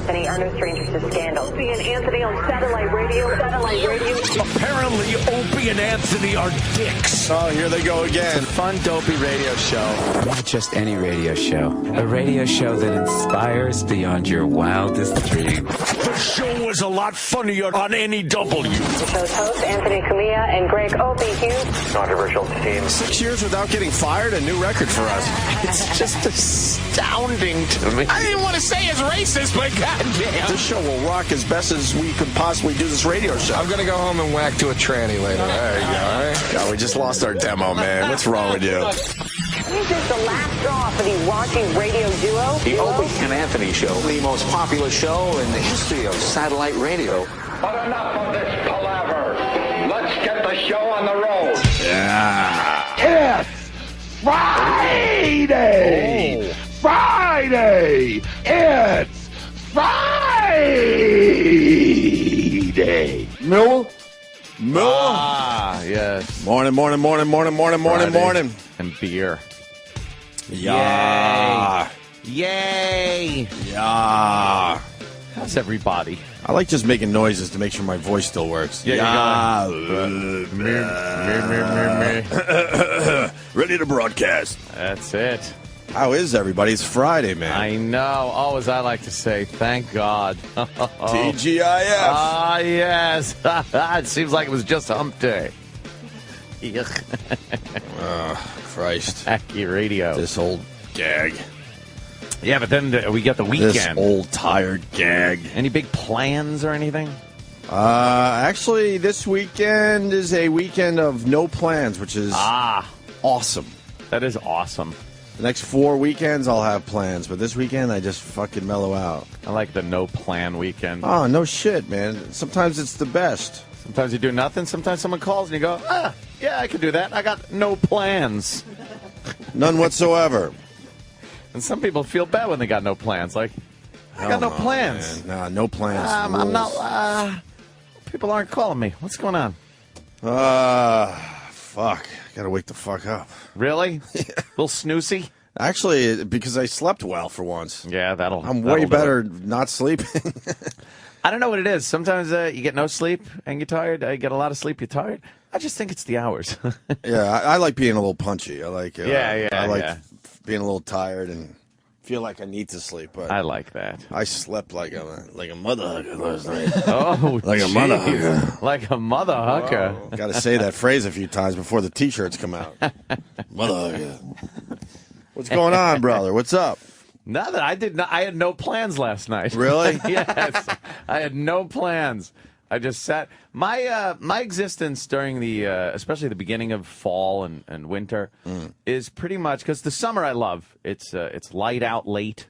Anthony are no strangers to scandal. Opie and Anthony on satellite radio. Apparently, Opie and Anthony are dicks. Oh, here they go again. It's a fun, dopey radio show. Not just any radio show. A radio show that inspires beyond your wildest dreams. The show was a lot funnier on NEW. The show's hosts, Anthony Cumia and Greg Opie Hughes. Controversial team. 6 years without getting fired, a new record for us. It's just astounding to me. I didn't want to say it's racist, but goddamn. This show will rock as best as we could possibly do this radio show. I'm going to go home and whack to a tranny later. There you go, all right? God, we just lost our demo, man. What's wrong with you? This is the last straw for the raunchy radio duo. The Opie and Anthony Show, the most popular show in the history of satellite radio. But enough of this palaver. Let's get the show on the road. Yeah. It's Friday! Oh. Friday! It's Friday! Miller? Ah, yes. Morning. Friday. And beer. Yeah. Yay! Yeah. How's everybody? I like just making noises to make sure my voice still works. Yeah. Ready to broadcast. That's it. How is everybody? It's Friday, man. I know. Oh, as I like to say, thank God. TGIF. Ah, yes. It seems like it was just hump day. Christ. Hacky radio. This old gag. Yeah, but then we get the weekend. This old tired gag. Any big plans or anything? Actually, this weekend is a weekend of no plans, which is awesome. That is awesome. The next 4 weekends, I'll have plans, but this weekend, I just fucking mellow out. I like the no plan weekend. Oh, no shit, man. Sometimes it's the best. Sometimes you do nothing. Sometimes someone calls and you go, yeah, I could do that. I got no plans. None whatsoever. And some people feel bad when they got no plans. Like, I got no plans. Nah, no plans. I'm not. People aren't calling me. What's going on? Fuck. Gotta wake the fuck up. Really? Little snoozy? Actually, because I slept well for once. Yeah, I'm way better not sleeping. I don't know what it is. Sometimes you get no sleep and you're tired. You get a lot of sleep, you're tired. I just think it's the hours. Yeah, I like being a little punchy. I like I like yeah. being a little tired and feel like I need to sleep. But I like that. I slept like a motherfucker last night. Oh, like a motherfucker. Like a motherfucker. Got to say that phrase a few times before the T-shirts come out. Motherfucker. What's going on, brother? What's up? Nothing. I had no plans last night. Really? Yes. I had no plans. I just sat. My existence during the, especially the beginning of fall and winter, is pretty much because the summer I love. It's light out late.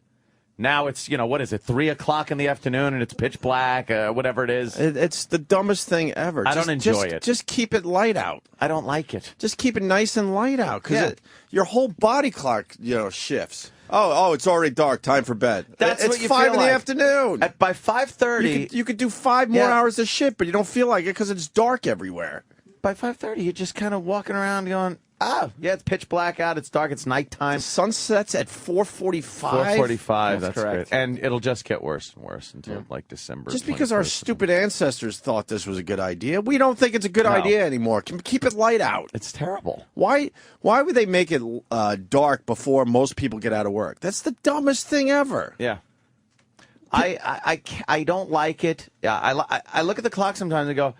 Now it's what is it 3 o'clock in the afternoon and it's pitch black, whatever it is. It's the dumbest thing ever. I don't enjoy it. Just keep it light out. I don't like it. Just keep it nice and light out because your whole body clock shifts. Oh, it's already dark. Time for bed. That's it's what you 5 feel in the like. afternoon. By 5:30, you could do 5 more hours of shit, but you don't feel like it because it's dark everywhere. By 5:30, you're just kind of walking around going, it's pitch black out. It's dark. It's nighttime. The sun sets at 4:45. 4:45. That's correct. Great. And it'll just get worse and worse until like December. Just because our stupid ancestors thought this was a good idea, we don't think it's a good idea anymore. Keep it light out. It's terrible. Why would they make it dark before most people get out of work? That's the dumbest thing ever. Yeah. I don't like it. Yeah, I look at the clock sometimes and go,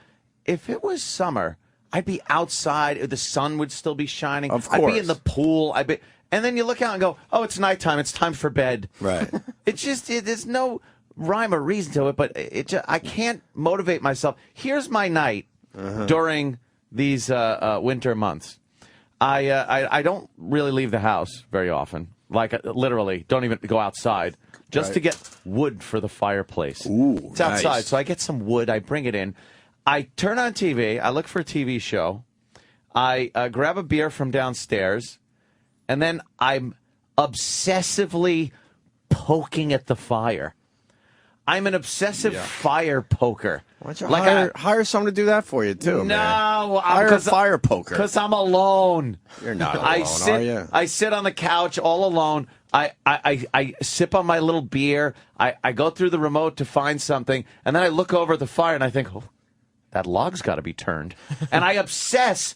if it was summer, I'd be outside. The sun would still be shining. Of course. I'd be in the pool. And then you look out and go, oh, it's nighttime. It's time for bed. Right. There's no rhyme or reason to it, but I can't motivate myself. Here's my night during these winter months. I don't really leave the house very often. Like, literally, don't even go outside. Just to get wood for the fireplace. Ooh, it's outside, nice. so I get some wood. I bring it in. I turn on TV. I look for a TV show. I grab a beer from downstairs. And then I'm obsessively poking at the fire. I'm an obsessive fire poker. Why don't you hire someone to do that for you, too, man? No. Hire a fire poker. Because I'm alone. You're not alone, are you? I sit on the couch all alone. I sip on my little beer. I go through the remote to find something, and then I look over at the fire and I think, oh, that log's got to be turned. And I obsess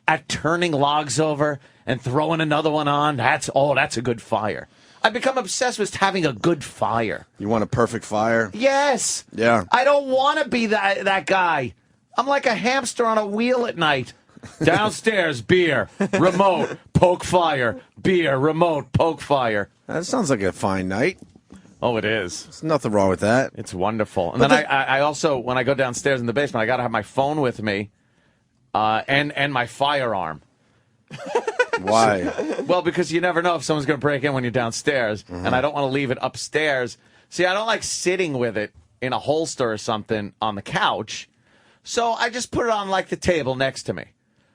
at turning logs over and throwing another one on. That's a good fire. I become obsessed with having a good fire. You want a perfect fire? Yes. Yeah. I don't want to be that guy. I'm like a hamster on a wheel at night. Downstairs, beer, remote, poke fire, beer, remote, poke fire. That sounds like a fine night. Oh, it is. There's nothing wrong with that. It's wonderful. And then I also, when I go downstairs in the basement, I got to have my phone with me and my firearm. Why? Well, because you never know if someone's going to break in when you're downstairs, and I don't want to leave it upstairs. See, I don't like sitting with it in a holster or something on the couch, so I just put it on, like, the table next to me.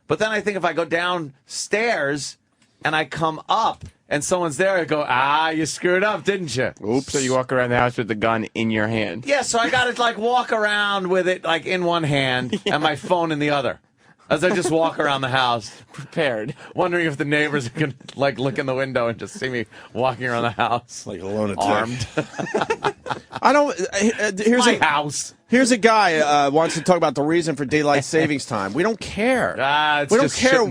But then I think if I go downstairs and I come up and someone's there, I go, you screwed up, didn't you? Oops. So you walk around the house with the gun in your hand. Yeah, so I got to, like, walk around with it, like, in one hand and my phone in the other. As I just walk around the house, prepared, wondering if the neighbors can, like, look in the window and just see me walking around the house, like a lunatic, armed. I don't. Here's my house. Here's a guy wants to talk about the reason for daylight savings time. We don't care. We don't care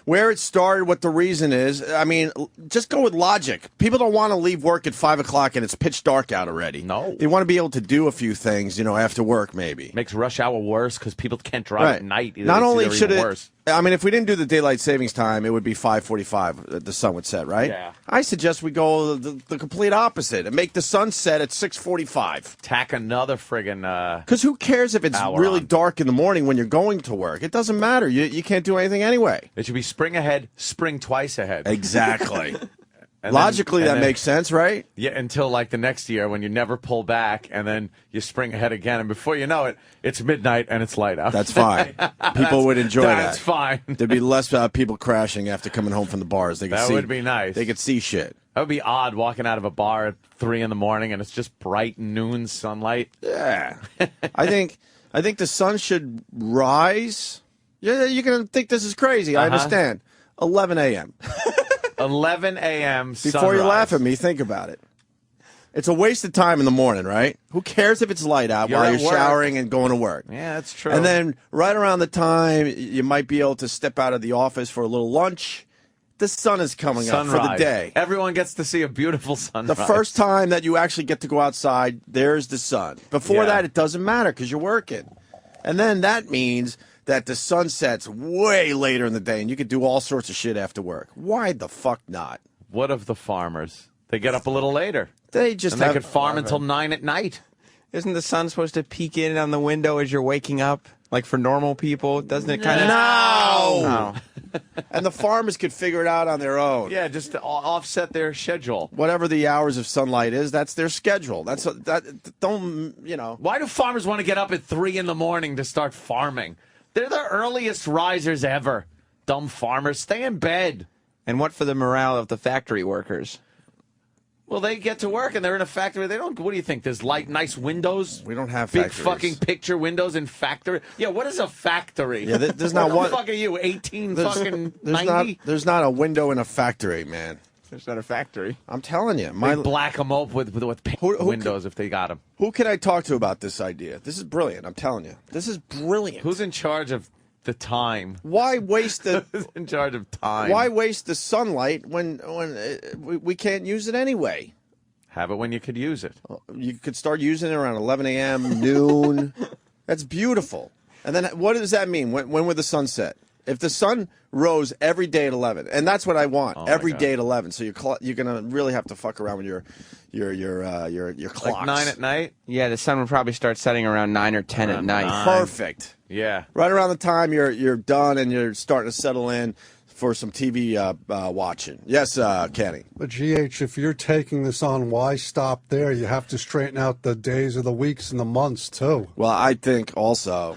where it started, what the reason is. I mean, just go with logic. People don't want to leave work at 5 o'clock and it's pitch dark out already. No. They want to be able to do a few things, after work maybe. Makes rush hour worse because people can't drive at night. Not only should it, worse. I mean, if we didn't do the daylight savings time, it would be 5:45. The sun would set, right? Yeah. I suggest we go the complete opposite and make the sun set at 6:45. Tack another friggin'. Because who cares if it's really dark in the morning when you're going to work? It doesn't matter. You can't do anything anyway. It should be spring ahead, spring twice ahead. Exactly. Logically, that makes sense, right? Yeah, until like the next year when you never pull back and then you spring ahead again. And before you know it, it's midnight and it's light out. That's fine. People would enjoy that. That's fine. There'd be less people crashing after coming home from the bars. That would be nice. They could see shit. That would be odd walking out of a bar at 3 in the morning and it's just bright noon sunlight. Yeah. I think the sun should rise. Yeah, you're going to think this is crazy. I understand. 11 a.m. 11 a.m. Before sunrise. you laugh at me, think about it. It's a waste of time in the morning, right? Who cares if it's light out while you're showering and going to work? Yeah, that's true. And then right around the time you might be able to step out of the office for a little lunch, the sun is coming up for the day. Everyone gets to see a beautiful sunrise. The first time that you actually get to go outside, there's the sun. Before that, it doesn't matter because you're working. And then that means that the sun sets way later in the day and you could do all sorts of shit after work. Why the fuck not? What of the farmers? They get up a little later. They could farm until 9 at night. Isn't the sun supposed to peek in on the window as you're waking up? Like for normal people? Doesn't it kind of... No! And the farmers could figure it out on their own. Yeah, just to offset their schedule. Whatever the hours of sunlight is, that's their schedule. Why do farmers want to get up at 3 in the morning to start farming? They're the earliest risers ever. Dumb farmers. Stay in bed. And what for the morale of the factory workers? Well, they get to work and they're in a factory. They don't. What do you think? There's nice windows. We don't have big factories. fucking picture windows in factory. Yeah, what is a factory? Yeah, there's not one. What the fuck are you? 1890? There's not a window in a factory, man. There's not a factory. I'm telling you, they black them up with windows if they got them. Who can I talk to about this idea? This is brilliant. I'm telling you, this is brilliant. Who's in charge of the time? Why waste the? Who's in charge of time? Why waste the sunlight when we can't use it anyway? Have it when you could use it. You could start using it around 11 a.m., noon. That's beautiful. And then what does that mean? When would the sun set? If the sun rose every day at 11, and that's what I want, every day at 11. So you're gonna really have to fuck around with your clocks. Like 9 at night. Yeah, the sun would probably start setting around 9 or 10 at night. Perfect. Yeah. Right around the time you're done and you're starting to settle in for some TV watching. Yes, Kenny. But GH, if you're taking this on, why stop there? You have to straighten out the days of the weeks and the months, too. Well, I think also,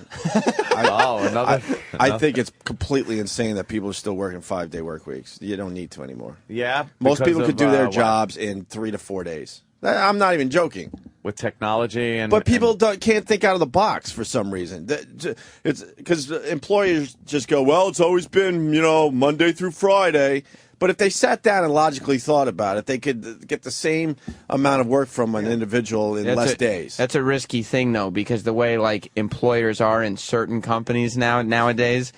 I think it's completely insane that people are still working 5-day work weeks. You don't need to anymore. Yeah. Most people could do their jobs in 3 to 4 days. I'm not even joking. With technology but people can't think out of the box for some reason. It's because employers just go, well, it's always been Monday through Friday. But if they sat down and logically thought about it, they could get the same amount of work from an individual in less days. That's a risky thing, though, because the way like employers are in certain companies nowadays,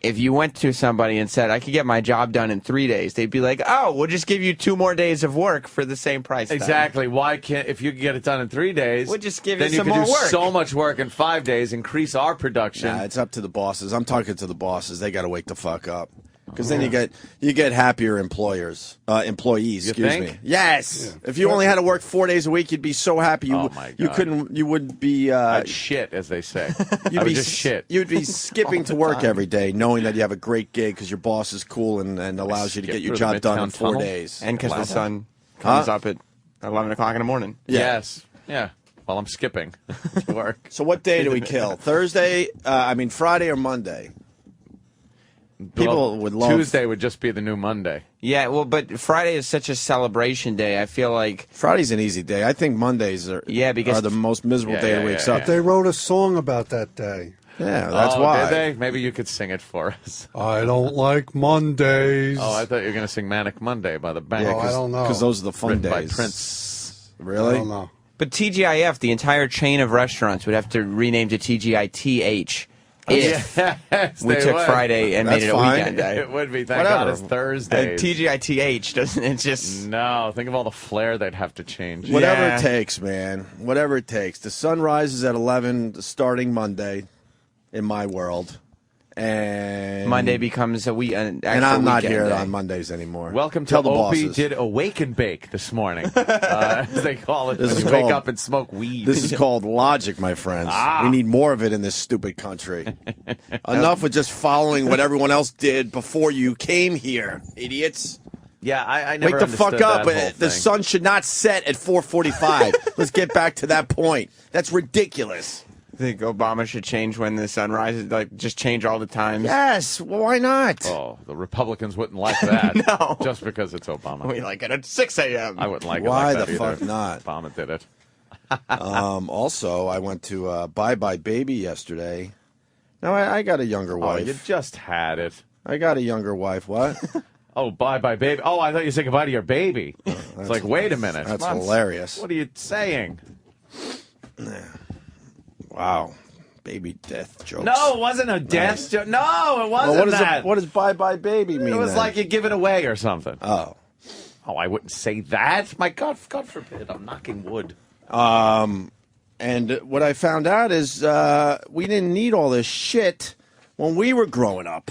if you went to somebody and said, I could get my job done in 3 days, they'd be like, oh, we'll just give you 2 more days of work for the same price tag. Exactly. Why can't, if you can get it done in 3 days, we'll just give you then some you more can do work. so much work in 5 days, increase our production. Nah, it's up to the bosses. I'm talking to the bosses. They got to wake the fuck up. Because then you get happier employees. Excuse me. Yes. Yeah. If you only had to work 4 days a week, you'd be so happy. You wouldn't be. I'd shit, as they say. You'd be just shit. You'd be skipping to work every day, knowing that you have a great gig because your boss is cool and allows you to get your job done in 4 days. And because the sun comes up at 11 o'clock in the morning. Yeah. Yes. Yeah. While I'm skipping to work. So what day do we kill? Friday or Monday? People would love Tuesday would just be the new Monday. Yeah, well, but Friday is such a celebration day. I feel like Friday's an easy day. I think Mondays are the most miserable day of the week. So they wrote a song about that day. Yeah, that's why. Did they? Maybe you could sing it for us. I don't like Mondays. Oh, I thought you were going to sing Manic Monday by the band. I don't know. Because those are the fun days. By Prince. Really? I don't know. But TGIF, the entire chain of restaurants, would have to rename to TGITH. If we took Friday and made it a weekend day. It would be. Thank God it's Thursday. And TGITH, doesn't it just... No, think of all the flair they'd have to change. Whatever it takes, man. Whatever it takes. The sun rises at 11 starting Monday in my world. And Monday becomes an and I'm not here day. on Mondays anymore. Welcome Tell to the Opie bosses. did a wake and bake this morning, as they call it. This when is you called, wake up and smoke weed. This is called logic, my friends. We need more of it in this stupid country. Enough with just following what everyone else did before you came here, idiots. Yeah, I never Wake the fuck understood up. that whole The thing. sun should not set at 4:45. Let's get back to that point. That's ridiculous. I think Obama should change when the sun rises, like just change all the times. Yes, well, why not? Oh, the Republicans wouldn't like that. No. Just because it's Obama. We like it at 6 a.m. I wouldn't like Why it like the that fuck either. not? Obama did it. Also, I went to Bye Bye Baby yesterday. Now, I got a younger Oh, wife. you just had it. I got a younger wife. What? Oh, bye-bye, baby. Oh, I thought you said goodbye to your baby. It's like, wait a minute. That's Come on, hilarious. What are you saying? Wow. Baby death jokes. No, it wasn't a death joke. No, it wasn't Well, that. what does Bye Bye Baby mean? It was then? like you give it away or something. Oh. Oh, I wouldn't say that. My God forbid. I'm knocking wood. And what I found out is we didn't need all this shit when we were growing up.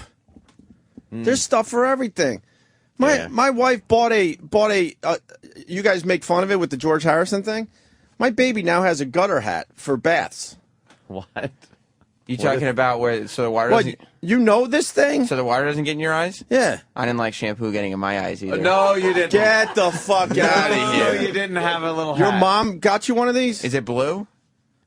There's stuff for everything. My wife bought a. You guys make fun of it with the George Harrison thing. My baby now has a gutter hat for baths. What? You talking about where so the water doesn't? You know this thing? So the water doesn't get in your eyes? Yeah. I didn't like shampoo getting in my eyes either. No, you didn't. Get the fuck out of No, here. you didn't have a little Your hat. mom got you one of these? Is it blue?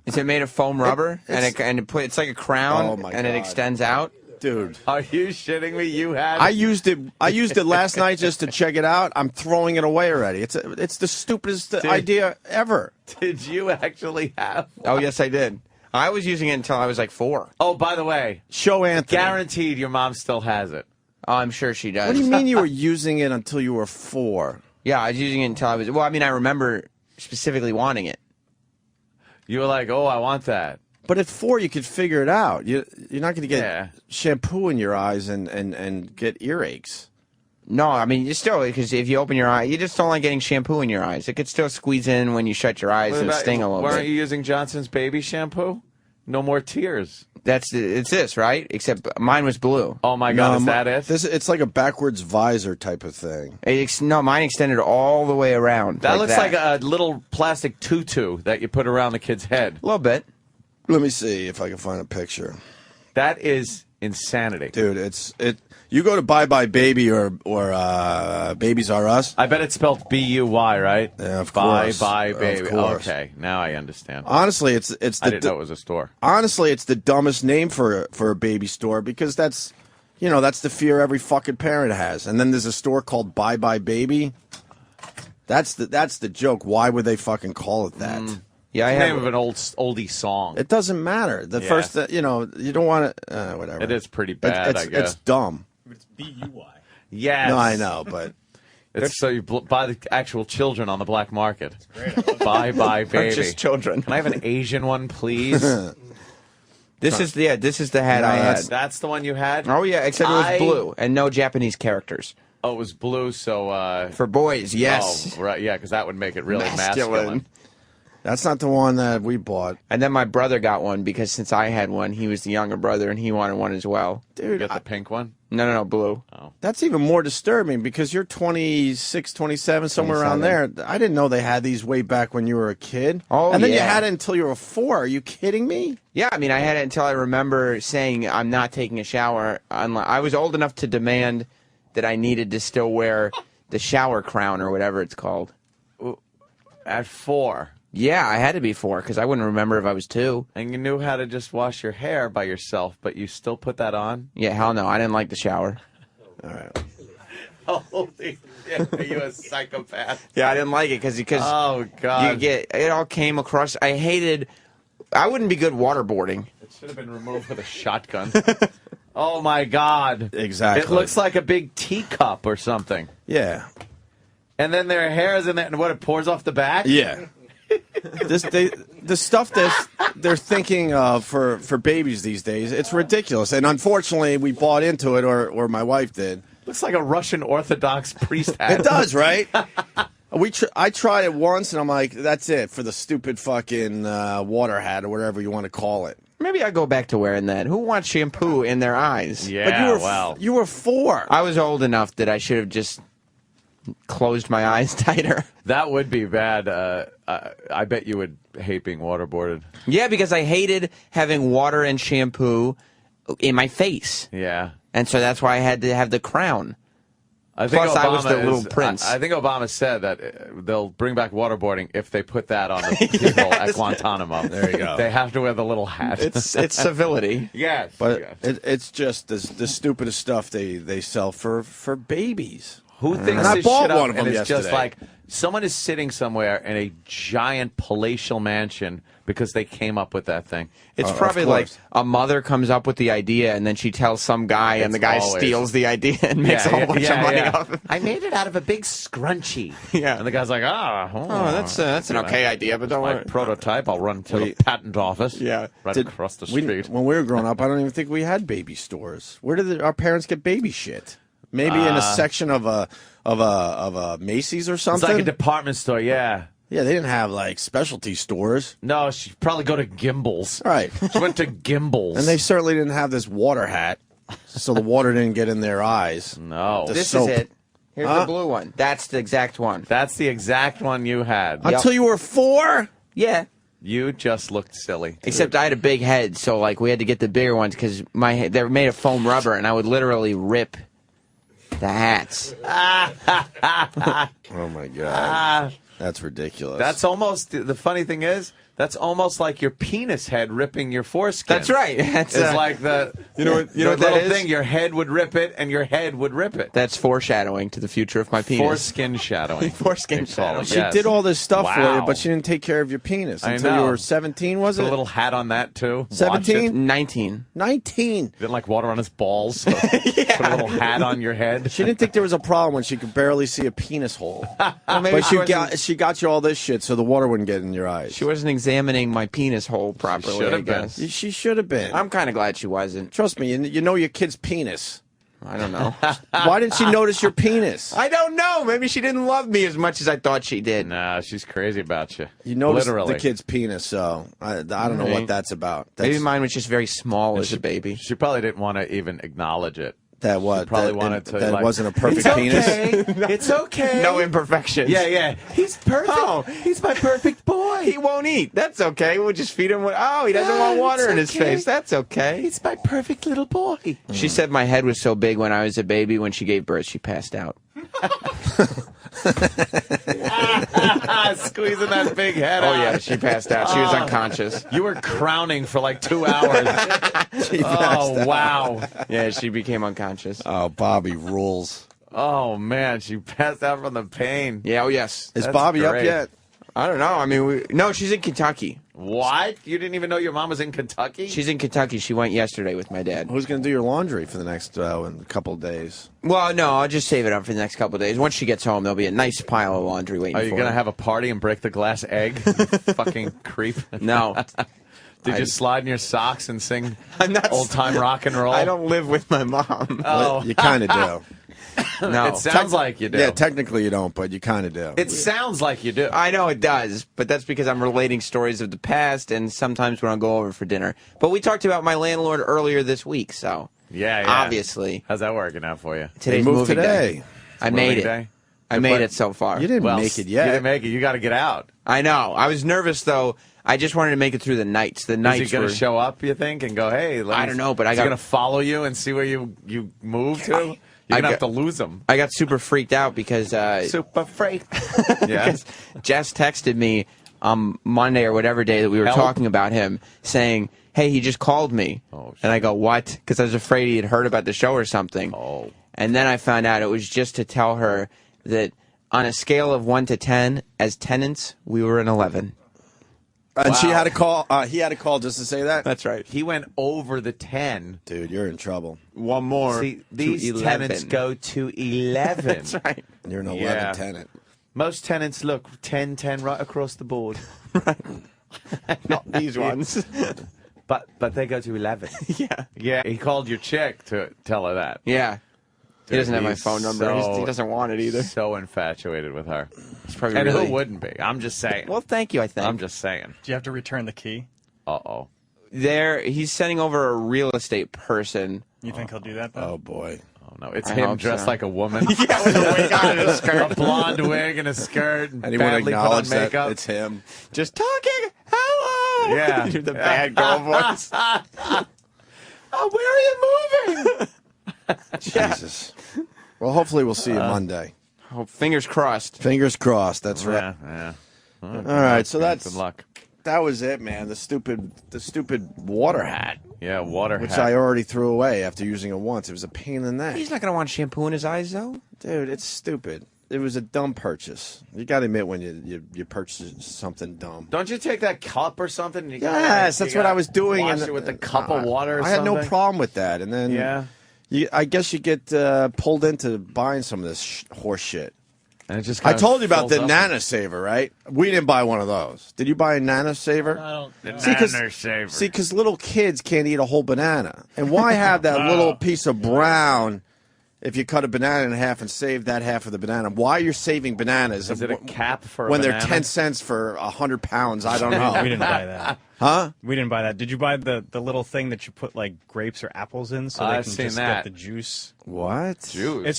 Is it made of foam rubber? It's like a crown, Oh, my and it God. extends out. Dude. Are you shitting me? You had. I used it last night just to check it out. I'm throwing it away already. It's the stupidest idea ever. Did you actually have? Oh yes, I did. I was using it until I was like 4. Oh, by the way, Show Anthony. guaranteed your mom still has it. Oh, I'm sure she does. What do you mean you were using it until you were 4? Yeah, I was using it until I was. Well, I mean, I remember specifically wanting it. You were like, oh, I want that. But at 4, you could figure it out. You're not going to get Yeah. shampoo in your eyes and get earaches. No, I mean, you still, because if you open your eye, you just don't like getting shampoo in your eyes. It could still squeeze in when you shut your eyes and sting a little Weren't bit. you using Johnson's baby shampoo? No more tears. It's this, right? Except mine was blue. Oh my God, is that it? It's like a backwards visor type of thing. No, mine extended all the way around. That looks like a little plastic tutu that you put around the kid's head. A little bit. Let me see if I can find a picture. That is insanity. Dude, you go to Bye Bye Baby or Babies R Us. I bet it's spelled B-U-Y, right? Yeah, of course. Bye Of baby. course. Okay, now I understand. Honestly, it's I didn't know it was a store. Honestly, it's the dumbest name for a baby store because that's the fear every fucking parent has. And then there's a store called Bye Bye Baby. That's the joke. Why would they fucking call it that? Yeah, It's the name of an oldie song. It doesn't matter. The Yeah. first, you don't want to. Whatever. It is pretty bad, I guess. It's dumb. It's B-U-Y. Yes. No, I know, but It's so you buy the actual children on the black market. Bye, baby. Purchase children. Can I have an Asian one, please? This is the hat No, I had. That's the one you had? Oh yeah, except it was blue and no Japanese characters. Oh, it was blue, so... For boys, yes. Oh, right, yeah, because that would make it really masculine. that's not the one that we bought. And then my brother got one because since I had one, he was the younger brother and he wanted one as well. You got the pink one? No, blue. Oh. That's even more disturbing because you're 26, 27, somewhere around there. I didn't know they had these way back when you were a kid. Oh, and then you yeah. had it until you were 4. Are you kidding me? Yeah, I mean, I had it until I remember saying I'm not taking a shower. I was old enough to demand that I needed to still wear the shower crown or whatever it's called. At 4. Yeah, I had to be 4 because I wouldn't remember if I was 2. And you knew how to just wash your hair by yourself, but you still put that on? Yeah, hell no. I didn't like the shower. All right. Holy shit, are you a psychopath? Yeah, I didn't like it because Oh, God. it all came across. I wouldn't be good waterboarding. It should have been removed with a shotgun. Oh, my God. Exactly. It looks like a big teacup or something. Yeah. And then their hair is in there, and what, it pours off the back? Yeah. The stuff that they're thinking of for babies these days, it's ridiculous. And unfortunately, we bought into it, or my wife did. Looks like a Russian Orthodox priest hat. It does, right? I tried it once, and I'm like, that's it for the stupid fucking water hat or whatever you want to call it. Maybe I go back to wearing that. Who wants shampoo in their eyes? Yeah, but you were 4. I was old enough that I should have just closed my eyes tighter. That would be bad. I bet you would hate being waterboarded. Yeah, because I hated having water and shampoo in my face. Yeah. And so that's why I had to have the crown. I think Plus, Obama I was the little prince. I think Obama said that they'll bring back waterboarding if they put that on the people at Guantanamo. There you go. They have to wear the little hat. It's civility. Yes. But yes. it's just the stupidest stuff they sell for babies. Who thinks And I this bought shit up one of them and it's just yesterday. like someone is sitting somewhere in a giant palatial mansion because they came up with that thing. It's Of probably like course. a mother comes up with the idea and then she tells some guy and the guy always- steals the idea and makes a whole bunch of money off it. I made it out of a big scrunchie. Yeah. And the guy's like, That's an okay idea, but don't my worry. prototype. I'll run to the patent office. Yeah. Right Did- across the we- street. when we were growing up, I don't even think we had baby stores. Where did our parents get baby shit? Maybe in a section of a Macy's or It's something. like a department store, yeah. Yeah, they didn't have like specialty stores. No, she'd probably go to Gimbel's. Right. She went to Gimbel's. And they certainly didn't have this water hat, so the water didn't get in their eyes. No. The This soap. is it. Here's the blue one. That's the exact one. That's the exact one you had. Until you were 4? Yeah. You just looked silly. Except I had a big head, so like we had to get the bigger ones because they're made of foam rubber, and I would literally rip the hats. Oh my god, that's ridiculous. That's almost, the funny thing is, that's almost like your penis head ripping your foreskin. That's right. That's It's like the you know what little that is? thing. Your head would rip it, and your head would rip it. That's foreshadowing to the future of my penis. Foreskin shadowing. Foreskin They call shadowing. it, she yes. did all this stuff for you, Wow. but she didn't take care of your penis I until you know. were 17. Was Put it a little hat on that too. 17? 19. 19. Didn't like water on his balls. So Put a little hat on your head. She didn't think there was a problem when she could barely see a penis hole. Well, maybe But she got you all this shit so the water wouldn't get in your eyes. she wasn't examining my penis hole properly, should I have been. guess. She should have been. I'm kind of glad she wasn't. Trust me, you know your kid's penis. I don't know. Why didn't she notice your penis? I don't know. Maybe she didn't love me as much as I thought she did. Nah, she's crazy about you. You noticed Literally. the kid's penis, so I don't know what that's about. Maybe mine was just very small as she- a baby. She probably didn't want to even acknowledge it. That what? Probably that, wanted to. That like, wasn't a perfect it's penis. okay. It's okay. No imperfections. Yeah. He's perfect. Oh. He's my perfect boy. He won't eat. That's okay. We'll just feed him. He doesn't want water it's in his okay. face. That's okay. He's my perfect little boy. She said my head was so big when I was a baby. When she gave birth, she passed out. Squeezing that big head Oh out. yeah, she passed out. She was unconscious. You were crowning for like 2 hours. Oh, wow. Yeah, she became unconscious. Oh, Bobby rules. Oh, man. She passed out from the pain. Yeah. Oh yes. Is That's Bobby great. up yet? I don't know. I mean, no, she's in Kentucky. What? You didn't even know your mom was in Kentucky? She's in Kentucky. She went yesterday with my dad. Who's going to do your laundry for the next couple of days? Well, no, I'll just save it up for the next couple of days. Once she gets home, there'll be a nice pile of laundry waiting for her. Are you going to have a party and break the glass egg? You fucking creep. No. Did you slide in your socks and sing not old-time rock and roll? I don't live with my mom. Oh. Well, you kind of do. No. It sounds like you do. Yeah, technically you don't, but you kind of do. It sounds like you do. I know it does, but that's because I'm relating stories of the past, and sometimes when I'll go over for dinner. But we talked about my landlord earlier this week, so yeah. Obviously. How's that working out for you? Today's moved moving today. day. I made it. Day? I made it so far. You didn't make it yet. You didn't make it. You got to get out. I know. I was nervous, though. I just wanted to make it through the nights. The nights Is he going to show up, you think, and go, hey, I don't know, but is he going to follow you and see where you move to? You're going to have to lose him. I got super freaked out because... super freaked. Yeah. Jess texted me on Monday or whatever day that we were talking about him, saying, hey, he just called me. Oh, and I go, what? Because I was afraid he had heard about the show or something. Oh. And then I found out it was just to tell her that on a scale of 1 to 10, as tenants, we were an 11. And she had to call. He had to call just to say that. That's right. He went over the 10. Dude, you're in trouble. One more. See, these tenants go to 11. That's right. You're an 11 tenant. Most tenants look 10, 10 right across the board. Right. Not these ones. But they go to 11. Yeah. Yeah. He called your chick to tell her that. Yeah. He doesn't have my He's phone number. He doesn't want it either. So infatuated with her. It's probably And really... who wouldn't be? I'm just saying. Well, thank you, I think. I'm just saying. Do you have to return the key? Uh-oh. He's sending over a real estate person. You think he'll do that, though? Oh, boy. Oh, no. It's I him hope dressed so. like a woman. Yeah, with a wig on and a skirt. A blonde wig and a skirt. And Anyone badly put on acknowledge that makeup. it's him? Just talking. Hello. Yeah. You're the bad girl voice. Oh, where are you moving? Jesus. Well, hopefully we'll see you Monday. Oh, fingers crossed. Fingers crossed. That's right. Yeah. All right, so Good luck. that was it, man. The stupid water hat, Yeah, water which hat. I already threw away after using it once. It was a pain in the neck. He's not going to want shampoo in his eyes, though. Dude, it's stupid. It was a dumb purchase. You got to admit when you purchase something dumb. Don't you take that cup or something? And you Yes, that's what I was doing. Wash it with a cup of water or I had something? no problem with that. And then Yeah. I guess you get pulled into buying some of this horse shit. And it just I kind of told you about the fills up. Nana Saver, right? We didn't buy one of those. Did you buy a Nana Saver? Nana Saver. See, because little kids can't eat a whole banana. And why have that little piece of brown if you cut a banana in half and save that half of the banana? Why you're saving bananas? Is it a cap for a when banana? they're 10 cents for 100 pounds? I don't know. We didn't buy that. Huh? We didn't buy that. Did you buy the little thing that you put like grapes or apples in so they I've can seen just that. get the juice? What? Juice. It's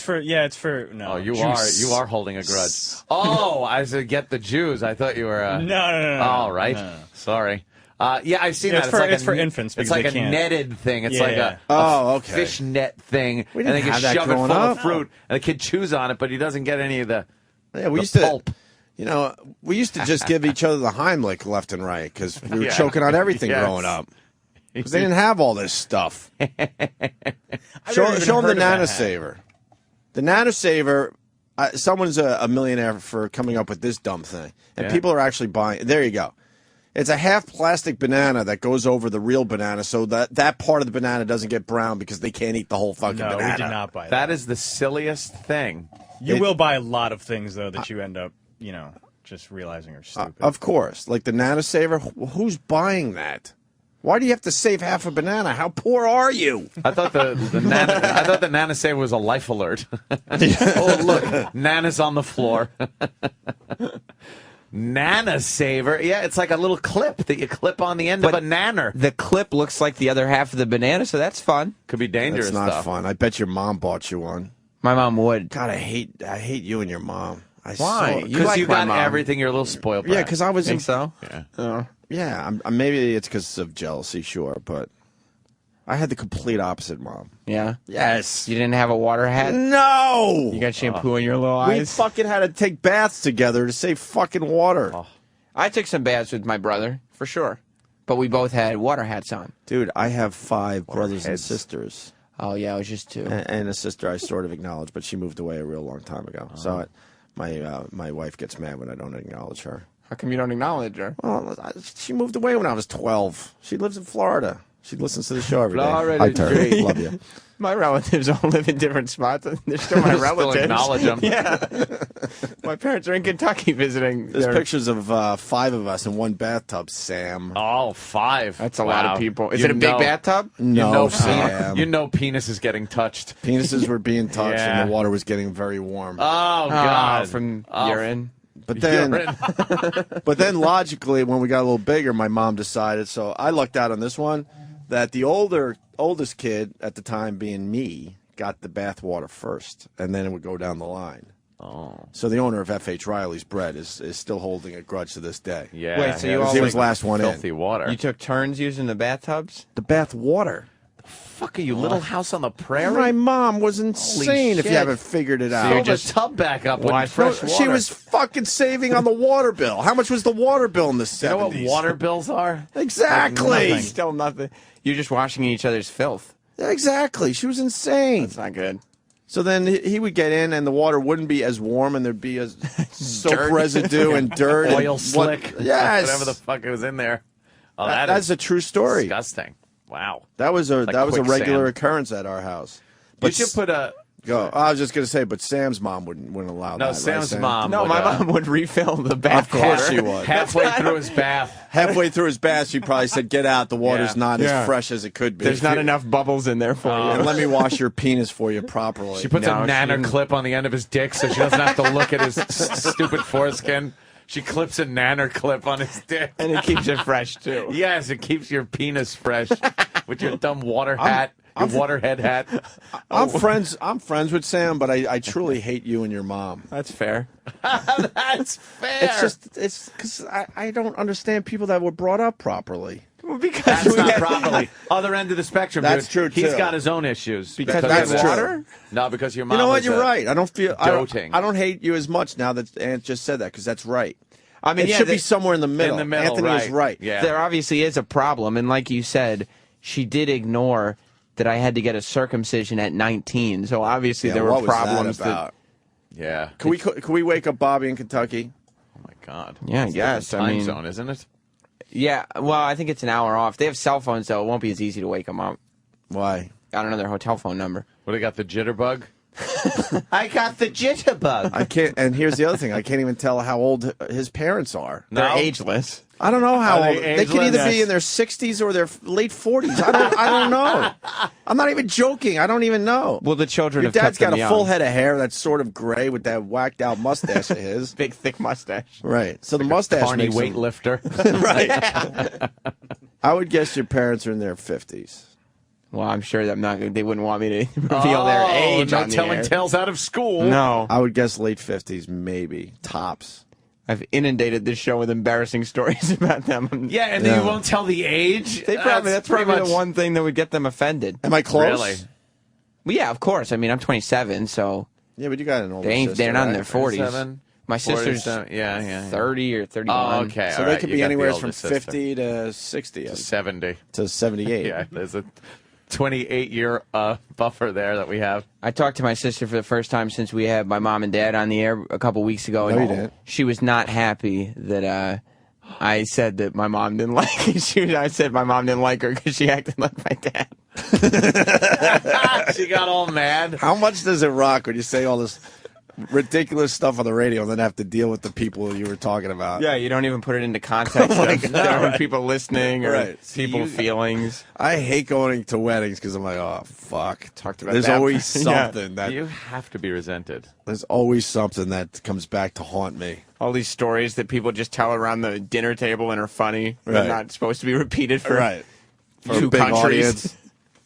for no. Oh, you juice. are holding a grudge. Oh, I said get the Jews. I thought you were. No. All right. No. Sorry. Yeah, I've seen Yeah, that. it's for infants because It's like they a can't. netted thing. It's Yeah. like a Okay. fish net thing. We and didn't they have can that shove it full growing of up. fruit, and the kid chews on it, but he doesn't get any of the. Yeah, we the used to. pulp. You know, we used to just give each other the Heimlich left and right because we were Yeah. choking on everything Yes. growing up. Because they didn't have all this stuff. never even Show them the heard of that Nana hat. Saver. The Nana Saver, someone's a millionaire for coming up with this dumb thing. And Yeah. people are actually buying. There you go. It's a half plastic banana that goes over the real banana so that part of the banana doesn't get brown because they can't eat the whole fucking No, banana. we did not buy that. That is the silliest thing. You will buy a lot of things though that you end up, just realizing are stupid. Of course. Like the Nana Saver, who's buying that? Why do you have to save half a banana? How poor are you? I thought the Nana Saver was a life alert. Oh look, Nana's on the floor. Nana Saver, yeah, it's like a little clip that you clip on the end of a nanner. The clip looks like the other half of the banana, so that's fun. Could be dangerous. That's not stuff. fun. I bet your mom bought you one. My mom would. God, I hate you and your mom. Why? So, You Because like you my got mom. everything. You're a little spoiled. yeah, brat. because I was Think so? Yeah. Yeah, maybe it's because of jealousy, sure, but I had the complete opposite mom. Yeah. Yes. You didn't have a water hat? No. You got shampoo in your little We eyes? fucking had to take baths together to save fucking water. I took some baths with my brother, for sure. But we both had water hats on. Dude, I have 5 brothers and heads. sisters. Oh, yeah, it was just 2. And a sister I sort of acknowledge, but she moved away a real long time ago. So my wife gets mad when I don't acknowledge her. How come you don't acknowledge her? Well, she moved away when I was 12. She lives in Florida. She listens to the show every day. Florida Hi, Terry. Dream. Love you. My relatives all live in different spots. They're still my Still relatives. acknowledge them. Yeah. My parents are in Kentucky visiting. There's pictures of 5 of us in one bathtub, Sam. Oh, 5. That's a lot of people. Is You it a big know- bathtub? No, Sam. You know penis is getting touched. Penises were being touched Yeah. and the water was getting very warm. Oh, God. From urine. But then, Urine. but then logically, when we got a little bigger, my mom decided. So I lucked out on this one that the oldest kid at the time, being me, got the bath water first, and then it would go down the line. Oh. So the owner of F.H. Riley's Bread is still holding a grudge to this day. Yeah. Wait, so you all he was like last one filthy in. water. You took turns using the bathtubs? The bath water. Fuck are you, Little House on the Prairie? My mom was insane. If you shit. haven't figured it out. Fill the tub back up with fresh water. She was fucking saving on the water bill. How much was the water bill in the 70s? You know what water bills are? Exactly. Like Still nothing. You're just washing in each other's filth. Exactly. She was insane. That's not good. So then he would get in, and the water wouldn't be as warm, and there'd be a soap Dirt. residue and dirt. Oil and slick. Yes. Whatever the fuck was in there. Oh, That's a true story. disgusting. Wow. That was a regular quicksand. occurrence at our house. You should put a... Go. I was just gonna say, but Sam's mom wouldn't allow that. No, right, Sam's Sam? mom. No, would, my mom would refill the bath Of course water. she would. halfway through his bath. Halfway through his bath, she probably said, "Get out. The water's Yeah. not Yeah. as fresh as it could be. There's not enough bubbles in there for And you. let me wash your penis for you properly." She puts No, a nana clip on the end of his dick so she doesn't have to look at his stupid foreskin. She clips a nanner clip on his dick. And it keeps it fresh, too. Yes, it keeps your penis fresh with your dumb water hat, your waterhead hat. I'm friends with Sam, but I truly hate you and your mom. That's fair. That's fair. It's because I don't understand people that were brought up properly. Well, because That's we not had- properly. Other end of the spectrum, That's dude. true, He's too. got his own issues. Because That's of true. water? No, because your mom You know what? was You're right. I don't feel doting. I don't hate you as much now that Aunt just said that, because that's right. I mean, It yeah, should be somewhere in the middle. in the middle, Anthony right. is right. Yeah. There obviously is a problem, and like you said, she did ignore that I had to get a circumcision at 19. So obviously Yeah, there were what was problems. that about? Yeah. Can we wake up Bobby in Kentucky? Oh, my God. Yeah, I It's a guess. different I time mean- zone, isn't it? Yeah, well, I think it's an hour off. They have cell phones, so it won't be as easy to wake them up. Why? I don't know their hotel phone number. What, they got the jitterbug? I got the jitterbug. I can't. And here's the other thing: I can't even tell how old his parents are. They're No? ageless. I don't know how Are old. they They could either ageless? be in their 60s or their late 40s. I don't know. I'm not even joking. I don't even know. Well, the children Your have kept dad's got them a young. full head of hair that's sort of gray with that whacked out mustache of his. Big, thick mustache. Right. So the mustache Carney makes him- weightlifter. Right. I would guess your parents are in their 50s. Well, I'm sure that they wouldn't want me to reveal their age no on the telling air. tales out of school. No. I would guess late 50s, maybe. Tops. I've inundated this show with embarrassing stories about them. Yeah, and Yeah. you won't tell the age? That's pretty probably much- the one thing that would get them offended. Am I close? Really? Well, yeah, of course. I mean, I'm 27, so Yeah, but you got an older sister, they're not in right? their 40s. 27? My sister's 47, yeah. 30 or 31. Oh, okay. So all they right, could you be got the anywhere older from sister. 50 to 60 to 70. to 78. Yeah, there's a 28-year buffer there that we have. I talked to my sister for the first time since we had my mom and dad on the air a couple weeks ago. No, and you didn't. She was not happy that I said that my mom didn't like her. I said my mom didn't like her because she acted like my dad. She got all mad. How much does it rock when you say all this ridiculous stuff on the radio and then have to deal with the people you were talking about? Yeah, you don't even put it into context of different people listening or Right. people feelings. I hate going to weddings because I'm like, oh fuck. Talked about There's that. always Yeah. something that You have to be resented. there's always something that comes back to haunt me. All these stories that people just tell around the dinner table and are funny. They're Right. not supposed to be repeated for For two a big countries. audience.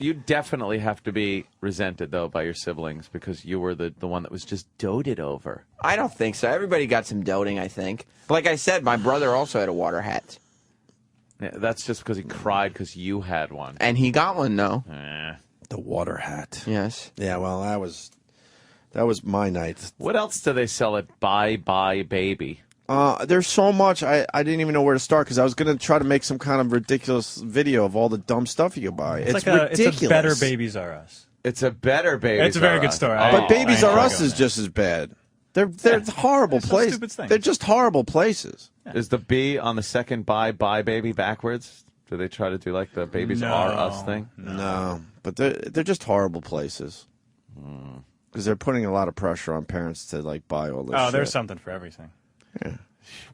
You definitely have to be resented, though, by your siblings because you were the one that was just doted over. I don't think so. Everybody got some doting, I think. Like I said, my brother also had a water hat. Yeah, that's just because he cried because you had one. And he got one, though. The water hat. Yes. Yeah, well, that was my night. What else do they sell at Bye Bye Baby? There's so much. I didn't even know where to start because I was going to try to make some kind of ridiculous video of all the dumb stuff you could buy. It's ridiculous. It's a better Babies R Us. It's a better Baby. It's a very good story. But Babies I R enjoy Us going is there. just as bad. They're horrible some places. stupid things. They're just horrible places. Is the B on the second bye baby backwards? Do they try to do like the babies are us thing? No, but they're just horrible places. Because they're putting a lot of pressure on parents to like buy all this shit. there's something for everything. Yeah.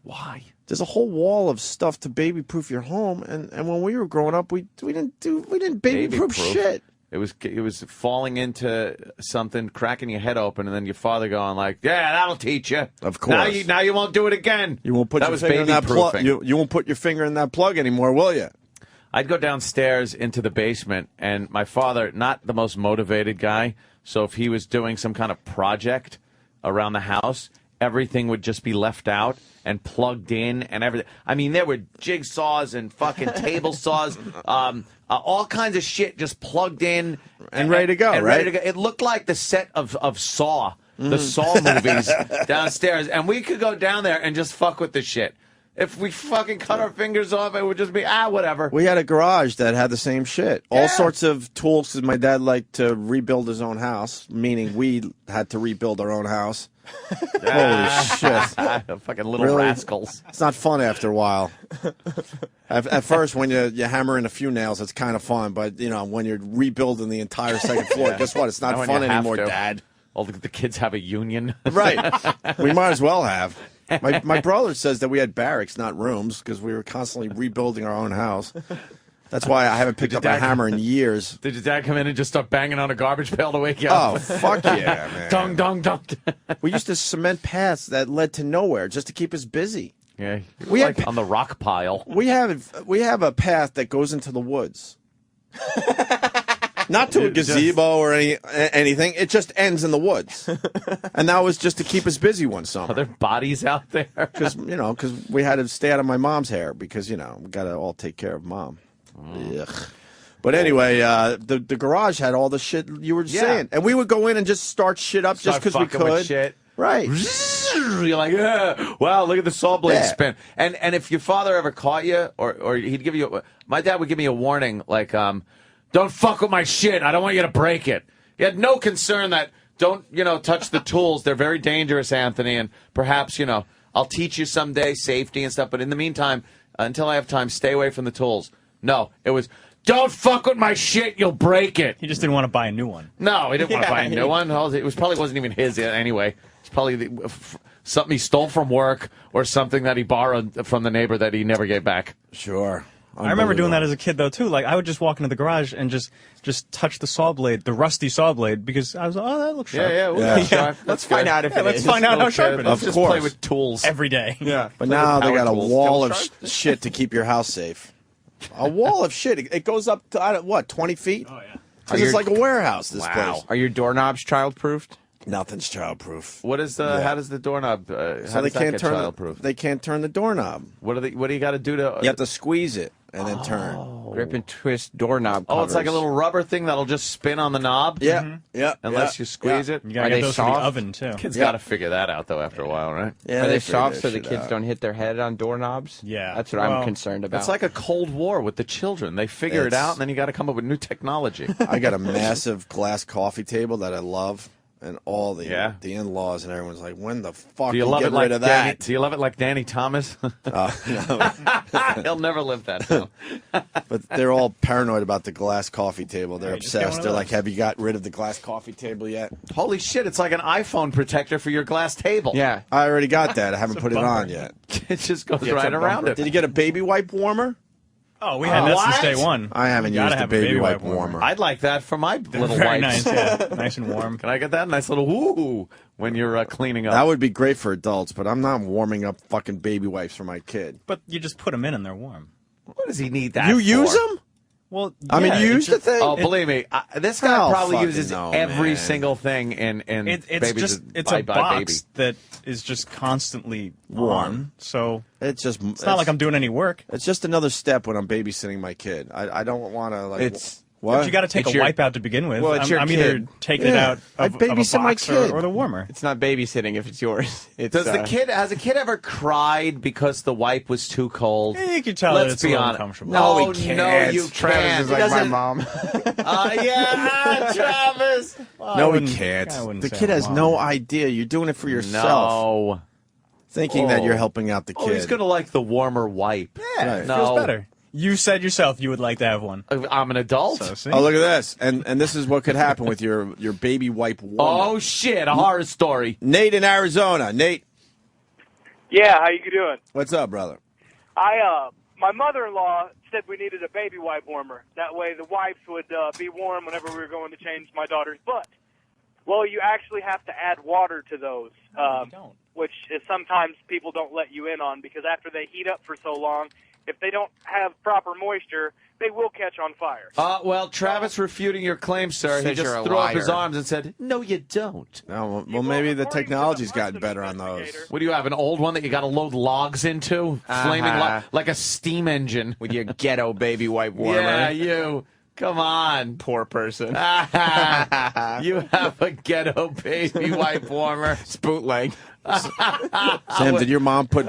Why? There's a whole wall of stuff to baby-proof your home, and when we were growing up, we didn't baby-proof shit. It was falling into something, cracking your head open, and then your father going like, "Yeah, that'll teach you." Of course. Now you won't do it again. You won't put that your was finger in that plug. baby-proofing. You won't put your finger in that plug anymore, will you? I'd go downstairs into the basement, and my father, not the most motivated guy, so if he was doing some kind of project around the house, everything would just be left out and plugged in and everything. I mean, there were jigsaws and fucking table saws, all kinds of shit just plugged in. And ready to go, and right? Ready to go. It looked like the set of Saw, the Saw movies downstairs, and we could go down there and just fuck with the shit. If we fucking cut our fingers off, it would just be, whatever. We had a garage that had the same shit. All sorts of tools, because my dad liked to rebuild his own house, meaning we had to rebuild our own house. Holy shit. Fucking little Really? rascals. It's not fun after a while. At first, when you hammer in a few nails, it's kind of fun. But, when you're rebuilding the entire second floor, guess what? It's not Now when fun you have anymore, to. Dad. All the kids have a union. Right. We might as well have. My brother says that we had barracks, not rooms, because we were constantly rebuilding our own house. That's why I haven't picked up a hammer in years. Did your dad come in and just start banging on a garbage pail to wake you up? Oh, fuck yeah, man. Dong, dong, dong. We used to cement paths that led to nowhere just to keep us busy. Yeah, We like had- on the rock pile. We have a path that goes into the woods. Not to a gazebo or anything. It just ends in the woods. And that was just to keep us busy one summer. Are there bodies out there? Because we had to stay out of my mom's hair because, we got to all take care of Mom. Ugh. But anyway, the garage had all the shit you were saying. And we would go in and just start shit up just because we fucking with could. shit. Right. You're like, wow, look at the saw blade spin. And if your father ever caught you, or he'd give you, my dad would give me a warning, like, don't fuck with my shit. I don't want you to break it. He had no concern that don't, touch the tools. They're very dangerous, Anthony. And perhaps, I'll teach you someday safety and stuff. But in the meantime, until I have time, stay away from the tools. No, it was, don't fuck with my shit. You'll break it. He just didn't want to buy a new one. No, he didn't want to buy a new one. It probably wasn't even his anyway. It's probably something he stole from work or something that he borrowed from the neighbor that he never gave back. Sure. I remember doing that as a kid, though, too. Like, I would just walk into the garage and just touch the saw blade, the rusty saw blade, because I was like, oh, that looks sharp. Let's find out if it let's is. find out how sharp it is. Of Just course. play with tools. Every day. Yeah. But now they got a tools. wall of Still shit to keep your house safe. A wall of shit. It goes up to, 20 feet? Oh, yeah. Because it's like a warehouse, this place. Are your doorknobs childproofed? Nothing's childproof. What is how does the doorknob? So they can't turn childproof? They can't turn the doorknob. What do you got to do to? You have to squeeze it and then turn. Grip and twist doorknob covers. Oh, it's like a little rubber thing that'll just spin on the knob. Yeah, yeah. Unless you squeeze it. You gotta Are get they those from soft? the oven, too. Kids got to figure that out though after a while, right? Yeah, Are they figure soft that so the shit kids out. don't hit their head on doorknobs? Yeah. That's what I'm concerned about. It's like a Cold War with the children. They figure it It's- out, and then you got to come up with new technology. I got a massive glass coffee table that I love, and all the in-laws and everyone's like, when the fuck Do you love get it like rid of that? Do you love it like Danny Thomas? No. He'll never live that down. But they're all paranoid about the glass coffee table. They're just get one obsessed. of They're like, those. have you got rid of the glass coffee table yet? Holy shit! It's like an iPhone protector for your glass table. yeah. I already got that. I haven't put it on yet. It just goes it's right a around bumper. it. Did you get a baby wipe warmer? Oh, we had that since What? day one. I haven't You gotta used a have baby wipe warmer. I'd like that for my little Very wipes. nice, yeah. Nice and warm. Can I get that nice little woo when you're cleaning up? That would be great for adults, but I'm not warming up fucking baby wipes for my kid. But you just put them in and they're warm. What does he need that? You for? use them? Well, I mean, you use the thing? Oh, believe me, this guy Hell probably fucking uses no, every man. single thing in it's baby. just it's bye a bye box baby. that is just constantly Warm. on. So It's it's not like I'm doing any work. It's just another step when I'm babysitting my kid. I don't want to like. What? But you got to take a wipe out to begin with. Well, it's your I'm kid. either taking it out I of a babysit my box kid. or the warmer. It's not babysitting if it's yours. It's, Has a kid ever cried because the wipe was too cold? You can tell that Let's it's be a little honest. uncomfortable. No, he no, can't. you Travis can't. is He like my doesn't- mom. Travis. No, he can't. I wouldn't The say kid I'm has mom. no idea. You're doing it for yourself. No. Thinking that you're helping out the kid. Oh, he's gonna like the warmer wipe. Yeah, Right. it No. feels better. You said yourself you would like to have one. I'm an adult. So, see? Oh, look at this. And this is what could happen with your baby wipe warmer. Oh shit! A horror story. Nate in Arizona. Nate, Yeah, how you doing? what's up, brother? My mother-in-law said we needed a baby wipe warmer. That way the wipes would be warm whenever we were going to change my daughter's butt. Well, you actually have to add water to those, you don't. which is sometimes people don't let you in on because after they heat up for so long, if they don't have proper moisture, they will catch on fire. Well, Travis refuting your claim, sir. He Says just you're a threw up liar. his arms and said, "No, you don't." Oh, well, maybe the technology's gotten better on those. What do you have? An old one that you got to load logs into, flaming like a steam engine With your ghetto baby wipe warmer. Yeah, you. Come on, Poor person. you have a ghetto baby wipe warmer. It's bootleg. Sam, did your mom put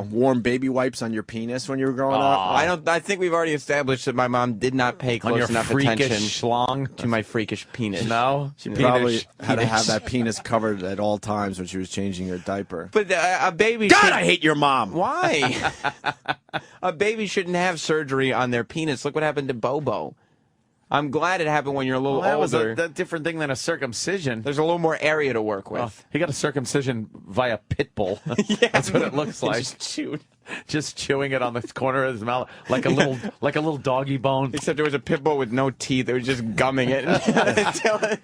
warm baby wipes on your penis when you were growing up? I think we've already established that my mom did not pay On your close enough freakish attention schlong. to my freakish penis. No, She probably had to have that penis covered at all times when she was changing her diaper. But a baby. God, should- I hate your mom. Why? A baby shouldn't have surgery on their penis. Look what happened to Bobo. I'm glad it happened when you're a little Well, that was older. a different thing than a circumcision. There's a little more area to work with. Well, he got a circumcision via pit bull. Yeah, That's what it looks like. Just chewing it on the corner of his mouth like a little doggy bone. Except there was a pit bull with no teeth. It was just gumming it.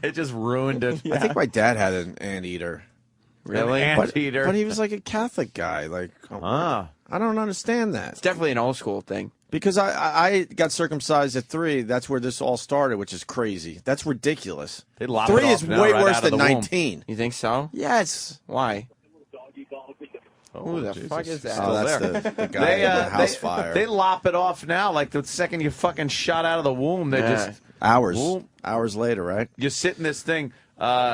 It just ruined it. I think my dad had an anteater. Really? An But anteater. he was like a Catholic guy. Like, I don't understand that. It's definitely an old school thing. Because I got circumcised at 3. That's where this all started, which is crazy. That's ridiculous. They lop 3 it is off now, way right worse out of than the womb. 19. You think so? Yes. Why? Oh, Who the fuck is that? Oh, that's there. the guy in the house fire. They lop it off now. Like the second you fucking shot out of the womb, they just Hours. Whoop. Hours later, right? you sit in this thing.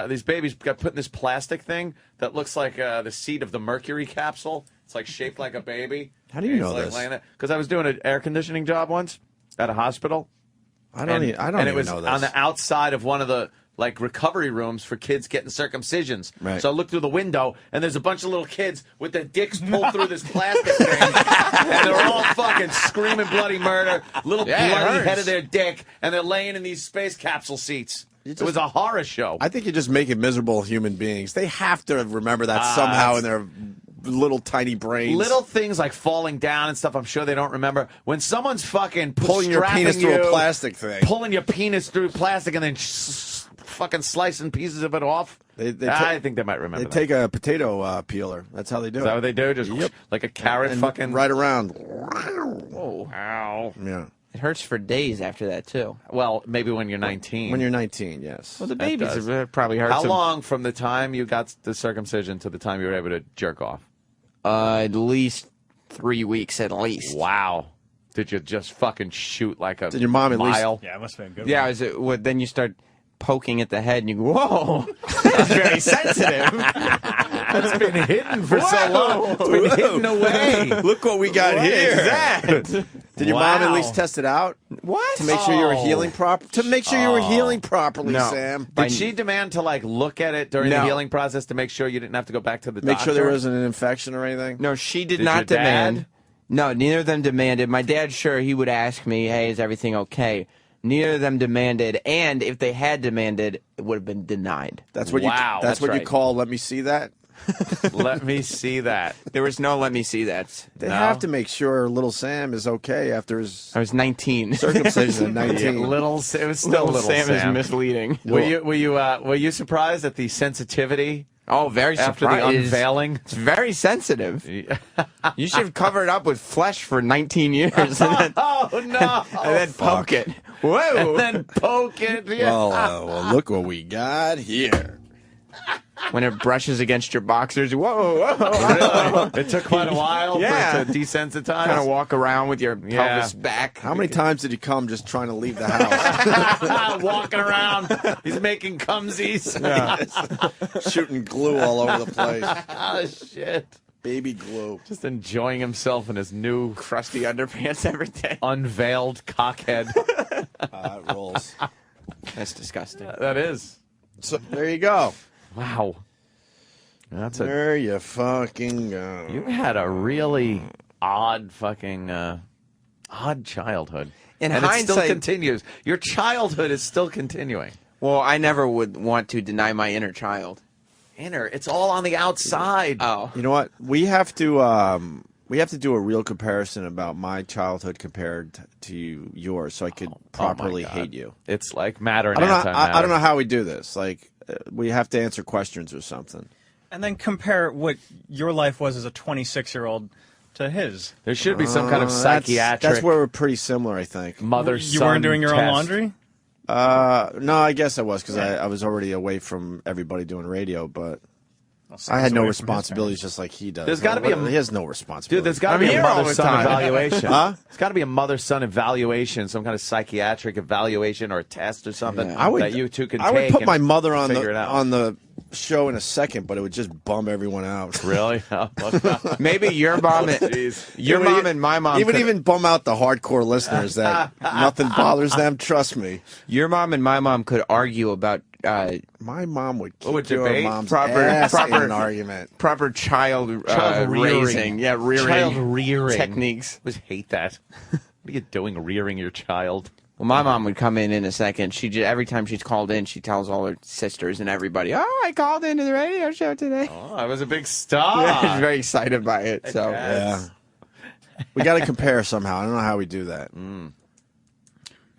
These babies got put in this plastic thing that looks like the seat of the Mercury capsule. It's like shaped like a baby. How do you know like this? Because I was doing an air conditioning job once at a hospital. I don't and even it was know this. on the outside of one of the like recovery rooms for kids getting circumcisions. Right. So I look through the window, and there's a bunch of little kids with their dicks pulled through this plastic thing, and they're all fucking screaming bloody murder, little Yeah, it bloody hurts. head of their dick, and they're laying in these space capsule seats. It was a horror show. I think you just make it miserable human beings. They have to remember that somehow in their little tiny brains. Little things like falling down and stuff, I'm sure they don't remember. When someone's fucking pulling your strapping penis through a you, plastic thing. pulling your penis through plastic and then fucking slicing pieces of it off. I think they might remember They that. take a potato peeler. That's how they do Is it. that what they do? Just like a carrot and fucking... right around. Whoa. Ow. Yeah. It hurts for days after that, too. Well, maybe when you're 19. When you're 19, yes. Well, the That babies does. it probably hurts. How them. long from the time you got the circumcision to the time you were able to jerk off? At least 3 weeks, at least. Wow. Did you just fucking shoot like a Did your mom at least- mile? Yeah, it must have been a good. Yeah, one. is it, well, then you start poking at the head, and you go, whoa, that's very sensitive. It's been hidden for so long. It's been hidden away. Look what we got here. that? Did your mom at Wow. least test it out What? to make sure you were Oh. healing to make sure you were healing properly, No. Sam? Did she demand to like look at it during the No. healing process to make sure you didn't have to go back to the Make doctor? sure there wasn't an infection or anything? No, she did Did not your demand. dad? No, neither of them demanded. My dad, sure, he would ask me, hey, is everything okay? Neither of them demanded, and if they had demanded, it would have been denied. That's what Wow. you that's what you right. call let me see that? Let me see that. There was no let me see that. They No. have to make sure little Sam is okay after his I was 19. circumcision at 19. It was still little Sam is misleading. Were you surprised at the sensitivity Oh, very after surprised. the unveiling? It's very sensitive. You should have covered it up with flesh for 19 years and then, Oh no! and then poke it. Whoa. And then poke it. Yeah. Well, look what we got here. when it brushes against your boxers. Whoa, whoa. Really? It took quite a while for it to desensitize. Kind of walk around with your pelvis back. How many times did he come just trying to leave the house? Walking around. He's making cumsies. Shooting glue all over the place. Oh, shit. Baby glue. Just enjoying himself in his new crusty underpants every day. Unveiled cockhead. It rolls. That's disgusting. That is. So there you go. Wow. There you fucking go. You had a really odd fucking odd childhood. In and hindsight, it still continues. Your childhood is still continuing. Well, I never would want to deny my inner child. It's all on the outside. Oh. You know what? We have to do a real comparison about my childhood compared to yours, so I could properly hate you. It's like matter and antimatter. I don't know how we do this. Like, we have to answer questions or something. And then compare what your life was as a 26-year-old to his. There should be some kind of psychiatric. That's where we're pretty similar, I think. You weren't doing your own laundry? No, I guess I was because I was already away from everybody doing radio, but I had no responsibilities just like he does. There's got to be he has no responsibility. Dude, there's got to be a mother-son evaluation. Huh? It's got to be a mother-son evaluation, some kind of psychiatric evaluation or a test or something that you two can take. I would put my mother on the show in a second, but it would just bum everyone out. Really? Maybe your mom and my mom. It would even bum out the hardcore listeners that nothing bothers them. Trust me. Your mom and my mom could argue about. My mom would kick your debate? mom's proper ass in an argument. Proper child raising. Yeah, rearing. Child rearing. Techniques. I always hate that. What are you doing, rearing your child? Well, my mom would come in a second. Every time she's called in, she tells all her sisters and everybody, "Oh, I called into the radio show today." Oh, I was a big star. Yeah, she's very excited by it. So yeah, we got to compare somehow. I don't know how we do that.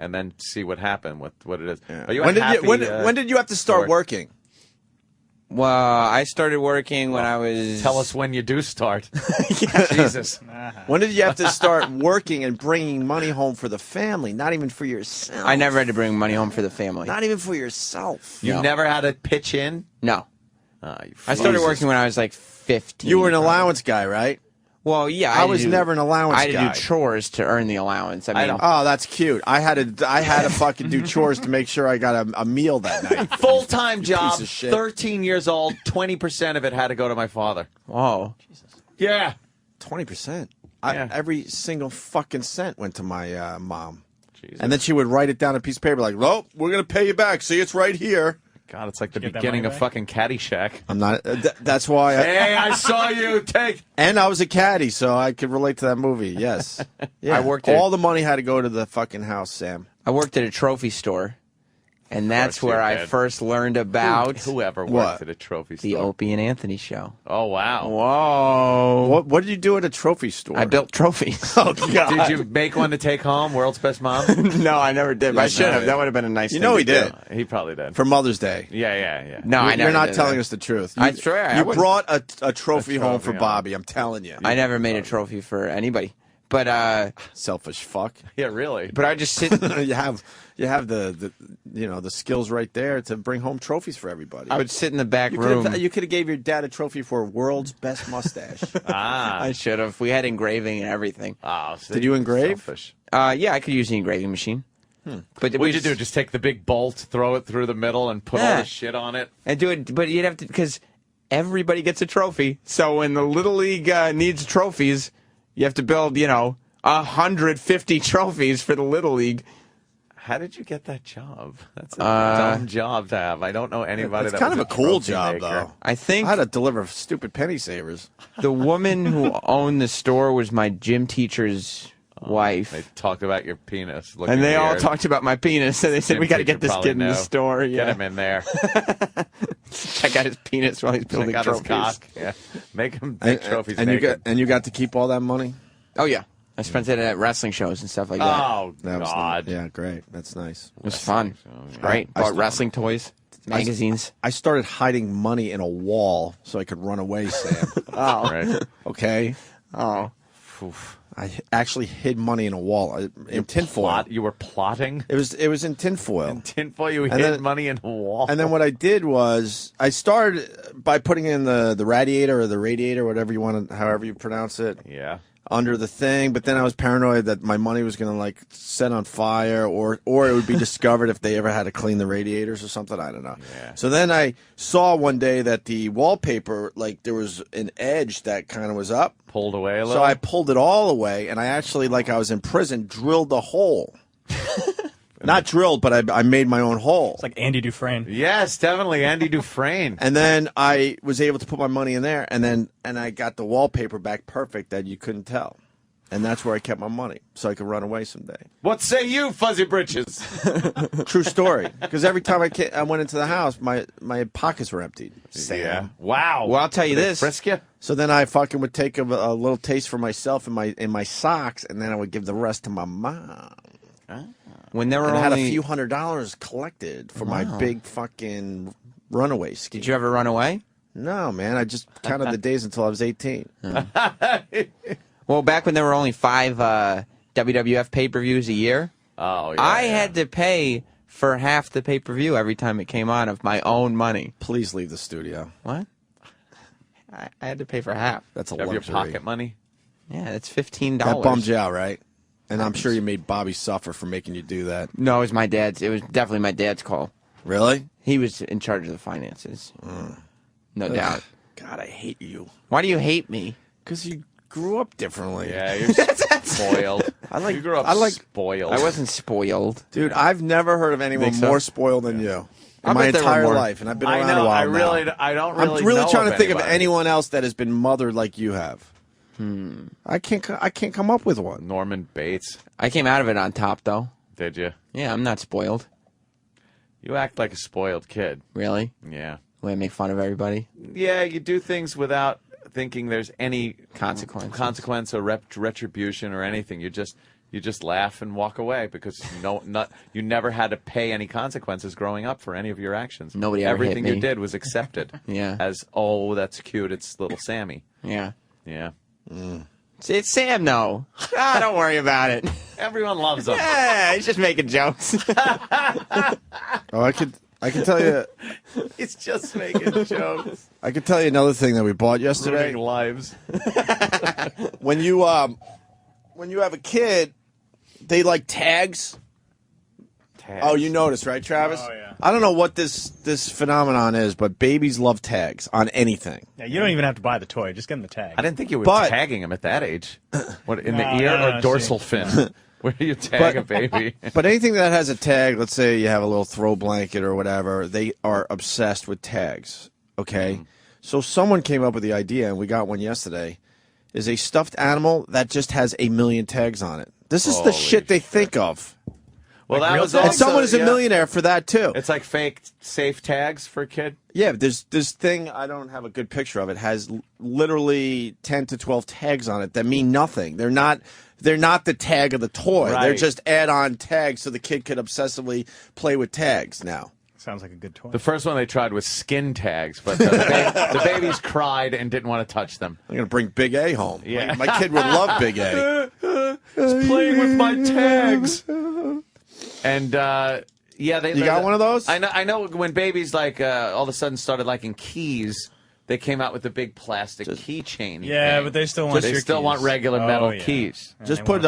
And then see what happened with what it is. Yeah. When did you have to start working? Well, I started working when I was... Tell us when you do start. Jesus. When did you have to start working and bringing money home for the family? Not even for yourself. I never had to bring money home for the family. Not even for yourself. You never had to pitch in? No. I started working when I was like 15. You were an allowance guy, right? Well, yeah. I was never an allowance guy. I had to do chores to earn the allowance. I mean, oh, that's cute. I had to fucking do chores to make sure I got a meal that night. Full-time job, piece of shit. 13 years old, 20% of it had to go to my father. Oh. Jesus. Yeah. 20%? Yeah. Every single fucking cent went to my mom. Jesus. And then she would write it down on a piece of paper like, "Oh, we're going to pay you back. See, it's right here." God, it's like the beginning of fucking Caddyshack. I'm not. That's why. Hey, I saw you take. And I was a caddy, so I could relate to that movie. Yes. Yeah. I worked. All the money had to go to the fucking house, Sam. I worked at a trophy store, and that's where I first learned about whoever worked at a trophy store. The Opie and Anthony show. Oh wow! Whoa! What did you do at a trophy store? I built trophies. Oh God! Did you make one to take home? World's best mom? No, I never did. But I should have. That would have been a nice. You know he did. He probably did For Mother's Day. Yeah. No, I never. You're not did telling that. us the truth. I swear. You brought a trophy home for Bobby. I'm telling you. I never made a trophy for anybody. But selfish fuck. Yeah, really. But I just sit. you have the skills right there to bring home trophies for everybody. I would sit in the back room. You could have gave your dad a trophy for world's best mustache. I should have. We had engraving and everything. Oh, see, did you engrave? Selfish. Yeah, I could use the engraving machine. But what'd you do? Just take the big bolt, throw it through the middle, and put all the shit on it? And do it, but you'd have to, because everybody gets a trophy. So when the Little League needs trophies, you have to build, 150 trophies for the Little League. How did you get that job? That's a dumb job to have. I don't know anybody. It's that kind was of a cool trophy job, maker. though. I think I had to deliver stupid penny savers. The woman who owned the store was my gym teacher's wife. They talked about your penis. And they all weird. talked about my penis, and they said, Gym we got to teacher get this probably kid in the knew. store. Get him in there. Check out his penis while he's building Check out his trophies. cock. Yeah. Make him make trophies. And you got to keep all that money? Oh, yeah. I spent it at wrestling shows and stuff like that. Oh, God. Yeah, great. That's nice. It was fun. It was great. Bought wrestling toys, magazines. I started hiding money in a wall so I could run away, Sam. Oh. Right. Okay? Oh. Oof. I actually hid money in a wall in tinfoil. You were plotting? It was in tinfoil. In tinfoil, you hid money in a wall. And then what I did was I started by putting in the radiator or the radiator, whatever you want to, however you pronounce it. Yeah. Under the thing, but then I was paranoid that my money was going to like set on fire or it would be discovered if they ever had to clean the radiators or something. I don't know. Yeah. So then I saw one day that the wallpaper, like there was an edge that kind of was up. Pulled away a little? So I pulled it all away, and I actually, like I was in prison, drilled a hole. Not drilled, but I made my own hole. It's like Andy Dufresne. Yes, definitely Andy Dufresne. And then I was able to put my money in there, and I got the wallpaper back perfect that you couldn't tell. And that's where I kept my money, so I could run away someday. What say you, Fuzzy Britches? True story. Because every time I went into the house, my pockets were emptied. Yeah. Wow. Well, I'll tell you this. Frisk you? So then I fucking would take a little taste for myself in my socks, and then I would give the rest to my mom. When there were and I only had a few $100s collected for my big fucking runaway scheme. Did you ever run away? No, man. I just counted the days until I was 18. Well, back when there were only 5 WWF pay-per-views a year, I had to pay for half the pay-per-view every time it came on of my own money. Please leave the studio. What? I had to pay for half. That's a Have your luxury. pocket money? Yeah, that's $15. That bummed you out, right? And I'm sure you made Bobby suffer for making you do that. No, it was my dad's. It was definitely my dad's call. Really? He was in charge of the finances. No doubt. God, I hate you. Why do you hate me? Because you grew up differently. Yeah, you're spoiled. You grew up spoiled. I wasn't spoiled. Dude, I've never heard of anyone Think so? more spoiled than you. I In my bet there were entire more. life, and I've been I around know, a while I now. don't really I'm really know trying of to think anybody. of anyone else that has been mothered like you have. I can't come up with one. Norman Bates. I came out of it on top, though. Did you? Yeah, I'm not spoiled. You act like a spoiled kid. Really? Yeah. Way I make fun of everybody? Yeah, you do things without thinking there's any consequence or retribution or anything. You just laugh and walk away because you never had to pay any consequences growing up for any of your actions. Nobody ever hit Everything me. you did was accepted. Yeah. As, oh, that's cute. It's little Sammy. Yeah. Yeah. It's Sam, no. Don't worry about it. Everyone loves him. Yeah, he's just making jokes. Oh, I could tell you. He's just making jokes. I could tell you another thing that we bought yesterday. Ruining lives. When you have a kid, they like tags. Oh, you noticed, right, Travis? Oh, yeah. I don't know what this phenomenon is, but babies love tags on anything. Yeah, you don't even have to buy the toy. Just get them the tag. I didn't think you were But- tagging him at that age. What, in No, the ear no, or dorsal fin? Where do you tag a baby? But anything that has a tag, let's say you have a little throw blanket or whatever, they are obsessed with tags. Okay? So someone came up with the idea, and we got one yesterday, is a stuffed animal that just has 1 million tags on it. This is the shit they think of. Well, Like that real was tags? And someone is a yeah. millionaire for that, too. It's like fake safe tags for a kid. Yeah, there's this thing, I don't have a good picture of it, has literally 10 to 12 tags on it that mean nothing. They're not the tag of the toy. Right. They're just add-on tags so the kid could obsessively play with tags now. Sounds like a good toy. The first one they tried was skin tags, but the babies cried and didn't want to touch them. I'm going to bring Big A home. Yeah. My kid would love Big A. It's playing with my tags. And yeah, You got one of those? I know. When babies all of a sudden started liking keys, they came out with the big plastic keychain. Yeah, thing. but they still want They your still keys. want regular Oh, metal yeah. keys. Just they put,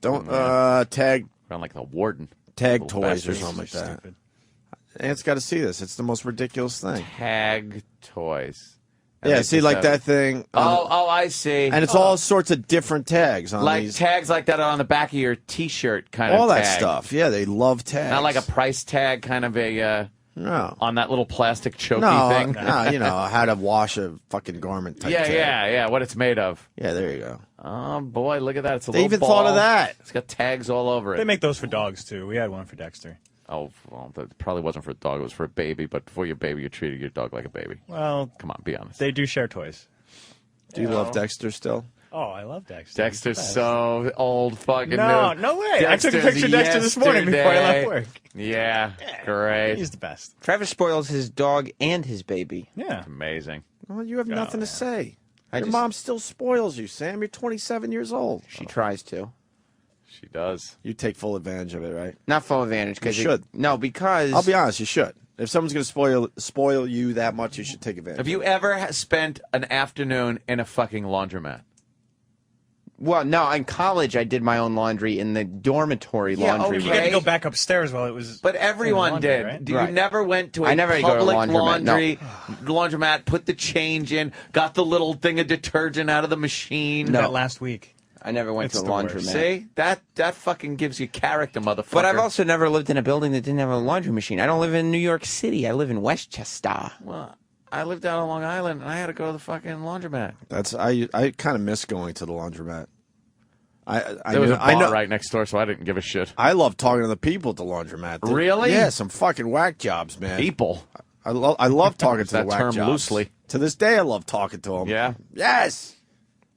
wanna tag Around like the warden. tag Little toys or bastards. something like that. Stupid. Ant's got to see this. It's the most ridiculous thing. Tag toys. And Yeah, they see, just like have- that thing. Oh, I see. And it's all sorts of different tags on like these. tags like that on the back of your T-shirt, kind all of that tag. stuff. Yeah, they love tags. Not like a price tag, kind of a No. on that little plastic chokey No, thing. no, you know, how to wash a fucking garment type tag. yeah. What it's made of. Yeah, there you go. Oh boy, look at that! It's a They little even ball. thought of that. It's got tags all over it. They make those for dogs, too. We had one for Dexter. Oh, well, that probably wasn't for a dog. It was for a baby. But before your baby, you treated your dog like a baby. Well, Come on, be honest. they do share toys. Do you love Dexter still? Oh, I love Dexter. Dexter's He's the best. so old, fucking. No new. way. I took a picture of Dexter this morning before I left work. Yeah, great. He's the best. Travis spoils his dog and his baby. Yeah. Amazing. Well, you have nothing to say. Your mom still spoils you, Sam. You're 27 years old. She tries to. She does. You take full advantage of it, right? Not full advantage. You should. No, because... I'll be honest, you should. If someone's going to spoil you that much, you should take advantage. Have you ever spent an afternoon in a fucking laundromat? Well, no, in college I did my own laundry in the dormitory laundry room. You got to go back upstairs while it was. But everyone laundry, did. Right? You never went to a I never public go to laundromat, laundromat, put the change in, got the little thing of detergent out of the machine. That last week. I never went to a laundromat. See? That fucking gives you character, motherfucker. But I've also never lived in a building that didn't have a laundry machine. I don't live in New York City. I live in Westchester. Well, I lived down on Long Island, and I had to go to the fucking laundromat. I kind of miss going to the laundromat. There was a bar right next door, so I didn't give a shit. I love talking to the people at the laundromat. Really? Yeah, some fucking whack jobs, man. People. I love talking to the that whack term jobs. loosely. To this day, I love talking to them. Yeah? Yes.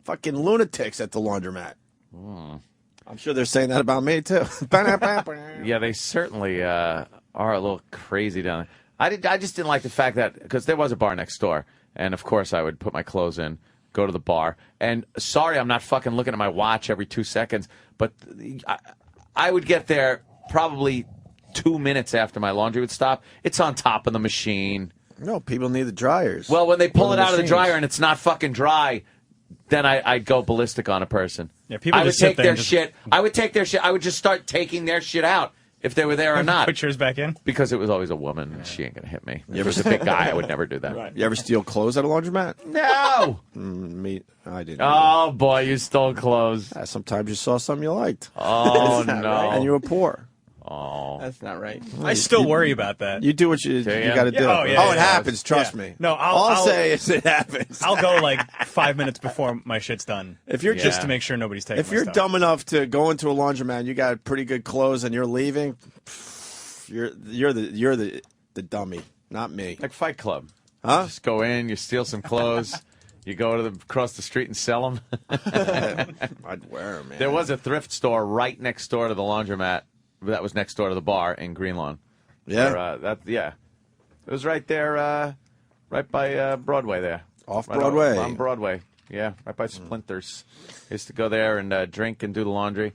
Fucking lunatics at the laundromat. I'm sure they're saying that about me, too. Yeah, they certainly are a little crazy down there. I just didn't like the fact that, because there was a bar next door, and of course I would put my clothes in, go to the bar, and sorry I'm not fucking looking at my watch every 2 seconds, but I would get there probably 2 minutes after my laundry would stop. It's on top of the machine. No, people need the dryers. Well, when they pull it out of the machines. dryer and it's not fucking dry, then I'd go ballistic on a person. Yeah, people I would just sit take there their and just- shit. I would take their shit. I would just start taking their shit out if they were there or not. Put yours back in? Because it was always a woman, and she ain't gonna hit me. If it was a big guy, I would never do that. Right. You ever steal clothes at a laundromat? No. Me, I didn't. Oh boy, you stole clothes. Sometimes you saw something you liked. Oh no. Right? And you were poor. Oh, that's not right. I still worry about that. You do what you got to do. Oh, yeah, it yeah. happens. Trust me. No, I'll I'll say is it happens. I'll go like 5 minutes before my shit's done. If you're just to make sure nobody's taking. If you're stuff. dumb enough to go into a laundromat, and you got pretty good clothes, and you're leaving. You're the dummy, not me. like Fight Club. Huh? Just go in, you steal some clothes, you go to across the street and sell them. I'd wear them, man. There was a thrift store right next door to the laundromat. That was next door to the bar in Greenlawn. Yeah? Yeah. It was right there, right by Broadway there. Off Right Broadway. On Broadway. Yeah, right by Splinters. Used to go there and drink and do the laundry.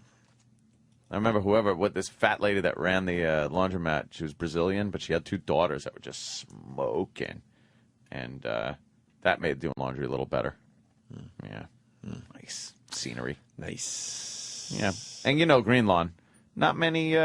I remember what this fat lady that ran the laundromat, she was Brazilian, but she had 2 daughters that were just smoking. And that made doing laundry a little better. Yeah. Nice scenery. Nice. Yeah. And you know Greenlawn. Not many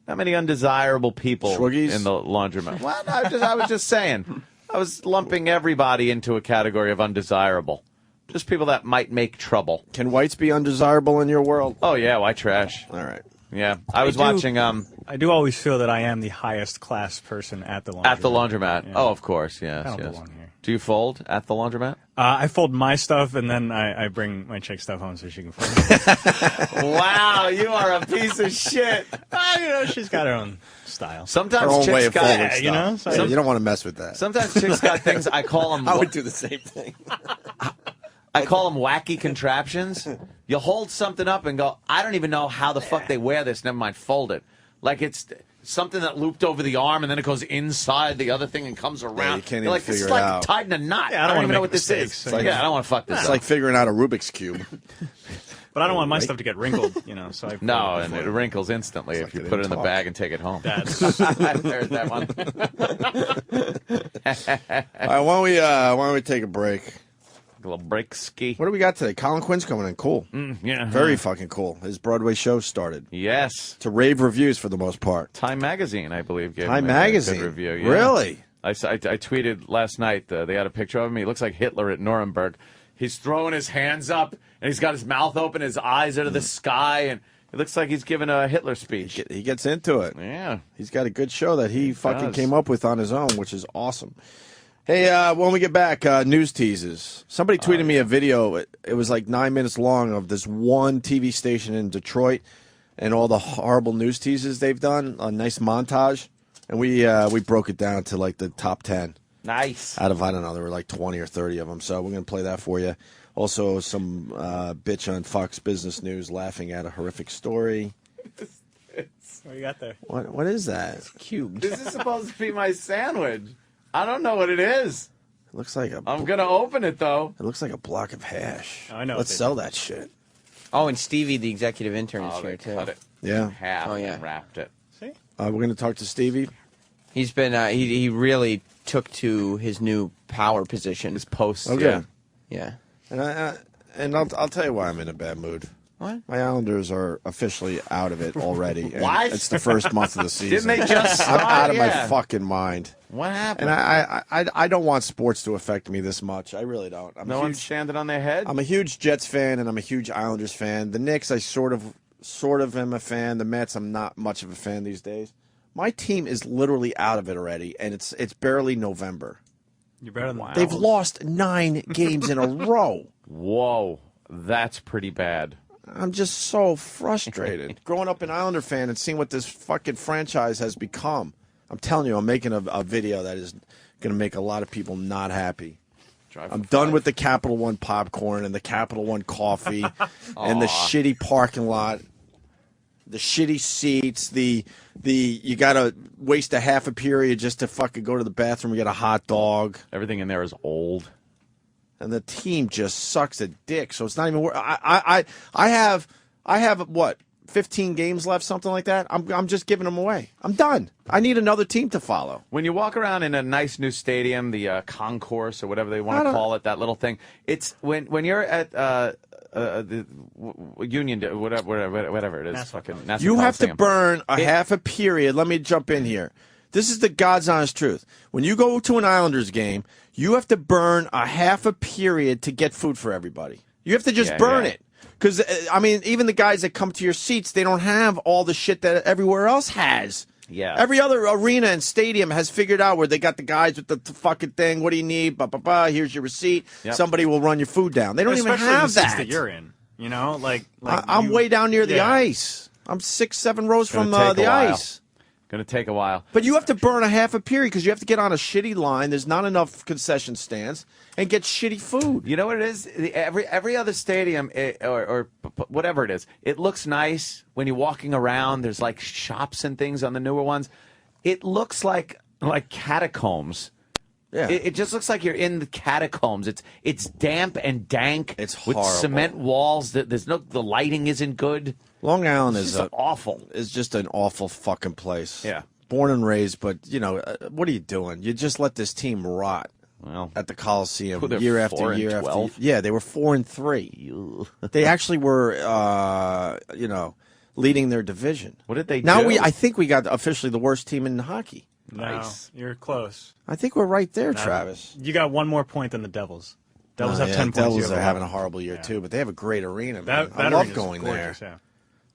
undesirable people Swiggies? in the laundromat. Well, no, I was just saying. I was lumping everybody into a category of undesirable. Just people that might make trouble. Can whites be undesirable in your world? Oh, yeah, white trash. All right. Yeah. I was watching... I do always feel that I am the highest class person at the laundromat. At the laundromat. Yeah. Oh, of course, yes. I don't yes. belong here. Do you fold at the laundromat? I fold my stuff, and then I bring my chick stuff home so she can fold it. Wow, you are a piece of shit. She's got her own style. Sometimes Her own chicks way of folding got... stuff. you know, so You don't want to mess with that. Sometimes chicks got things, I call them... I would do the same thing. I call them wacky contraptions. You hold something up and go, I don't even know how the fuck they wear this, never mind fold it. Like it's something that looped over the arm and then it goes inside the other thing and comes around. Yeah, you can't You're even like, this figure is it like out. tied in a knot. Yeah, I don't wanna even know make what this mistakes. is. Like, I don't want to fuck this It's up. like figuring out a Rubik's Cube. But I don't want my stuff to get wrinkled, So I No, and it wrinkles instantly if you put it in the bag and take it home. That's I heard that one. All right, why don't we take a break? A little break ski. What do we got today? Colin Quinn's coming in. Cool. Yeah. Very fucking cool. His Broadway show started. Yes. To rave reviews for the most part. Time Magazine, I believe, gave Time him a Magazine? good review. Yeah. Really? I tweeted last night, they had a picture of him. He looks like Hitler at Nuremberg. He's throwing his hands up, and he's got his mouth open, his eyes are to the sky, and it looks like he's giving a Hitler speech. He gets into it. Yeah. He's got a good show that he fucking does. came up with on his own, which is awesome. Hey, when we get back, news teases. Somebody tweeted me a video. It was like 9 minutes long of this one TV station in Detroit and all the horrible news teases they've done. A nice montage. And we broke it down to like the top 10. Nice. Out of, I don't know, there were like 20 or 30 of them. So we're going to play that for you. Also, some bitch on Fox Business News laughing at a horrific story. what you got there? What is that? Cubed. This is supposed to be my sandwich. I don't know what it is. Looks like a. I'm gonna open it though. It looks like a block of hash. I know. Let's sell that shit. Oh, and Stevie, the executive intern, is Oh, here they too. cut it Yeah. in half Oh, yeah. and wrapped it. See? We're going to talk to Stevie. He's been he really took to his new power position. His posts. Okay. Yeah. Yeah. And I'll tell you why I'm in a bad mood. What? My Islanders are officially out of it already. And What? It's the first month of the season. Didn't they just I'm start? out of my Yeah. fucking mind. What happened? And I don't want sports to affect me this much. I really don't. No one's standing on their head. I'm a huge Jets fan and I'm a huge Islanders fan. The Knicks, I sort of am a fan. The Mets, I'm not much of a fan these days. My team is literally out of it already, and it's barely November. You're better than They've lost 9 games in a row. Whoa, that's pretty bad. I'm just so frustrated. Growing up an Islander fan and seeing what this fucking franchise has become. I'm telling you, I'm making a video that is going to make a lot of people not happy. I'm done with the Capital One popcorn and the Capital One coffee and the shitty parking lot, the shitty seats, the you got to waste a half a period just to fucking go to the bathroom and get a hot dog. Everything in there is old. And the team just sucks a dick, so it's not even worth. I have what 15 games left, something like that. I'm just giving them away. I'm done. I need another team to follow. When you walk around in a nice new stadium, the concourse or whatever they want to call it, that little thing. It's when you're at the Union, whatever it is, fucking. National You have to Coliseum. burn a half a period. Let me jump in here. This is the God's honest truth. When you go to an Islanders game, you have to burn a half a period to get food for everybody. You have to just burn it. Because, I mean, even the guys that come to your seats, they don't have all the shit that everywhere else has. Yeah. Every other arena and stadium has figured out where they got the guys with the fucking thing. What do you need? Ba, ba, ba. Here's your receipt. Yep. Somebody will run your food down. They don't even Especially have the seats that. that you're in. You know, like I'm way down near the ice. I'm 6-7 rows from the ice. Going to take a while. But you have to burn a half a period because you have to get on a shitty line. There's not enough concession stands and get shitty food. You know what it is? Every other stadium or whatever it is, it looks nice when you're walking around. There's like shops and things on the newer ones. It looks like catacombs. Yeah. It just looks like you're in the catacombs. It's damp and dank. It's with horrible. cement walls. The lighting isn't good. Long Island is awful. Is just an awful fucking place. Yeah. Born and raised, but you know what are you doing? You just let this team rot. Well, at the Coliseum they're year after 4 and year after 12? year. Yeah, they were 4-3. They actually were, leading their division. What did they now do? I think we got officially the worst team in hockey. Nice. No, you're close. I think we're right there, Travis. You got 1 more point than the Devils. Devils have 10 points. Devils are having a horrible year too, but they have a great arena. Man. I love going gorgeous, there. Yeah.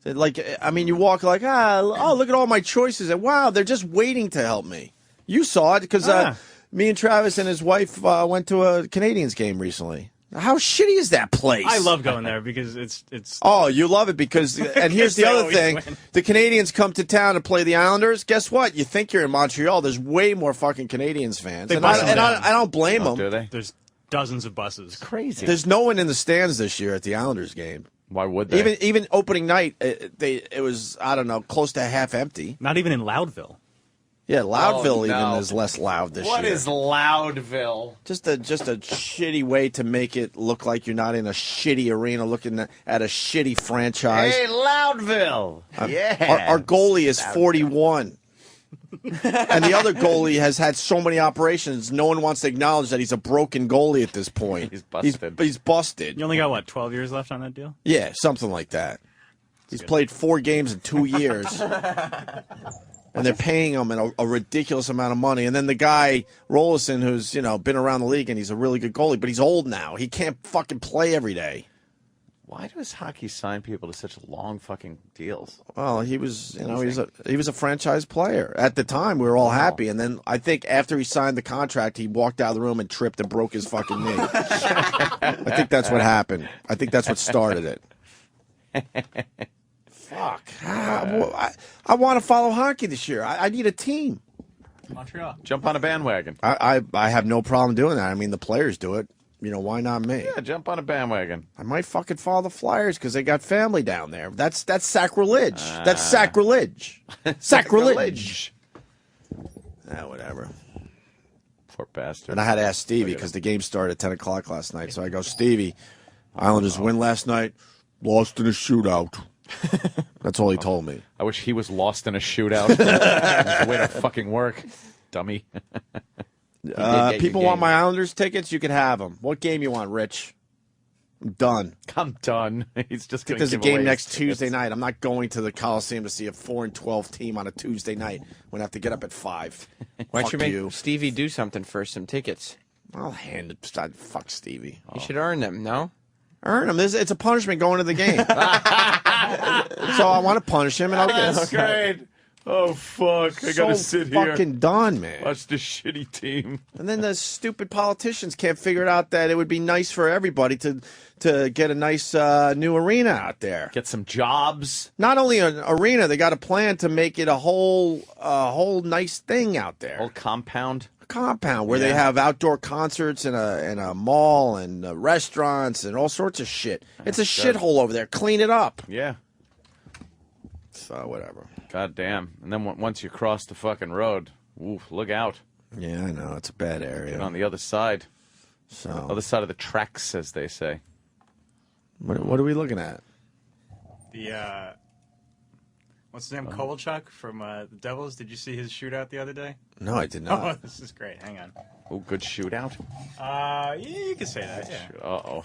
Like, I mean, you walk like, look at all my choices, and wow, they're just waiting to help me. You saw it because me and Travis and his wife went to a Canadians game recently. How shitty is that place? I love going there because it's. Oh, you love it because, and here's the other thing: the Canadians come to town to play the Islanders. Guess what? You think you're in Montreal? There's way more fucking Canadians fans, and I don't blame them. Do they? There's dozens of buses. It's crazy. There's no one in the stands this year at the Islanders game. Why would they? Even opening night, it was, I don't know, close to half empty. Not even in Loudville. Yeah, Loudville even is less loud this year. What is Loudville? Just a shitty way to make it look like you're not in a shitty arena looking at a shitty franchise. Hey, Loudville! Yeah. Our goalie is 41. And the other goalie has had so many operations, no one wants to acknowledge that he's a broken goalie at this point. He's busted. He's busted. You only got, 12 years left on that deal? Yeah, something like that. He's played 4 games in 2 years. And they're paying him a ridiculous amount of money. And then the guy, Rolison, who's, been around the league and he's a really good goalie, but he's old now. He can't fucking play every day. Why does hockey sign people to such long fucking deals? Well, he was, he was a franchise player. At the time, we were all happy. And then I think after he signed the contract, he walked out of the room and tripped and broke his fucking knee. I think that's what happened. I think that's what started it. Fuck. I want to follow hockey this year. I need a team. Montreal. Jump on a bandwagon. I have no problem doing that. I mean, the players do it. Why not me? Yeah, jump on a bandwagon. I might fucking follow the Flyers because they got family down there. That's sacrilege. That's sacrilege. Sacrilege. Whatever. Poor bastard. And I had to ask Stevie because the game started at 10 o'clock last night. So I go, Stevie, Islanders win last night, lost in a shootout. That's all he told me. I wish he was lost in a shootout. That's the way to fucking work, dummy. People want my Islanders tickets. You can have them. What game you want, Rich? I'm done. I'm done. He's just going to There's a game next Tuesday night. I'm not going to the Coliseum to see a 4-12 team on a Tuesday night. I'm going to have to get up at 5. Why don't you Fuck make Stevie do something for some tickets? I'll hand it. Fuck Stevie. You should earn them, no? Earn them. It's a punishment going to the game. So I want to punish him, and I'll get That's great. Oh, fuck. I got to sit here. Fucking done, man. Watch this shitty team. And then the stupid politicians can't figure it out that it would be nice for everybody to get a nice new arena out there. Get some jobs. Not only an arena, they got a plan to make it a whole nice thing out there. Whole compound. Compound where they have outdoor concerts and a mall and restaurants and all sorts of shit. It's a shithole over there. Clean it up. Yeah. So whatever. God damn. And then once you cross the fucking road, oof, look out. Yeah, I know. It's a bad area. Get on the other side. So other side of the tracks, as they say. What are we looking at? The what's his name? Kovalchuk from the Devils. Did you see his shootout the other day? No, I did not. Oh, this is great. Hang on. Oh, good shootout. Yeah, you can say that. Yeah. Uh-oh.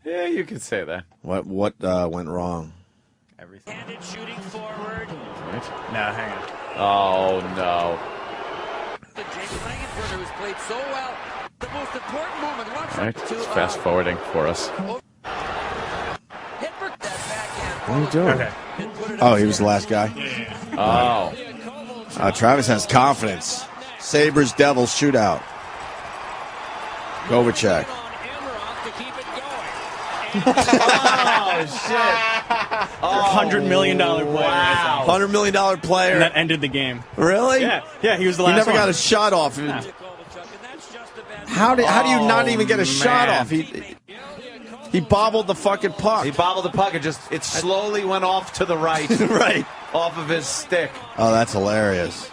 Yeah, you can say that. What went wrong? Everything. Handed shooting forward. Right? No, hang on. Oh, no. James Langenberger, who's played so well. The most important moment. Watch Right? It's fast forwarding for us. Hitberg, that backhand. What are you doing? Okay. Oh, he was the last guy? Oh. Travis has confidence. Sabres Devils shootout. Kovalchuk. Oh, shit. $100 million player. Wow. $100 million player. And that ended the game. Really? Yeah, he was the last He never one. got a shot off. How do you not even get a shot off? He bobbled the fucking puck. He bobbled the puck. It slowly went off to the right. Right. Off of his stick. Oh, that's hilarious.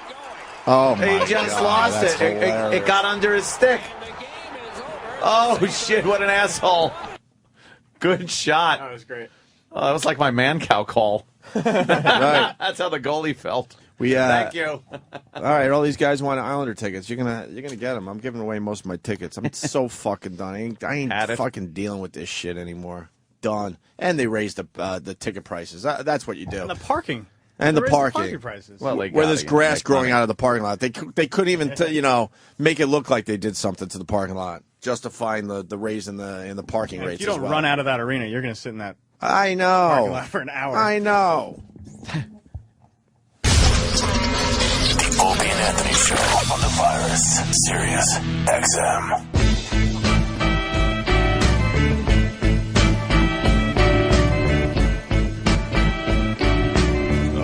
Oh, my He just God, lost that's it. It got under his stick. Oh, shit. What an asshole. Good shot. That was great. Oh, that was like my man cow call. Right. That's how the goalie felt. Thank you. All right, all these guys want Islander tickets. You're gonna get them. I'm giving away most of my tickets. I'm so fucking done. I ain't fucking dealing with this shit anymore. Done. And they raised the ticket prices. That's what you do. And the parking. And the They raised parking. prices. Well, where there's grass growing out of the parking lot. They couldn't even make it look like they did something to the parking lot, justifying the raise in the parking rates. If you don't run out of that arena, you're going to sit in that I parking know. lot for an hour. I know. The Opie and Anthony Show on the Virus, Sirius XM.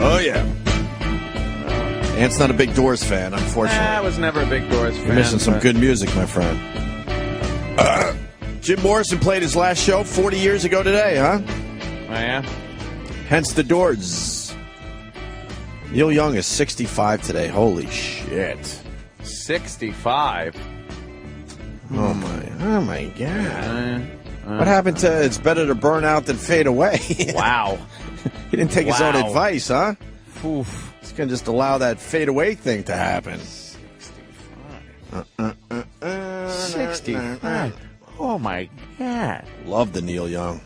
Oh, yeah. Ant's not a big Doors fan, unfortunately. I was never a big Doors fan. You're missing some good music, my friend. Jim Morrison played his last show 40 years ago today, huh? Oh, yeah? Hence the Doors. Neil Young is 65 today. Holy shit. 65? Oh, my God. What happened to it's better to burn out than fade away? Wow. He didn't take his own Wow. advice, huh? Oof. He's going to just allow that fade away thing to happen. 65. Oh, my God. Love the Neil Young.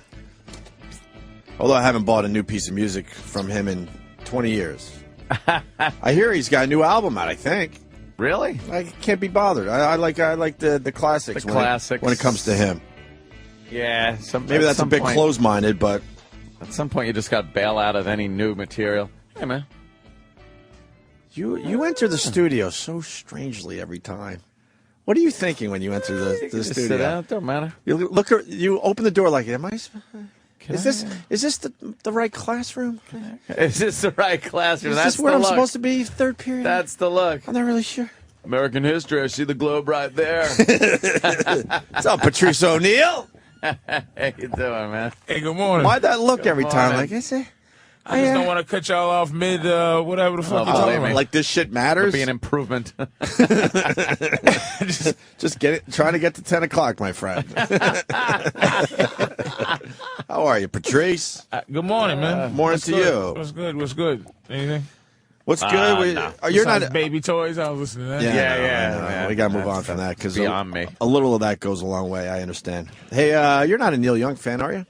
Although I haven't bought a new piece of music from him in 20 years. I hear he's got a new album out, I think. Really? I can't be bothered. I like the classics, The classics. when it comes to him. Yeah. Maybe that's a bit close-minded, but At some point, you just got to bail out of any new material. Hey, man. you enter the studio so strangely every time. What are you thinking when you enter the Just studio? sit down. Don't matter. You open the door like, am I? Is this the right classroom? Is this the right classroom? Is That's this where the I'm look. supposed to be? Third period? That's the look. I'm not really sure. American history. I see the globe right there. What's up, Patrice O'Neill? How you doing, man? Hey, good morning. Why'd that look every time? morning. Like, is it? I just don't want to cut y'all off mid whatever the fuck you're talking about. Like this shit matters. It'll be an improvement. just get it. Trying to get to 10 o'clock, my friend. How are you, Patrice? Good morning, man. Morning What's to good? you. What's good? What's good? Anything? What's good? No. You're not Besides baby toys. I was listening to that. Yeah. We got to move on from that because beyond me. A little of that goes a long way. I understand. Hey, you're not a Neil Young fan, are you?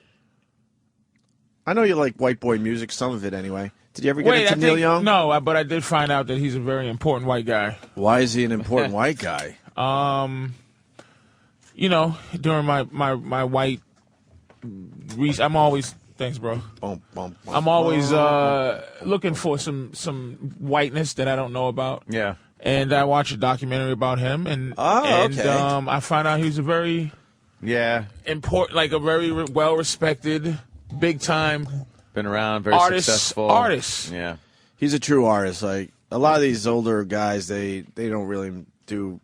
I know you like white boy music, some of it anyway. Did you ever get into Neil Young? No, but I did find out that he's a very important white guy. Why is he an important white guy? You know, during my white, I'm always. Thanks, bro. I'm always looking for some whiteness that I don't know about. Yeah. And I watched a documentary about him, and okay. I found out he's a very important, like a very well respected, big time, been around, very successful artist. Yeah. He's a true artist. Like a lot of these older guys, they don't really do.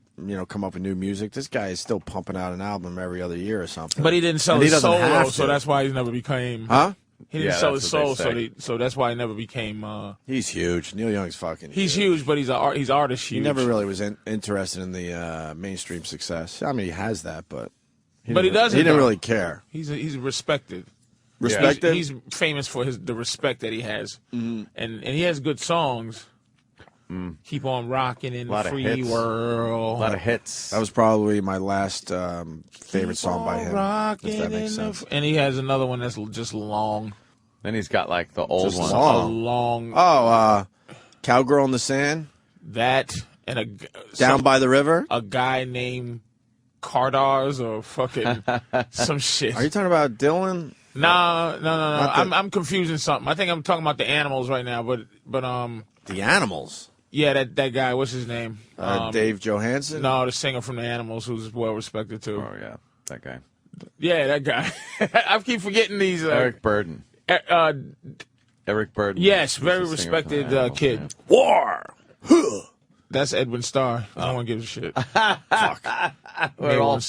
Come up with new music. This guy is still pumping out an album every other year or something. But he didn't sell his soul, so that's why he never became. Huh? He didn't sell his soul, so that's why he never became. He's huge. Neil Young's fucking. He's huge, but he's artist huge. He never really was interested in the mainstream success. I mean, he has that, but he doesn't. He didn't really care. He's respected. Respected. He's famous for the respect that he has, and he has good songs. Keep on rocking in the free world. A lot of hits. That was probably my last favorite song by him. If that makes sense. And he has another one that's just long. Then he's got like the old one. Long. Cowgirl in the Sand. That and Down by the River. A guy named Cardars or fucking some shit. Are you talking about Dylan? No. I'm confusing something. I think I'm talking about the Animals right now, but The Animals. Yeah, that guy. What's his name? Dave Johansen? No, the singer from the Animals, who's well respected too. Oh yeah, that guy. Yeah, that guy. I keep forgetting these. Eric Burden. Eric Burden. Yes, very respected kid. Yeah. War. That's Edwin Starr. I don't want to give a shit. Fuck. We're all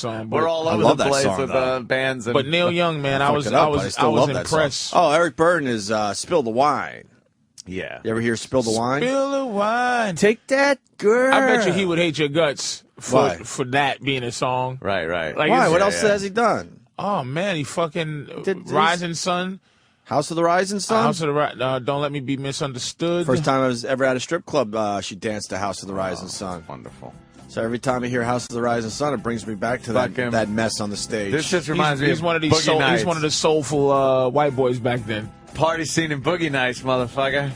over the place with bands. But Neil Young, man, I was impressed. Oh, Eric Burden is Spill the Wine. Yeah. You ever hear Spill the Wine? Spill the wine. Take that, girl. I bet you he would hate your guts for that being a song. Right. Like, why? What else has he done? Oh, man, he fucking Rising Sun. House of the Rising Sun? House of the Don't Let Me Be Misunderstood. First time I was ever at a strip club, she danced to House of the Rising Sun. Wonderful. So every time I hear House of the Rising Sun, it brings me back to that mess on the stage. This just reminds me he's of one of these Boogie Nights. He's one of the soulful white boys back then. Party scene in Boogie Nights, motherfucker.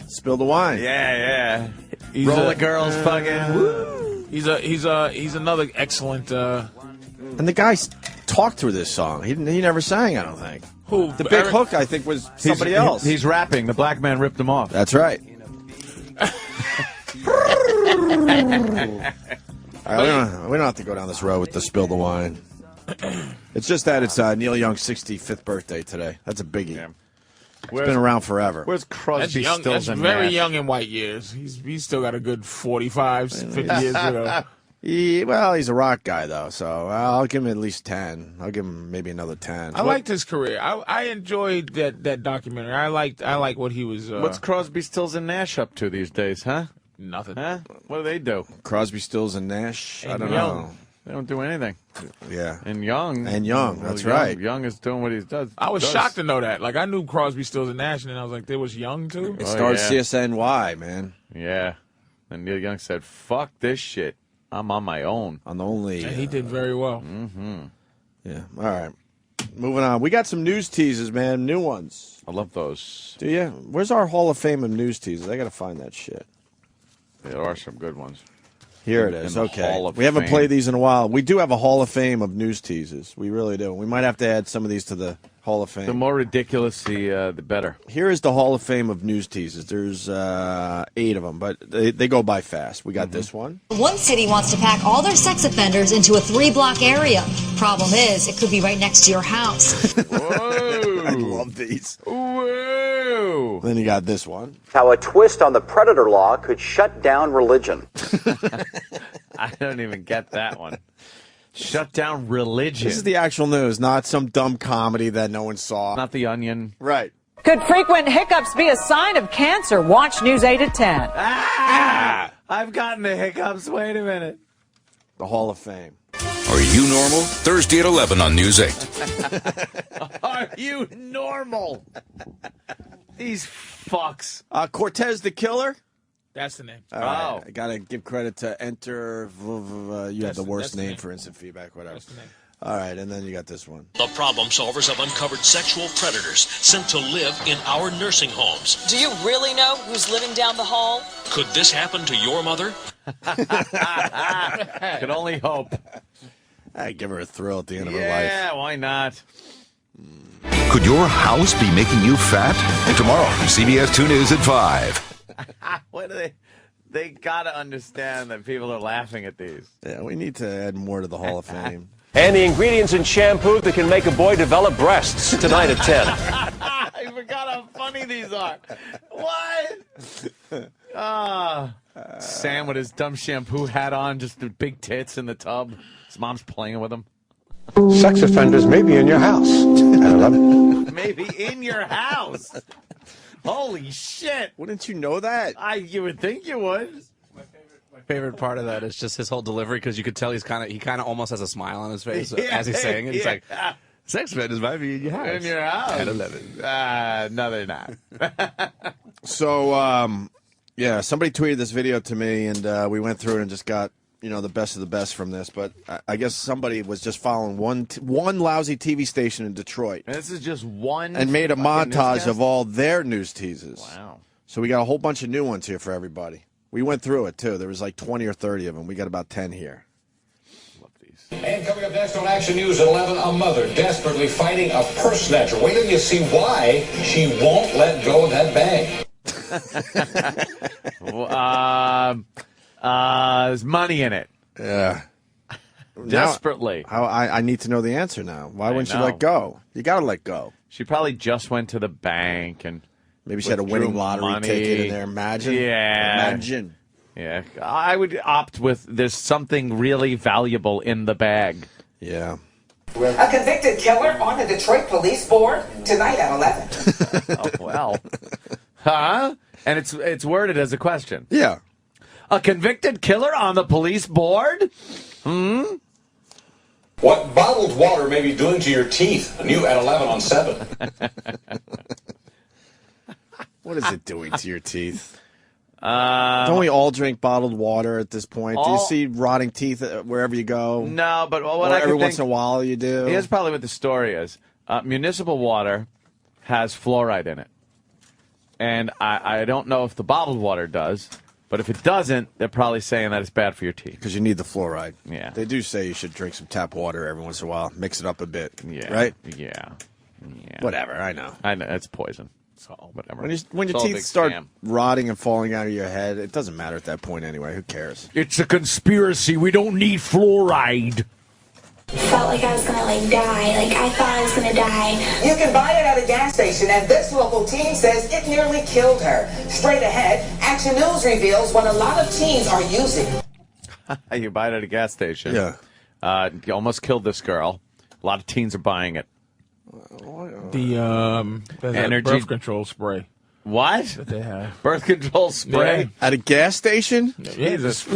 Spill the wine. Yeah. Roller girls, fucking. Woo. He's another excellent. And the guy talked through this song. He never sang, I don't think. Who? The big hook, I think, was somebody else. He's rapping. The black man ripped him off. That's right. All right, we don't have to go down this road with the Spill the Wine. It's just that it's Neil Young's 65th birthday today. That's a biggie. Yeah. It's been around forever. Where's Crosby, Stills, and Nash? That's very young in white years. He's still got a good 45, 50 years ago. Well, he's a rock guy, though, so I'll give him at least 10. I'll give him maybe another 10. I liked his career. I enjoyed that documentary. I like what he was. What's Crosby, Stills, and Nash up to these days, huh? Nothing. Huh? What do they do? Crosby, Stills, and Nash? I don't know. They don't do anything. Yeah. And Young. That's right. Young is doing what he does. I was shocked to know that. Like, I knew Crosby, Stills, and Nash, and then I was like, there was Young, too? It started CSNY, man. Yeah. And Neil Young said, fuck this shit. I'm on my own. On the only. And he did very well. Mm-hmm. Yeah. All right. Moving on. We got some news teasers, man. New ones. I love those. Do you? Where's our Hall of Fame of news teasers? I got to find that shit. There are some good ones. Here it is. Okay. Hall of we haven't Fame. played these in a while. We do have a Hall of Fame of news teasers. We really do. We might have to add some of these to the Hall of Fame. The more ridiculous, the better. Here is the Hall of Fame of news teasers. There's 8 of them, but they go by fast. We got this one. One city wants to pack all their sex offenders into a 3-block area. Problem is, it could be right next to your house. Whoa! I love these. Whoa! Then you got this one. How a twist on the predator law could shut down religion. I don't even get that one. Shut down religion. This is the actual news, not some dumb comedy that no one saw. Not The Onion. Right. Could frequent hiccups be a sign of cancer? Watch News 8 at 10. I've gotten the hiccups. Wait a minute. The Hall of Fame. Are you normal? Thursday at 11 on News 8. Are you normal? These fucks. Cortez the Killer? That's the name. All right. I got to give credit to Enter. You have the worst name for instant feedback, whatever. That's the name. All right, and then you got this one. The problem solvers have uncovered sexual predators sent to live in our nursing homes. Do you really know who's living down the hall? Could this happen to your mother? Could only hope. I'd give her a thrill at the end of her life. Yeah, why not? Could your house be making you fat? Tomorrow, CBS 2 News at 5. What do they got to understand that people are laughing at these. Yeah, we need to add more to the Hall of Fame. And the ingredients in shampoo that can make a boy develop breasts tonight at 10. I forgot how funny these are. What? Sam with his dumb shampoo hat on, just the big tits in the tub. His mom's playing with him. Sex offenders may be in your house at 11. Maybe in your house. Holy shit. Wouldn't you know that? You would think you would. My favorite part of that is just his whole delivery, because you could tell he kind of almost has a smile on his face as he's saying it. He's like, sex offenders might be in your house. In your house. At 11. No, they're not. So, yeah, somebody tweeted this video to me, and we went through it and just got, the best of the best from this. But I guess somebody was just following one lousy TV station in Detroit. And this is just one. And made a montage of all their news teases. Wow. So we got a whole bunch of new ones here for everybody. We went through it, too. There was like 20 or 30 of them. We got about 10 here. Love these. And coming up next on Action News at 11, a mother desperately fighting a purse snatcher. Wait till you see why she won't let go of that bag. There's money in it. Yeah. Desperately. Now, I need to know the answer now. Why wouldn't she let go? You got to let go. She probably just went to the bank and maybe she had a winning lottery ticket in there. Imagine. Yeah. Imagine. Yeah. I would opt with there's something really valuable in the bag. Yeah. A convicted killer on the Detroit Police Board tonight at 11. Oh, well. Huh? And it's worded as a question. Yeah. A convicted killer on the police board? What bottled water may be doing to your teeth. New at 11 on 7. What is it doing to your teeth? Don't we all drink bottled water at this point? Do you see rotting teeth wherever you go? No, but what or I every can once think, in a while you do. Here's probably what the story is. Municipal water has fluoride in it. And I don't know if the bottled water does, but if it doesn't, they're probably saying that it's bad for your teeth. Because you need the fluoride. Yeah. They do say you should drink some tap water every once in a while. Mix it up a bit. Yeah. Right? Yeah. Whatever, I know. I know, it's poison. So, whatever. When your It's all a teeth big start scam. rotting and falling out of your head, it doesn't matter at that point anyway. Who cares? It's a conspiracy. We don't need fluoride. Felt like I was gonna die. Like I thought I was gonna die. You can buy it at a gas station, and this local teen says it nearly killed her. Straight ahead, Action News reveals what a lot of teens are using. You buy it at a gas station. Yeah. You almost killed this girl. A lot of teens are buying it. The Energy- birth control spray. What? That they have. Birth control spray? At a gas station? Yeah, just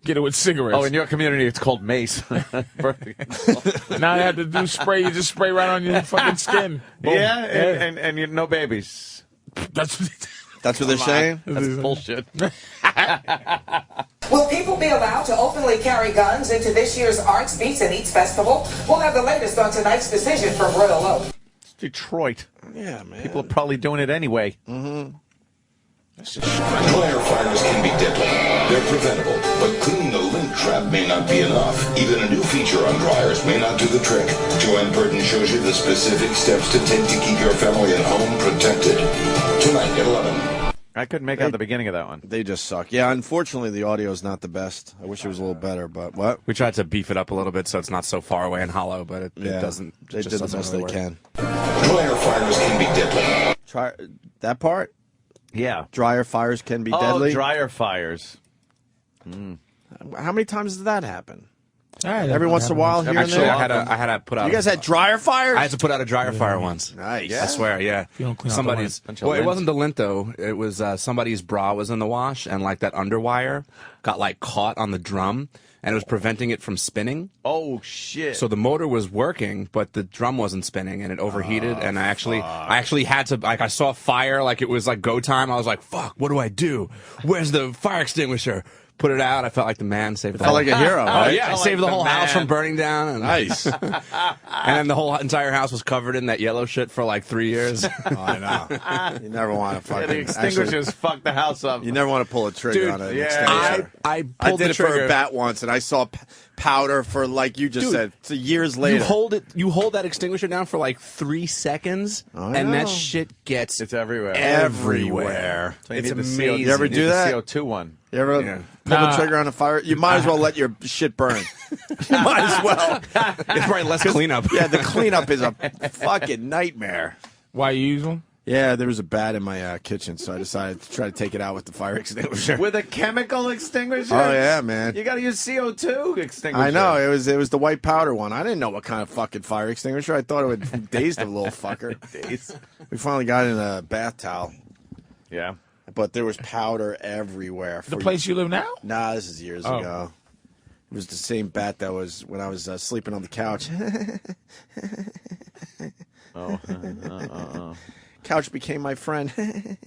get it with cigarettes. Oh, in your community, it's called mace. Birth control. Now they have to do spray. You just spray right on your fucking skin. Boom. Yeah, and you no babies. That's what they're saying? That's bullshit. Will people be allowed to openly carry guns into this year's Arts, Beats, and Eats Festival? We'll have the latest on tonight's decision from Royal Oak. It's Detroit. Yeah, man. People are probably doing it anyway. Mm-hmm. Dryer fryers can be deadly. They're preventable, but cleaning the lint trap may not be enough. Even a new feature on dryers may not do the trick. Joanne Burton shows you the specific steps to take to keep your family and home protected. Tonight at 11. I couldn't make out the beginning of that one. They just suck. Yeah, unfortunately, the audio is not the best. I wish it was a little better, but what? We tried to beef it up a little bit so it's not so far away and hollow, but it doesn't. They did the best they can. Dryer fryers can be deadly. Try that part? Yeah. Dryer fires can be deadly? Oh, dryer fires. How many times does that happen? Every once in a while, here and Actually, there. I had to put out. You guys had dryer fires? I had to put out a dryer fire once. Nice. I swear, yeah. You don't clean out Somebody's. the lint. Well, it wasn't the lint though. It was somebody's bra was in the wash, and like that underwire got like caught on the drum, and it was preventing it from spinning. Oh shit! So the motor was working, but the drum wasn't spinning, and it overheated. And I actually had to, like, I saw fire, like it was like go time. I was like, "Fuck, what do I do? Where's the fire extinguisher?" Put it out. I felt like the man. Saved the felt whole like a hero, right? Yeah, I saved the whole house from burning down. And, Nice. and then the whole entire house was covered in that yellow shit for like 3 years. I know. You never want to fucking. The extinguishers fuck the house up. You never want to pull a trigger Dude, on an yeah. extinguisher. I I pulled did the it for trigger. a bat once, and I saw powder for, like you just Dude, said, it's years later. You hold that extinguisher down for like 3 seconds, I and know. that shit gets It's everywhere. everywhere. So you It's need the CO amazing. You ever do that? The CO2 one. You ever Yeah. pull the trigger on a fire? You might as well let your shit burn. You might as well. It's probably less cleanup. Yeah, the cleanup is a fucking nightmare. Why you use them? Yeah, there was a bat in my kitchen, so I decided to try to take it out with the fire extinguisher. With a chemical extinguisher? Oh yeah, man. You got to use CO2 extinguisher. I know, it was the white powder one. I didn't know what kind of fucking fire extinguisher. I thought it would daze the little fucker. We finally got in a bath towel. Yeah. But there was powder everywhere. The place you live now? Nah, this is years ago. It was the same bat that was when I was sleeping on the couch. Couch became my friend.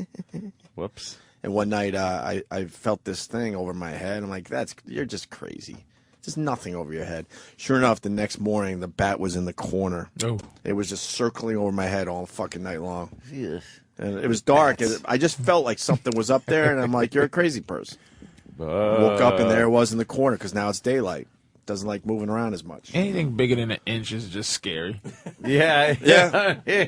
Whoops. And one night I felt this thing over my head. I'm like, you're just crazy. There's nothing over your head. Sure enough, the next morning, the bat was in the corner. Oh. It was just circling over my head all fucking night long. Yes. And it was dark. And I just felt like something was up there, and I'm like, you're a crazy person. Woke up, and there it was in the corner, because now it's daylight. Doesn't like moving around as much. Anything bigger than an inch is just scary. Yeah.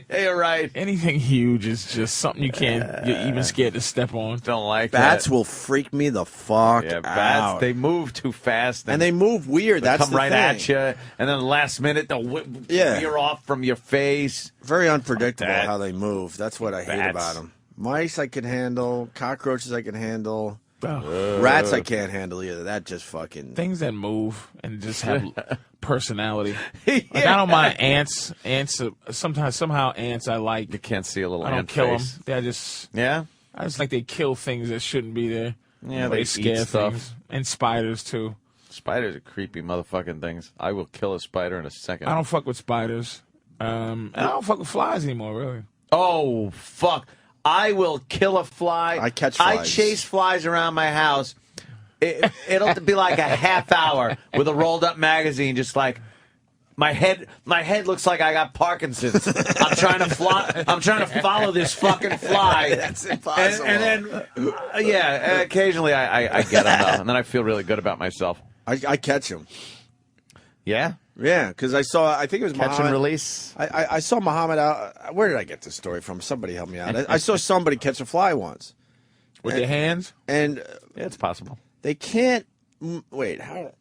You're right. Anything huge is just something you can't. You're even scared to step on. Don't like Bats that. will freak me the fuck Yeah, bats, out. they move too fast. And they move weird. They That's come the right thing. at you, and then last minute they'll veer off from your face. Very unpredictable That. how they move. That's what I hate Bats. about them. Mice I can handle. Cockroaches I can handle. Oh. Rats I can't handle either. That just fucking... Things that move and just have personality. Like, I don't mind ants. Ants, somehow ants I like. You can't see a little I don't ant kill face. them. They just... Yeah? I just like they kill things that shouldn't be there. Yeah, They they scare eat stuff. things. And spiders, too. Spiders are creepy motherfucking things. I will kill a spider in a second. I don't fuck with spiders. And I don't fuck with flies anymore, really. Oh, fuck. I will kill a fly. I catch flies. I chase flies around my house. It'll be like a half hour with a rolled up magazine, just like my head looks like I got Parkinson's. I'm trying to follow this fucking fly. That's impossible. And then occasionally I get them though, and then I feel really good about myself. I catch them. Yeah? Yeah, because I think it was Catch Muhammad. and release. I saw Muhammad out. Where did I get this story from? Somebody help me out. I saw somebody catch a fly once. With their hands? And yeah, it's possible. They can't. Wait, how?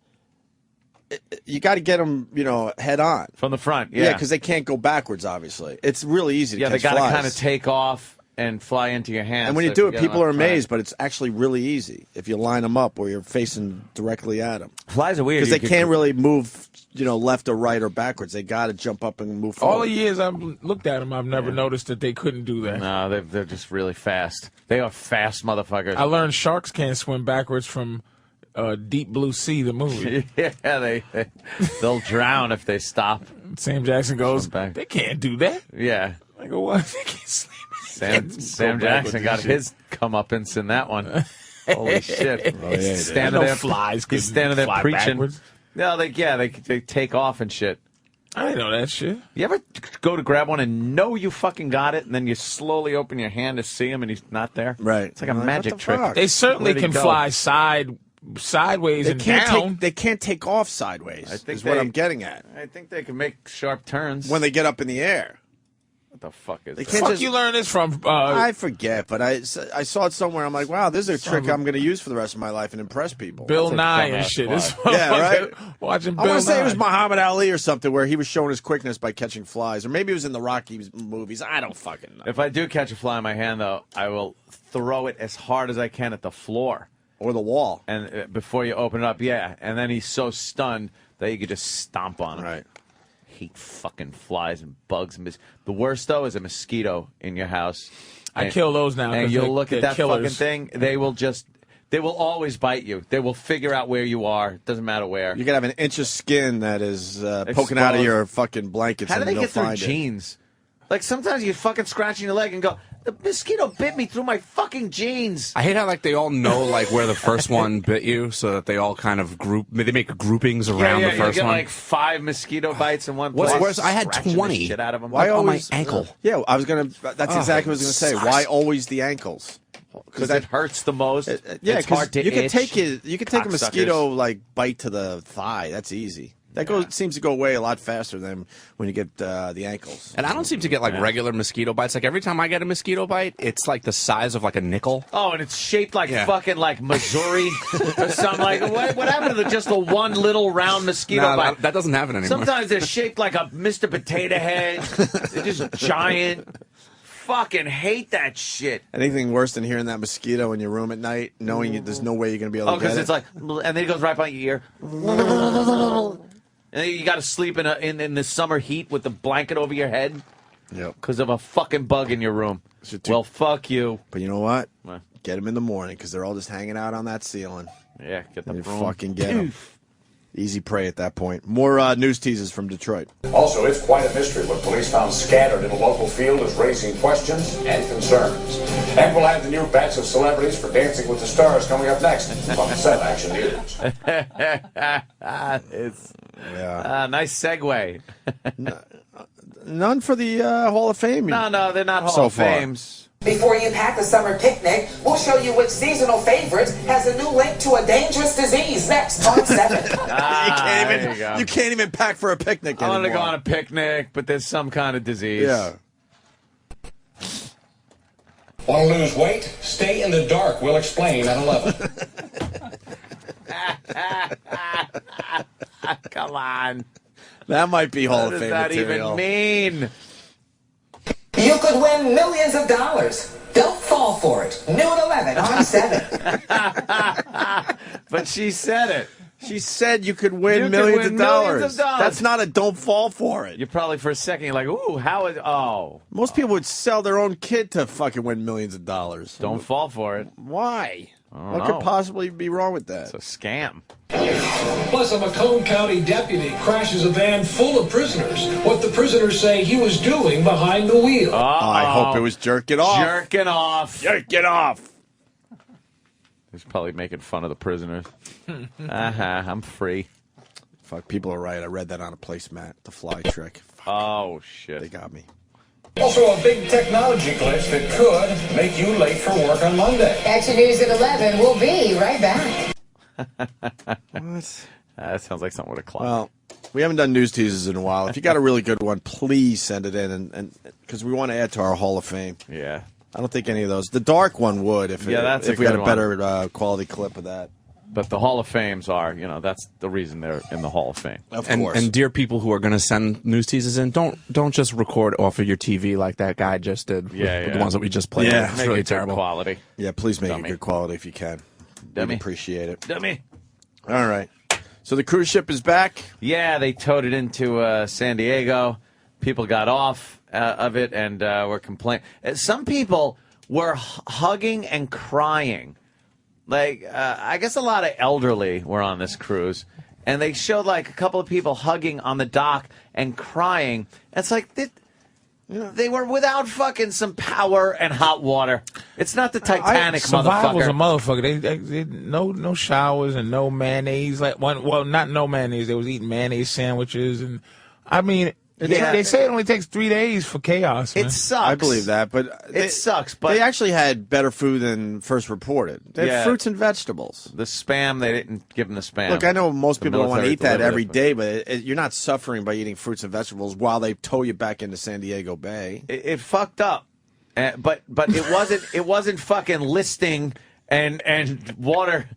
You got to get them, head on. From the front, Yeah, because they can't go backwards, obviously. It's really easy to Yeah, catch they got to flies. kind of take off and fly into your hands. And when you so do you it, get people on are track. amazed, but it's actually really easy if you line them up where you're facing directly at them. Flies are weird. Because they You can't really move, left or right or backwards. They got to jump up and move forward. All the years I've looked at them, I've never noticed that they couldn't do that. No, they're just really fast. They are fast motherfuckers. I learned sharks can't swim backwards from Deep Blue Sea, the movie. Yeah, they'll drown if they stop. Sam Jackson goes, they can't do that. Yeah. I go, what? They can't swim. Sam Jackson got his comeuppance in that one. Holy shit! Oh, yeah, He's standing there. Flies. He's standing there fly preaching. backwards. No, they take off and shit. I didn't know that shit. You ever go to grab one and know you fucking got it, and then you slowly open your hand to see him, and he's not there? Right. It's like a Like, magic what the trick. fuck? They certainly Where'd he can go? fly sideways and down. They can't take off sideways. I think is what I'm getting at. I think they can make sharp turns When they get up in the air. What the fuck is They that? can't Fuck just- you learn this from? I forget, but I saw it somewhere. I'm like, wow, this is a trick I'm going to use for the rest of my life and impress people. Bill That's a Nye and dumbass shit. fly. This Yeah, right? Watching I Bill want to say it was Nye. Muhammad Ali or something where he was showing his quickness by catching flies. Or maybe it was in the Rocky movies. I don't fucking know. If I do catch a fly in my hand, though, I will throw it as hard as I can at the floor. Or the wall. And before you open it up, yeah. And then he's so stunned that you could just stomp on him. Right. Hate fucking flies and bugs. The worst, though, is a mosquito in your house. I kill those now. And you'll look at that killers. fucking thing. They will always bite you. They will figure out where you are. Doesn't matter where. You can have an inch of skin that is poking out of your fucking blankets. How do they and get through find jeans? Like sometimes you fucking scratching your leg and go, the mosquito bit me through my fucking jeans. I hate how like they all know like where the first one bit you, so that they all kind of group. They make groupings around the first you get one. like 5 mosquito bites in one place. What's worse? I had scratching the 20. shit out of them. Why on my always ankle? Yeah, I was gonna. That's exactly what I was gonna say. Why always the ankles? Because it hurts the most. Yeah, it's hard to you can itch. take it. You can take a Cocksuckers. mosquito like bite to the thigh. That's easy. That seems to go away a lot faster than when you get the ankles. And I don't seem to get like regular mosquito bites. Like every time I get a mosquito bite, it's like the size of like a nickel. Oh, and it's shaped like fucking like Missouri or something. Like what happened to just the one little round mosquito bite? That doesn't happen anymore. Sometimes they're shaped like a Mr. Potato Head. They're just giant. Fucking hate that shit. Anything worse than hearing that mosquito in your room at night, knowing there's no way you're gonna be able to get it? Because it's like, and then it goes right by your ear. And then you got to sleep in the summer heat with the blanket over your head. Yep. Because of a fucking bug in your room. Well, fuck you. But you know what? Get them in the morning because they're all just hanging out on that ceiling. Yeah, get the You broom. fucking get them. Easy prey at that point. More news teases from Detroit. Also, it's quite a mystery what police found scattered in a local field is raising questions and concerns. And we'll have the new batch of celebrities for Dancing with the Stars coming up next on 7 Action News. Nice segue. None for the Hall of Fame. No, they're not Hall so of far. Fames. Before you pack the summer picnic, we'll show you which seasonal favorites has a new link to a dangerous disease next on 7. You can't even pack for a picnic I anymore. want to go on a picnic, but there's some kind of disease. Yeah. Want to lose weight? Stay in the dark. We'll explain at 11. Come on. That might be Hall What of does Fame that material. even mean? You could win millions of dollars. Don't fall for it. New at 11 on 7. But she said it. She said you could win You could millions win of dollars. millions of dollars. That's not a don't fall for it. You probably for a second you're like, ooh, how is Most people would sell their own kid to fucking win millions of dollars. Don't fall for it. Why? What know. could possibly be wrong with that? It's a scam. Plus, a Macomb County deputy crashes a van full of prisoners. What the prisoners say he was doing behind the wheel. I hope it was jerking off. Jerking off. Jerking off. He's probably making fun of the prisoners. I'm free. Fuck, people are right. I read that on a placemat. The fly trick. Fuck. Oh, shit. They got me. Also, a big technology glitch that could make you late for work on Monday. Action News at 11. We'll be right back. What? That sounds like something with a clock. Well, we haven't done news teasers in a while. If you got a really good one, please send it in, and because we want to add to our Hall of Fame. Yeah. I don't think any of those. The dark one would if that's if a we had good a better quality clip of that. But the Hall of Fames are, that's the reason they're in the Hall of Fame. Of course. And dear people who are going to send news teasers in, don't just record off of your TV like that guy just did. Yeah, with the ones that we just played. Yeah. It's Make really it good terrible. quality. Yeah, please make Dummy. it good quality if you can. Dummy. We'd appreciate it. Dummy. All right. So the cruise ship is back. Yeah, they towed it into San Diego. People got off of it and were complaining. Some people were hugging and crying. Like, I guess a lot of elderly were on this cruise. And they showed, like, a couple of people hugging on the dock and crying. It's like, they were without fucking some power and hot water. It's not the Titanic, Survival's a motherfucker. motherfucker. They no showers and no mayonnaise. Not no mayonnaise. They was eating mayonnaise sandwiches. And, I mean... They say it only takes 3 days for chaos. Man. It sucks. I believe that, but It sucks, but... they actually had better food than first reported. They had fruits and vegetables. The Spam, they didn't give them the Spam. Look, I know most The people don't want to military eat that delivered every it, but- day, but you're not suffering by eating fruits and vegetables while they tow you back into San Diego Bay. It fucked up, but it wasn't fucking listing and water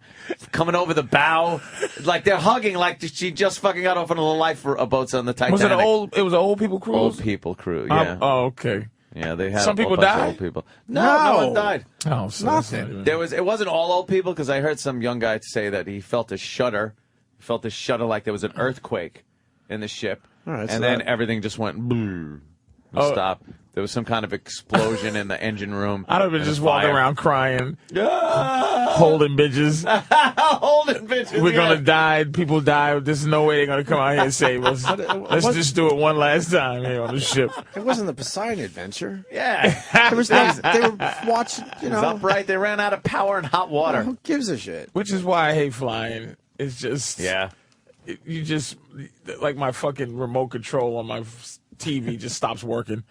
coming over the bow, like they're hugging like she just fucking got off one of the life boats on the Titanic. Was it It was an old people cruise. Old people cruise. Yeah. Oh, okay. Yeah, they had Some a people bunch of died? old people. No one died. Oh, so that's not Nothing. even- It wasn't all old people because I heard some young guy say that he felt a shudder. He felt a shudder like there was an earthquake in the ship, All right, so and then that- everything just went and Oh. stopped. There was some kind of explosion in the engine room. I'd have been and a just walking fire. around crying, holding bitches. Holding bitches. We're yeah. gonna die. People die. There's no way they're gonna come out here and save us. Let's just do it one last time here on the ship. It wasn't the Poseidon Adventure. Yeah. There was no, they were watching, It was upright. They ran out of power and hot water. Who gives a shit? Which is why I hate flying. It's just Yeah. You just like my fucking remote control on my TV just stops working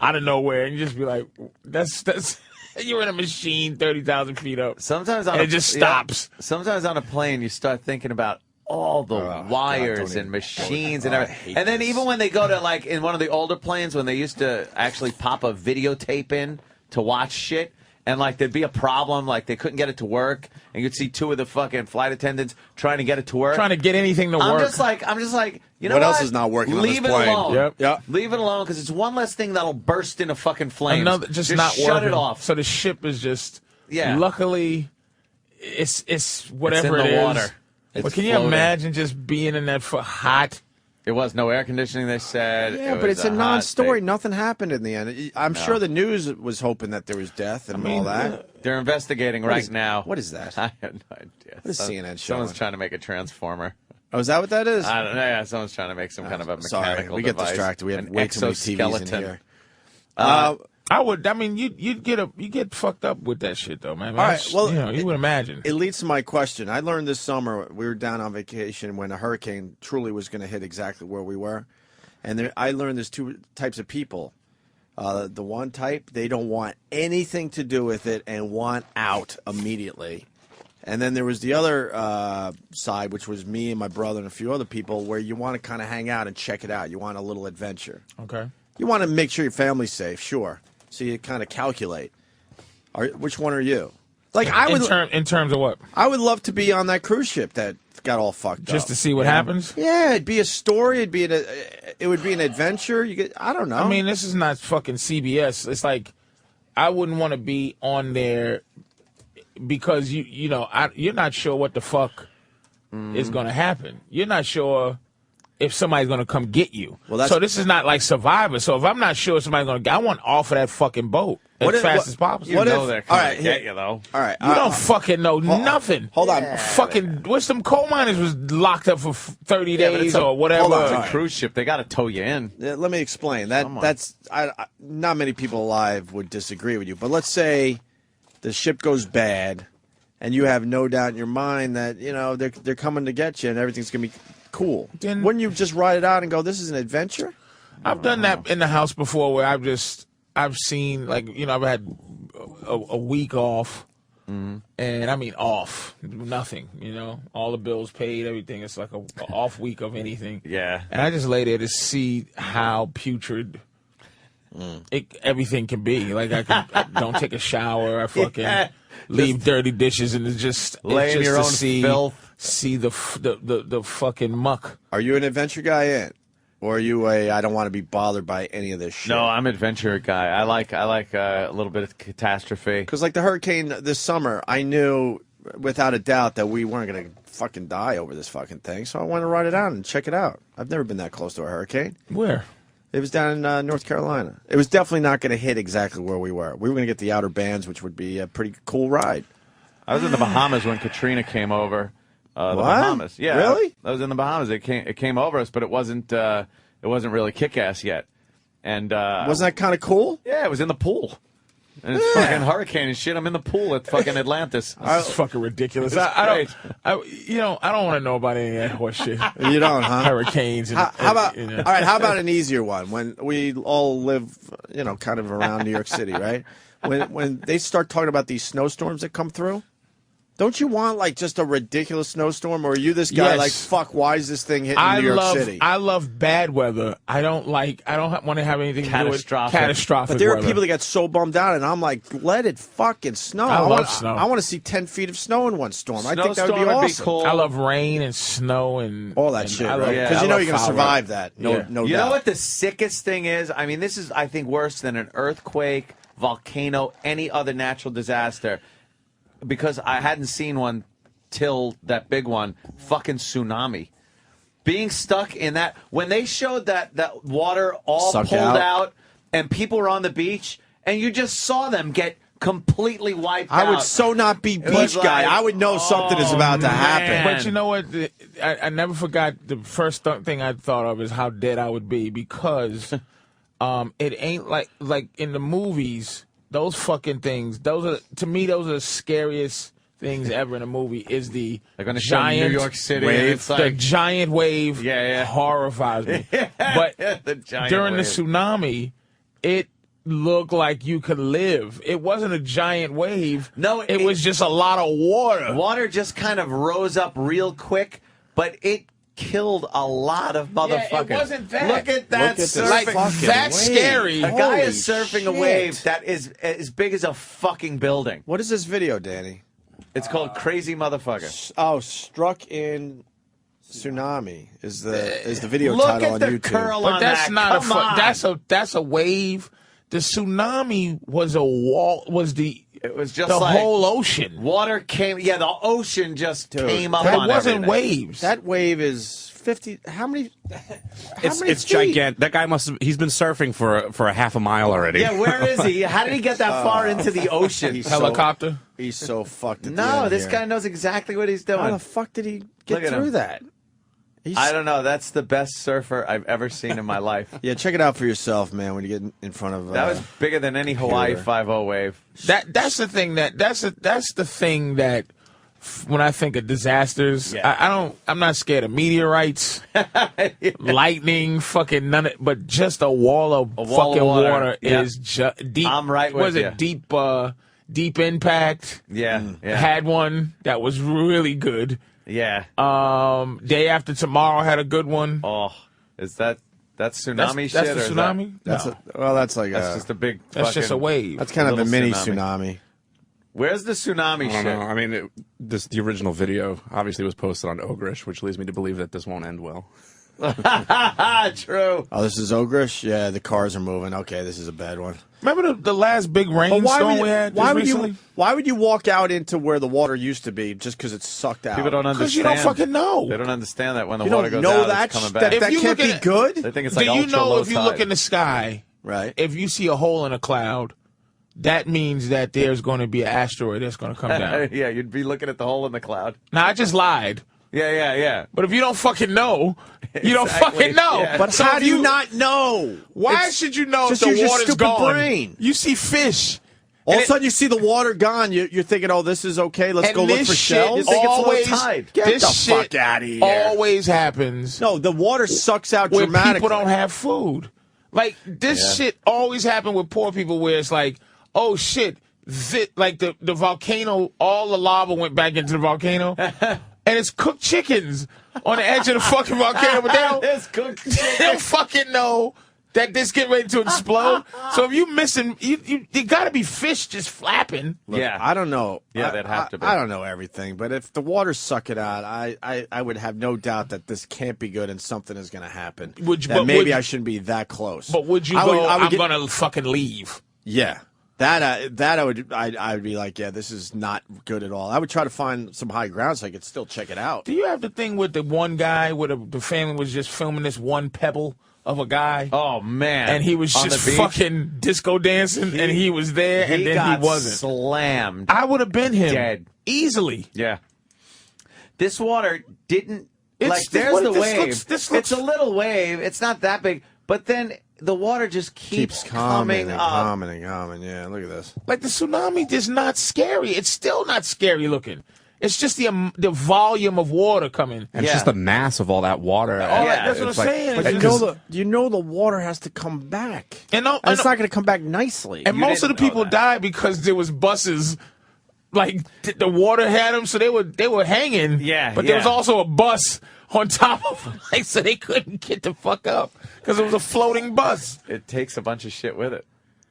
out of nowhere, and you just be like, "That's." You're in a machine 30,000 feet up. Sometimes and it just stops. Sometimes on a plane, you start thinking about all the wires and machines and everything. And then even when they go to, like, in one of the older planes, when they used to actually pop a videotape in to watch shit, and, like, there'd be a problem, like, they couldn't get it to work, and you'd see two of the fucking flight attendants trying to get it to work. Trying to get anything to work. I'm just like, you know What else is not working on this Leave it plane? alone. Yep. Leave it alone, because it's one less thing that'll burst into fucking flames. Another, just not shut working. it off. So the ship is just. Yeah. Luckily, it's whatever It's in the it is. water. But It's can you floating. imagine just being in that for hot? It was no air conditioning, they said. Yeah, It but was it's a hot non-story. day. Nothing happened in the end. I'm sure the news was hoping that there was death and all that. They're investigating What right is- now. what is that? I have no idea. What is CNN Someone's showing? trying to make a transformer. Oh, is that what that is? I don't know. Yeah, someone's trying to make some kind of a mechanical Sorry, we get device, distracted. We have an way too many TVs in exoskeleton. here. I would. I mean, you get fucked up with that shit though, man. All right, That's- well, you would imagine. It leads to my question. I learned this summer, we were down on vacation when a hurricane truly was going to hit exactly where we were. And I learned there's two types of people. The one type, they don't want anything to do with it and want out immediately. And then there was the other side, which was me and my brother and a few other people, where you want to kind of hang out and check it out. You want a little adventure. Okay. You want to make sure your family's safe, sure. So you kind of calculate. Which one are you? Like I would, in terms of what? I would love to be on that cruise ship that got all fucked up. Just to see what happens? Yeah, it'd be a story. It would be an adventure. I don't know. I mean, this is not fucking CBS. It's like I wouldn't want to be on there because you're not sure what the fuck is going to happen. You're not sure if somebody's going to come get you. So this is not like Survivor. So if I'm not sure somebody's going to, I want off of that fucking boat as fast as possible. You know they're coming to get you, though. All right. You don't fucking know nothing. Hold on. Fucking, what's some coal miners was locked up for 30 days or whatever. hold on. It's a cruise ship. They got to tow you in. Yeah, let me explain. That's not many people alive would disagree with you. But let's say the ship goes bad, and you have no doubt in your mind that they're coming to get you, and everything's gonna be cool. Then- Wouldn't you just ride it out and go, "This is an adventure"? I've done that in the house before where I've seen, like, I've had a week off, and I mean off, nothing, all the bills paid, everything. It's like a off week of anything. Yeah. And I just lay there to see how putrid everything can be. Like I don't take a shower, I fucking leave dirty dishes, and it's just Lay in your to own filth. See the fucking muck. Are you an adventure guy in? Or are you I don't want to be bothered by any of this shit? No, I'm an adventure guy. I like a little bit of catastrophe. Because like the hurricane this summer, I knew without a doubt that we weren't going to fucking die over this fucking thing. So I wanted to ride it out and check it out. I've never been that close to a hurricane. Where? It was down in North Carolina. It was definitely not going to hit exactly where we were. We were going to get the outer bands, which would be a pretty cool ride. I was in the Bahamas when Katrina came over. The What? Bahamas, yeah. Really? I was in the Bahamas. It came over us, but it wasn't really kick-ass yet. And wasn't that kind of cool? Yeah, it was in the pool. And it's fucking hurricane and shit. I'm in the pool at fucking Atlantis. This is fucking ridiculous. It's I great. don't want to know about any of that horse shit. You don't, huh? Hurricanes. And, How about you know. all right? How about an easier one? When we all live, kind of around New York City, right? When they start talking about these snowstorms that come through, Don't you want like just a ridiculous snowstorm, or are you this guy like, fuck, why is this thing hitting New York City? I love bad weather. I don't want to have anything catastrophic. Catastrophic. But there weather. are people that get so bummed out, and I'm like, let it fucking snow. I love snow. I want to see 10 feet of snow in one storm. I think that would be Snowstorm would awesome. be cool. I love rain and snow and all that shit, right? Yeah, Because you know you're going to foul survive weather. that. No doubt. You know what the sickest thing is? I mean, this is, I think, worse than an earthquake, volcano, any other natural disaster. Because I hadn't seen one till that big one, fucking tsunami. Being stuck in that, when they showed that water all Sucked pulled out. and people were on the beach, and you just saw them get completely wiped I out. would so not be beach guy. I would know something is about to happen. But you know what? I never forgot the first thing I thought of is how dead I would be because it ain't like in the movies. Those fucking things. Those are the scariest things ever in a movie. Is the gonna show giant New York City, wave? and it's like- the giant wave. Yeah. Horrifies me. But the giant during wave. the tsunami, it looked like you could live. It wasn't a giant wave. No, it was just a lot of water. Water just kind of rose up real quick, but it killed a lot of motherfuckers. it wasn't that. Look at that surfing. Like, that's scary. A guy Holy is surfing a shit. wave that is as big as a fucking building. What is this video, Danny? It's called Crazy Motherfucker. Oh, struck in tsunami is the video Look title at on the YouTube. curl But on that's that. not Come on. that's a wave. The tsunami was a wall. It was just the like whole ocean. Water came. Yeah, the ocean just came up That on wasn't everything. waves. That wave is 50. How many? It's gigantic. That guy he's been surfing for a half a mile already. Yeah, where is he? How did he get that far into the ocean? Helicopter. He's so fucked. At the No, end this here. guy knows exactly what he's doing. How the fuck did he Look get at through him. that? I don't know. That's the best surfer I've ever seen in my life. Yeah, check it out for yourself, man. When you get in front of That was bigger than any Hawaii Here. 5-0 wave. That's the thing that's the thing that when I think of disasters, I'm not scared of meteorites, lightning, fucking none of, but just a wall of fucking water is deep. I'm right with Was you. it deep impact? Yeah, yeah. Had one that was really good. Yeah. Day After Tomorrow had a good one. Oh, is that tsunami That's shit? the or is tsunami? That's no. that's like That's just a big. That's just a fucking wave. That's kind of a little mini tsunami. tsunami. Where's the tsunami I don't shit? know. I mean, the original video obviously was posted on Ogrish, which leads me to believe that this won't end well. True. Oh, this is Ogrish? Yeah, the cars are moving. Okay, this is a bad one. Remember the last big rainstorm we had just recently? Why would you walk out into where the water used to be just because it's sucked out? People don't understand. Because you don't fucking know. They don't understand that when the You water don't goes know out, that it's coming sh- back. that If you can't look be at- good? They think it's Do like you ultra know low if you tide. look in the sky, Right. if you see a hole in a cloud, that means that there's going to be an asteroid that's going to come down. Yeah, you'd be looking at the hole in the cloud. Now, I just lied. Yeah. But if you don't fucking know, you don't Exactly. fucking know. Yeah. But So how if do you not know? Why It's- should you know if just the use your water's stupid gone? brain. You see fish. All of And a sudden, you see the water gone. You're thinking, "Oh, this is okay. Let's and go look this for shit shells." You think it's low always, tide. Get this the shit fuck out of here! always happens No, the water sucks out when dramatically. people don't have food. Like, this shit always happen with poor people where it's like, oh, shit, like the volcano, all the lava went back into the volcano, and it's cooked chickens on the edge of the fucking volcano, but It's cooked they don't fucking know that this getting ready to explode. So if you missing, you got to be fish just flapping. Look, Yeah. I don't know. Yeah, they'd have to be. I don't know everything, but if the water's suck it out, I would have no doubt that this can't be good and something is going to happen. Maybe I shouldn't be that close. But would you I would- go, I would I'm get- going to fucking leave? Yeah. I would be like, yeah, this is not good at all. I would try to find some high ground so I could still check it out. Do you have the thing with the one guy where the family was just filming this one pebble of a guy? Oh, man. And he was On just the beach? fucking disco dancing, and he was there, and then got he wasn't. slammed. I would have been him. Dead. Easily. Yeah. This water didn't. It's- Like, there's what- the this wave. looks- this It's looks- a little wave. It's not that big. But then the water just keeps calming coming and up. calming and calming. Yeah, look at this. Like, the tsunami is not scary. It's still not scary looking. It's just the volume of water coming. And it's just the mass of all that water. That's what I'm It's like- saying. But It's you know the water has to come back. And it's not going to come back nicely. And most of the people died because there was buses like the water had them, so they were hanging. Yeah, but there was also a bus on top of them, like, so they couldn't get the fuck up because it was a floating bus. It takes a bunch of shit with it.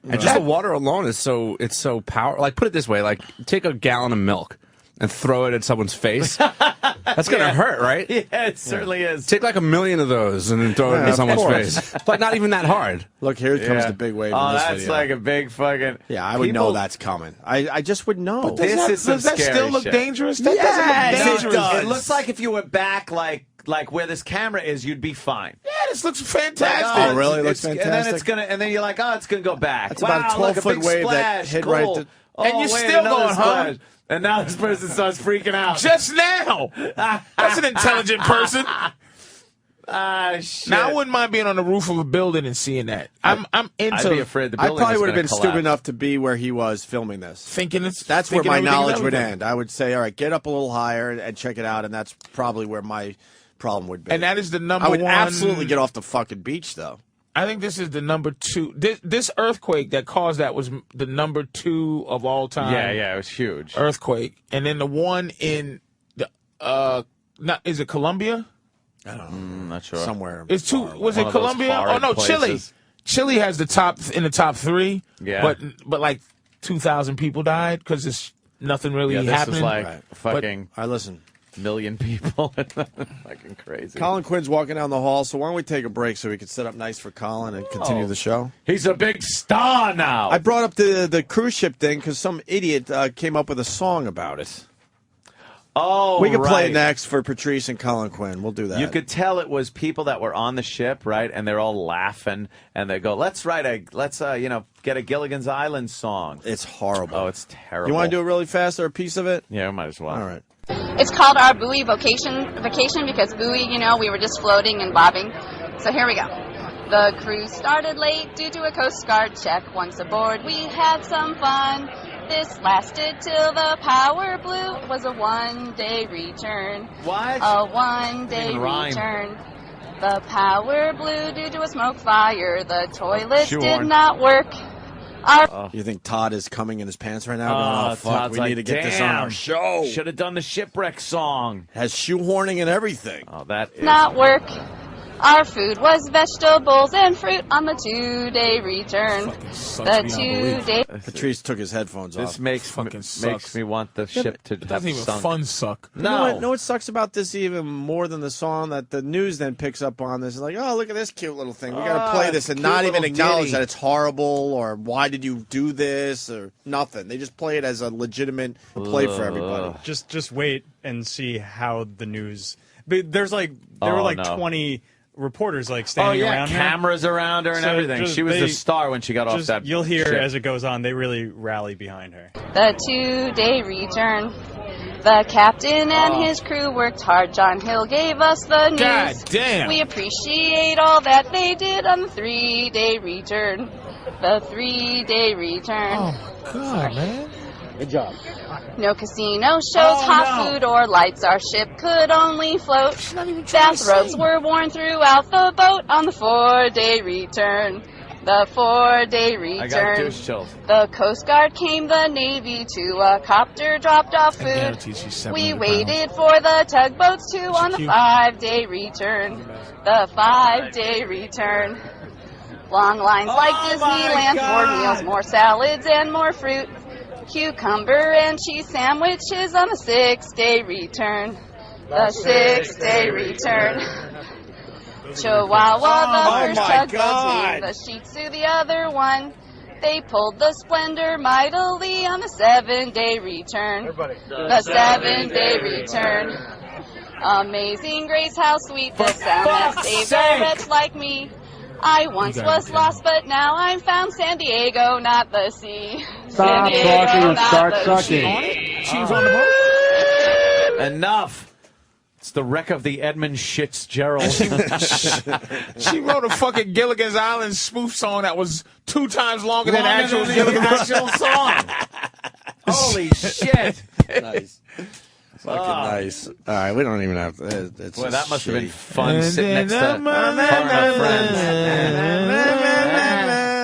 And just the water alone is so powerful. Like, put it this way: like, take a gallon of milk and throw it at someone's face. That's gonna hurt, right? Yeah, it certainly is. Take like 1,000,000 of those and then throw it in someone's face. Like, not even that hard. Look, here comes the big wave. Oh, in this that's video. like a big fucking. Yeah, I would know that's coming. I just would know. But does that still look shit. dangerous? That doesn't look dangerous. It looks like if you were back, like where this camera is, you'd be fine. Yeah, this looks fantastic. Oh, really? Looks fantastic. And then you're like, oh, it's gonna go back. That's about a 12-foot wave that hit cool. right. And you're still going, huh? And now this person starts freaking out. Just now. That's an intelligent person. Shit. Now I wouldn't mind being on the roof of a building and seeing that. I'm into. I'd be afraid the I building probably would have been collapse. stupid enough to be where he was filming this. That's where my knowledge would end. I would say, all right, get up a little higher and check it out, and that's probably where my problem would be. And that is the number I would one. absolutely get off the fucking beach, though. I think this is the number 2. This earthquake that caused that was the number 2 of all time. Yeah, it was huge. Earthquake, and then the one in the is it Colombia? I don't know. Not sure. Somewhere. It's 2. Was it One of those Colombia? Oh horrid no, places. Chile. Chile has the top 3. Yeah. But like 2,000 people died because it's nothing really This happening. was like fucking I listen. million people. Fucking crazy. Colin Quinn's walking down the hall, so why don't we take a break so we can sit up nice for Colin and continue the show? He's a big star now. I brought up the cruise ship thing because some idiot came up with a song about it. Oh, we can play right. it next for Patrice and Colin Quinn. We'll do that. You could tell it was people that were on the ship, right? And they're all laughing, and they go, "Let's get a Gilligan's Island song." It's horrible. Oh, it's terrible. You want to do it really fast or a piece of it? Yeah, we might as well. All right. It's called our buoy vacation because buoy, we were just floating and bobbing. So here we go. The cruise started late due to a Coast Guard check. Once aboard, we had some fun. This lasted till the power blew. It was a one-day return. What? A one-day Rhyme. return. The power blew due to a smoke fire. The toilets did Shoehorn. not work. You think Todd is coming in his pants right now? Oh, Going, fuck, Todd's we like, need to get this on "Damn, our show. Should have done the shipwreck song. Has shoehorning and everything. Oh, that is Not work. Our food was vegetables and fruit on the 2-day return. The 2-day. Patrice took his headphones This off. makes me want the ship to It doesn't even sunk. fun suck. No. You know what sucks about this even more than the song? That the news then picks up on this. Like, oh, look at this cute little thing. We got to play this and cute not even little acknowledge ditty. that it's horrible or why did you do this or nothing. They just play it as a legitimate play for everybody. Just wait and see how the news. But there were like 20 reporters standing around her. cameras around her and So everything. just- She was they- the star when she got off that You'll hear ship. as it goes on. They really rally behind her. The 2-day return. The captain and his crew worked hard. John Hill gave us the news. God damn. We appreciate all that they did on the 3-day return. The 3-day return. Oh, God, man. Good job. No casino shows, hot food, or lights. Our ship could only float. Bathrobes were worn throughout the boat on the 4-day return. The 4-day I got return. douche chills. The Coast Guard came, the Navy to a copter dropped off food. guarantee she's 700 We waited for the tugboats too on the cute. 5-day return. The 5-day return. Long lines like Disneyland, more meals, more salads, and more fruit. Cucumber and cheese sandwiches on the 6-day return. The 6-day return. Chihuahua, the first tugboat, the Shih Tzu, the other one. They pulled the Splendor mightily on the 7-day return. The 7-day return. Amazing Grace, how sweet the sound that saved a wretch like me. I once was lost, but now I'm found. San Diego, not the sea. Stop San Diego, talking and not start the sucking. sea. She was on the boat. Enough. It's the wreck of the Edmund Fitzgerald. She wrote a fucking Gilligan's Island spoof song that was 2 times longer than the actual Gilligan's Island song. Holy shit. Nice. Fucking nice. All right, we don't even have to. It's Boy, just that must have been shitty. fun sitting next to foreigner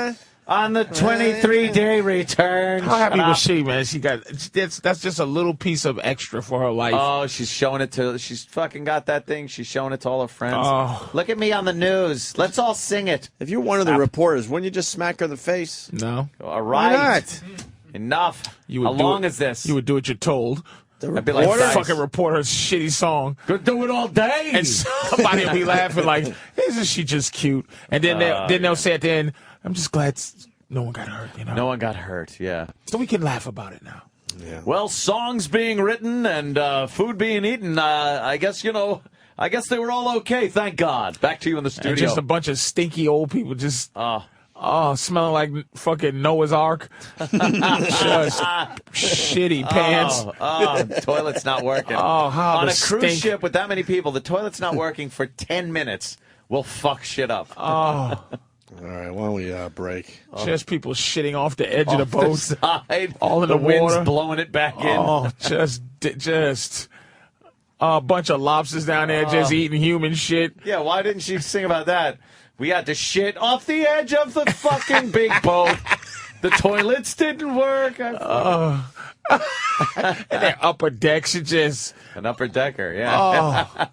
friends. On the 23-day return. How happy was she, man? That's just a little piece of extra for her life. Oh, she's showing it to. She's fucking got that thing. She's showing it to all her friends. Oh. Look at me on the news. Let's all sing it. If you're one of the reporters, wouldn't you just smack her in the face? No. All right. Why not? Enough. You would How long is this? You would do what you're told. I'd be like, fucking reporter's shitty song. Go do it all day. And somebody will be laughing like, isn't she just cute? And then they'll say at the end, I'm just glad no one got hurt, you know? No one got hurt, yeah. So we can laugh about it now. Yeah. Well, songs being written and food being eaten, I guess, they were all okay, thank God. Back to you in the studio. And just a bunch of stinky old people just... smelling like fucking Noah's Ark. Just shitty pants. Toilet's not working. Oh, how on the a cruise stink. ship with that many people, the toilet's not working for 10 minutes. We'll fuck shit up. Oh. All right, why don't we break? Just people shitting off the edge of the boat. Side, all in the wind's water. blowing it back in. Oh, just a bunch of lobsters down there just eating human shit. Yeah, why didn't she sing about that? We had to shit off the edge of the fucking big boat. The toilets didn't work. And their upper decks are just... An upper decker, yeah. Oh.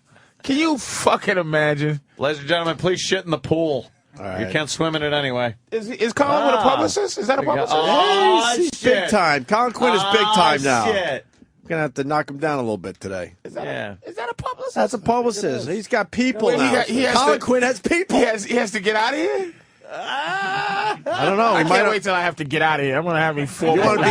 Can you fucking imagine? Ladies and gentlemen, please shit in the pool. Right. You can't swim in it anyway. Is Colin with a publicist? Is that a publicist? Oh, he's big time. Colin Quinn is big time now. Shit. We're going to have to knock him down a little bit today. Is that a publicist? That's a publicist. He's got people Wait, now. Colin Quinn has people. He has to get out of here? I don't know. I can't wait till I have to get out of here. I'm going to have me full. You want to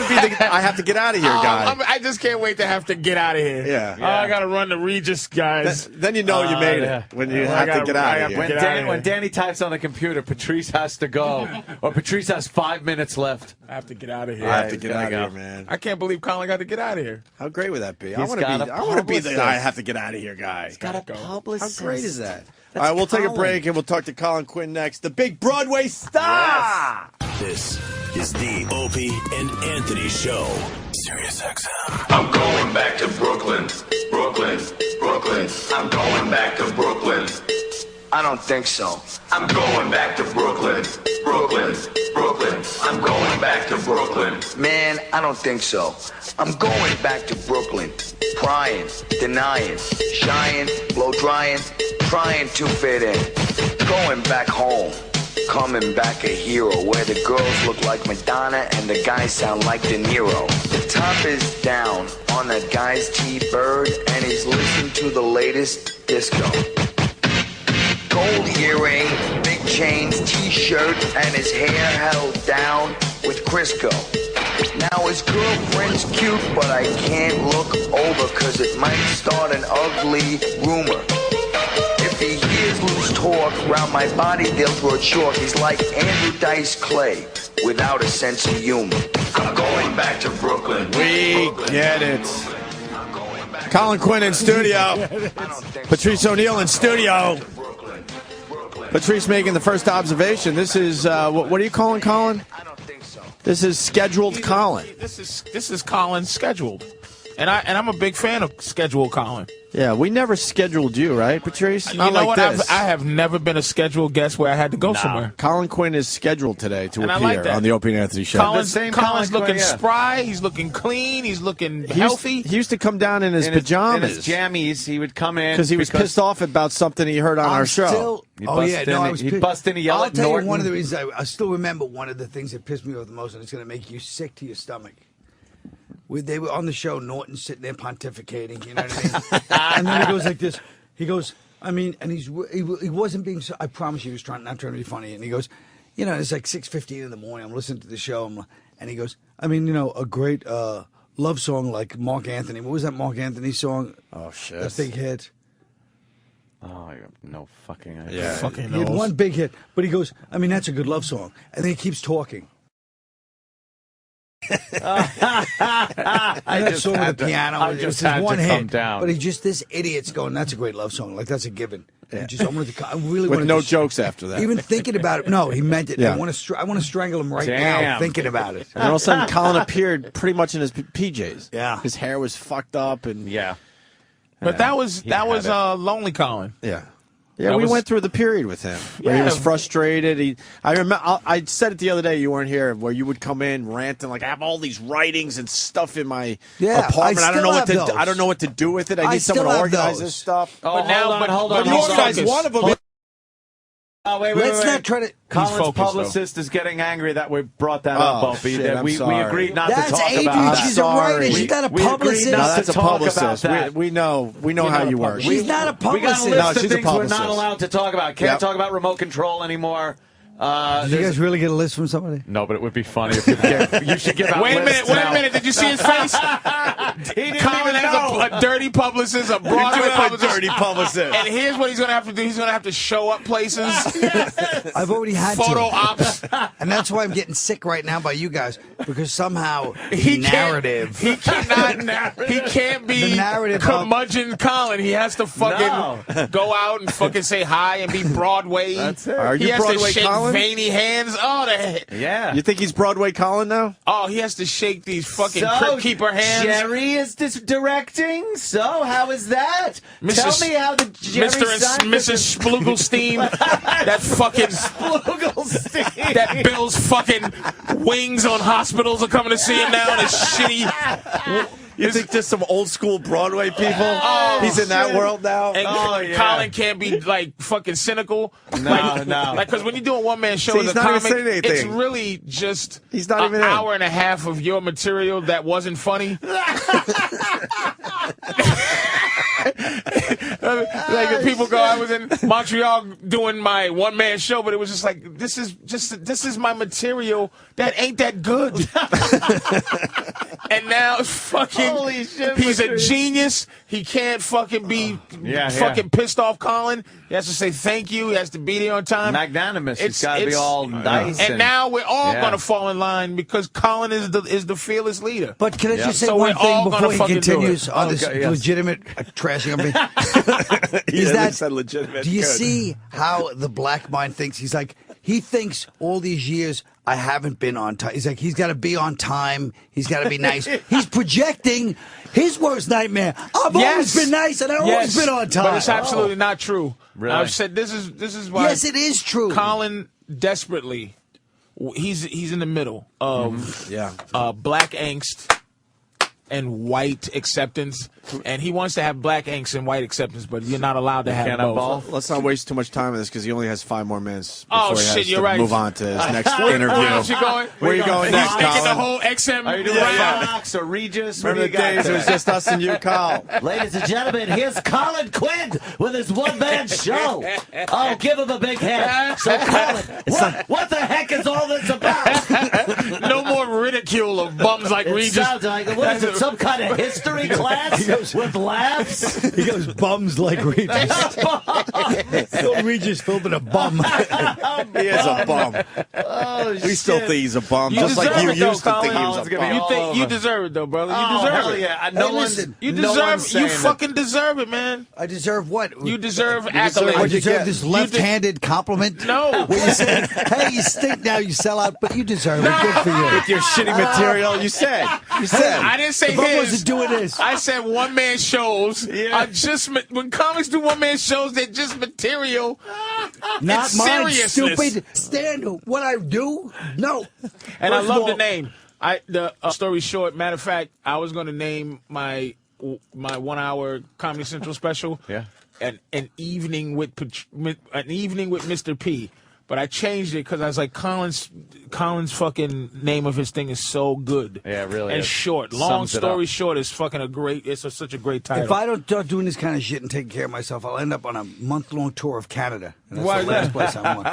be the I have to get out of here guy. I just can't wait to have to get out of here. Yeah. Oh, I got to run the Regis, guys. Then you know you made it when you have to get out of here. When Danny types on the computer, Patrice has to go. Or Patrice has 5 minutes left. I have to get out of here. I have to get out of here, man. I can't believe Colin got to get out of here. How great would that be? I He's want to be the I have to get out of here guy. He's got a publicist. How great is that? All right, we'll take a break and we'll talk to Colin Quinn next. The big Broadway star! Yes. This is the Opie and Anthony Show. Sirius XM. I'm going back to Brooklyn. I'm going back to Brooklyn. I don't think so. I'm going back to Brooklyn. I'm going back to Brooklyn. Man, I don't think so. I'm going back to Brooklyn. Prying, denying, shying, blow drying, trying to fit in. Going back home. Coming back a hero, where the girls look like Madonna and the guys sound like De Niro. The top is down on that guy's T-Bird, and he's listening to the latest disco. Gold earring, big chains, T-shirt, and his hair held down with Crisco. Now his girlfriend's cute, but I can't look over, cause it might start an ugly rumor. If he hears loose talk round my body, they'll throw it short. He's like Andrew Dice Clay without a sense of humor. I'm going back to Brooklyn. We get it. Colin Quinn in studio. Patrice O'Neill in studio. Patrice making the first observation. This is, what are you calling Colin? This is scheduled Colin. This is Colin scheduled. And I'm a big fan of scheduled Colin. Yeah, we never scheduled you, right, Patrice? Not you know like what? this. I have never been a scheduled guest where I had to go somewhere. Colin Quinn is scheduled today to And I appear like that. on the Opie and Anthony Show. Colin's looking spry. He's looking clean. He's looking healthy. He used to come down in his pajamas. In his jammies, he would come in. Because he was pissed off about something he heard on our show. He'd bust in and yell I'll at tell Norton. you one of the reasons I still remember one of the things that pissed me off the most, and it's going to make you sick to your stomach. They were on the show, Norton sitting there pontificating, you know what I mean? And then he goes like this. He goes, I mean, and he wasn't being, I promise you he was not trying to be funny. And he goes, you know, it's like 6:15 in the morning. I'm listening to the show. And he goes, I mean, you know, a great love song like Mark Anthony. What was that Mark Anthony song? Oh, shit. That big hit. Oh, I have no fucking idea. Yeah, fucking he had one big hit. But he goes, I mean, that's a good love song. And then he keeps talking. I just song had with the to- piano. I It was just his had one to hit, come down. But he just this idiot's going. That's a great love song. Like that's a given. Yeah. I wanted to. I really With wanted no to, jokes after that. Even thinking about it. No, he meant it. Yeah. I want to strangle him right now. Damn. Thinking about it. And all of a sudden, Colin appeared pretty much in his PJs. Yeah. His hair was fucked up. And yeah. But that was Lonely Colin. Yeah. Yeah, we went through the period with him where he was frustrated. I remember. I said it the other day. You weren't here, where you would come in ranting like, "I have all these writings and stuff in my apartment. I don't know what to. I don't know what to do with it. I need someone to organize this stuff." Oh, hold on. But you guys, one of them. Oh, wait. Let's not try to. Colin's publicist is getting angry that we brought that up, Opie. We agreed not to talk Adrian, about that. She's a writer. She's not a publicist. No, that's a publicist. We know how you work. She's not a publicist. We got a list of things we're not allowed to talk about. Can't talk about remote control anymore. Did you guys really get a list from somebody? No, but it would be funny if you should give out Wait a lists minute. Did you see his face? Colin has a dirty publicist, a Broadway publicist. Dirty publicist. And here's what he's going to have to do. He's going to have to show up places. I've already had photo ops. And that's why I'm getting sick right now by you guys, because somehow he can't be the narrative curmudgeon Colin. He has to fucking go out and fucking say hi and be Broadway. That's it. Are you he has Broadway to shake Colin? veiny hands. Yeah. You think he's Broadway Colin now? Oh, he has to shake these fucking Crypt Keeper hands. Jerry is directing. So how is that? Tell me how the Jerry Mr. and Mrs. Splugelstein. That fucking Splugelstein. That Bill's fucking wings on hospitals are coming to see him now. And his shitty. You think just some old school Broadway people? He's in that world now. And Colin can't be like fucking cynical. No. Like, because when you do a one-man show as a comic, it's really just an hour and a half of your material that wasn't funny. Like the people go, I was in Montreal doing my one-man show, but it was just like, this is my material that ain't that good. And now it's fucking, holy shit, he's a genius. He can't fucking be fucking pissed off Colin. He has to say thank you. He has to be there on time. Magnanimous. It's got to be all nice. And now we're all going to fall in line because Colin is the fearless leader. But can I just say one thing before he continues on this legitimate trashing of me? Said legitimate. Do you see how the black mind thinks? He's like, he thinks all these years I haven't been on time. He's like, he's got to be on time. He's got to be nice. He's projecting his worst nightmare. I've always been nice and I've always been on time. But it's absolutely not true. Really? I've said this is why. Yes, it is true. Colin desperately, he's in the middle of black angst and white acceptance, and he wants to have black angst and white acceptance, but you're not allowed to have both. Let's not waste too much time on this because he only has 5 more minutes before he has to right. move on to his next interview. Where are you going next, Colin? Colin? The whole XM. Are you doing Fox or Regis? Remember the days it was just us and you, Carl. Ladies and gentlemen, here's Colin Quinn with his one-man show. Oh, give him a big hand. So, Colin, what the heck is all this about? No more ridicule of bums like Regis. Sounds like, what is it, some kind of history class with laughs? He goes, bums like Regis. Phil Regis filled in a bum. He is a bum. Oh, we still think he's a bum, You just like you deserve it, used though, to think he Colin. was a bum. You deserve it, though, brother. You Oh, deserve hell it. yeah. You fucking deserve it, man. I deserve what? You deserve accolades. I deserve this left-handed compliment? No. Where you said, hey, you stink now, you sell out, but you deserve it. Good for you. With your shitty material, you said. I didn't say If I his. wasn't doing this. I said one-man shows are just when comics do one-man shows, they're just material. Not it's mine, seriousness. stupid. Stand what I do? No. And I First of love all, the name. Story short. Matter of fact, I was going to name my 1-hour Comedy Central special. An evening with Mr. P. But I changed it because I was like, Colin's fucking name of his thing is so good. Yeah, really. And is. short. Long story short is fucking such a great title. If I don't start doing this kind of shit and taking care of myself, I'll end up on a month-long tour of Canada. And that's Why the last that? place I want.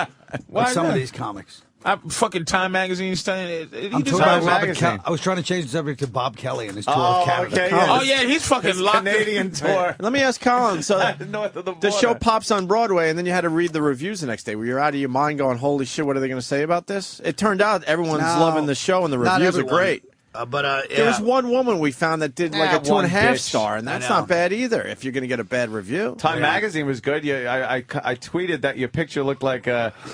Why Like some that? of these comics. Fucking Time Magazine's saying I'm talking about Robert Kelly. I was trying to change the subject to Bob Kelly and his tour of Canada. Okay, Oh yeah, he's fucking His locked Canadian tour. Let me ask Colin. So north of the the show pops on Broadway, and then you had to read the reviews the next day. Were you out of your mind going, holy shit, what are they going to say about this? It turned out everyone's loving the show, and the not reviews are everyone. great. There was one woman we found that did like a 2.5 star, and that's not bad either if you're going to get a bad review. Time Magazine was good. I tweeted that your picture looked like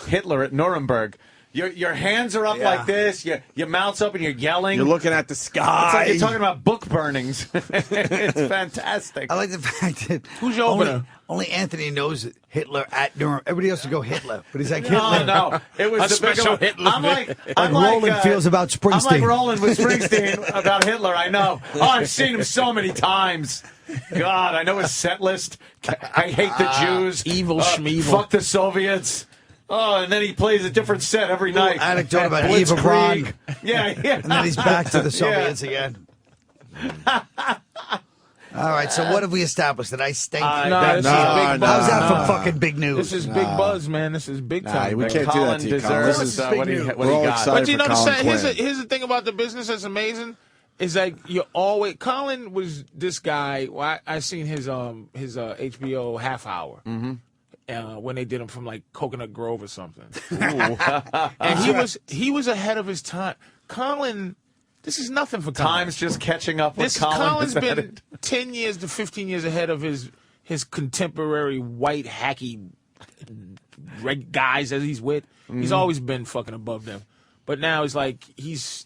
Hitler at Nuremberg. Your hands are up like this. Your mouth's up and you're yelling. You're looking at the sky. It's like you're talking about book burnings. It's fantastic. I like the fact that who's your opener? Only Anthony knows Hitler at Nuremberg. Everybody else would go Hitler, but he's like Hitler. No, it was a the special big Hitler. I'm like Roland feels about Springsteen. I'm like Roland with Springsteen about Hitler. I know. Oh, I've seen him so many times. God, I know his set list. I hate the Jews. Evil Schmeevil. Fuck the Soviets. Oh, and then he plays a different set every night. Anecdote about Eva Braun. Yeah. And then he's back to the Soviets again. All right, so what have we established? That I stink? How's that for fucking big news? This is big buzz, man. This is big time. We can't do that to you, Colin. This is what he got. But you know, here's the thing about the business that's amazing is like you're always. Colin was this guy. Well, I seen his HBO half hour. When they did him from like Coconut Grove or something, and he was ahead of his time. Colin. This is nothing for Colin. Time's just catching up with Colin. Colin's been 10 years to 15 years ahead of his contemporary white hacky guys that he's with. He's always been fucking above them. But now it's like he's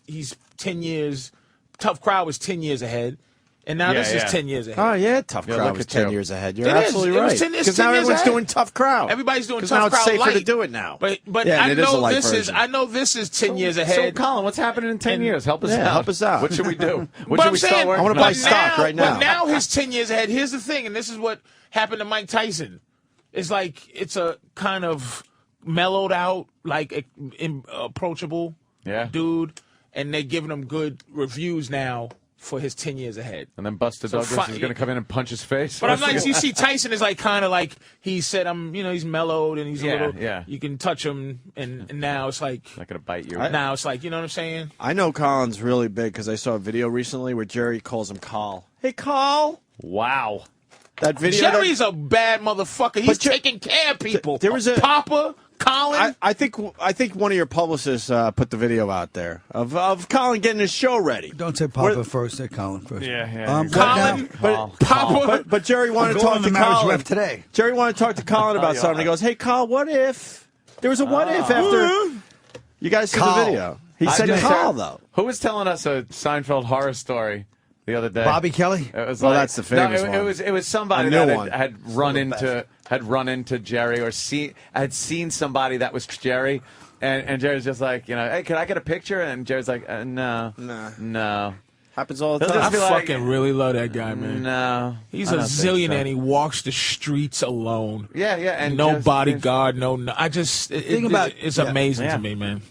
10 years. Tough Crowd was 10 years ahead. And now this is 10 years ahead. Oh, yeah, Tough Crowd was 10 years ahead. You're It absolutely is. right. It's Because 10 now years everyone's ahead. doing Tough Crowd. Everybody's doing Tough now it's Crowd safer light. to do it now. But yeah, I it is a know light this version. I know this is 10 years So, ahead. Colin, what's happening in 10 years? Help us out. Help us out. What should we do? What But should I'm we saying, start working I wanna on? buy stock right now. But now he's 10 years ahead. Here's the thing, and this is what happened to Mike Tyson. It's like it's a kind of mellowed out, like approachable dude, and they're giving him good reviews now for his 10 years ahead. And then Buster Douglas is going to come in and punch his face. But I'm like, you see, Tyson is like kind of like he said, he's mellowed and he's a little. Yeah. You can touch him, and now it's like not going to bite you. Now it's like, you know what I'm saying? I know Colin's really big because I saw a video recently where Jerry calls him Carl. Hey, Carl. Wow. That video. Jerry's a bad motherfucker. He's taking care of people. There was a Papa. Colin? I think one of your publicists put the video out there of Colin getting his show ready. Don't say Papa first, say Colin first. Yeah. Colin, Papa. But Jerry wanted to talk to Colin today. Jerry wanted to talk to Colin about something. He goes, "Hey, Carl, what if there was a what if after you guys see the video?" He said Carl though. Who was telling us a Seinfeld horror story the other day? Bobby Kelly. It was well, that's the famous one. It was somebody that had run into Jerry or had seen somebody that was Jerry, and Jerry's just like, hey, can I get a picture? And Jerry's like, no. Happens all the He'll time. just I be fucking really love that guy, man. No, he's a zillionaire. And he walks the streets alone. Yeah, and no bodyguard, no. I just it's amazing to me, man.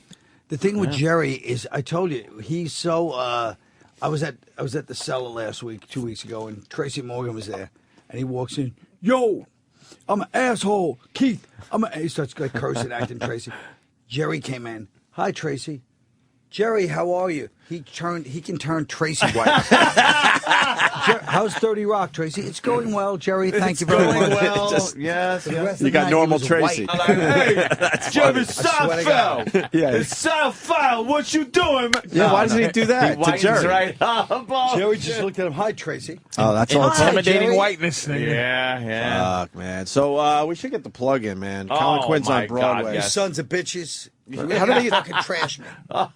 The thing with Jerry is, I told you, he's so. I was at the Cellar 2 weeks ago, and Tracy Morgan was there, and he walks in. Yo, I'm an asshole, Keith. He starts like cursing, acting Tracy. Jerry came in. Hi, Tracy. Jerry, how are you? He can turn Tracy white. How's 30 Rock, Tracy? It's going well, Jerry. Thank you very much. Well, yes. You got normal Tracy. Like, hey, Jerry Seinfeld. It's Seinfeld. What you doing? Yeah, why doesn't he do that to Jerry? Right up. Jerry just looked at him. Hi, Tracy. Oh, that's all. Intimidating whiteness. Yeah. Fuck, man. So we should get the plug in, man. Colin Quinn's on Broadway. God, You sons of bitches. How do they fucking trash me?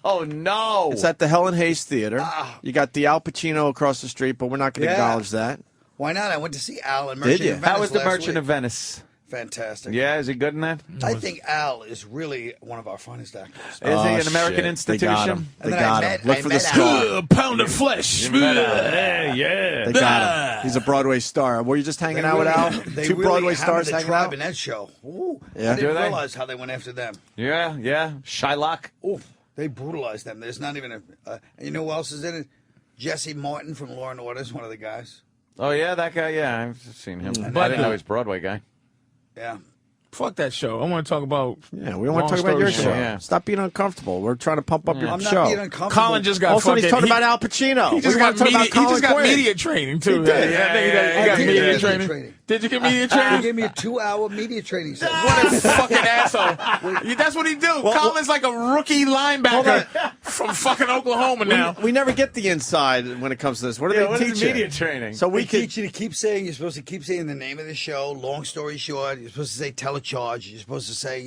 Oh no! It's at the Helen Hayes Theater. You got the Al Pacino across the street, but we're not going to acknowledge that. Why not? I went to see Al in Did Merchant you? of Venice. How was the last Merchant week. of Venice? Fantastic. Yeah, is he good in that? I think Al is really one of our finest actors. Is he an American institution? They got him. Look for the star. A pound of flesh. Yeah. They got him. He's a Broadway star. Were you just hanging out with Al? They Two really Broadway stars hammered the hanging tribe out? in that show. Ooh, Yeah. I didn't Do they? realize how they went after them. Yeah. Shylock. Ooh, they brutalized them. There's not even a. And you know who else is in it? Jesse Martin from Law and Order is one of the guys. Oh yeah, that guy. Yeah, I've seen him. But I didn't know he's a Broadway guy. Yeah. Fuck that show. I want to talk about. Yeah, we don't want to talk about your show. Yeah. Stop being uncomfortable. We're trying to pump up your I'm show. not being uncomfortable. Colin just got Also, fucking. he's talking about Al Pacino. He just got media training too. He did. He got media training. training. Did you get media He training? gave me a 2-hour media training session. What a fucking asshole! That's what he do. Colin's like a rookie linebacker from fucking Oklahoma now. We never get the inside when it comes to this. What do they What teach is you? media training? So we They teach you to keep saying, you're supposed to keep saying the name of the show, long story short. You're supposed to say tell a charge. You're supposed to say,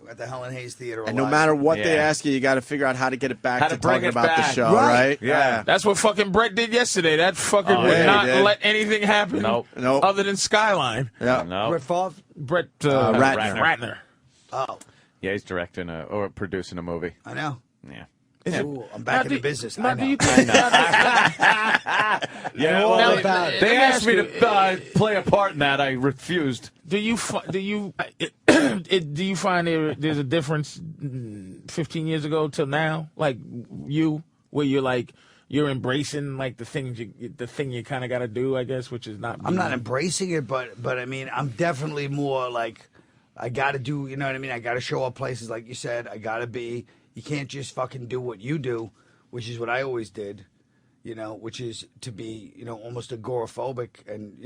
at the Helen Hayes Theater. And no matter what they ask you, you got to figure out how to get it back How to to bring talking it about the back. show, right? Yeah. That's what fucking Brett did yesterday. That fucker would not let anything happen other than Skyline. Yeah. No. Brett Favre? Brett Ratner. Oh. Yeah, he's directing or producing a movie. I know. Yeah. Ooh, I'm back in the business. Now, I know. do you think They asked me to play a part in that. I refused. Do you find there's a difference 15 years ago till now, like where you're embracing like the thing you kind of got to do, I guess, which is not. I'm not embracing it, but I mean, I'm definitely more like I got to do. You know what I mean? I got to show up places, like you said. I got to be. You can't just fucking do what you do, which is what I always did. You know, which is to be, almost agoraphobic and,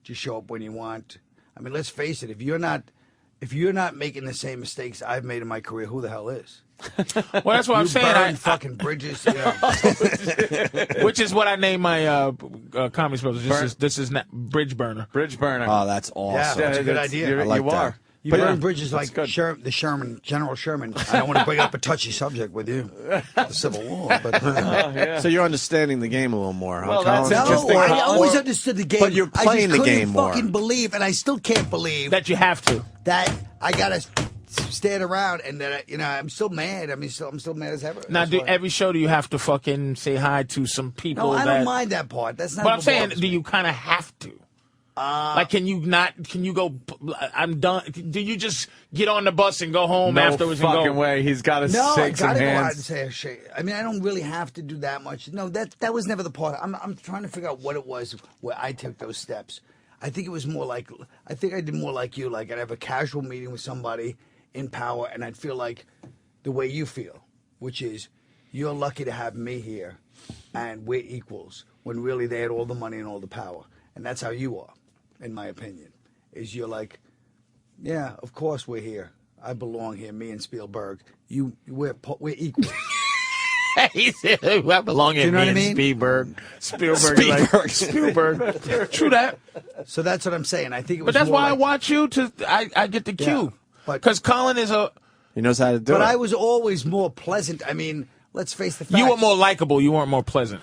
just show up when you want. I mean, let's face it. If you're not making the same mistakes I've made in my career, who the hell is? Well, that's what I'm saying. Burn fucking bridges. Which is what I named my comedy special. This is not Bridge Burner. Bridge Burner. Oh, that's awesome. Yeah, that's a good idea. I like that. You burn bridges like General Sherman. I don't want to bring up a touchy subject with you, the Civil War. But So you're understanding the game a little more, huh? well, Colin? I always understood the game. But you're playing I just the game more. Fucking believe, and I still can't believe that you have to. That I gotta stand around, and that I'm still mad. I mean, I'm still mad as ever. Now, every show do you have to fucking say hi to some people? No, I don't mind that part. That's not. But I'm saying, do you kind of have to? Like, can you go? I'm done. Do you just get on the bus and go home afterwards? No and fucking go, way. He's got to No, I shake some gotta go out hands. and say a shake. I mean, I don't really have to do that much. No, that was never the part. I'm trying to figure out what it was where I took those steps. I think it was more like I did more like you. Like I'd have a casual meeting with somebody in power, and I'd feel like the way you feel, which is you're lucky to have me here, and we're equals. When really they had all the money and all the power, and that's how you are. In my opinion, is you're like, yeah, of course we're here. I belong here. Me and Spielberg. We're equal. He said, I belong here. Do you know me what I and mean? Spielberg. True that. So that's what I'm saying. I think it was. But that's more why I like, watch you. I get the cue. Because Colin is he knows how to do it. But I was always more pleasant. I mean, let's face the facts. You were more likable. You weren't more pleasant.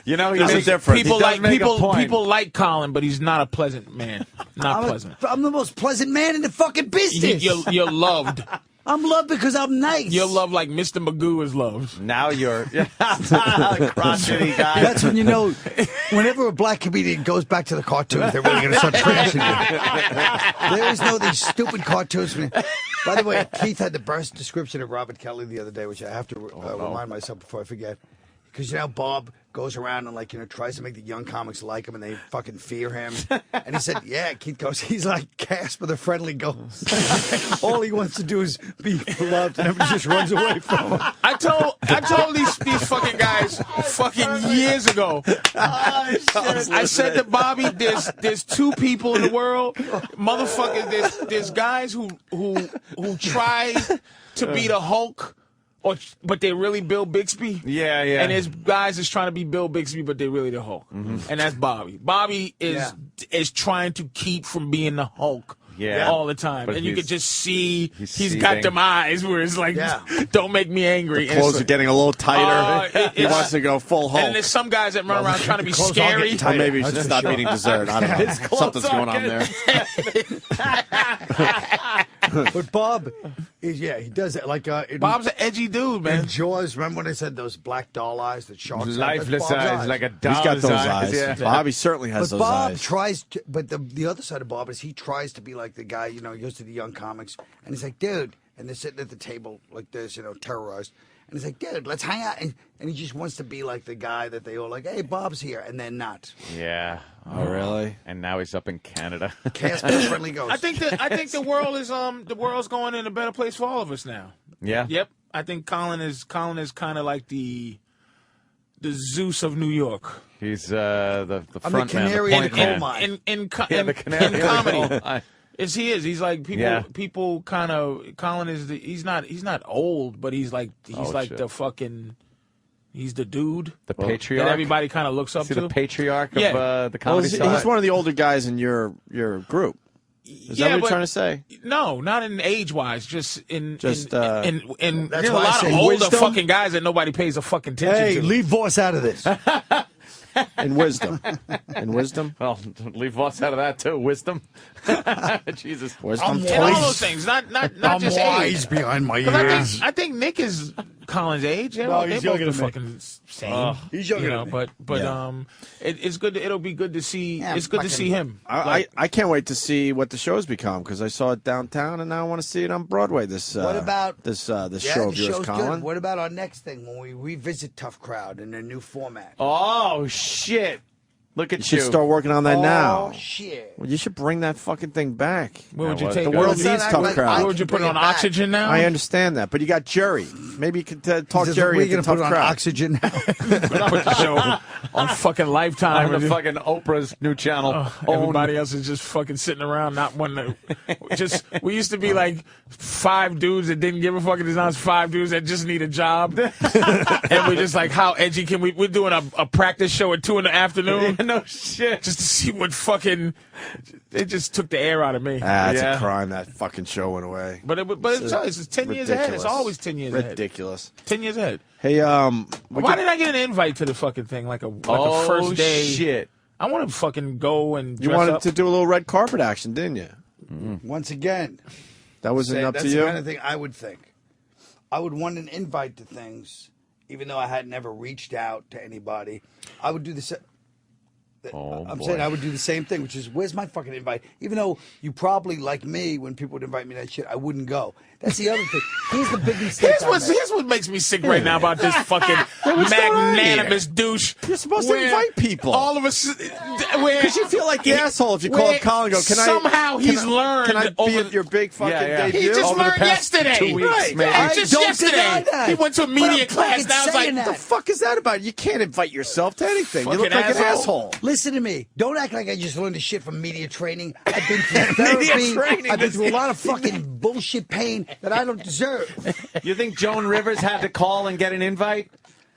There's a difference. People like Colin, but he's not a pleasant man. Pleasant. I'm the most pleasant man in the fucking business. You're loved. I'm loved because I'm nice. You're loved like Mr. Magoo is loved. Now you're crotchety guy. That's when you know. Whenever a black comedian goes back to the cartoons, they're really going to start trashing you. There is no these stupid cartoons. By the way, Keith had the best description of Robert Kelly the other day, which I have to remind myself before I forget. Because, Bob goes around and, tries to make the young comics like him, and they fucking fear him. And he said, yeah, Keith goes, he's like Casper the Friendly Ghost. All he wants to do is be loved, and everybody just runs away from him. I told these fucking guys fucking years ago. I said to Bobby, there's two people in the world, motherfuckers. There's guys who try to be the Hulk. But they're really Bill Bixby. Yeah. And there's guys that's trying to be Bill Bixby, but they're really the Hulk. Mm-hmm. And that's Bobby. Bobby is trying to keep from being the Hulk all the time. But and you can just see he's got seething. them eyes where it's like, don't make me angry. The clothes are getting a little tighter. He wants to go full Hulk. And there's some guys that run around trying to be scary. Or maybe he should stop eating dessert. I don't know. Something's going on there. But Bob is, he does it like Bob's an edgy dude, man. In Jaws, remember when they said those black doll eyes that sharks have? Lifeless eyes, like a doll's He's got those eyes. Yeah. Bobby certainly has but those Bob eyes. tries to, but the other side of Bob is he tries to be like the guy, he goes to the young comics, and he's like, dude, and they're sitting at the table like this, terrorized. And he's like, dude, let's hang out. And he just wants to be like the guy that they all like, hey, Bob's here. And they're not. Yeah. Oh, really? And now he's up in Canada. Casper the Friendly Ghost. I think the world is the world's going in a better place for all of us now. Yeah. Yep. I think Colin is kind of like the Zeus of New York. He's the I'm front the man. canary in the coal mine. In the comedy. He's like people kind of Colin is he's not old, but he's like the fucking he's the dude, the patriarch that everybody kind of looks up to. The patriarch of the comedy side. He's one of the older guys in your group. Is that what you're trying to say? No, not in age-wise. Just in That's there's a why I lot of say older wisdom. fucking guys that nobody pays a fucking attention Hey, to. leave Voss out of this. And wisdom. And wisdom? Well, leave Voss out of that, too. Wisdom. Jesus. Wisdom. And all those things, not I'm just wise age. behind my 'Cause ears. I think Nick is Colin's age. They're No, they're he's both younger the than me. fucking same. He's younger you know, than me. But Yeah. it's good. It'll be good to see. Yeah, it's good to fucking- see him. I can't wait to see what the show's become because I saw it downtown and now I want to see it on Broadway. This What about this yeah, show of the yours, show's Colin? good. What about our next thing when we revisit Tough Crowd in a new format? Oh, shit. Look at You should start working on that Oh, now. shit. Well, you should bring that fucking thing back. Where would you take the it? world Well, needs I- Tough like, Crowd. I Where would you put it on bring it back. oxygen now? I understand that, but you got Jerry. Maybe you could talk Says, Jerry we're into gonna Tough put it on Crowd. oxygen now. Put the show on fucking Lifetime. On the fucking Oprah's new channel. Everybody else is just fucking sitting around, not wanting to. Just we used to be like 5 dudes that didn't give a fuck. There's now 5 dudes that just need a job, and we're just like, how edgy can we? We're doing a practice show at 2 PM. No shit. Just to see what fucking. It just took the air out of me. It's a crime that fucking show went away. But it's 10 years ahead. It's ridiculous. always 10 years ahead. Ridiculous. 10 years ahead. Hey, Why did I get an invite to the fucking thing like a first day? Shit. I want to fucking go and you dress wanted up. to do a little red carpet action, didn't you? Once again, That wasn't up that's to the you. kind of thing I would think. I would want an invite to things, even though I had never reached out to anybody. I would do the same. I'm saying I would do the same thing, which is, where's my fucking invite? Even though you probably, like me, when people would invite me to that shit, I wouldn't go. That's the other thing. Here's the big mistake. Here's what makes me sick right now about this fucking magnanimous douche. You're supposed to invite people. All of us, Because you feel like the asshole if you call up Colin and go, somehow he's learned Can I be over at your big fucking debut? He just Over the learned past yesterday. 2 weeks, Right. maybe. Yeah, just don't yesterday. deny that. He went to a But media I'm class. fucking Now it's like, saying What the fuck is that about? You can't invite yourself to anything. You look Fucking like an asshole. asshole. Listen to me. Don't act like I just learned this shit from media training. I've been through therapy. training. I've been through a lot of fucking bullshit pain that I don't deserve. You think Joan Rivers had to call and get an invite?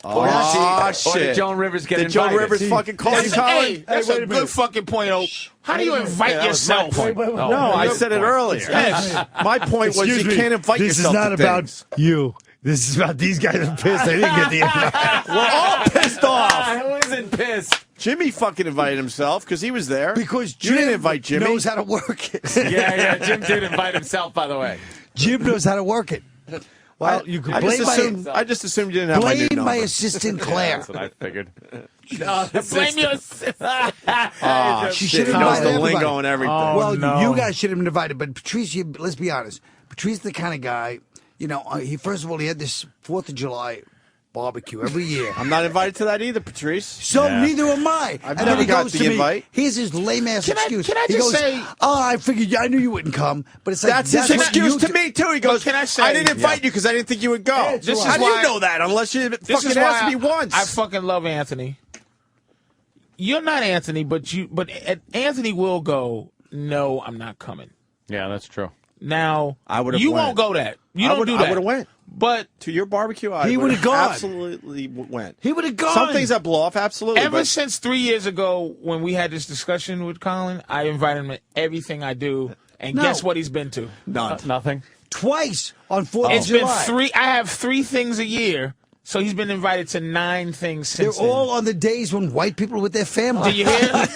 Oh, Or shit. did Joan Rivers get Did invited? Joan Rivers fucking call you, Colin? That's a good fucking point, O. How do you invite yourself? No, I said it earlier. Yes. My point was Excuse you me. can't invite This yourself is not to about things. you. This is about these guys are pissed. They didn't get the invite. We're all pissed off. Who isn't pissed? Jimmy fucking invited himself because he was there. Because you didn't Jim invite Jimmy. knows how to work it. Yeah, Jim did invite himself, by the way. Jim knows how to work it. Well, you can blame I just assumed you didn't have my new blame number. my assistant Claire. That's what I figured. Blame your sister. She Shit, should he have knows invited the everybody. lingo and everything. Well, no. you guys should have been invited, but Patrice, let's be honest. Patrice is the kind of guy, you know, he first of all, he had this 4th of July barbecue every year. I'm not invited to that either, Patrice. So neither am I. I've and never then he got goes the to invite. me. Here's his lame ass excuse. can I he just goes, say- "Oh, I figured I knew you wouldn't come." But it's like That's his what excuse you to do- me too. He goes, can I say- I didn't invite you because I didn't think you would go. Yeah, this How is do why- you know that unless you This fucking is why asked me once? I fucking love Anthony. You're not Anthony, but Anthony will go. No, I'm not coming. Yeah, that's true. Now I would've you went. won't go that. You don't do that. I would have went. But To your barbecue, I He would would've have gone. absolutely went. He would have gone. Some things that blow off, absolutely. ever but since 3 years ago when we had this discussion with Colin, I invite him to everything I do, and No. guess what he's been to? none. Nothing. twice on 4th It's of been July. 3. I have 3 things a year, so he's been invited to 9 things They're since then. all on the days when white people are with their family. Do you hear?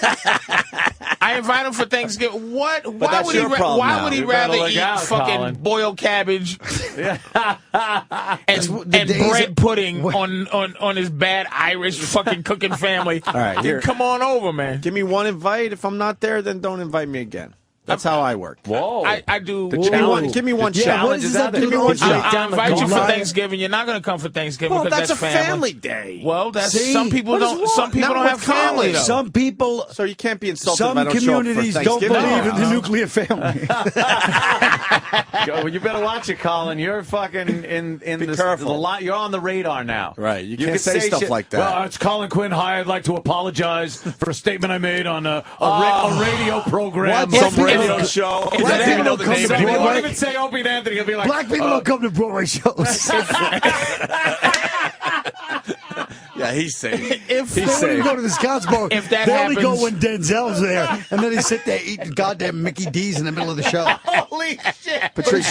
I invite him for Thanksgiving. What? Why that's would he? your problem Why now. would he You better rather look eat out, fucking Colin. boiled cabbage and the days bread of- pudding on his bad Irish fucking cooking family? All right, here. Come on over, man. Give me one invite. If I'm not there, then don't invite me again. That's how I work. Whoa. I do. Give me one. Give me one Yeah, shot. what does that do? Give me one shot. I invite you Go for live. Thanksgiving. You're not going to come for Thanksgiving Well, because that's a family. day. Well, that's See? some people What is don't. wrong? Some people Not don't with have family college. though. Some people, So you can't be insulted some if I don't show up for communities don't Thanksgiving. believe in the No. nuclear family. Well, you better watch it, Colin. You're fucking in the careful. lot. You're on the radar now. Right, you can can't say stuff shit. like that. Well, it's Colin Quinn. Hi, I'd like to apologize for a statement I made on a radio program. What? Some Black radio people- show. Black He doesn't even people know the don't name come to anymore. He won't Broadway. even say Opie and Anthony. He'll be like, Black people don't come to Broadway shows. Yeah, Yeah, he's safe. If They wouldn't go to the Scouts Bar. If that they only go happens- when Denzel's there, and then they sit there eating goddamn Mickey D's in the middle of the show. Holy shit! Patrice,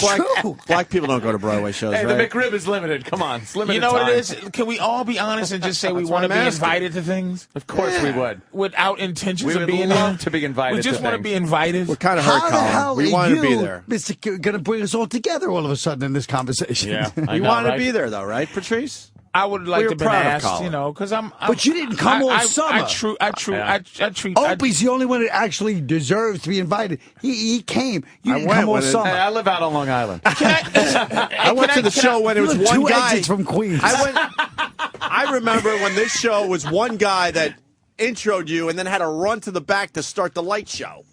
black people don't go to Broadway shows, Hey, right? the McRib is limited. Come on, it's limited. You know what time. it is? Can we all be honest and just say we That's want to what be I'm asking. invited to things? Of course we would. Without intentions We of would being love there? to be invited We just to want to things. be invited. We're kind of How hurt, the Colin. hell We are wanted you, to be there. Mr. Going to bring us all together all of a sudden in this conversation? Yeah, I We know, wanted right? to be there, though, right, Patrice? I would like We to were have been proud of asked, Colin. you know, because I'm. But you didn't come all summer. I treat. Opie's the only one that actually deserves to be invited. He came. You I didn't went come all when it- summer. Hey, I live out on Long Island. I went to the show when it was You live one two guy. exits from Queens. I remember when this show was one guy that introed you and then had to run to the back to start the light show.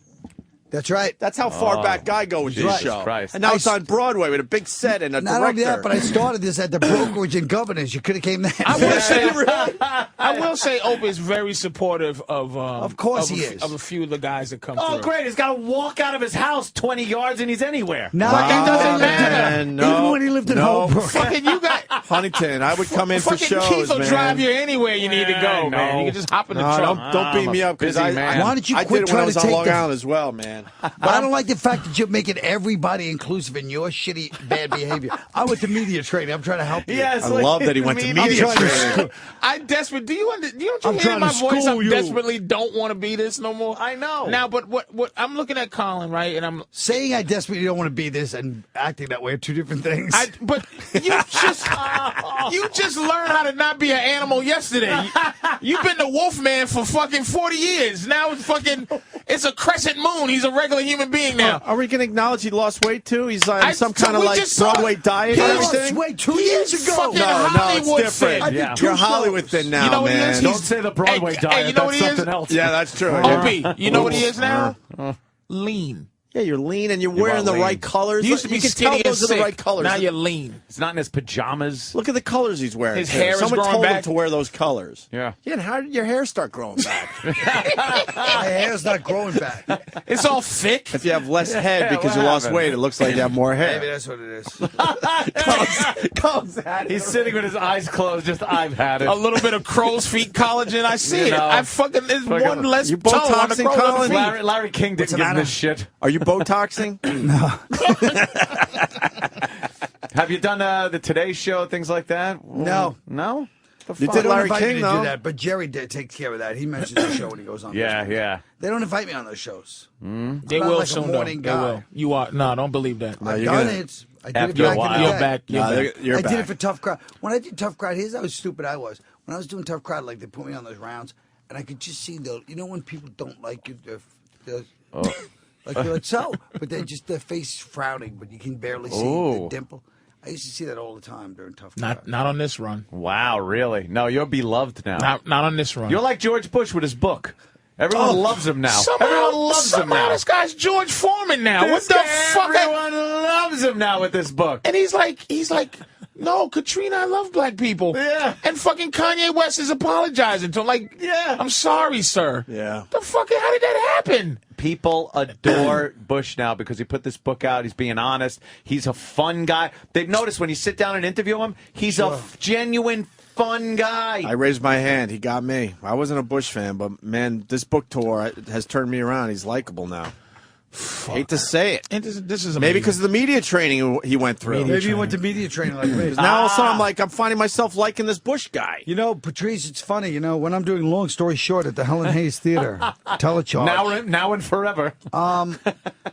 That's right. That's how far back I go with this Jesus show. Christ. And now it's on Broadway with a big set and a Not director. only that, but I started this at the brokerage in Governors. You could have came there. I will say, Opie is very supportive of course of he a- is. of a few of the guys that come Oh, through. great! He's got to walk out of his house 20 yards and he's anywhere. No, It doesn't matter. Even when he lived in Holbrook. Fucking you got Huntington, I would come in for fucking shows, Keith will man. drive you anywhere you need to go, man. You can just hop in the No, truck. don't beat me up because busy I man. Why don't you I quit did it when I trying was to on take Long the- Island as well, man. But I don't like the fact that you're making everybody inclusive in your shitty, bad behavior. I went to media training. I'm trying to help you. Yes, I love that he went to I'm media trying to training. I desperate. Don't I'm you hear trying my to voice? school I you. desperately don't want to be this no more. I know. Now, but what I'm looking at Colin, right? And I'm Saying I desperately don't want to be this and acting that way are two different things. but you just learned how to not be an animal yesterday. You've been the wolf man for fucking 40 years. Now it's a crescent moon. He's a regular human being now. Are we going to acknowledge he lost weight too? He's on some kind of we like just saw- Broadway diet He or lost anything? Wait, 2 He years is ago. fucking No, Hollywood it's different. thin. Yeah. You're Hollywood thin now, You know what he man. is? Don't say the Broadway Hey, diet. you know what That's he is? something else. Yeah, that's true. Opie, you know what he is now? Lean. Yeah, you're lean and you're wearing are the lean. right colors. You used to be can skinny tell and those are sick. the right colors. Now you're lean. It's not in his pajamas. Look at the colors he's wearing. His too. hair is Someone growing told him back. to wear those colors. Yeah. Yeah, and how did your hair start growing back? My hair's not growing back. It's all thick. If you have less head because you What lost happened? weight, it looks like you have more Maybe hair. that's what it is. He's sitting with his eyes closed. Just I've had it. A little bit of crow's feet collagen. I see You it. know. I fucking there's one less You toe on the Botoxing, crow's Colin? feet. Larry King didn't give him this shit. Are you Botoxing? Have you done the Today Show, things like that? No. No? The You fuck? did They don't Larry invite King, me to though. do that, but Jerry takes care of that. He mentions the show when he goes on. Yeah, yeah. They don't invite me on those shows. They I'm will not like a soon, though. morning They guy. will. You are no, don't believe that. I've you're done gonna- it. I did After it a back while. in the You're day. back. You're No, back. you're I did back. it for Tough Crowd. When I did Tough Crowd, here's how stupid I was. When I was doing Tough Crowd, like they put me on those rounds, and I could just see when people don't like you, like they're like so, but they're just their face frowning, but you can barely see the dimple. I used to see that all the time during Tough Crowd. Not on this run. Wow, really? No, you're beloved now. Not on this run. You're like George Bush with his book. Everyone loves him now. Everyone loves him now. This guy's George Foreman now. What the fuck? Everyone loves him now with this book. And he's like, no, Katrina, I love black people. Yeah. And fucking Kanye West is apologizing to him. Like, Yeah. I'm sorry, sir. Yeah. The fuck? How did that happen? People adore Bush now because he put this book out. He's being honest. He's a fun guy. They've noticed when you sit down and interview him, he's a genuine fun guy. I raised my hand. He got me. I wasn't a Bush fan, but man, this book tour has turned me around. He's likable now. Hate to say it. And this is Maybe because of the media training he went through. Maybe you went to media training like me. Now all of a sudden I'm finding myself liking this Bush guy. You know, Patrice, it's funny. You know, when I'm doing Long Story Short at the Helen Hayes Theater, telecharge. Now and forever.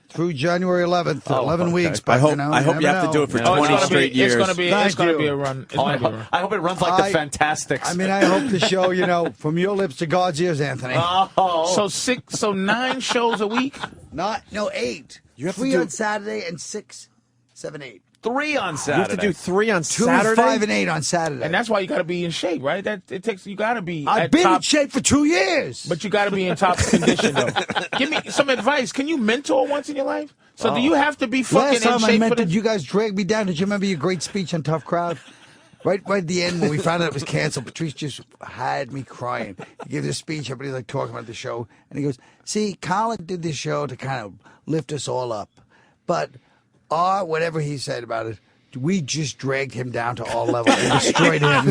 Through January 11th, 11 okay. weeks. But, I hope you know, I hope you never have to know. do it for Yeah. 20 straight years. It's gonna be a run. It's gonna be a run. I hope it runs like the Fantastics. I mean, I hope the show, from your lips to God's ears, Anthony. So 9 shows a week. 8. You have to 3 do- on Saturday and 6, 7, 8. 3 on You Saturday. have to do 3 on 2, Saturday. 5, and 8 on Saturday. And that's why you got to be in shape, right? You got to be. I've at been top, in shape for 2 years. but you got to be in top condition, though. Give me some advice. Can you mentor once in your life? So do you have to be fucking Last time in I shape for mentored, this? you guys dragged me down. Did you remember your great speech on Tough Crowd? Right at the end when we found out it was canceled, Patrice just had me crying. He gave this speech, everybody's like talking about the show, and he goes, see, Colin did this show to kind of lift us all up. But whatever he said about it, we just dragged him down to all levels and destroyed him.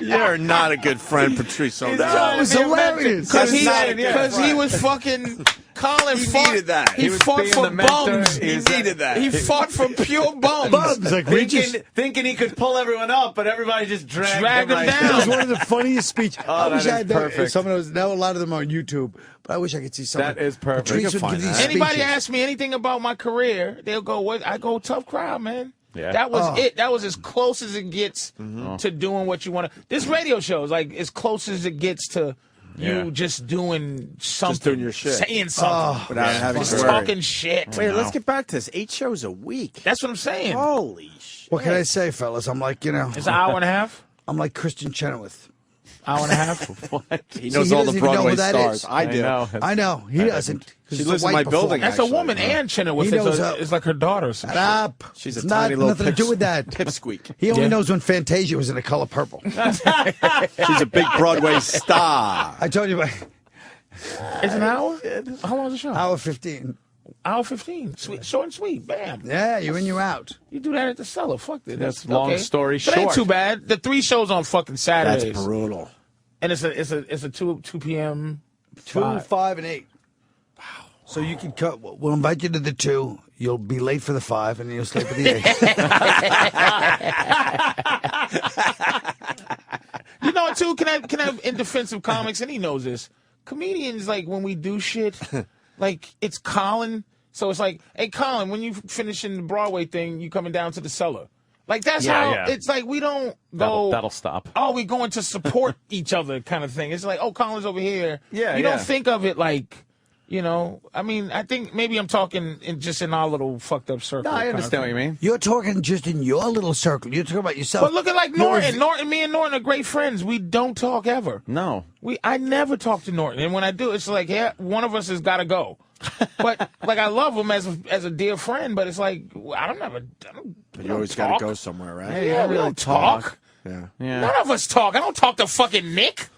You're not a good friend, Patrice. It was hilarious. Because he was fucking... Colin needed that. He fought for bums. He needed that. He fought for pure bums. Like, thinking he could pull everyone up, but everybody just dragged him down. down. It was one of the funniest speeches. Oh, I wish I had perfect. some of those. Now a lot of them are on YouTube, but I wish I could see some. That is perfect. Patrice would give these Anybody speeches. ask me anything about my career, they'll go, "What?" I go, "Tough crowd, man." Yeah. That was it. That was as close as it gets to doing what you want to. This radio show is like as close as it gets to you just doing something, Just doing your shit. saying something without having just to worry. talking shit. Wait, let's get back to this. 8 shows a week. That's what I'm saying. Holy shit. What can I say, fellas? I'm like, It's an hour and a half. I'm like Christian Chenoweth. Hour and a half. What? He knows all the doesn't even know Broadway who that stars. is. I do. I know. He doesn't. She lives in my building. That's a woman, Ann Chenoweth. It's like her daughter. Shut up. She's a It's tiny little nothing to do with that. pipsqueak. He only knows when Fantasia was in The Color Purple. She's a big Broadway star. I told you. It's an hour? How long is the show? Hour 15. Hour 15. Sweet, short and sweet. Bam. Yeah, you in, you out. You do that at the cellar. Fuck it. That's long story But ain't short. too bad. The 3 shows on fucking Saturdays. That's brutal. And it's a 2 p.m. 2, 5, and 8. Wow. So you can cut. We'll invite you to the 2. You'll be late for the 5, and you'll stay for the 8. You know what, too? Can I in defense of comics, and he knows this. Comedians, like, when we do shit, like, it's Colin. So it's like, hey, Colin, when you finishing the Broadway thing, you coming down to the cellar. Like, that's how it's like. We don't go. That'll stop. Oh, we're going to support each other kind of thing. It's like, oh, Colin's over here. Yeah, You don't think of it like, I mean, I think maybe I'm talking in our little fucked up circle. No, I understand what you mean. You're talking just in your little circle. You're talking about yourself. But look at like Norton. Me and Norton are great friends. We don't talk ever. No. I never talk to Norton. And when I do, it's like, yeah, one of us has got to go. But like, I love him as a dear friend, but it's like, I don't You always got to go somewhere, right? Yeah, we don't talk. Yeah. None of us talk. I don't talk to fucking Nick.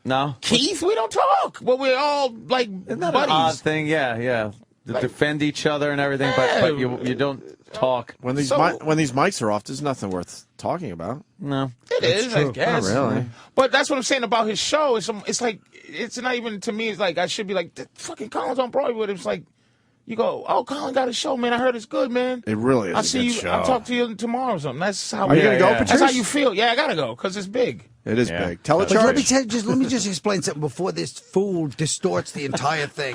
No. Keith, we don't talk. But we're all like Isn't that buddies. an odd thing? Yeah. To defend each other and everything, but you don't talk. When these mics are off, there's nothing worth talking about. No. It is, I guess. Not really. But that's what I'm saying about his show. It's like, it's not even, to me, it's like, I should be like, fucking Colin's on Broadway with him. It's like, you go, oh, Colin got a show, man. I heard it's good, man. It really is. I'll see you. Show. I'll talk to you tomorrow or something. That's how. Are you gonna go, Patrice? That's how you feel. Yeah, I gotta go because it's big. It is big. Tell But charge. let me just explain something before this fool distorts the entire thing.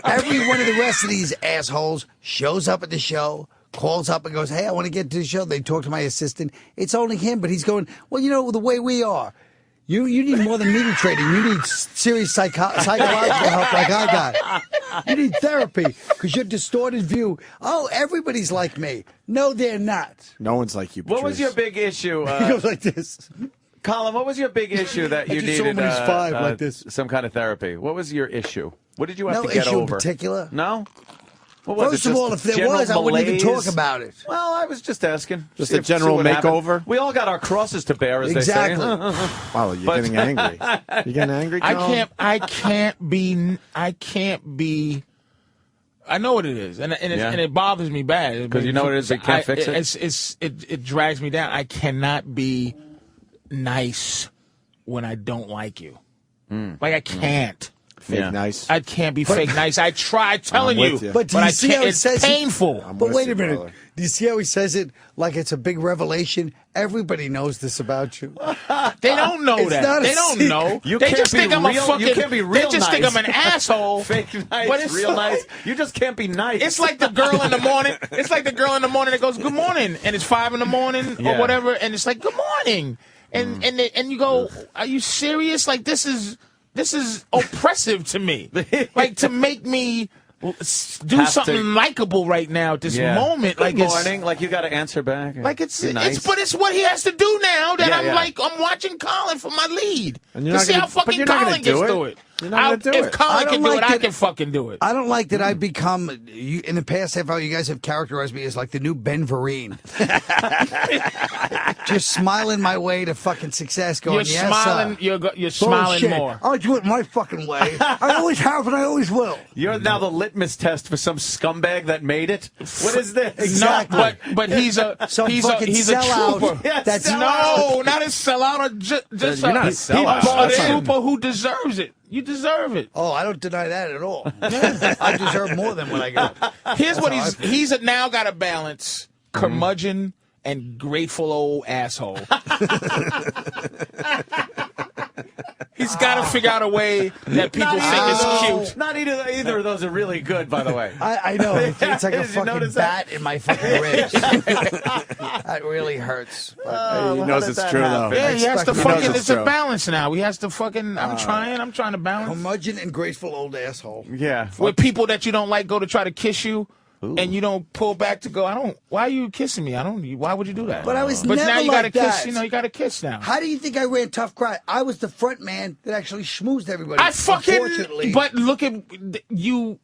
Every one of the rest of these assholes shows up at the show, calls up and goes, hey, I want to get to the show. They talk to my assistant. It's only him, but he's going, well, the way we are. You need more than media trading. You need serious psychological help like I got. You need therapy because your distorted view, oh, everybody's like me. No, they're not. No one's like you, Patrice. What was your big issue? He goes like this. Colin, what was your big issue that you I just saw needed him when he's 5 like this. some kind of therapy? What was your issue? What did you have to No get issue over? in particular. No? What was First it, of just all, if there general was, I wouldn't even malaise? talk about it. Well, I was just asking. Just See a general what happened. makeover? We all got our crosses to bear, as Exactly. they say. Wow, you're getting angry. You getting angry, Colin? I can't be. I know what it is, and it bothers me bad because you know what it is. You can't fix it. It drags me down. I cannot be nice when I don't like you. Like I can't. Fake nice. I can't be fake nice. I tried telling you. But do you see how he it's says painful. But wait a minute. Do you see how he says it like it's a big revelation? Everybody knows this about you. They don't know It's that. not a They don't secret. know. You They can't just be think I'm a real- fucking. you can't be real They just think nice. I'm an asshole. Fake nice, But it's real like- nice. You just can't be nice. It's like the girl in the morning. It's like the girl in the morning that goes, "Good morning," and it's 5 in the morning or Yeah. whatever, and it's like, "Good morning," and and you go, "Are you serious? Like this is oppressive to me. Like to make me do Have something to- likable right now at this moment. Good Like morning. Like you got to answer back. Like it's nice. but it's what he has to do now that Yeah, yeah. I'm watching Colin for my lead And you're to not see gonna- how but fucking you're not gonna Colin do gets it. through it. You're not gonna do if it. Colin can do it, I that- can fucking do it. I don't like that I've become, in the past half hour, you guys have characterized me as like the new Ben Vereen. Just smiling my way to fucking success going, You're yes, smiling. sir. You're smiling Bullshit. more. I'll do it my fucking way. I always have and I always will. You're now the litmus test for some scumbag that made it. What is this? Exactly. No, but he's a Some he's fucking a sellout. trooper. Yes, That's no, not a sellout. Just You're not a sellout. a trooper who deserves it. You deserve it. Oh, I don't deny that at all. I deserve more than what I got. Here's what he's now got to balance: curmudgeon and grateful old asshole. He's got to figure out a way that people think is cute. Not either of those are really good, by the way. I know. It's like a Did you fucking notice bat in my fucking ribs. That really hurts. He knows it's true, though. Yeah, he has to He fucking. knows It's a true. balance now. He has to fucking. I'm trying to balance. Curmudgeon and graceful old asshole. Yeah. With people that you don't like go to try to kiss you. And you don't pull back to go. Why are you kissing me? Why would you do that? But I was But never now you like gotta that. kiss. You got to kiss now. How do you think I ran Tough Crowd? I was the front man that actually schmoozed everybody. I fucking. Unfortunately. But look at you.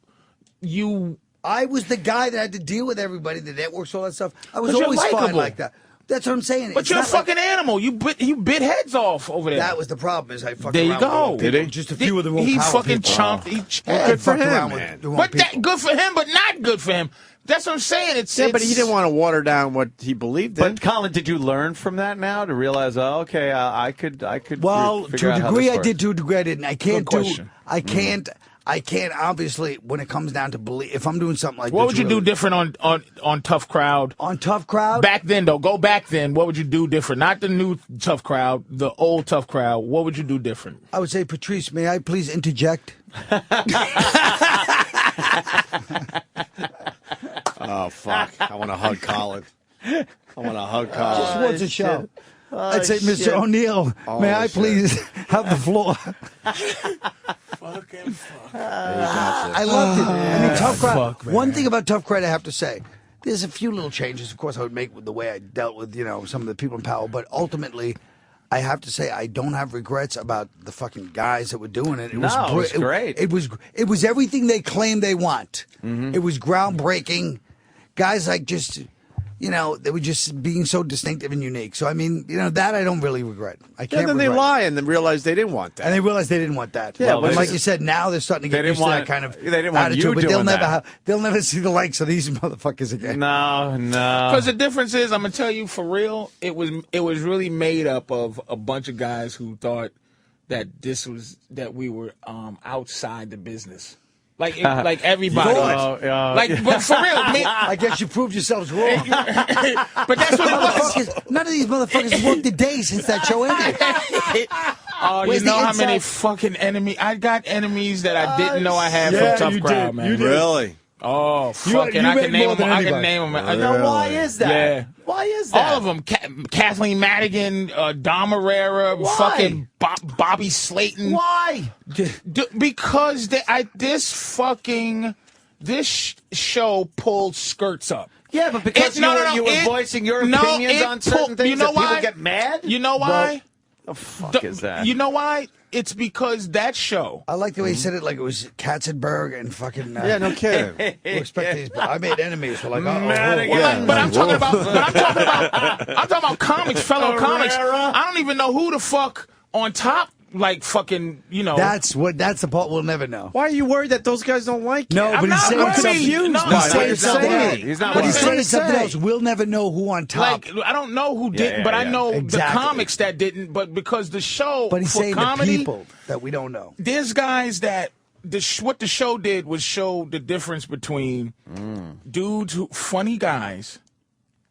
I was the guy that had to deal with everybody, the networks, all that stuff. I was But you're always fine likable. like that. That's what I'm saying. But It's you're a not like- fucking animal. You bit heads off over there. That was the problem. Is I fucked There you around with the go. wrong people. Did he? Just a few of the wrong He power fucking people. chomped. I Good for fucked him, around man. with the wrong But people. that good for him, but not good for him. That's what I'm saying. Yeah, but he didn't want to water down what he believed in. But Colin, did you learn from that now to realize, okay, I could Well, figure to a out how degree this I works? did, to a degree I didn't. I can't Good do. question. I can't. Obviously, when it comes down to believe, if I'm doing something like What this, would you do really- different on Tough Crowd? on Tough Crowd? Back then, though, go back then. What would you do different? Not the new Tough Crowd, the old Tough Crowd. What would you do different? I would say, Patrice, may I please interject? Oh, fuck. I want to hug Colin. I want to hug Just Colin. once a show. I'd say, Mr. O'Neill, Oh, may I shit. please have the floor? Fucking fuck. I loved it. I mean, Tough Crowd. Fuck, man. One thing about Tough Crowd I have to say, there's a few little changes, of course, I would make with the way I dealt with, some of the people in power, but ultimately, I have to say I don't have regrets about the fucking guys that were doing it. It was No, it was great. It was everything they claim they want. Mm-hmm. It was groundbreaking. Guys like just. They were just being so distinctive and unique. So, I mean, that I don't really regret. I Yeah, can't then they regret. lie and then realize they didn't want that. And they realized they didn't want that. Yeah, but well, like they- you said, now they're starting to they get didn't used to want- that kind of they didn't want attitude. you But doing that. they'll never see the likes of these motherfuckers again. No. Because the difference is, I'm gonna tell you for real, it was really made up of a bunch of guys who thought that that we were outside the business. Like everybody. But for real, I guess you proved yourselves wrong. but that's what it was. None of these motherfuckers worked a day since that show ended. Oh, you Where's know the how many inside? fucking enemies? I got enemies that I didn't know I had Yeah, from you Tough Crowd, did. man. You did. Really? Oh, You fucking! I made can name more them. than I can anybody. name them. Now, why is that? Yeah. Why is that? All of them. Kathleen Madigan, Dom Herrera, Why? fucking Bobby Slayton. Why? Because this show pulled skirts up. Yeah, but because you were voicing your opinions on certain things, you know that people why? get mad. You know why? The fuck is that? You know why? It's because that show. I like the way he said it, like it was Katzenberg and fucking. Yeah, no kidding. We'll expect these. I made enemies. So like, But I'm talking about comics, fellow comics. I don't even know who the fuck on top, like fucking, That's the part we'll never know. Why are you worried that those guys don't like you? No, but he's saying something. No, He's saying something else. He's not But he's worried. saying something else. We'll never know who on top. Like, I don't know who didn't, but I know Exactly. the comics that didn't. But because the show, But he's for saying comedy, the people that we don't know. there's guys that what the show did was show the difference between dudes, funny guys,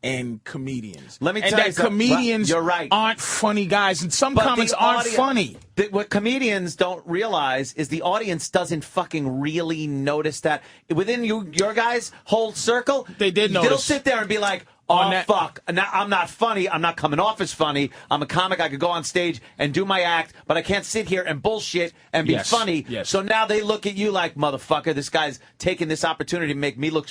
and comedians. Let me and tell you that something. comedians You're right. aren't funny guys, and some But comics the aren't audience- funny. What comedians don't realize is the audience doesn't fucking really notice that. Within your guys' whole circle, They did They'll notice. sit there and be like, On oh, that- fuck. Now, I'm not funny. I'm not coming off as funny. I'm a comic. I could go on stage and do my act, but I can't sit here and bullshit and be Yes, funny. yes. So now they look at you like, motherfucker, this guy's taking this opportunity to make me look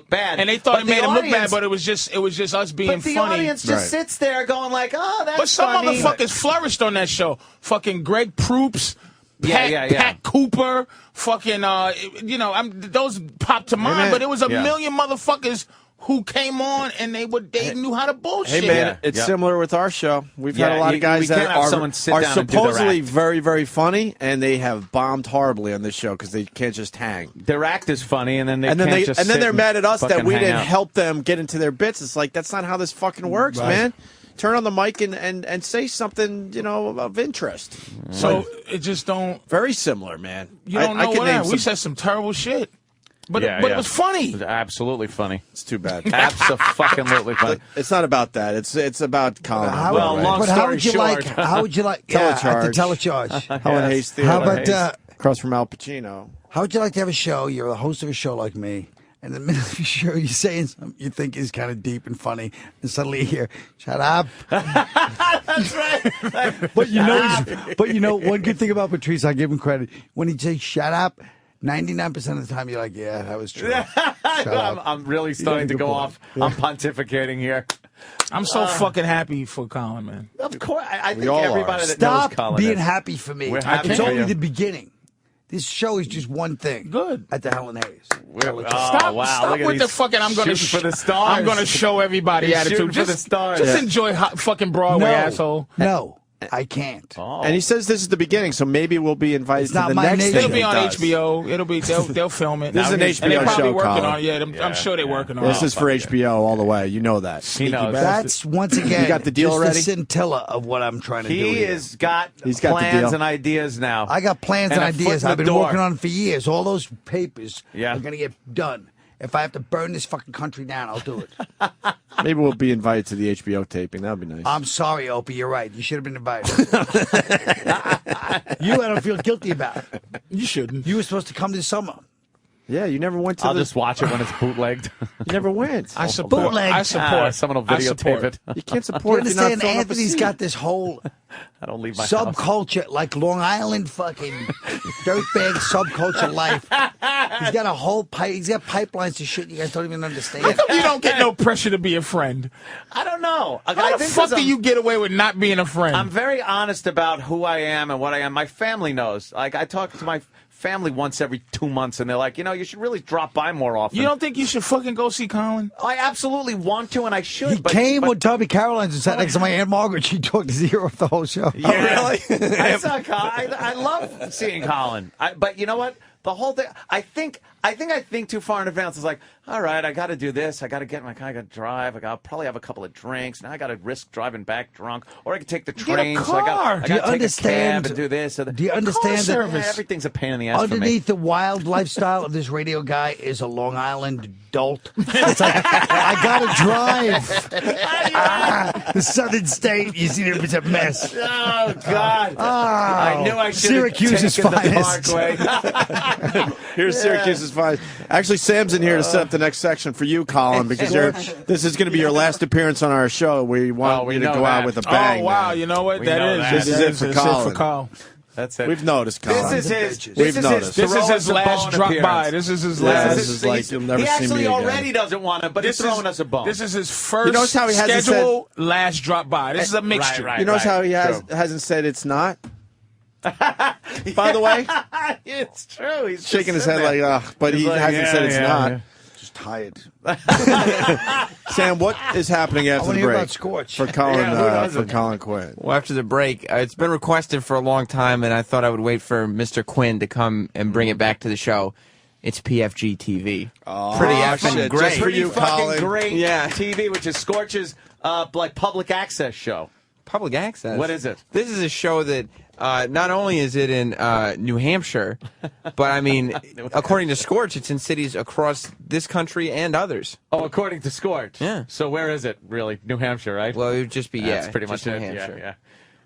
bad. And they thought But it made the him look bad, audience- but it was just us being But the funny. audience just sits there going like, oh, that's But some funny. motherfuckers flourished on that show. Fucking Greg Proops, Pat Cooper, fucking, those popped to mind, but it was a million motherfuckers who came on and they knew how to bullshit. Hey man, it's similar with our show. We've had a lot of guys that are supposedly very, very funny, and they have bombed horribly on this show because they can't just hang. Their act is funny, and then they're mad at us that we didn't help them get into their bits. It's like that's not how this fucking works, man. Turn on the mic and say something, of interest. So it just don't. Very similar, man. You don't know what we said some terrible shit. But it was funny. It was absolutely funny. It's too bad. Absolutely funny. It's not about that. It's about Colin. Long story short. How would you like? Telecharge. Helen Hayes Theater. How about across from Al Pacino? How would you like to have a show? You're the host of a show like me, and in the middle of your show, you're saying something you think is kind of deep and funny, and suddenly you hear, "Shut up." That's right. But one good thing about Patrice, I give him credit when he says "shut up." 99% of the time, you're like, yeah, that was true. I'm really starting to go off. I'm pontificating here. I'm so fucking happy for Colin, man. Of course. I think everybody that knows Colin Stop being happy for me. It's only the beginning. This show is just one thing. Good. At the Helen Hayes. Stop with the fucking I'm going to show everybody attitude. Just enjoy fucking Broadway, asshole. No. I can't. And he says this is the beginning, so maybe we'll be invited to the next thing. It'll be on HBO. It'll be they'll film it. This is an HBO show, Colin. I'm sure they're working on it. This is for HBO all the way. You know that. He knows. That's once again. You got the deal already? The scintilla of what I'm trying to do. He's got plans and ideas now. I got plans and ideas. I've been working on it for years. All those papers are going to get done. If I have to burn this fucking country down, I'll do it. Maybe we'll be invited to the HBO taping. That would be nice. I'm sorry, Opie. You're right. You should have been invited. I don't feel guilty about it. You shouldn't. You were supposed to come this summer. Yeah, you never went to I'll just watch it when it's bootlegged. You never went. I support. Bootleg. I support. Someone will videotape it. You can't support you understand? Anthony's got this whole I don't leave my subculture, like Long Island fucking dirtbag subculture life. He's got a whole pipe. He's got pipelines to shit you guys don't even understand. You don't get no pressure to be a friend. I don't know. How the fuck do you get away with not being a friend? I'm very honest about who I am and what I am. My family knows. Like, I talk to my family once every 2 months, and they're like, you should really drop by more often. You don't think you should fucking go see Colin? I absolutely want to, and I should. He came when Tommy Caroline's and sat next to my Aunt Margaret. She talked his ear off the whole show. Yeah. Oh, really? I saw Colin. I love seeing Colin. But you know what? The whole thing, I think I think too far in advance. It's like, all right, I got to do this. I got to get in my car. I got to drive. I'll probably have a couple of drinks. Now I got to risk driving back drunk, or I could take the train. So I got to take a cab and do this. Do you understand that everything's a pain in the ass underneath for me. the wild lifestyle of this radio guy is a Long Island dolt? It's like, I got to drive. The Southern State, you see, it's a mess. Oh, God. I knew I should have taken the Parkway. Here's Syracuse's finest. Actually, Sam's in here to set up the next section for you, Colin, because this is going to be your last appearance on our show. We want you to go out with a bang. Oh, wow. Man. You know what? This is it for Colin. That's it. We've noticed, Colin. This is his. We've noticed. This is his last drop by. This is his last. This is like you'll never see me again. He actually already doesn't want it, but he's throwing us a bone. This is his first scheduled last drop by. This is a mixture. You notice how he hasn't said it's not? By the way, it's true. He's shaking his head like, but he hasn't said it's not. Yeah. Just tired. Sam, what is happening after the break for Colin for Colin Quinn? Well, after the break, it's been requested for a long time, and I thought I would wait for Mr. Quinn to come and bring it back to the show. It's PFG TV. Oh, pretty effing great. Just for you, Colin. Great TV, which is Scorch's like public access show. Public access? What is it? This is a show that not only is it in New Hampshire, but I mean, according to Scorch, it's in cities across this country and others. Oh, according to Scorch. Yeah. So where is it, really? New Hampshire, right? Well, it would just be, That's pretty much New it. Hampshire. Yeah.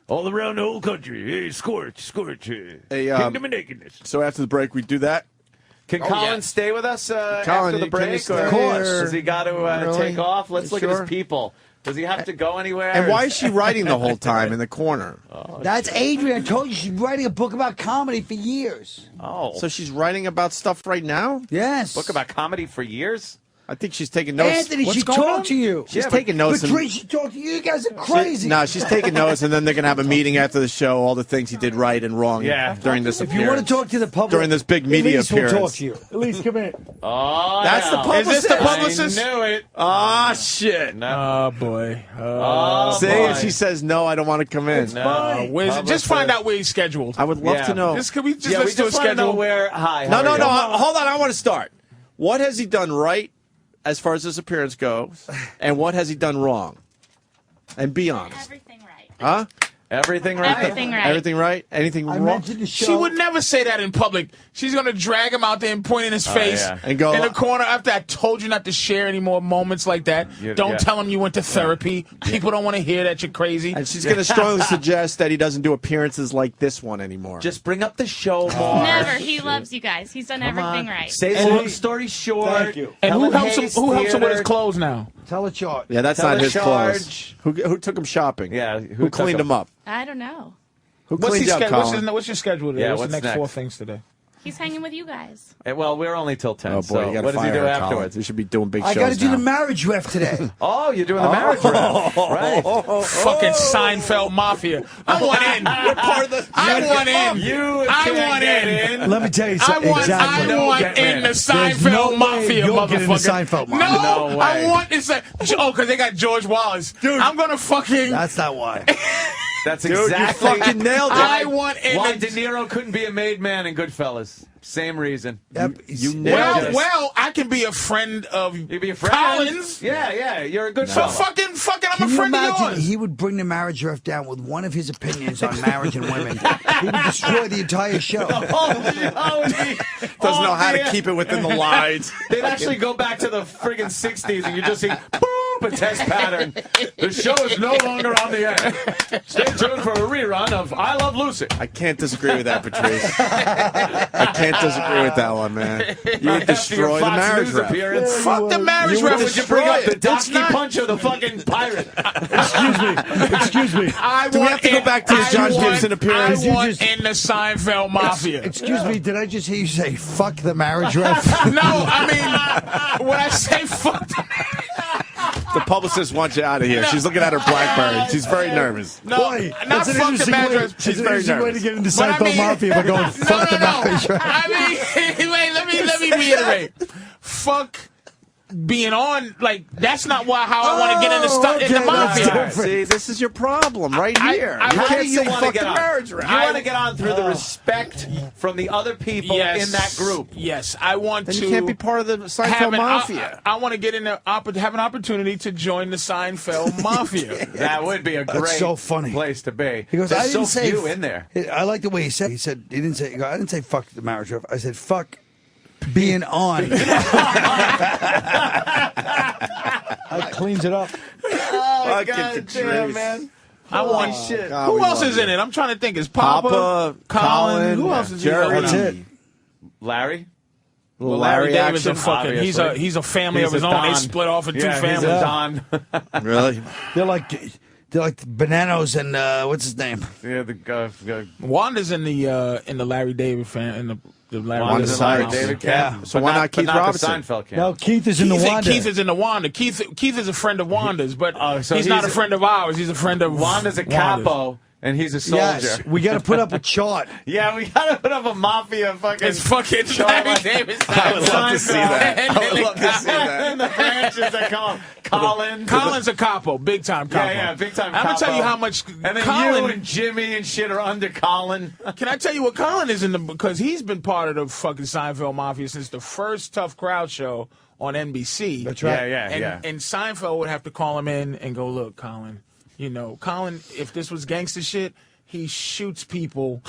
All around the whole country. Hey, Scorch. Kingdom of Nakedness. So after the break, we do that. Can Colin stay with us Colin, after the break? Of course. Does he got to take off? Let's look at his people. Does he have to go anywhere? And why is she writing the whole time in the corner? That's Adrian. I told you she's writing a book about comedy for years. Oh. So she's writing about stuff right now? Yes. Book about comedy for years? I think she's taking notes. Anthony, What's she going talked on? to you. She's taking notes. Patrice, she talked to you. You guys are crazy. No, she's taking notes, and then they're going to have a meeting after the show, all the things he did right and wrong during this If you want to talk to the public, during this big media Elise will appearance. talk to you. Elise, come in. Oh, That's the publicist. Is this the publicist? I knew it. Oh, shit. Oh, boy. See, and she says, no, I don't want to come in. Where's it? Just find out where he's scheduled. I would love to know. Can we just we let's do a just wanna know schedule? where. Hi. No, how no, are no. you? Hold on. I want to start. What has he done right as far as his appearance goes, and what has he done wrong? And be honest. Everything right. Huh? Everything right. Everything right. Everything right? Anything I wrong? mentioned the show. She would never say that in public. She's going to drag him out there and point in his face And go in the corner after I told you not to share any more moments like that. Don't tell him you went to therapy. People don't want to hear that you're crazy. And she's going to strongly suggest that he doesn't do appearances like this one anymore. Just bring up the show more. Never. He loves you guys. He's done everything right. Say the long story short. Thank you. And who Helen helps him? Hayes Who helps him with his Theater. clothes now? Tell a chart. Yeah, that's Tell not the his charge. clothes. Who took him shopping? Yeah, Who took cleaned him up? I don't know. Who What's, cleaned you up, Colin? what's your schedule today? Yeah, what's what's the next next? 4 things today? He's hanging with you guys. Well, we're only till 10. Oh, boy, so you got what to does he fire do her, Colin. afterwards? We should be doing big I shows got to do now. the marriage ref today. Oh, you're doing the marriage rep. Right. Fucking Seinfeld Mafia. I want in. You're part of the. I want in. I want in. Let me tell you something. Exactly. I want in the There's Seinfeld no way Mafia, you'll get in the motherfucker. Seinfeld Mafia. No, No I way. want this. Oh, because they got George Wallace. Dude, I'm gonna fucking. That's not why. That's Dude, you exactly. fucking nailed it. I want in. Why De Niro couldn't be a made man in Goodfellas. Same reason. Yep. You nailed it. Well, I can be a friend of You'd be a friend. Collins. Yeah, you're a good So fella. fucking, I'm Can a you friend of imagine yours. he would bring the marriage ref down with one of his opinions on marriage and women? He would destroy the entire show. Doesn't know how to keep it within the lines. They'd actually go back to the friggin' 60s and you just see, boop, a test pattern. The show is no longer on the air. Stay tuned for a rerun of I Love Lucy. I can't disagree with that, Patrice. I can't disagree with that one, man. You would destroy the marriage News rep. appearance. Fuck the marriage You would rep. Would you bring up the destroy it. Donkey Punch or the fucking pirate? Excuse me. Do we have to go back to the John Gibson appearance? I want in the Seinfeld Mafia. Excuse me, did I just hear you say fuck the marriage ref? No, I mean, when I say fuck The publicist wants you out of here. She's looking at her BlackBerry. She's very nervous. no, Boy, not that's an fuck the interesting way. marriage. It's She's an very interesting way to nervous. get into But I Seinfeld mean- Mafia by going fuck the marriage ref. I mean, wait, let me reiterate. Fuck being on, like, that's not how I want to get into stuff in the okay, that's Mafia. different. See, this is your problem right here. I- you How can't do you say want to fuck get the on? marriage You rep. want to get on through the respect from the other people Yes. in that group. Yes, I want Then to. you can't be part of the Seinfeld have Mafia. I want to get in have an opportunity to join the Seinfeld Mafia. That would be a great so funny. place to be. He goes, There's I didn't so say few in there. I like the way he said. He said he didn't say. He goes, I didn't say fuck the marriage ref. I said fuck being on. That cleans it up. Oh, Fucking God Patrice. damn, man. I want shit. God, Who we else love is you. in it? I'm trying to think. Is Papa, Colin? Who else is Jerry. in it? That's it. Larry? Well, Larry David's a action. fucking. obviously. He's a family He's of his a own. They Don. split off in two Yeah, he's families. a Don. Really? They're like Bananos and what's his name? Yeah, the Wanda's in the Larry David fan in the Larry Wanda's David Larry house. David Yeah. camp. So But why not Keith but Robinson? The Seinfeld camp. No, Keith is in the Wanda. Keith is in the Wanda. Keith is a friend of Wanda's, but so he's not a he's- friend of ours. He's a friend of Wanda's a Wanda's. capo, and he's a soldier. Yes, we got to put up a chart. Yeah, we gotta put up a mafia fucking. It's fucking Larry David. I would love to see that. I would love to see And that. the branches that come up. Colin. Colin's a capo, big time capo. Yeah, big time I'm gonna tell you capo. how much And then Colin. you and Jimmy and shit are under Colin. Can I tell you what Colin is in the because he's been part of the fucking Seinfeld Mafia since the first Tough Crowd show on NBC. That's right. And Seinfeld would have to call him in and go, look, Colin, Colin, if this was gangster shit, he shoots people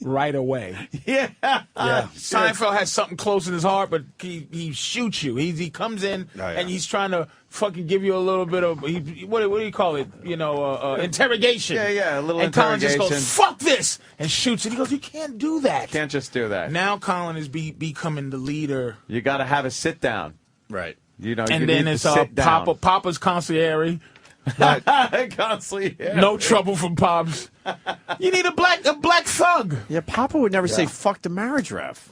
right away. Yeah. Seinfeld has something close in his heart, but he shoots you. He comes in and he's trying to fucking give you a little bit of what do you call it? Interrogation. Yeah, a little and Colin interrogation. just goes, "Fuck this," and shoots it. He goes, "You can't do that. Can't just do that. Now Colin is becoming the leader. You got to have a sit down. Right. You know, And you then need it's to sit down. Papa's concierge. Constantly. Yeah. No trouble from Pops. You need a black thug. Yeah, Papa would never say fuck the marriage ref.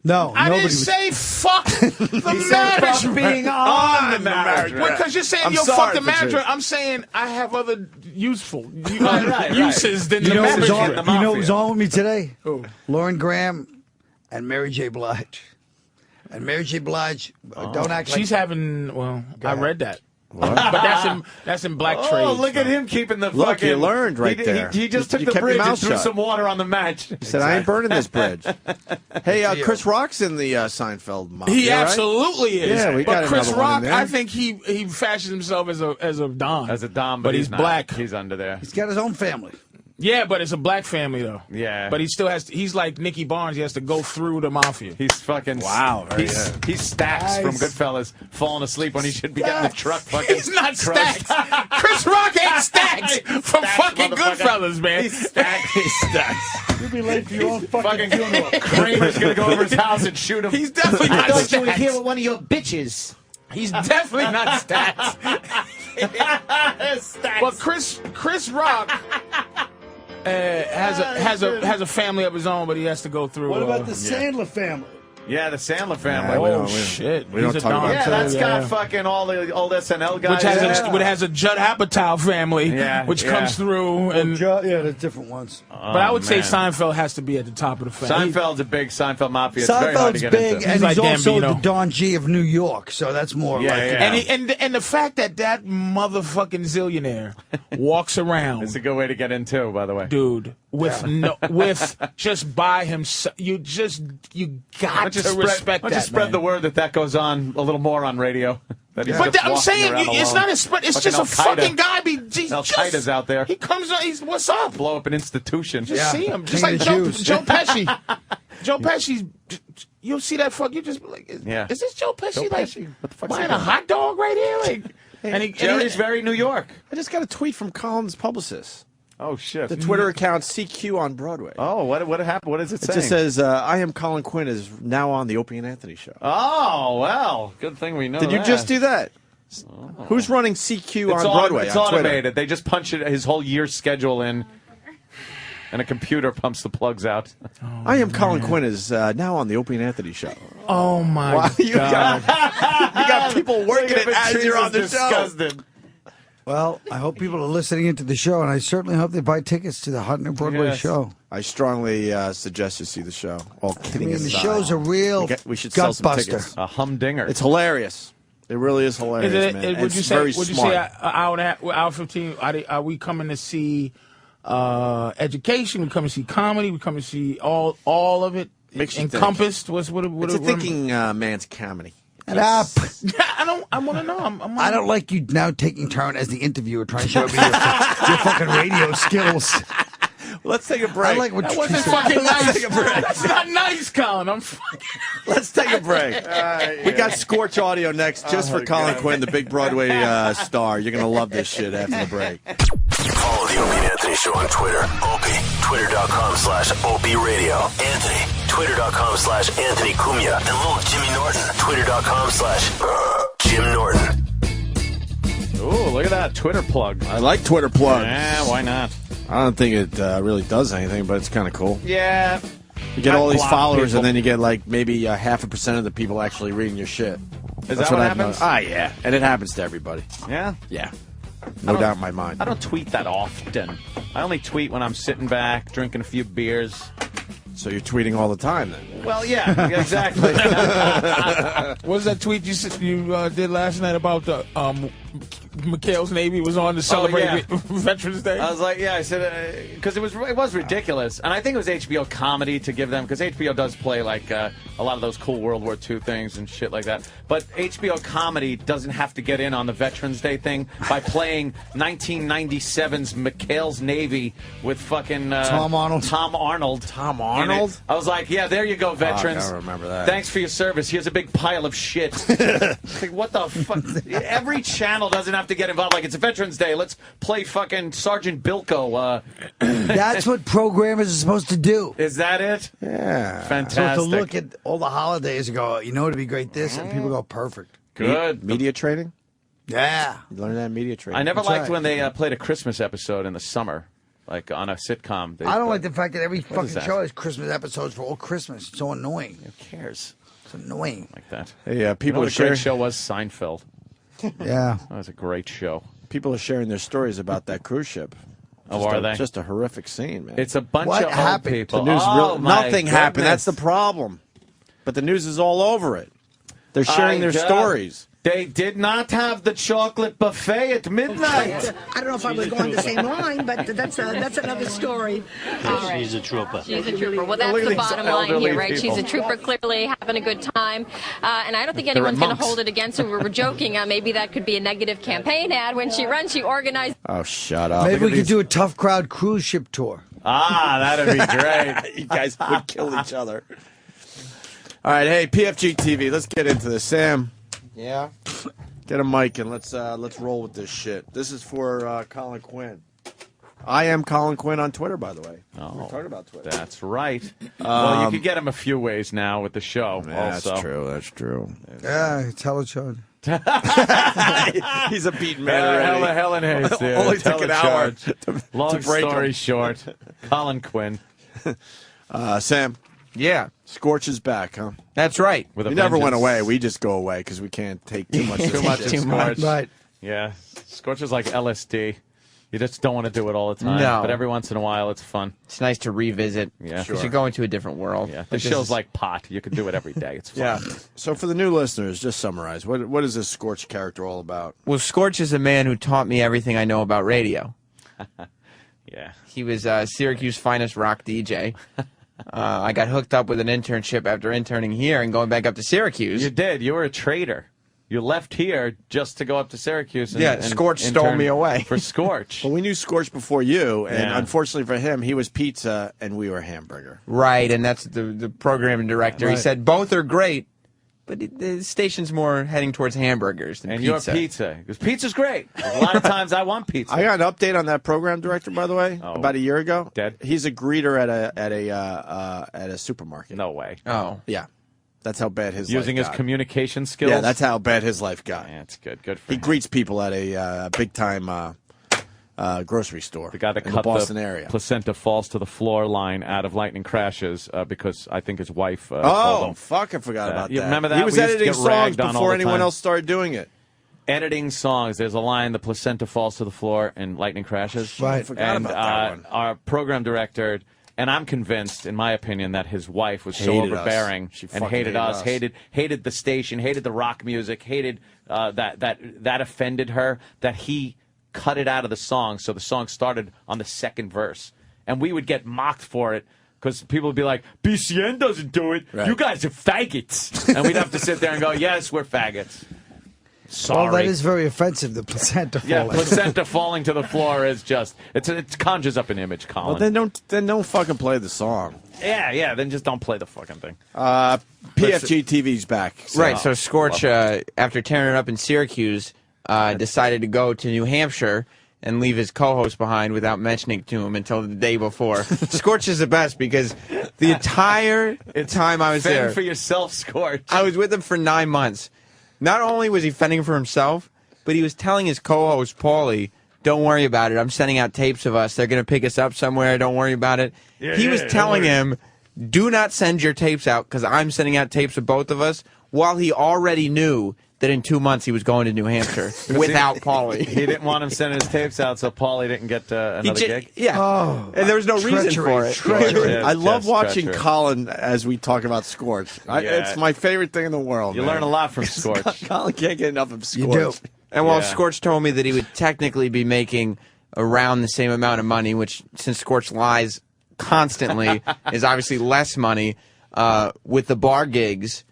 No, I nobody didn't was. say fuck the marriage. being on the marriage. Because you're saying I'm you'll sorry, fuck the marriage. Patrice. I'm saying I have other useful right. uses than You the know what was marriage. on? You know what was on with me today? Who? Lauren Graham and Mary J. Blige. And Mary J. Blige don't act like She's having. Well, I ahead. read that. But that's in black trade. Oh, look at him keeping the Look, fucking... you learned right there. He just You took the kept your bridge and mouth threw shut. some water on the match. He said, I ain't burning this bridge. Hey, Chris Rock's in the Seinfeld mafia, He right? absolutely is. Yeah, we got but Chris another one in Rock, there. I think he fashions himself as a Don. As a Dom, but he's not. black. He's under there. He's got his own family. Yeah, but it's a black family though. Yeah. But he still has to, he's like Nicky Barnes, he has to go through the mafia. He's fucking... Wow. He's Stacks from Goodfellas, falling asleep when he should be getting the truck fucking... He's not Stacks. Chris Rock ain't Stacks from fucking Goodfellas, man. He's Stacks. He's Stacks. You'll be late for your own fucking funeral. Kramer's gonna go over his house and shoot him. He's definitely not Stacks. You were here with one of your bitches. He's definitely not Stacks. But Chris Rock has a family of his own, but he has to go through. What about the Sandler family? Yeah, the Sandler family. Oh shit! We don't He's a talk about Don Yeah, too, that's yeah. got fucking all the old SNL guys. Which has a Judd Apatow family, which comes through, and Yeah, there's different ones. but I would say Seinfeld has to be at the top of the family. Seinfeld's a big Seinfeld mafia. It's very hard to Seinfeld's get big, into. and He's he's like also Gambino. the Don G of New York, so that's more Yeah, like yeah. And the fact that motherfucking zillionaire walks around, It's a good way to get in too, by the way. dude, with just by himself. You got to respect Why don't that. you spread man. the word that goes on a little more on radio? That he's But just I'm walking saying around it's alone. not a spread. It's Fucking just a Al-Qaeda. fucking guy. He's Al-Qaeda's out there. He comes on. He's what's up? Blow up an institution. Just see him. Just King like of Joe, the Jews. Joe Pesci. Joe Pesci's. You'll see that fuck. You just be like, is this Joe Pesci? Joe Like Pesci. What the fuck's buying he a doing? hot dog right here? Like, Jerry's very New York. I just got a tweet from Colin's publicist. Oh shit. The Twitter account CQ on Broadway. Oh, what happened? What is it It saying? just says, I am Colin Quinn is now on the Opie and Anthony show. Oh well, good thing we know. Did you that. just do that? Who's running CQ It's on Broadway? It's on Twitter? automated. They just punch his whole year's schedule in, and a computer pumps the plugs out. I am Colin Quinn is now on the Opie and Anthony show. Oh my Wow, god! you got people working it as you're on the show. Disgusted. Well, I hope people are listening into the show, and I certainly hope they buy tickets to the Hot New Broadway Yes. show. I strongly suggest you see the show. All kidding I mean, the aside. show's a real We should sell some gutbuster. tickets. A humdinger. It's hilarious. It really is hilarious, man. And Would it's you say? very Would you smart. say hour and a half, hour 15? Are we coming to see education? We come to see comedy. We come to see all of it Makes you encompassed. What It's a thinking man's comedy. And up. I want to know. I don't like you now taking turn as the interviewer trying to show me your fucking radio skills. Let's take a break. I like what That you wasn't said. fucking Let's nice. take a break. That's not nice, Colin. I'm fucking. Let's take a break. We got Scorch audio next just for Colin Quinn, the big Broadway star. You're going to love this shit after the break. Follow the Opie and Anthony Show on Twitter. Opie. Twitter.com/Opie Radio. Anthony. Twitter.com/Anthony Cumia. And little Jimmy Norton. Twitter.com/Jim Norton. Ooh, look at that Twitter plug. I like Twitter plugs. Yeah, why not? I don't think it really does anything, but it's kind of cool. Yeah. You get I all these block followers, people. and then you get like maybe 0.5% of the people actually reading your shit. Is that what happens? Ah, yeah. And it happens to everybody. Yeah? Yeah. No doubt in my mind. I don't tweet that often. I only tweet when I'm sitting back, drinking a few beers. So you're tweeting all the time then? Well, yeah, exactly. What was that tweet you did last night about the McHale's Navy was on to celebrate yeah. Veterans Day? I was like, yeah, I said, because it was ridiculous. And I think it was HBO comedy to give them, because HBO does play like a lot of those cool World War II things and shit like that. But HBO comedy doesn't have to get in on the Veterans Day thing by playing 1997's McHale's Navy with fucking Tom Arnold. Tom Arnold. Arnold? I was like, yeah, there you go, veterans. I remember that. Thanks for your service. Here's a big pile of shit. Like, what the fuck? Every channel doesn't have to get involved. Like, it's a Veterans Day. Let's play fucking Sergeant Bilko. That's what programmers are supposed to do. Is that it? Yeah. Fantastic. So to look at all the holidays and go, you know, it'd be great this, and people go, perfect. Good. Media training? Yeah. You learn that in media training. I never That's liked right. when they played a Christmas episode in the summer. like on a sitcom. I don't like the fact that every What is fucking that? show has Christmas episodes for all Christmas. It's so annoying. Who cares? It's annoying. Like that. Hey, people you know are what a sharing. great show was Seinfeld. Yeah. That was a great show. People are sharing their stories about that cruise ship. Oh, Just are a- they? Just a horrific scene, man. It's a bunch What of happened? old people. The news Oh, my nothing happened. goodness. That's the problem. But the news is all over it. They're sharing their God. stories. They did not have the chocolate buffet at midnight. I don't know if I would go on the same line, but that's another story. She's a trooper. She's a trooper. Well, that's Look at the these bottom line elderly here, right? people. She's a trooper, clearly having a good time. And I don't think They're anyone's going to monks. hold it against her. We were joking. Maybe that could be a negative campaign ad. When she runs, she organized. Oh, shut up. Maybe Look we at could these- do a tough crowd cruise ship tour. That'd be great. You guys would kill each other. All right, hey, PFG TV, let's get into this. Sam, Yeah. get a mic and let's roll with this shit. This is for Colin Quinn. I am Colin Quinn on Twitter, by the way. Oh, We're talking about Twitter. That's right. Well, you could get him a few ways now with the show. Yeah, also. that's true. That's true. Yeah, tell it, Sean. He's a beaten man already. Helen Hayes. Yeah. Only took an hour Long to break story him. short, Colin Quinn. Sam, Yeah. Scorch is back, huh? That's right. With a We never went vengeance. away. We just go away because we can't take too much. Too much. Too much. Right. Yeah, Scorch is like LSD. You just don't want to do it all the time. No. But every once in a while, it's fun. It's nice to revisit. Yeah. You should go into a different world. Yeah, Like this show's like pot. You can do it every day. It's fun. Yeah. So for the new listeners, just summarize. What is this Scorch character all about? Well, Scorch is a man who taught me everything I know about radio. Yeah. He was Syracuse's finest rock DJ. I got hooked up with an internship after interning here and going back up to Syracuse. You did. You were a traitor. You left here just to go up to Syracuse. And, Yeah, and Scorch stole intern me away. for Scorch. Well, we knew Scorch before you, and Yeah. unfortunately for him, he was pizza and we were hamburger. Right, and that's the program director. He Right. said both are great, but the station's more heading towards hamburgers than And pizza. you're pizza. Because pizza's great. A lot of times I want pizza. I got an update on that program director, by the way, about a year ago. Dead? He's a greeter at a supermarket. No way. Oh. Yeah, that's how bad his Using life his got. communication skills. Yeah, that's how bad his life got. Yeah, it's good. Good for He him. greets people at a big time grocery store. The guy that in cut the Boston area. placenta falls to the floor line out of Lightning Crashes because I think his wife. Called Oh him. fuck! I forgot about You that. remember that? He was We used to editing get songs ragged on all before the anyone time. else started doing it. Editing songs. There's a line: the placenta falls to the floor and Lightning Crashes. Right. I forgot and, about that one. Our program director. And I'm convinced, in my opinion, that his wife was so Hated us. overbearing She and fucking hated us, hated hated the station, hated the rock music, hated that offended her, that he cut it out of the song. So the song started on the second verse, and we would get mocked for it because people would be like, "BCN doesn't do it. Right. You guys are faggots," and we'd have to sit there and go, "Yes, we're faggots." Sorry. Well, that is very offensive, the placenta Yeah, falling. placenta falling to the floor is just it conjures up an image, Colin. Well, then don't fucking play the song. Yeah, then just don't play the fucking thing. PFG TV's back. Right, so Scorch, after tearing it up in Syracuse, decided to go to New Hampshire and leave his co-host behind without mentioning it to him until the day before. Scorch is the best because the entire time I was Fend there, for yourself, Scorch. I was with him for 9 months. Not only was he fending for himself, but he was telling his co-host, Paulie, don't worry about it. I'm sending out tapes of us. They're going to pick us up somewhere. Don't worry about it. He was telling him, do not send your tapes out because I'm sending out tapes of both of us, while he already knew that in 2 months he was going to New Hampshire without Paulie. He didn't want him sending his tapes out, so Paulie didn't get another gig. Yeah. Oh, and there was no reason for it. Treachery. Yes, I love yes, watching treachery. Colin as we talk about Scorch. Yeah. It's my favorite thing in the world. You man. learn a lot from Scorch. Colin can't get enough of Scorch. You do. And while Yeah. Scorch told me that he would technically be making around the same amount of money, which since Scorch lies constantly is obviously less money, with the bar gigs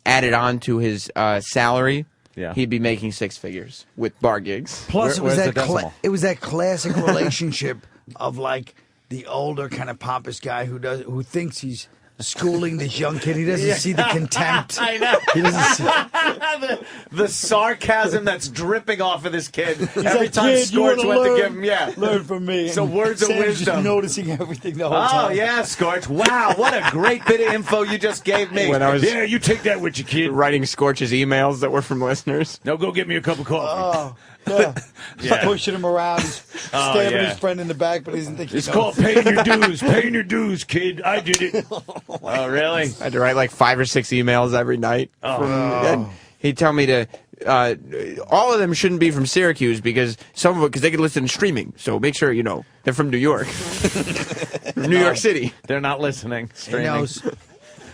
added on to his salary, Yeah. he'd be making 6 figures with bar gigs. Plus, Where's the it decimal? was that classic relationship of like the older kind of pompous guy who thinks he's schooling this young kid. He doesn't see the contempt. I know. He doesn't see the sarcasm that's dripping off of this kid every like, time "Kid, you Scorch wanna went to learn? give him, Learn from me." So And words of Sam's wisdom. just noticing everything the whole Oh, time. yeah, Scorch. Wow, what a great bit of info you just gave me. When I was you take that with you, kid. writing Scorch's emails that were from listeners. Now go get me a cup of coffee. Yeah. Yeah. Pushing him around. He's stabbing yeah. his friend in the back, but he doesn't think he It's knows. called paying your dues. Paying your dues, kid. I did it. Oh, really? I had to write like 5 or 6 emails every night. And he'd tell me to. All of them shouldn't be from Syracuse because they could listen to streaming. So make sure they're from New York, New York City. They're not listening. He Streaming. knows.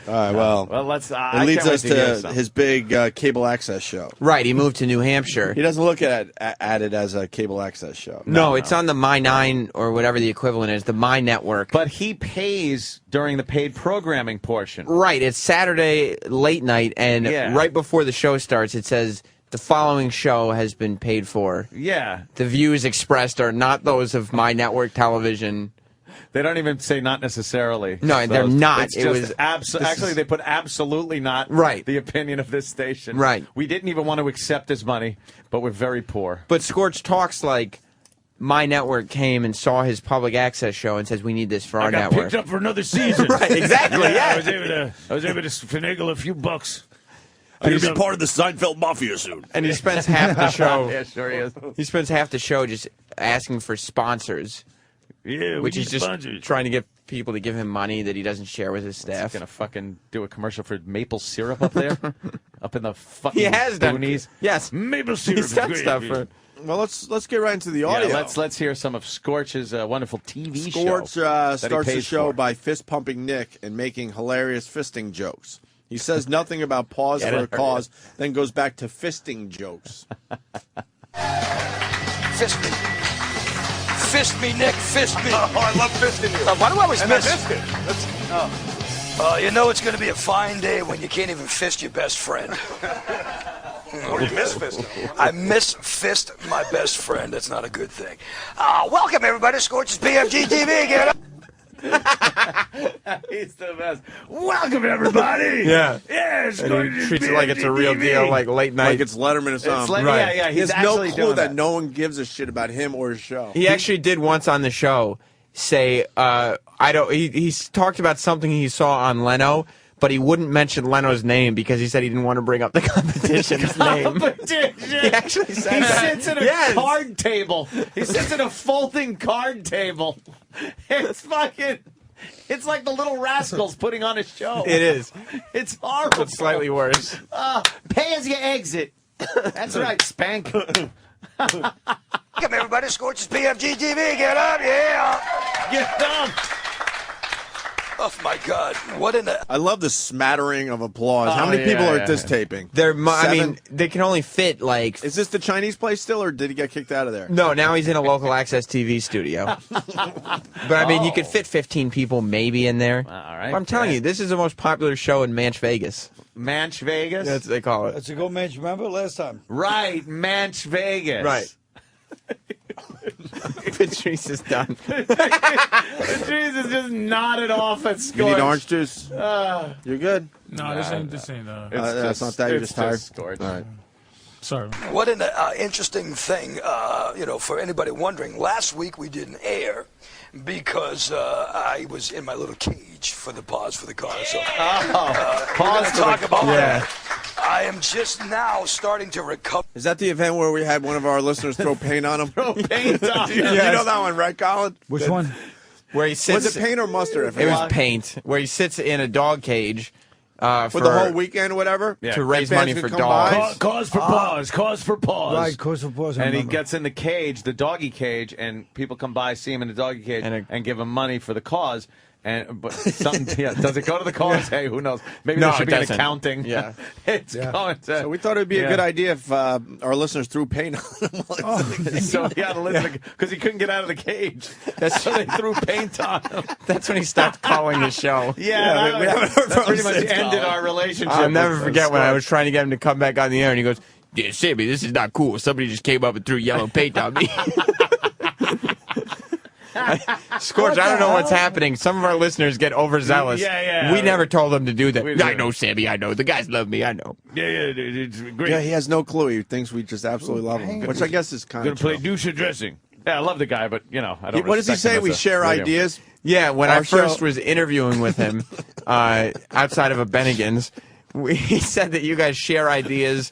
All right, well, let's. it leads us to his big cable access show. Right, he moved to New Hampshire. He doesn't look at it as a cable access show. No, it's on the My 9 or whatever the equivalent is, the My Network. But he pays during the paid programming portion. Right, it's Saturday late night, and right before the show starts, it says the following show has been paid for. Yeah. The views expressed are not those of My Network Television. They don't even say not necessarily. No, they're not. It's just actually, they put absolutely not the opinion of this station. Right. We didn't even want to accept his money, but we're very poor. But Scorch talks like My Network came and saw his public access show and says, we need this for our I got network. picked up for another season. Right, exactly, yeah. I was able to finagle a few bucks. I'm going to be part of the Seinfeld Mafia soon. And he spends half the show. Yeah, sure he is. He spends half the show just asking for sponsors. Yeah, which we he's need just sponsors. trying to get people to give him money that he doesn't share with his staff. He's gonna fucking do a commercial for maple syrup up there, up in the fucking He has done. boonies. Yes, Maple syrup. he's done is stuff great. for. Well, let's get right into the audio. Yeah, let's hear some of Scorch's wonderful TV Scorch show. that he starts the pays show for. by fist pumping Nick and making hilarious fisting jokes. He says nothing about pause Yeah, for a that hurt. cause, then goes back to fisting jokes. Fist me. Fist me, Nick. Fist me. Oh, I love fisting you. Why do I always and miss? I missed it. You know it's going to be a fine day when you can't even fist your best friend. Or you miss fisting. I misfist my best friend. That's not a good thing. Welcome, everybody. Scorch's BFG TV. Get up. He's the best. Welcome, everybody. Yeah. Yes. And he treats it like it's a real deal, like late night. Like it's Letterman or something. Yeah. He He's has no actually clue doing that no one gives a shit about him or his show. He actually did once on the show say, he's talked about something he saw on Leno, but he wouldn't mention Leno's name because he said he didn't want to bring up the competition's name. He actually said He that. sits at a card table. He sits at a folding card table. It's fucking... It's like the Little Rascals putting on a show. It is. It's horrible. But slightly worse. Pay as you exit. That's right, Spank. Welcome, everybody. Scorch's BFG TV. Get up. Yeah. Get up. Oh, my God. What in the... I love the smattering of applause. How many people are at this taping? I mean, they can only fit like... Is this the Chinese place still, or did he get kicked out of there? No, now he's in a local access TV studio. But I mean, you could fit 15 people maybe in there. All right. But I'm telling you, this is the most popular show in Manch Vegas. Manch Vegas? That's what they call it. That's a go match. Remember last time? Right, Manch Vegas. Right. Patrice is done. Patrice is just nodded off at Scorch. You need orange juice? You're good? No, this ain't. That's not that. You're just tired? Scorch. All right. Sorry. What an interesting thing, for anybody wondering. Last week we didn't air because I was in my little cage for the pause for the car. So Pause to talk about Yeah. that. I am just now starting to recover. Is that the event where we had one of our listeners throw paint on him? Throw paint on him. You know that one, right, Colin? Which one? Where he sits. Was it paint or mustard? It was paint. Where he sits in a dog cage for the whole weekend or whatever? To raise And fans money could for come dogs. Cause for pause. Cause for pause. Right, cause for pause. I And he remember. gets in the cage, the doggy cage, and people come by, see him in the doggy cage, and give him money for the cause. But something, does it go to the cause? Hey, who knows? Maybe No, there should it be an doesn't. accounting. Yeah. It's going to. So we thought it would be a good idea if our listeners threw paint on him. So he had to listen because he couldn't get out of the cage. So they threw paint on him. That's when he stopped calling the show. Yeah, we haven't heard that from pretty him much since, ended Colin. our relationship. I'll never with forget when I Scorch. was trying to get him to come back on the air, and he goes, "Yeah, Sammy, this is not cool. Somebody just came up and threw yellow paint on me." Scorch, I don't know what's happening. Some of our listeners get overzealous. Yeah. We never told them to do that. I know, Sammy, I know. The guys love me, I know. Yeah, it's great. Yeah, he has no clue. He thinks we just absolutely love him, which I guess is kind of Gonna play douche dressing. Yeah, I love the guy, but, I don't What does he respect say? him We as a share radio. ideas? Yeah, when Our I first show- was interviewing with him outside of a Bennigan's, he said that you guys share ideas.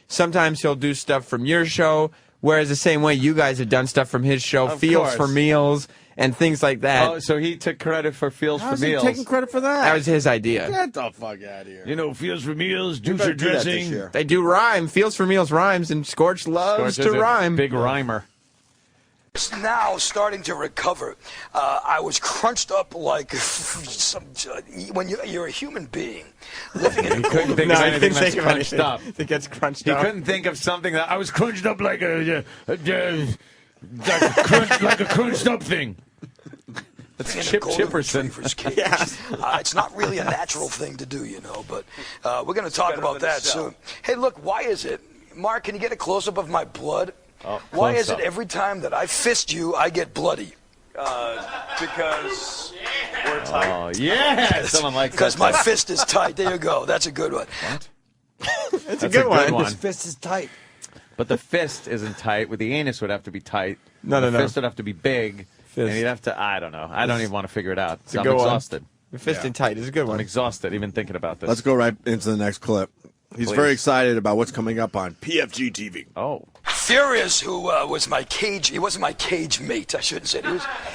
Sometimes he'll do stuff from your show, whereas the same way you guys have done stuff from his show, Of Feels course. for Meals, and things like that. Oh, so he took credit for Feels How's for he Meals. taking credit for that? That was his idea. Get the fuck out of here. Feels for Meals, You douche better do that this dressing. year. They do rhyme. Feels for Meals rhymes, and Scorch loves Scorch is to a rhyme. Big rhymer. It's now starting to recover. I was crunched up like when you're a human being living in a He couldn't think of anything that's think of crunched anything up. that gets crunched He up. couldn't think of something that I was crunched up like a crunched up thing. That's in a Chip golden Chipperson. retriever's cage. It's not really a natural thing to do, but we're going to talk about that soon. Hey, look, why is it? Mark, can you get a close-up of my blood? Why is it every time that I fist you, I get bloody? Because we're tight. Oh, yeah. Someone likes that. Because my fist is tight. There you go. That's a good one. That's a good one. His fist is tight. But the fist isn't tight. With the anus would have to be tight. No. The fist would have to be big. Fist. And you'd have to, I don't know. I don't even want to figure it out. a I'm good one. exhausted. The fist and tight is a good I'm one. exhausted even thinking about this. Let's go right into the next clip. He's Please. very excited about what's coming up on PFG TV. Oh. Furious, who was my cage, he wasn't my cage mate, I shouldn't say.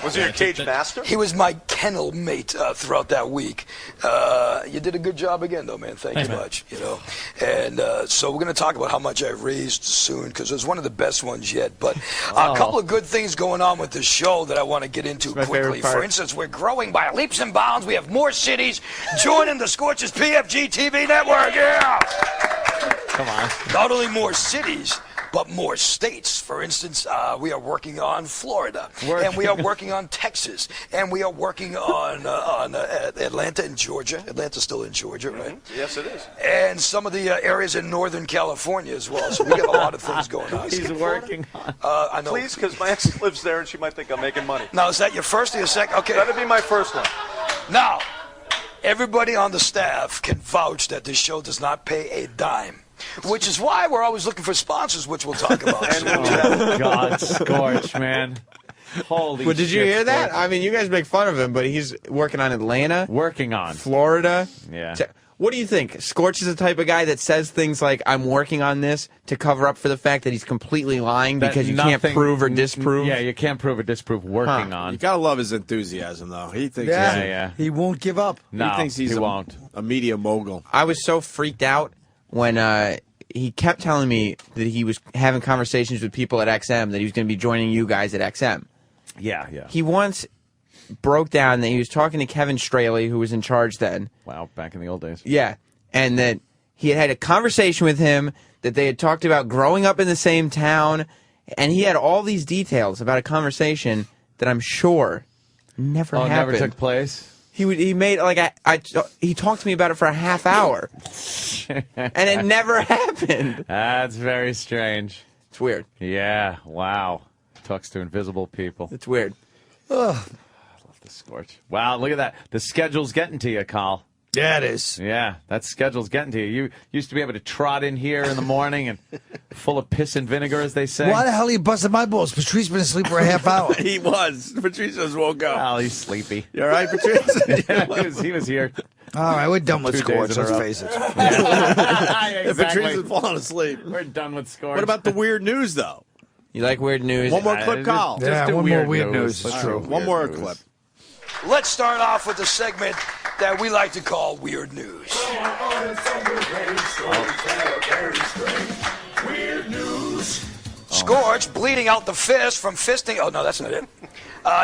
Was he your cage master? He was my kennel mate throughout that week. You did a good job again, though, man. Thank you much. And so we're going to talk about how much I raised soon, because it was one of the best ones yet. But a couple of good things going on with the show that I want to get into my quickly. favorite part. For instance, we're growing by leaps and bounds. We have more cities joining the Scorch's PFG TV network. Yeah. Come on. Not only more cities, but more states. For instance, we are working on Florida, and we are working on Texas, and we are working on Atlanta and Georgia. Atlanta's still in Georgia, right? Yes, it is. And some of the areas in Northern California as well. So we got a lot of things going on. He's working on. I know. Please, because my ex lives there and she might think I'm making money. Now, is that your first or your second? Okay. That'd be my first one. Now, everybody on the staff can vouch that this show does not pay a dime. Which is why we're always looking for sponsors, which we'll talk about. Oh, God, Scorch, man. Holy But did you shit, hear that? Scorch. I mean, you guys make fun of him, but he's working on Atlanta, Working on. Florida. Yeah. What do you think? Scorch is the type of guy that says things like, I'm working on this to cover up for the fact that he's completely lying That because you can't nothing- prove or disprove? Yeah, you can't prove or disprove working on. You gotta love his enthusiasm, though. He thinks Yeah. He won't give up. No, he thinks he's he a, won't. a media mogul. I was so freaked out when he kept telling me that he was having conversations with people at XM, that he was going to be joining you guys at XM. Yeah. He once broke down that he was talking to Kevin Straley, who was in charge then. Wow, back in the old days. Yeah. And that he had a conversation with him, that they had talked about growing up in the same town, and he had all these details about a conversation that I'm sure never happened. Never took place? He made, like, he talked to me about it for a half hour. And it never happened. That's very strange. It's weird. Yeah, wow. Talks to invisible people. It's weird. Ugh. I love the Scorch. Wow, look at that. The schedule's getting to you, Carl. Yeah, it is. Yeah, that schedule's getting to you. You used to be able to trot in here in the morning and full of piss and vinegar, as they say. Why the hell are you busting my balls? Patrice been asleep for a half hour. He was. Patrice just woke up. Well, he's sleepy. You all right, Patrice? Yeah, he was here. All right, we're done with 2 days Scorch. in a Let's row. face it. If Patrice is falling asleep. We're done with Scorch. What about the weird news, though? You like weird news? One more clip, Kyle. Yeah, do one weird more weird news. news. It's Let's true. do One more weird news. clip. Let's start off with the segment that we like to call Weird News. Weird news. Scorch bleeding out the fist from fisting. Oh, no, that's not it.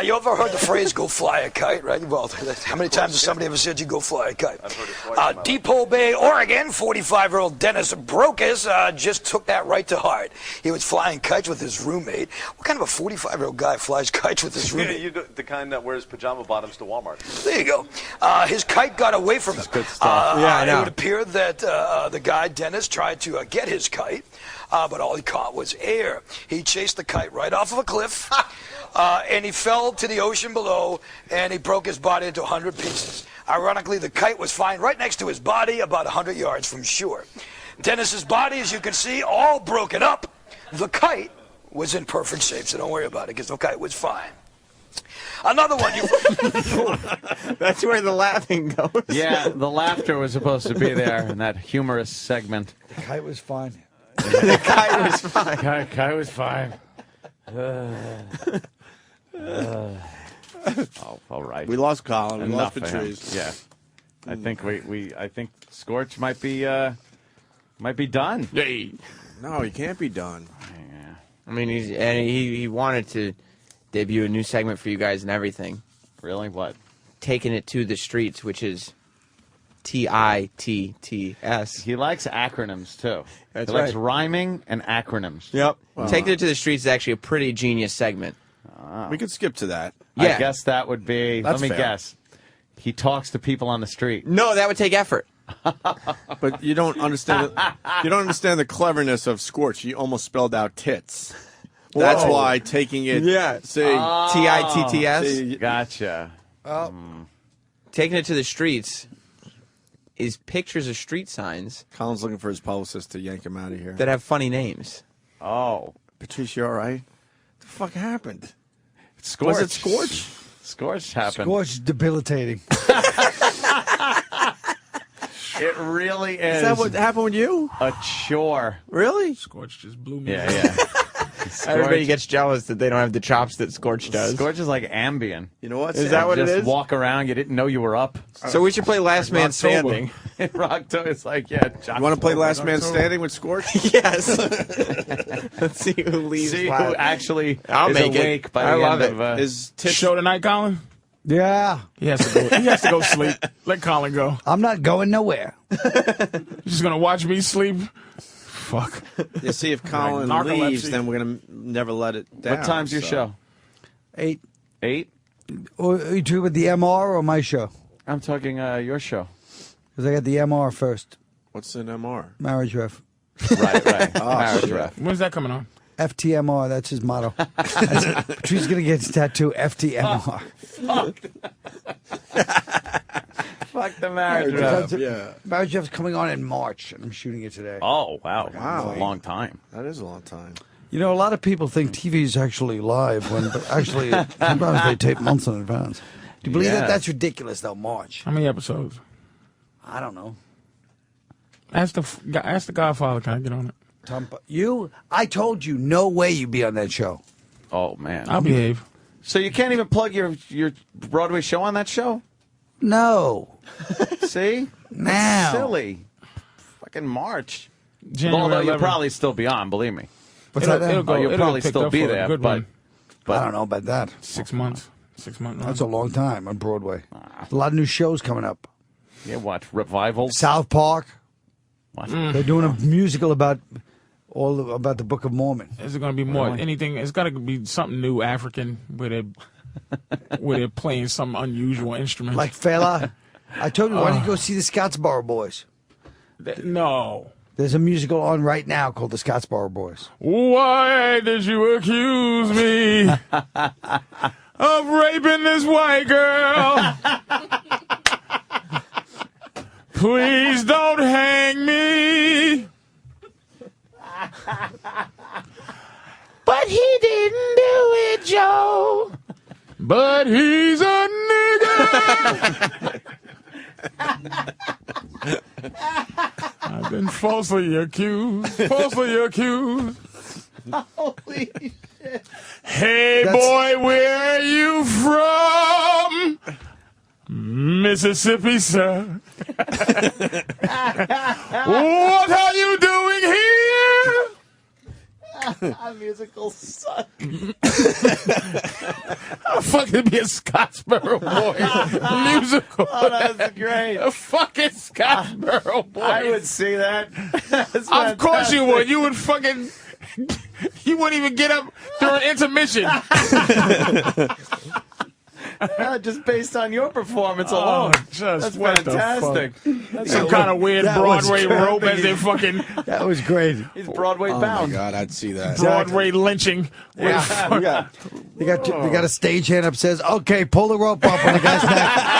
You ever heard the phrase "go fly a kite"? Right? Well, how many times has somebody ever said you go fly a kite? I've heard it twice. Depot Bay, Oregon, 45-year-old Dennis Brokis just took that right to heart. He was flying kites with his roommate. What kind of a 45-year-old guy flies kites with his roommate? The kind that wears pajama bottoms to Walmart. There you go. His kite got away from him. Good stuff. Yeah, I know. It would appear that the guy, Dennis, tried to get his kite, but all he caught was air. He chased the kite right off of a cliff. and he fell to the ocean below, and he broke his body into 100 pieces. Ironically, the kite was found right next to his body, about 100 yards from shore. Dennis's body, as you can see, all broken up. The kite was in perfect shape, so don't worry about it, because the kite was fine. Another one. That's where the laughing goes. Yeah, the laughter was supposed to be there in that humorous segment. The kite was fine. The kite was fine. Kite was fine. All right. We lost Colin. We Enough lost for him. Patrice. Yeah. I think I think Scorch might be done. Hey. No, he can't be done. I mean, he wanted to debut a new segment for you guys and everything. Really? What? Taking it to the streets, which is TITTS. He likes acronyms too. That's he likes right. rhyming and acronyms. Yep. Taking it to the streets is actually a pretty genius segment. We could skip to that. I guess that would be. That's let me fair. guess. He talks to people on the street. No, that would take effort. But you don't understand. You don't understand the cleverness of Scorch. He almost spelled out tits. That's Whoa. why taking it. Yeah. See, TITTS. Gotcha. Taking it to the streets is pictures of street signs Colin's looking for his publicist to yank him out of here. that have funny names. Oh. Patrice, you all right? What the fuck happened? Scorch. Was it Scorch? Scorch happened. Scorch is debilitating. It really is. Is that what happened with you? A chore. Really? Scorch just blew me. Yeah. Everybody gets jealous that they don't have the chops that Scorch does. Scorch is like Ambien. You know what? Is that what it Just is? walk around, you did't know you were up. So we should play Last Man Standing. In Rocktober, it's like, yeah. You want to play Last Man Standing with Scorch? Yes. Let's see who leaves. See last. who actually I'll is make it. awake by I the love end it. of... Is tits Show tonight, Colin? Yeah. He has to go. He has to go sleep. Let Colin go. I'm not going nowhere. You're just gonna watch me sleep. Fuck. You see, if Colin Like narcolepsy. leaves, then we're gonna never let it down. What time's your show? 8. 8? Or are you talking about the MR or my show? I'm talking your show. Because I got the MR first. What's an MR? Marriage ref. Right. Marriage shit. ref. When's that coming on? FTMR, that's his motto. Patrice's going to get his tattoo, FTMR. Fuck the marriage That's ref. it. Marriage ref's coming on in March, and I'm shooting it today. Oh, wow. Wow. That's a long time. That is a long time. You know, a lot of people think TV is actually live, when but actually sometimes they tape months in advance. Do you believe Yeah. that? That's ridiculous, though, March. How many episodes? I don't know. Ask the Godfather. Can I get on it? I told you, no way you'd be on that show. Oh, man. I'll behave. So you can't even plug your Broadway show on that show? No. See? Now. That's silly. Fucking March. January Although you'll 11th. probably still be on, believe me. What's that? It'll go. You'll it'll probably get picked still up be for a there, good but one. I don't know about that. 6 months. 6 months. That's a long time on Broadway. A lot of new shows coming up. Yeah, what? Revivals? South Park. What? They're doing a musical about the Book of Mormon. Is it going to be more Really? anything? It's got to be something new, African, where they're playing some unusual instrument. Like Fela. I told you, why don't you go see the Scottsboro Boys? No. There's a musical on right now called the Scottsboro Boys. Why did you accuse me of raping this white girl? Please don't hang me. But he didn't do it, Joe. But he's a nigger. I've been falsely accused. Falsely accused. Holy shit. Hey, boy, where are you from? Mississippi, sir. What are you doing here? Musicals suck. How the fuck could it be a Scottsboro Boys musical? Oh, that's great. A fucking Scottsboro Boys. I would see that. Of course you would. You would fucking... You wouldn't even get up during intermission. Just based on your performance alone. That's what the fantastic. That's some kind of weird Broadway rope as they fucking. That was great. He's Broadway Oh bound. my God, I'd see that. Broadway lynching. Yeah. They got a stagehand upstairs. Okay, pull the rope up on the guy's neck.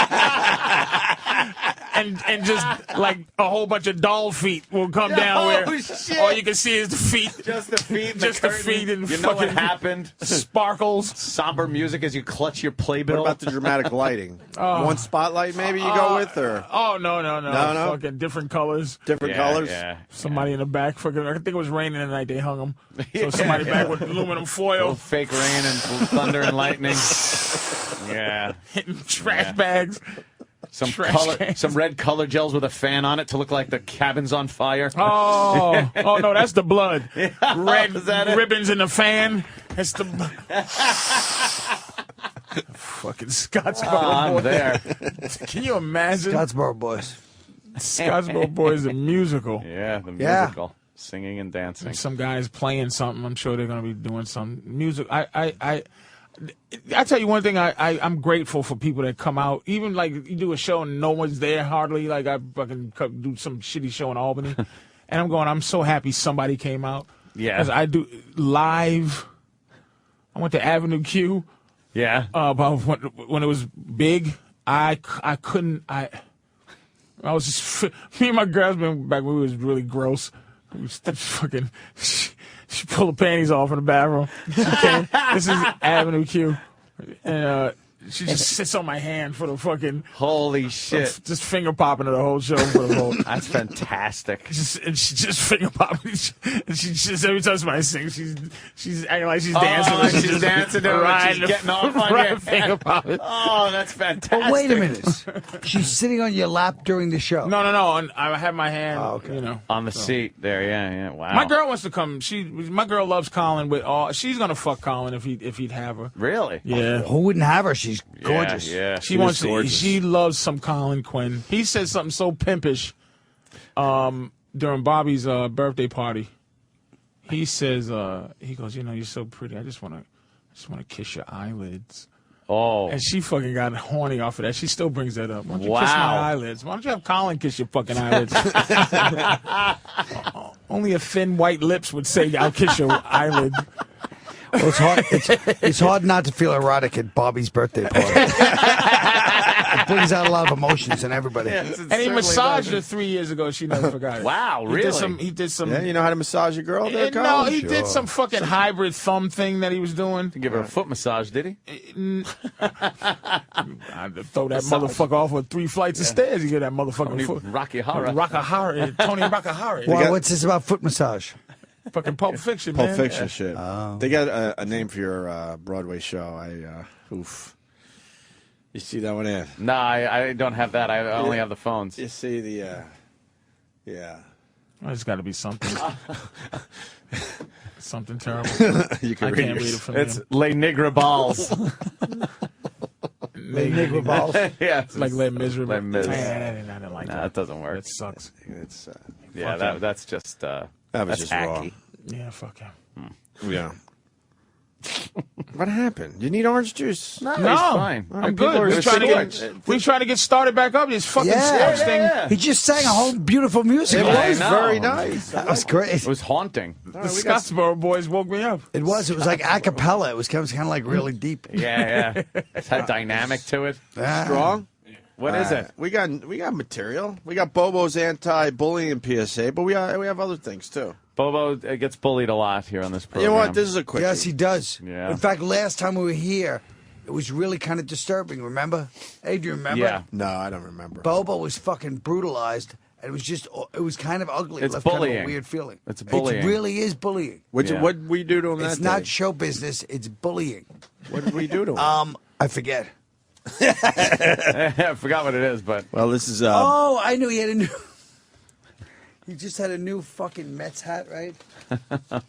And just like a whole bunch of doll feet will come down where shit. all you can see is the feet. Just the feet. And Just the feet and you know fucking what happened? Sparkles. Somber music as you clutch your playbill. What about the dramatic lighting? One spotlight maybe you go with, or no. No? Fucking different colors. different colors? Yeah. Somebody in the back, fucking. I think it was raining the night they hung him. So somebody back with aluminum foil, Fake rain and thunder and lightning. Yeah. hitting trash bags. Some Trash cans. some red color gels with a fan on it to look like the cabin's on fire. Oh no, that's the blood. Red Is that it? ribbons in the fan. That's the fucking Scottsboro I'm Boys. there. Can you imagine? Scottsboro Boys. Scottsboro Boys, a musical. Yeah, the Yeah. musical. Singing and dancing. Some guys playing something. I'm sure they're going to be doing some music. I tell you one thing. I'm grateful for people that come out. Even like you do a show and no one's there hardly. Like I fucking do some shitty show in Albany, and I'm so happy somebody came out. Yeah. As I do live. I went to Avenue Q. Yeah. About when it was big. I couldn't. I was just me and my girl back when we was really gross. We was fucking. She pulled the panties off in the bathroom. This is Avenue Q. And she just sits on my hand for the fucking. Holy shit. Just finger popping her the whole show for the whole. That's fantastic. And she just finger popping. And she just, every time somebody sings, she's acting like she's dancing. Oh, she's dancing to it. She's getting off on you. Finger popping. Oh, that's fantastic. But wait a minute. She's sitting on your lap during the show. No. And I have my hand, you know. On the seat there, yeah. Wow. My girl wants to come. My girl loves Colin with all. She's gonna fuck Colin if he'd have her. Really? Yeah. Who wouldn't have her? She's gorgeous. Yeah. She wants. She loves some Colin Quinn. He said something so pimpish during Bobby's birthday party. He says, he goes, you know, you're so pretty. I just wanna kiss your eyelids. Oh. And she fucking got horny off of that. She still brings that up. Why don't you Wow. kiss my eyelids? Why don't you have Colin kiss your fucking eyelids? Only a thin white lips would say, I'll kiss your eyelid. Well, it's hard. It's hard not to feel erotic at Bobby's birthday party. It brings out a lot of emotions in everybody. And he massaged her 3 years ago. She never forgot it. Wow, He really? did some. Yeah, you know how to massage a girl there, No, Colin? he did some fucking hybrid thumb thing that he was doing. Give her a foot massage, did he? I'd throw that motherfucker off with 3 flights of stairs. You get that motherfucking foot. Rocky Horror. Tony Rockahara. Why, what's this about foot massage? Fucking Pulp Fiction, Pulp man. Fiction shit. They got a name for your Broadway show. Oof. You see that one there? No, I don't have that. I only have the phones. You see the, yeah. There's got to be something. Something terrible. You can I read can't it. read it from It's him. Les Negre Balls. Les Negre Balls? Yeah. It's like Les Miserables. Les Miserables. I didn't like No, that. that doesn't work. That sucks. It's, Yeah, that's just that was that's just hacky. Yeah, fuck him. Yeah. What happened? You need orange juice? No, he's fine. I'm good. We're trying to get started back up. This fucking sports thing. He just sang a whole beautiful music. It I was know. very nice. That was great. It was haunting. The Scottsboro Boys woke me up. It was like a cappella. It was kind of like really deep. Yeah. It's had dynamic to it. Strong? What is it? We got material. We got Bobo's anti-bullying PSA, but we have other things too. Bobo gets bullied a lot here on this program. You know what? This is a quick. Yes, he does. Yeah. In fact, last time we were here, it was really kind of disturbing. Remember? Hey, do you remember? Yeah. No, I don't remember. Bobo was fucking brutalized, and it was kind of ugly. It's it left kind of bullying. a weird feeling. It's bullying. It really is bullying. What we do to him that It's not day? show business. It's bullying. What did we do to him? I forget. I forgot what it is, but Well, this is. Oh, I knew he had a new. He just had a new fucking Mets hat, right?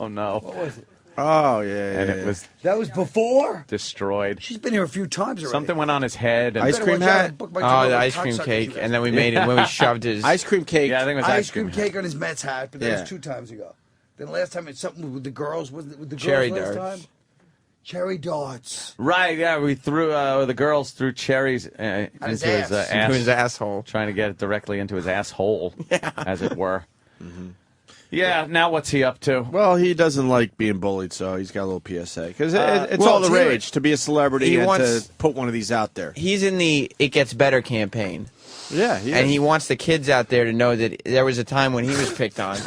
oh no. What was it? Oh yeah. And it was That was before. destroyed. She's been here a few times already. Something went on his head. And Ice cream hat. Oh, the ice cream cake, and then we made it when we shoved his Ice cream cake. Yeah, I think it was ice cream cake on his Mets hat, but that Yeah. was 2 times ago. Then last time it's something with the girls. Wasn't it with the girls Cherry last darts. time? Cherry darts. Right, yeah, we threw, the girls threw cherries into his his, ass. ass. Into his asshole. Trying to get it directly into his asshole, as it were. Mm-hmm. Yeah, now what's he up to? Well, he doesn't like being bullied, so he's got a little PSA. Because it's well, all the too, rage to be a celebrity he and wants- to put one of these out there. He's in the It Gets Better campaign. Yeah, and he wants the kids out there to know that there was a time when he was picked on.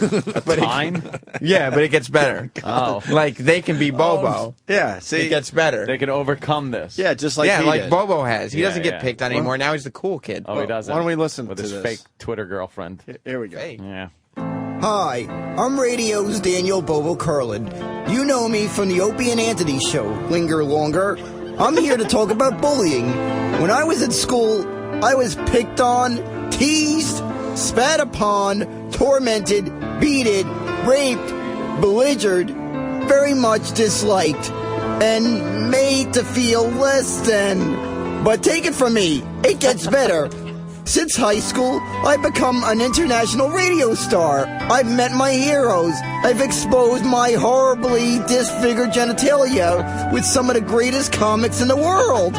Yeah, but it gets better. Oh. Like, they can be Bobo. Yeah, see? It gets better. They can overcome this. Yeah, just like he like did. Bobo has. He Yeah, doesn't get yeah. picked on anymore. Now he's the cool kid. Oh, he doesn't. Why don't we listen with to his this? fake Twitter girlfriend? Here we go. Yeah. Hi, I'm radio's Daniel Bobo Curlin. You know me from the Opie and Anthony show, Linger Longer. I'm here to talk about bullying. When I was at school, I was picked on, teased, spat upon, tormented, beaten, raped, belligered, very much disliked, and made to feel less than. But take it from me, it gets better. Since high school, I've become an international radio star. I've met my heroes. I've exposed my horribly disfigured genitalia with some of the greatest comics in the world.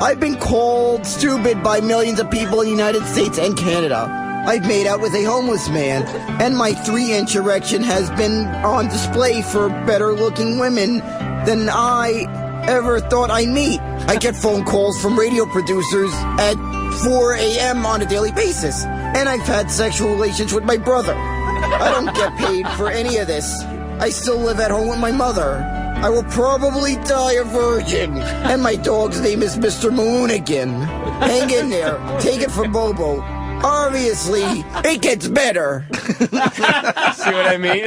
I've been called stupid by millions of people in the United States and Canada. I've made out with a homeless man, and my 3-inch erection has been on display for better-looking women than I ever thought I'd meet. I get phone calls from radio producers at 4 a.m. on a daily basis, and I've had sexual relations with my brother. I don't get paid for any of this. I still live at home with my mother. I will probably die a virgin, and my dog's name is Mr. Maloonigan. Hang in there. Take it from Bobo. Obviously, it gets better. See what I mean?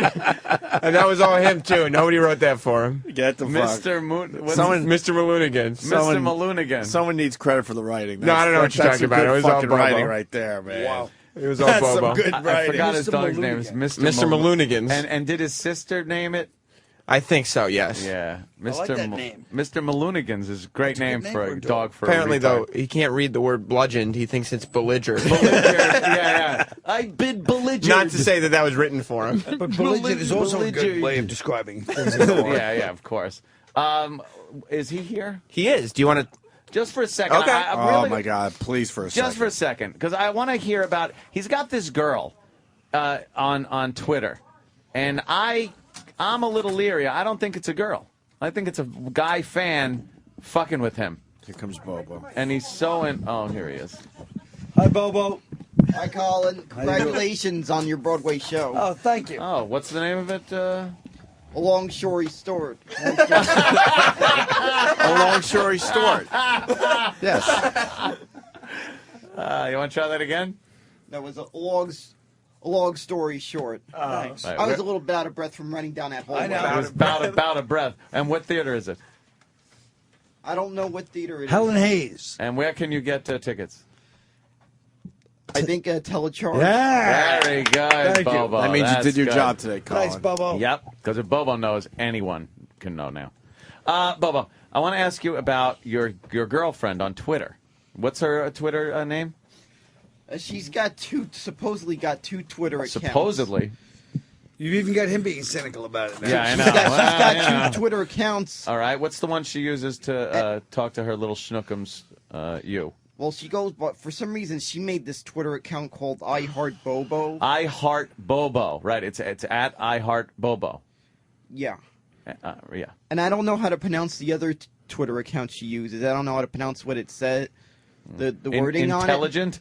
And that was all him, too. Nobody wrote that for him. Get the fuck. Mr. Mr. Maloonigan. Mr. Maloonigan. Someone needs credit for the writing. No, I don't know what you're talking about. It was all fucking Bobo. writing right there, man. Wow. It was all That's Bobo. some good I writing. forgot his Mr. dog's name is Maloonigan. Mr. Mr. Maloonigans. And did his sister name it? I think so, yes. Yeah. Mr. like that name. Mr. Maloonigans is a great name name for for a a dog. For Apparently, a though, he can't read the word bludgeoned. He thinks it's belligerent. yeah. I've been belligerent. Not to say that that was written for him. But belligerent is also a good way of describing things. yeah, of course. Is he here? He is. Do you want to... Just for a second. Okay. I really, Oh my God! Please, for a second. Just for a second, because I want to hear about. He's got this girl on Twitter, and I'm a little leery. I don't think it's a girl. I think it's a guy fan fucking with him. Here comes Bobo. And he's so in. Oh, here he is. Hi, Bobo. Hi, Colin. Congratulations on your Broadway show. Oh, thank you. Oh, what's the name of it? A long story short. A long story short. Yes. You want to try that again? That was a long story short. Thanks. Right, I was a little bit out of breath from running down that hallway. I know. It was about a breath. And what theater is it? I don't know what theater it is. Helen Hayes. And where can you get tickets? I think Telecharge. Yeah. Very good, Thank you. Bobo. That means you That's did your good. job today, Colin. Thanks, Bobo. Yep, because if Bobo knows, anyone can know now. Bobo, I want to ask you about your girlfriend on Twitter. What's her Twitter name? She's got supposedly got two Twitter accounts. Supposedly. You've even got him being cynical about it now. Yeah, I know. She's got Well, two Twitter accounts. All right, what's the one she uses to talk to her little schnookums, you? Well, she goes, but for some reason, she made this Twitter account called I Heart Bobo. I Heart Bobo. Right, it's at I Heart Bobo. Yeah. Yeah. And I don't know how to pronounce the other Twitter account she uses. I don't know how to pronounce what it said, the wording on it. Intelligent?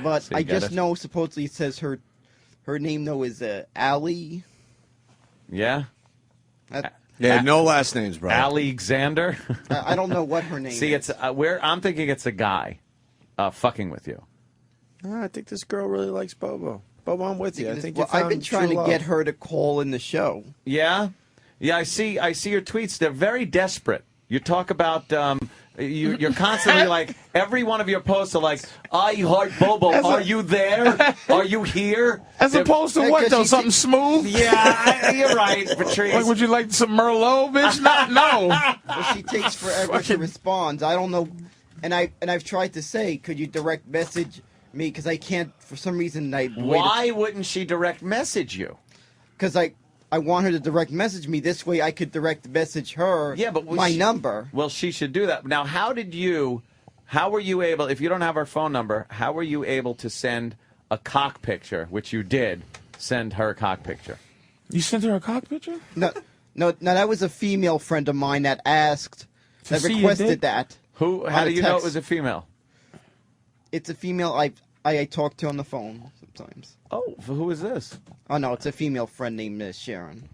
But So you I get just it. know supposedly it says her name though is Allie. Yeah? Yeah, no last names, bro. Alexander? I don't know what her name See, is. it's I'm thinking it's a guy fucking with you. I think this girl really likes Bobo. Bobo, I'm with you. I think Well, you found I've been trying true to love. get her to call in the show. Yeah? Yeah, I see your tweets. They're very desperate. You talk about you're constantly like every one of your posts are like, I Heart Bobo, are you there? Are you here? As opposed to what, though? Something smooth? Yeah, you're right, Patrice. Like, would you like some Merlot, bitch? No. Well, she takes forever to respond. I don't know, and I've tried to say, could you direct message me? Because I can't for some reason. Why wouldn't she direct message you? Because I want her to direct message me. This way I could direct message her my number. Well, she should do that. Now, how were you able, if you don't have her phone number, how were you able to send a cock picture, which you did send her a cock picture? You sent her a cock picture? No, that was a female friend of mine that asked, that requested that. How do you know it was a female? It's a female I talk to on the phone sometimes. Oh, who is this? Oh, no, it's a female friend named Sharon.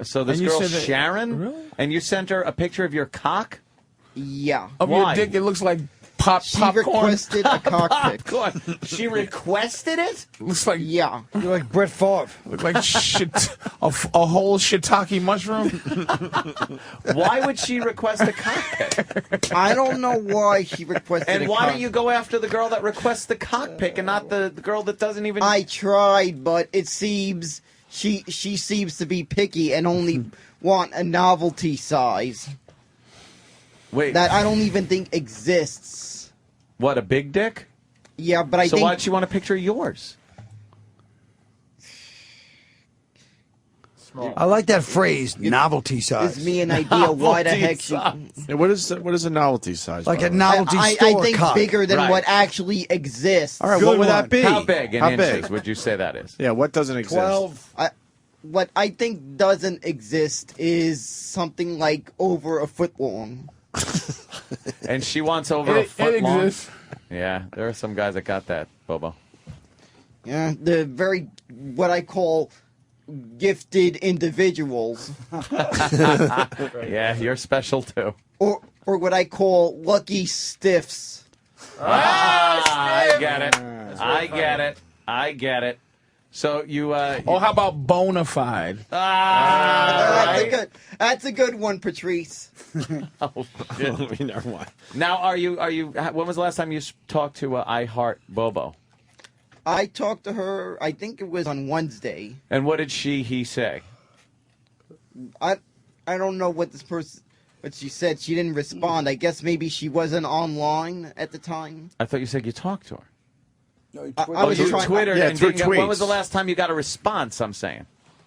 So this girl, Sharon? Really? And you sent her a picture of your cock? Yeah. Of your dick, it looks like popcorn. She requested a cock pic. Popcorn. She requested it? Looks like You're like Brett Favre. Look like a whole shiitake mushroom. Why would she request a cock pic? I don't know why she requested And a why cock. don't you go after the girl that requests the cock pic and not the girl that doesn't even... I tried, but it seems she seems to be picky and only want a novelty size. Wait. That I don't even think exists. What, a big dick? Yeah, but I so think... why'd she want a picture of yours? I like that phrase, novelty size. Gives me an idea why the heck she... Yeah, what is a novelty size? Like by a the way? novelty I store think cock. bigger than Right. what actually exists. All right, what would that be? How big in How inches big? would you say that is? Yeah, what doesn't exist? 12. What I think doesn't exist is something like over a foot long. And she wants over a foot it long? exists. Yeah, there are some guys that got that, Bobo. Yeah, the very, what I call gifted individuals. Yeah, you're special too. Or what I call lucky stiffs. I get it. I get it. So you... Or how about bona fide? That's a good one, Patrice. Oh, shit. Never mind. Now, are you? When was the last time you talked to I Heart Bobo? I talked to her, I think it was on Wednesday. And what did he say? I don't know what she said. She didn't respond. I guess maybe she wasn't online at the time. I thought you said you talked to her. No, I was you trying. Twittered Yeah, and through didn't get, when tweets. was the last time you got a response, I'm saying?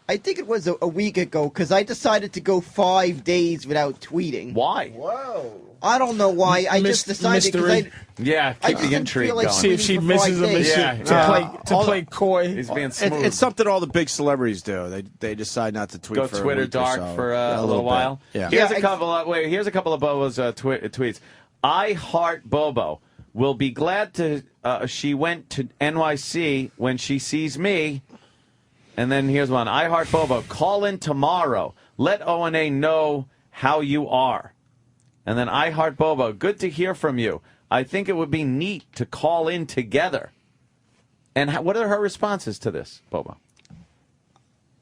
I think it was a week ago because I decided to go 5 days without tweeting. Why? Whoa. I don't know why. I just decided because Yeah, I keep just the didn't intrigue feel like going. See if she for misses 5 a days. mission Yeah. to play coy. He's being smooth. It's something all the big celebrities do. They decide not to tweet Go for a Twitter week or dark so. for Yeah, a little bit. while. Yeah. Here's Yeah, a couple of here's a couple of Bobo's tweets. I Heart Bobo will be glad to. She went to NYC when she sees me. And then here's one. I Heart Bobo. Call in tomorrow. Let O&A know how you are. And then I Heart Bobo. Good to hear from you. I think it would be neat to call in together. And what are her responses to this, Bobo?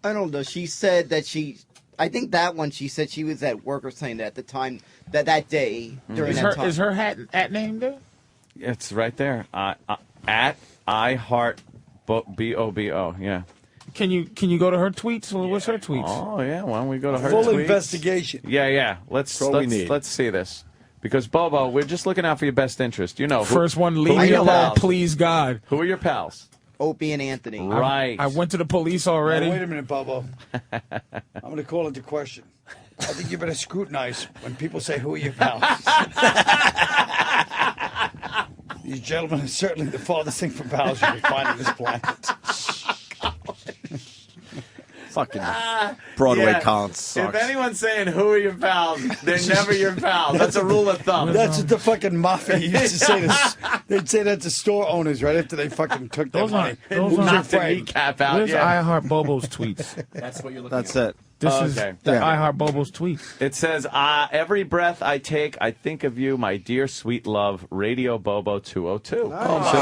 I don't know. She said that I think that one she said she was at work or something at the time that day during that time. Is her hat name there? It's right there. At I Heart Bobo. Yeah. Can you go to her tweets? Well, what's her tweets? Oh yeah. Why don't we go to her Full tweets? investigation. Yeah. Let's see this. Because Bobo, we're just looking out for your best interest. You know, First one, leave me alone, please God. Who are your pals? Opie and Anthony. Right. I went to the police already. Now, wait a minute, Bobo. I'm going to call into question. I think you better scrutinize when people say, who are your pals? These gentlemen are certainly the farthest thing from pals you can find on this planet. Fucking Broadway Colin If sucks. anyone's saying who are your pals, they're never your pals. That's a rule of thumb. That's what the fucking mafia used to say. They'd say that to store owners right after they fucking took their money. Those Who's your Knocked the friend? kneecap out. Where's Yeah. I Heart Bobo's tweets? That's what you're looking That's at. it. This Oh, is okay. the Yeah. I Heart Bobo's tweet. It says, every breath I take, I think of you, my dear sweet love, Radio Bobo 202. Nice. So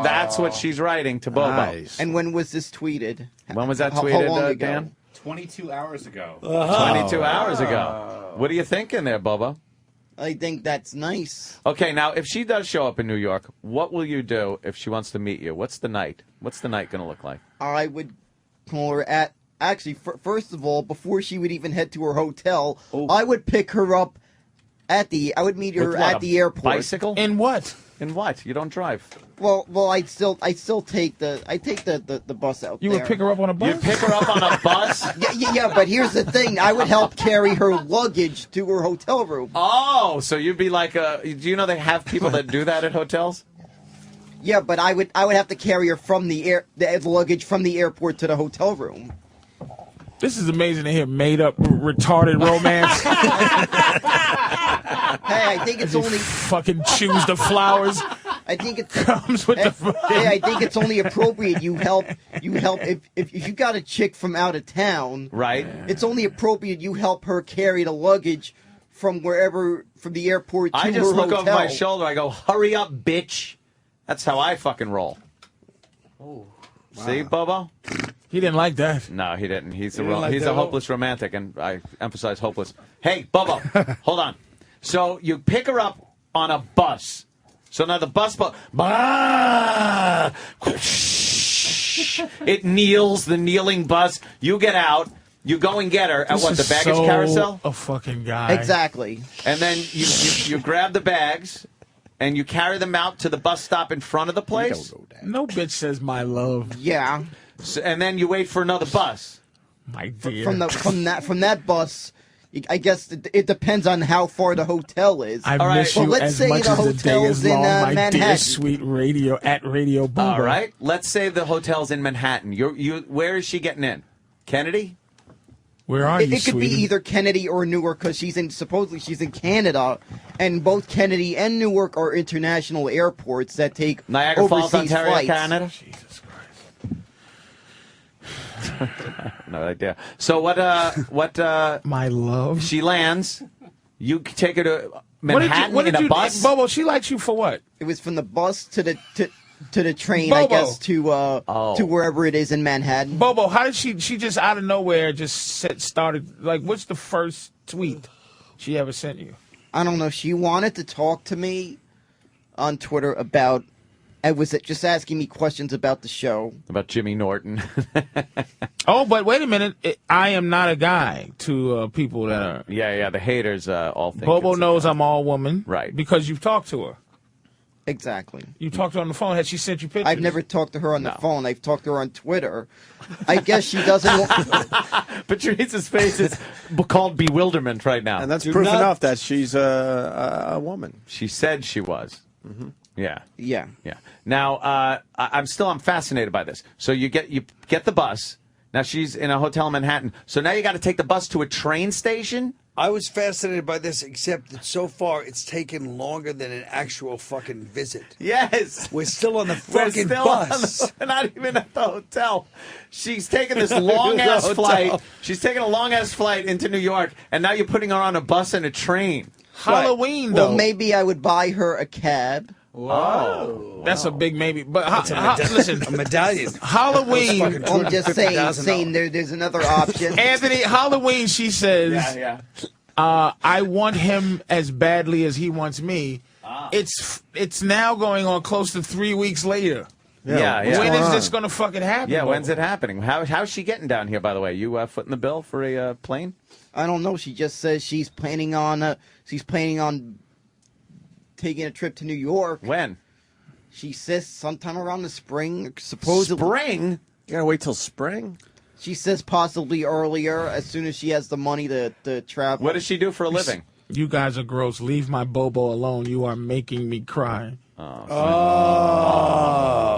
that's what she's writing to Bobo. Nice. And when was this tweeted? When was that How tweeted, long ago? Dan? 22 hours ago. 22 hours ago. What are you thinking there, Bobo? I think that's nice. Okay, now, if she does show up in New York, what will you do if she wants to meet you? What's the night? What's the night going to look like? I would call her at... Actually, first of all, before she would even head to her hotel, I would pick her up I would meet her With what, at a the airport. Bicycle? In what? In what? You don't drive. Well, I still take the bus out You there. would pick her up on a bus? You'd pick her up on a bus? Yeah, but here's the thing. I would help carry her luggage to her hotel room. Oh, so you'd be like do you know they have people that do that at hotels? Yeah, but I would have to carry her from the luggage from the airport to the hotel room. This is amazing to hear made up retarded romance. Hey, I think it's only fucking choose the flowers. I think it comes with the. Hey, I think it's only appropriate you help if you got a chick from out of town. Right. It's only appropriate you help her carry the luggage from the airport to I her just look hotel. over my shoulder. I go, "Hurry up, bitch!" That's how I fucking roll. Oh, see, Bobo? He didn't like that. No, he didn't. He's like he's that a at all? hopeless romantic, and I emphasize hopeless. Hey, Bobo, hold on. So you pick her up on a bus. So now the bus, it kneels, the kneeling bus. You get out. You go and get her at This what, the is baggage so carousel? A fucking guy. Exactly. And then you grab the bags and you carry them out to the bus stop in front of the place. No bitch says my love. Yeah. So, and then you wait for another bus. My dear. From that bus. I guess it depends on how far the hotel is. I All miss right. you Well, let's as say much the as the day hotel's is in long, my Manhattan. dear sweet radio at Radio Bobo. All right. Let's say the hotel's in Manhattan. Where is she getting in? Kennedy? Where are you, It could be sweetie? either Kennedy or Newark because supposedly she's in Canada, and both Kennedy and Newark are international airports that take Niagara Falls, overseas Ontario, flights. Canada? Jesus No idea. So what my love. She lands. You take her to Manhattan in a bus? Bobo, she likes you for what? It was from the bus to the train, Bobo. I guess, to wherever it is in Manhattan. Bobo, how did she just out of nowhere just started, like, what's the first tweet she ever sent you? I don't know. She wanted to talk to me on Twitter about. I was just asking me questions about the show. About Jimmy Norton. Oh, but wait a minute. I am not a guy to people that are. Yeah, the haters all think. Bobo knows I'm all woman. Right. Because you've talked to her. Exactly. You talked to her on the phone. Had she sent you pictures? I've never talked to her on the phone. I've talked to her on Twitter. I guess she doesn't. Patrice's face is called bewilderment right now. And that's proof enough that she's a woman. She said she was. Mm-hmm. Yeah. Yeah. Yeah. Now, I'm fascinated by this. So you get the bus. Now she's in a hotel in Manhattan. So now you got to take the bus to a train station. I was fascinated by this, except that so far it's taken longer than an actual fucking visit. Yes. We're still on the We're fucking still bus. not even at the hotel. She's taking this long-ass flight. She's taking a long-ass flight into New York, and now you're putting her on a bus and a train. Halloween, though. Well, maybe I would buy her a cab. Whoa. That's a big maybe. But listen, a medallion. Halloween. I'm just saying there's another option. Anthony, Halloween, she says, Yeah. I want him as badly as he wants me. It's now going on close to 3 weeks later. Yeah. When is this going to fucking happen? Yeah, Bobo? when's it happening? How's she getting down here, by the way? You footing the bill for a plane? I don't know. She just says she's planning on taking a trip to New York. When? She says sometime around the spring, supposedly. Spring? You gotta wait till spring? She says possibly earlier, as soon as she has the money to travel. What does she do for a living? You guys are gross. Leave my Bobo alone. You are making me cry. What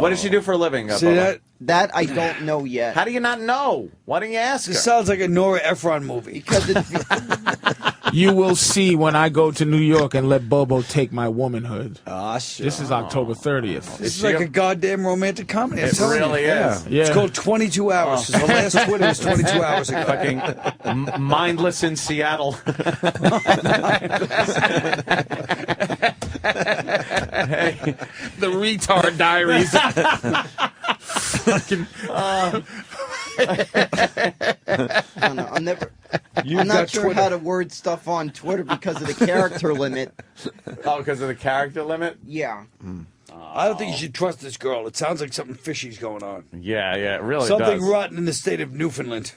does she do for a living? See Bobo? That I don't know yet. How do you not know? Why don't you ask her? This sounds like a Nora Ephron movie. Because You will see when I go to New York and let Bobo take my womanhood. Ah, shit. This is October 30th. This is like a goddamn romantic comedy. I'm It telling really you. is. Yeah. It's called 22 Hours. The last Twitter was 22 hours ago. Fucking mindless in Seattle. Hey, The Retard Diaries. Fucking. I don't know. I'm not sure how to word stuff on Twitter because of the character limit. Oh, because of the character limit? Yeah. I don't think you should trust this girl. It sounds like something fishy's going on. Yeah, it really Something does. rotten in the state of Newfoundland.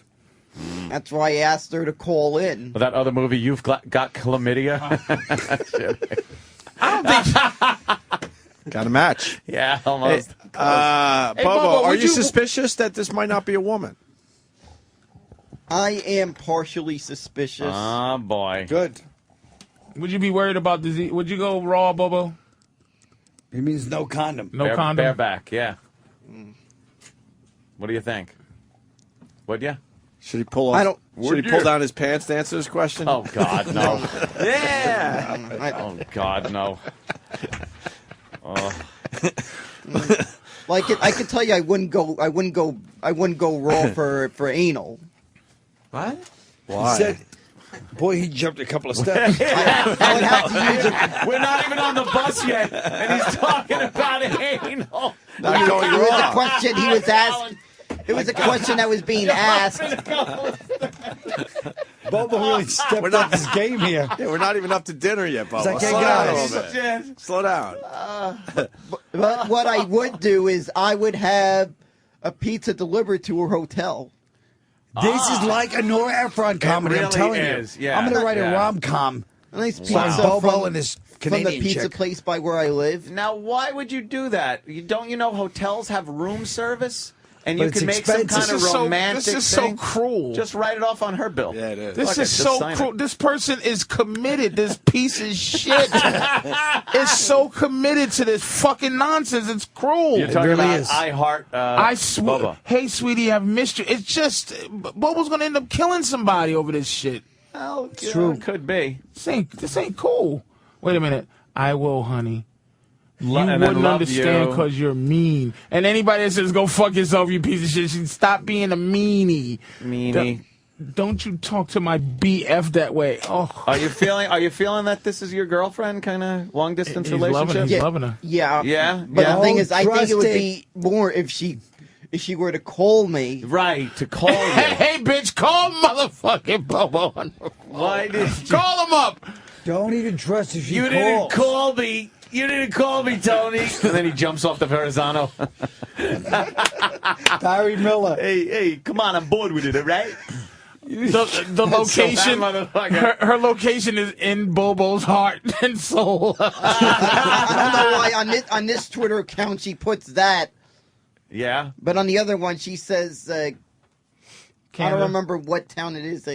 That's why I asked her to call in. That other movie, You've Got Chlamydia. I don't think. Got a match. Yeah, almost. Hey, Hey, Bobo, are would you you- suspicious that this might not be a woman? I am partially suspicious. Oh, boy. Good. Would you be worried about disease? Would you go raw, Bobo? He means no condom. No condom. Bareback, yeah. What do you think? Would you? Should he pull off? I don't- Should he pull down his pants to answer this question? Oh, God, no. Yeah. Oh, God, no. Oh. Like I could tell you, I wouldn't go raw for anal. What? Why? He said, boy, he jumped a couple of steps. We're not even on the bus yet, and he's talking about anal. Not going It was a raw. question he was asked. It was a question that was being asked. Bobo really stepped up his game here. Yeah, we're not even up to dinner yet, Bobo. It's like, hey, Slow down a guys. little bit. Slow down. But what I would do is I would have a pizza delivered to her hotel. This is like a Nora Ephron comedy, I'm really telling is, you. yeah. I'm going to write Yeah. a rom-com. A nice Wow. pizza Bobo from, and this from Canadian the pizza chick. place by where I live. Now, why would you do that? Don't you know hotels have room service? And But you it's can make some expensive. kind of This is so- romantic this is so thing. cruel. Just write it off on her bill. Yeah, it is. This Fuck it, is just so sign it. cruel. This person is committed. This piece of shit is so committed to this fucking nonsense. It's cruel. You're talking really about is. I Heart I swear. Bobo. Hey, sweetie, I've missed you. It's just Bobo's gonna end up killing somebody over this shit. Oh, It's true. Could be. This ain't cool. Wait a minute. I will, honey. You and then wouldn't love understand you. because you're mean. And anybody that says, go fuck yourself, you piece of shit, should stop being a meanie. Meanie. Don't you talk to my BF that way. Oh, Are you feeling that this is your girlfriend, kind of long distance he's loving her. relationship? He's loving her. Yeah. Yeah. But yeah. the thing is, I think trust it would it. be more if she were to call me. Right, to call you. Hey, bitch, call motherfucking Bobo. Why did you? Call him up. Don't even trust if she You calls. didn't call me. You didn't call me, Tony. And then he jumps off the Verrazano. Barry Miller. Hey, come on, I'm bored with it, all right? The location, her location is in Bobo's heart and soul. I don't know why on this Twitter account she puts that, Yeah. but on the other one she says, I Canada? don't remember what town it is.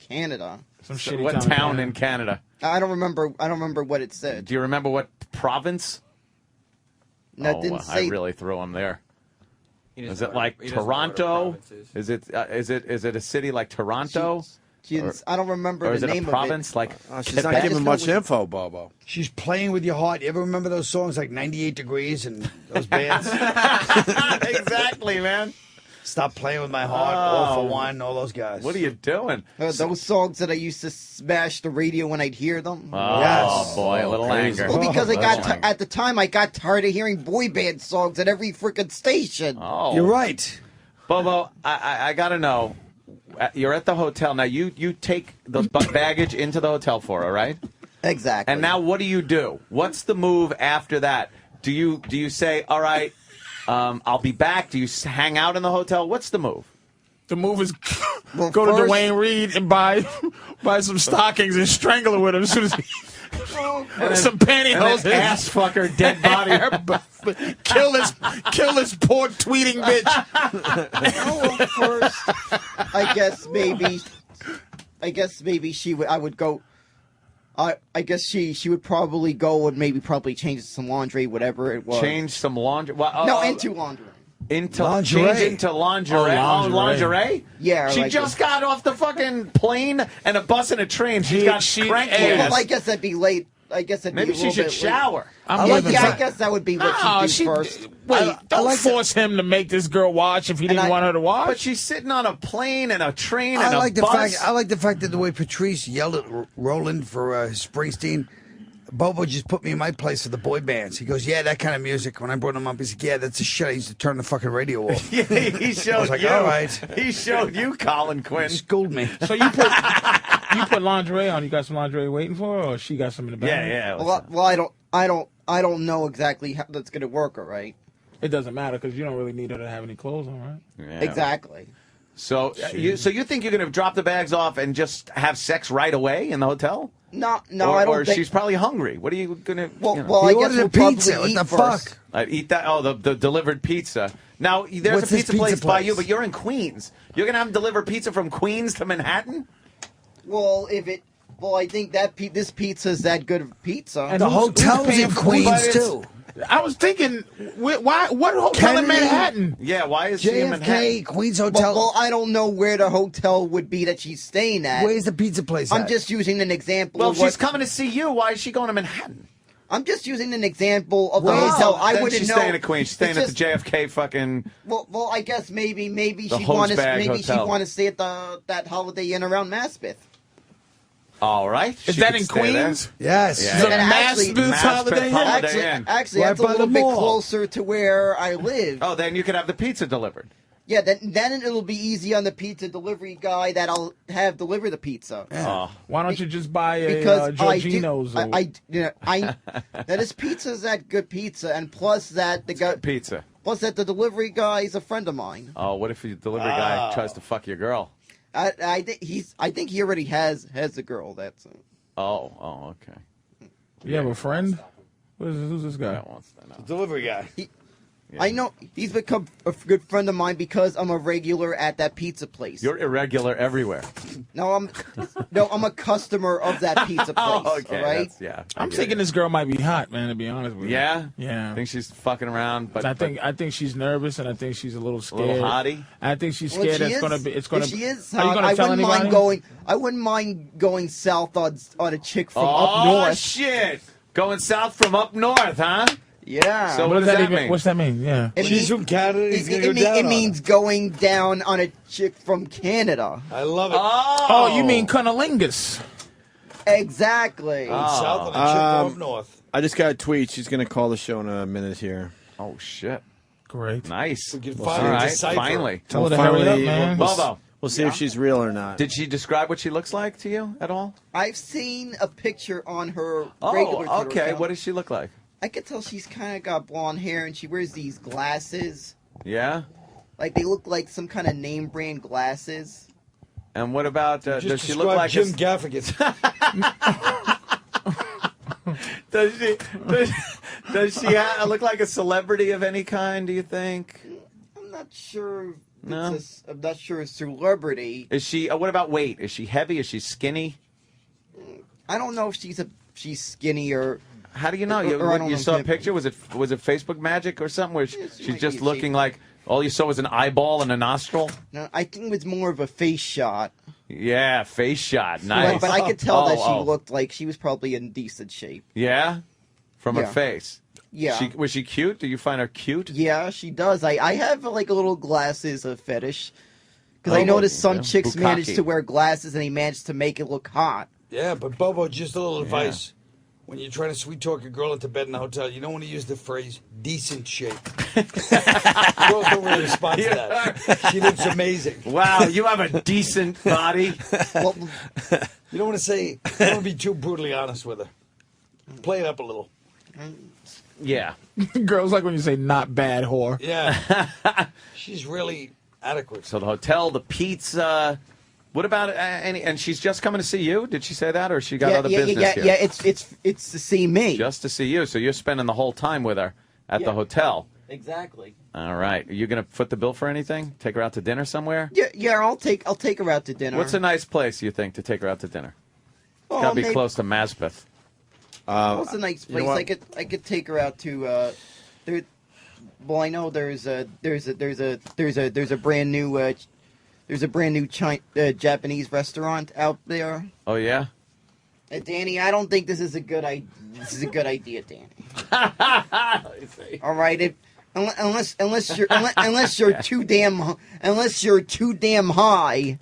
Canada. Some shitty What town in Canada? I don't remember what it said. Do you remember what province? That didn't say. I really threw him there. He doesn't Is it know like what- he doesn't know what a Toronto? province Is it a city like Toronto? I don't remember Or is the it a name province of it. like She's not Quebec? giving much info, Bobo. She's playing with your heart. You ever remember those songs like 98 Degrees and those bands? Exactly, man. Stop Playing With My Heart, All For One, all those guys. What are you doing? Those songs that I used to smash the radio when I'd hear them. Oh, Yes. boy, a little anger. Well, because I Little got anger. at the time I got tired of hearing boy band songs at every freaking station. Oh. You're right. Bobo, I got to know. You're at the hotel. Now, you take the baggage into the hotel for her, right? Exactly. And now what do? What's the move after that? Do you say, all right, I'll be back? Do you hang out in the hotel? What's the move? The move is Well, go to first- Dwayne Reed and buy some stockings and strangle her with them as soon as he, some pantyhose. And then ass fuck her dead body. kill this poor tweeting bitch. Oh, first, I guess maybe she would. I would go. I guess she would probably go and probably change some laundry, whatever it was. Change some laundry. Well, No, into laundry. Into Lingerie. change into lingerie. Oh, Oh, lingerie. Yeah, She like just a- got off the fucking plane and a bus and a train. She's got crank hey, ass. Well, I guess that'd be late. I guess that'd Maybe be a she little should bit shower. I'm Yeah, living I for- guess that would be what No, she'd do first. Wait, don't like force him to make this girl watch if he didn't want her to watch. But she's sitting on a plane and a train I and like a the bus. fact. I like the fact that the way Patrice yelled at Roland for Springsteen. Bobo just put me in my place for the boy bands. He goes, "Yeah, that kind of music." When I brought him up, he's like, "Yeah, that's the shit. I used to turn the fucking radio off." Yeah, he showed I was like, you. "All right." He showed you, Colin Quinn. Schooled me. So you put lingerie on. You got some lingerie waiting for her, or she got some in the bag? Yeah. Well, I don't know exactly how that's gonna work. All right. It doesn't matter because you don't really need her to have any clothes on, right? Yeah. Exactly. So you think you're going to drop the bags off and just have sex right away in the hotel? No, or, I don't or think. she's probably hungry. What are you going to? Well, I guess we'll pizza. probably What eat the first. fuck? I'd eat that. Oh, the delivered pizza. Now there's What's a this pizza place pizza by place? you, but you're in Queens. You're going to have them deliver pizza from Queens to Manhattan? Well, I think this pizza is that good of pizza. And The who's hotel's paying in for Queens, it? too. I was thinking, why? What hotel in Kennedy? Manhattan? Yeah, why is she in Manhattan? JFK, Queens Hotel. Well, I don't know where the hotel would be that she's staying at. Where's the pizza place I'm at? just using an example. Well, of she's what, coming to see you. Why is she going to Manhattan? I'm just using an example of the Oh, hotel. I then wouldn't she's know. staying at Queens. She's staying It's at the JFK fucking. Well, I guess maybe The she want to Hosbag Hotel. stay at that Holiday Inn around Maspeth. All right. Is She that could in stay there. Queens? Yes. Yeah. The Actually- Maspeth Holiday Inn? Actually, Right that's a by little the bit mall. closer to where I live. Oh, then you could have the pizza delivered. Yeah, then it'll be easy on the pizza delivery guy that I'll have deliver the pizza. Why don't you just buy a Because Giorgino's? that is pizza's that good pizza, and plus that Pizza. plus that the delivery guy is a friend of mine. Oh, what if the delivery guy tries to fuck your girl? I think he already has a girl. That's Oh, okay. You have a friend? Who's this guy? That wants to know. Delivery guy. I know he's become a good friend of mine because I'm a regular at that pizza place. You're irregular everywhere. No, I'm a customer of that pizza place. Oh, okay. All right. I'm thinking this girl might be hot, man. To be honest with you. Yeah. Yeah. I think she's fucking around, but I think she's nervous, and I think she's a little scared. little hottie? I think she's Well, scared. if she is hot, I wouldn't mind going south on a chick from up north. Oh shit! Going south from up north, huh? Yeah. So what does that mean? What's that mean? Yeah. She's from Canada. He's gonna go down It on means going down on a chick from Canada. her. I love it. Oh, you mean cunnilingus? Exactly. South on a chick from up north. I just got a tweet. She's going to call the show in a minute here. Oh shit! Great. Nice. We can All finally right. decipher. Finally. Tell her to hurry up, Finally, man. Bobo. We'll see if she's real or not. Did she describe what she looks like to you at all? I've seen a picture on her regular Twitter Oh, okay. account. What does she look like? I could tell she's kind of got blonde hair and she wears these glasses. Yeah. Like they look like some kind of name brand glasses. And what about? Just Does she look describe like Jim a, Gaffigan. Does she look like a celebrity of any kind? Do you think? I'm not sure. No? I'm not sure a celebrity. Is she? What about weight? Is she heavy? Is she skinny? I don't know if she's skinny or. How do you know? Or I don't You know saw a if- picture? Was it Facebook magic or something? Where she she's might just be a looking shape. like all you saw was an eyeball and a nostril? No, I think it was more of a face shot. Yeah, face shot. Nice. But I could tell that she Oh. looked like she was probably in decent shape. Yeah, from her Yeah. face. Yeah. Was she cute? Do you find her cute? Yeah, she does. I have like a little glasses fetish. Because Oh, I noticed some yeah. chicks Bukkake. manage to wear glasses and they manage to make it look hot. Yeah, but Bobo, just a little advice. When you're trying to sweet talk a girl into bed in the hotel, you don't want to use the phrase decent shape. Girls don't really respond to that. She looks amazing. Wow, you have a decent body. Well, You don't want to say, you don't want to be too brutally honest with her. Play it up a little. Yeah. Girls like when you say not bad whore. Yeah. She's really adequate. So the hotel, the pizza. What about and she's just coming to see you? Did she say that, or she got other business here? Yeah. It's to see me. Just to see you. So you're spending the whole time with her at the hotel. Exactly. All right. Are you going to foot the bill for anything? Take her out to dinner somewhere? Yeah. I'll take her out to dinner. What's a nice place you think to take her out to dinner? Oh, Got to be maybe- close to Maspeth. What's a nice you know place? what? I could take her out to. Well, I know there's a brand new Japanese restaurant out there. Oh yeah. Danny, I don't think this is a good idea. This is a good idea, Danny. All right, unless you're too damn high.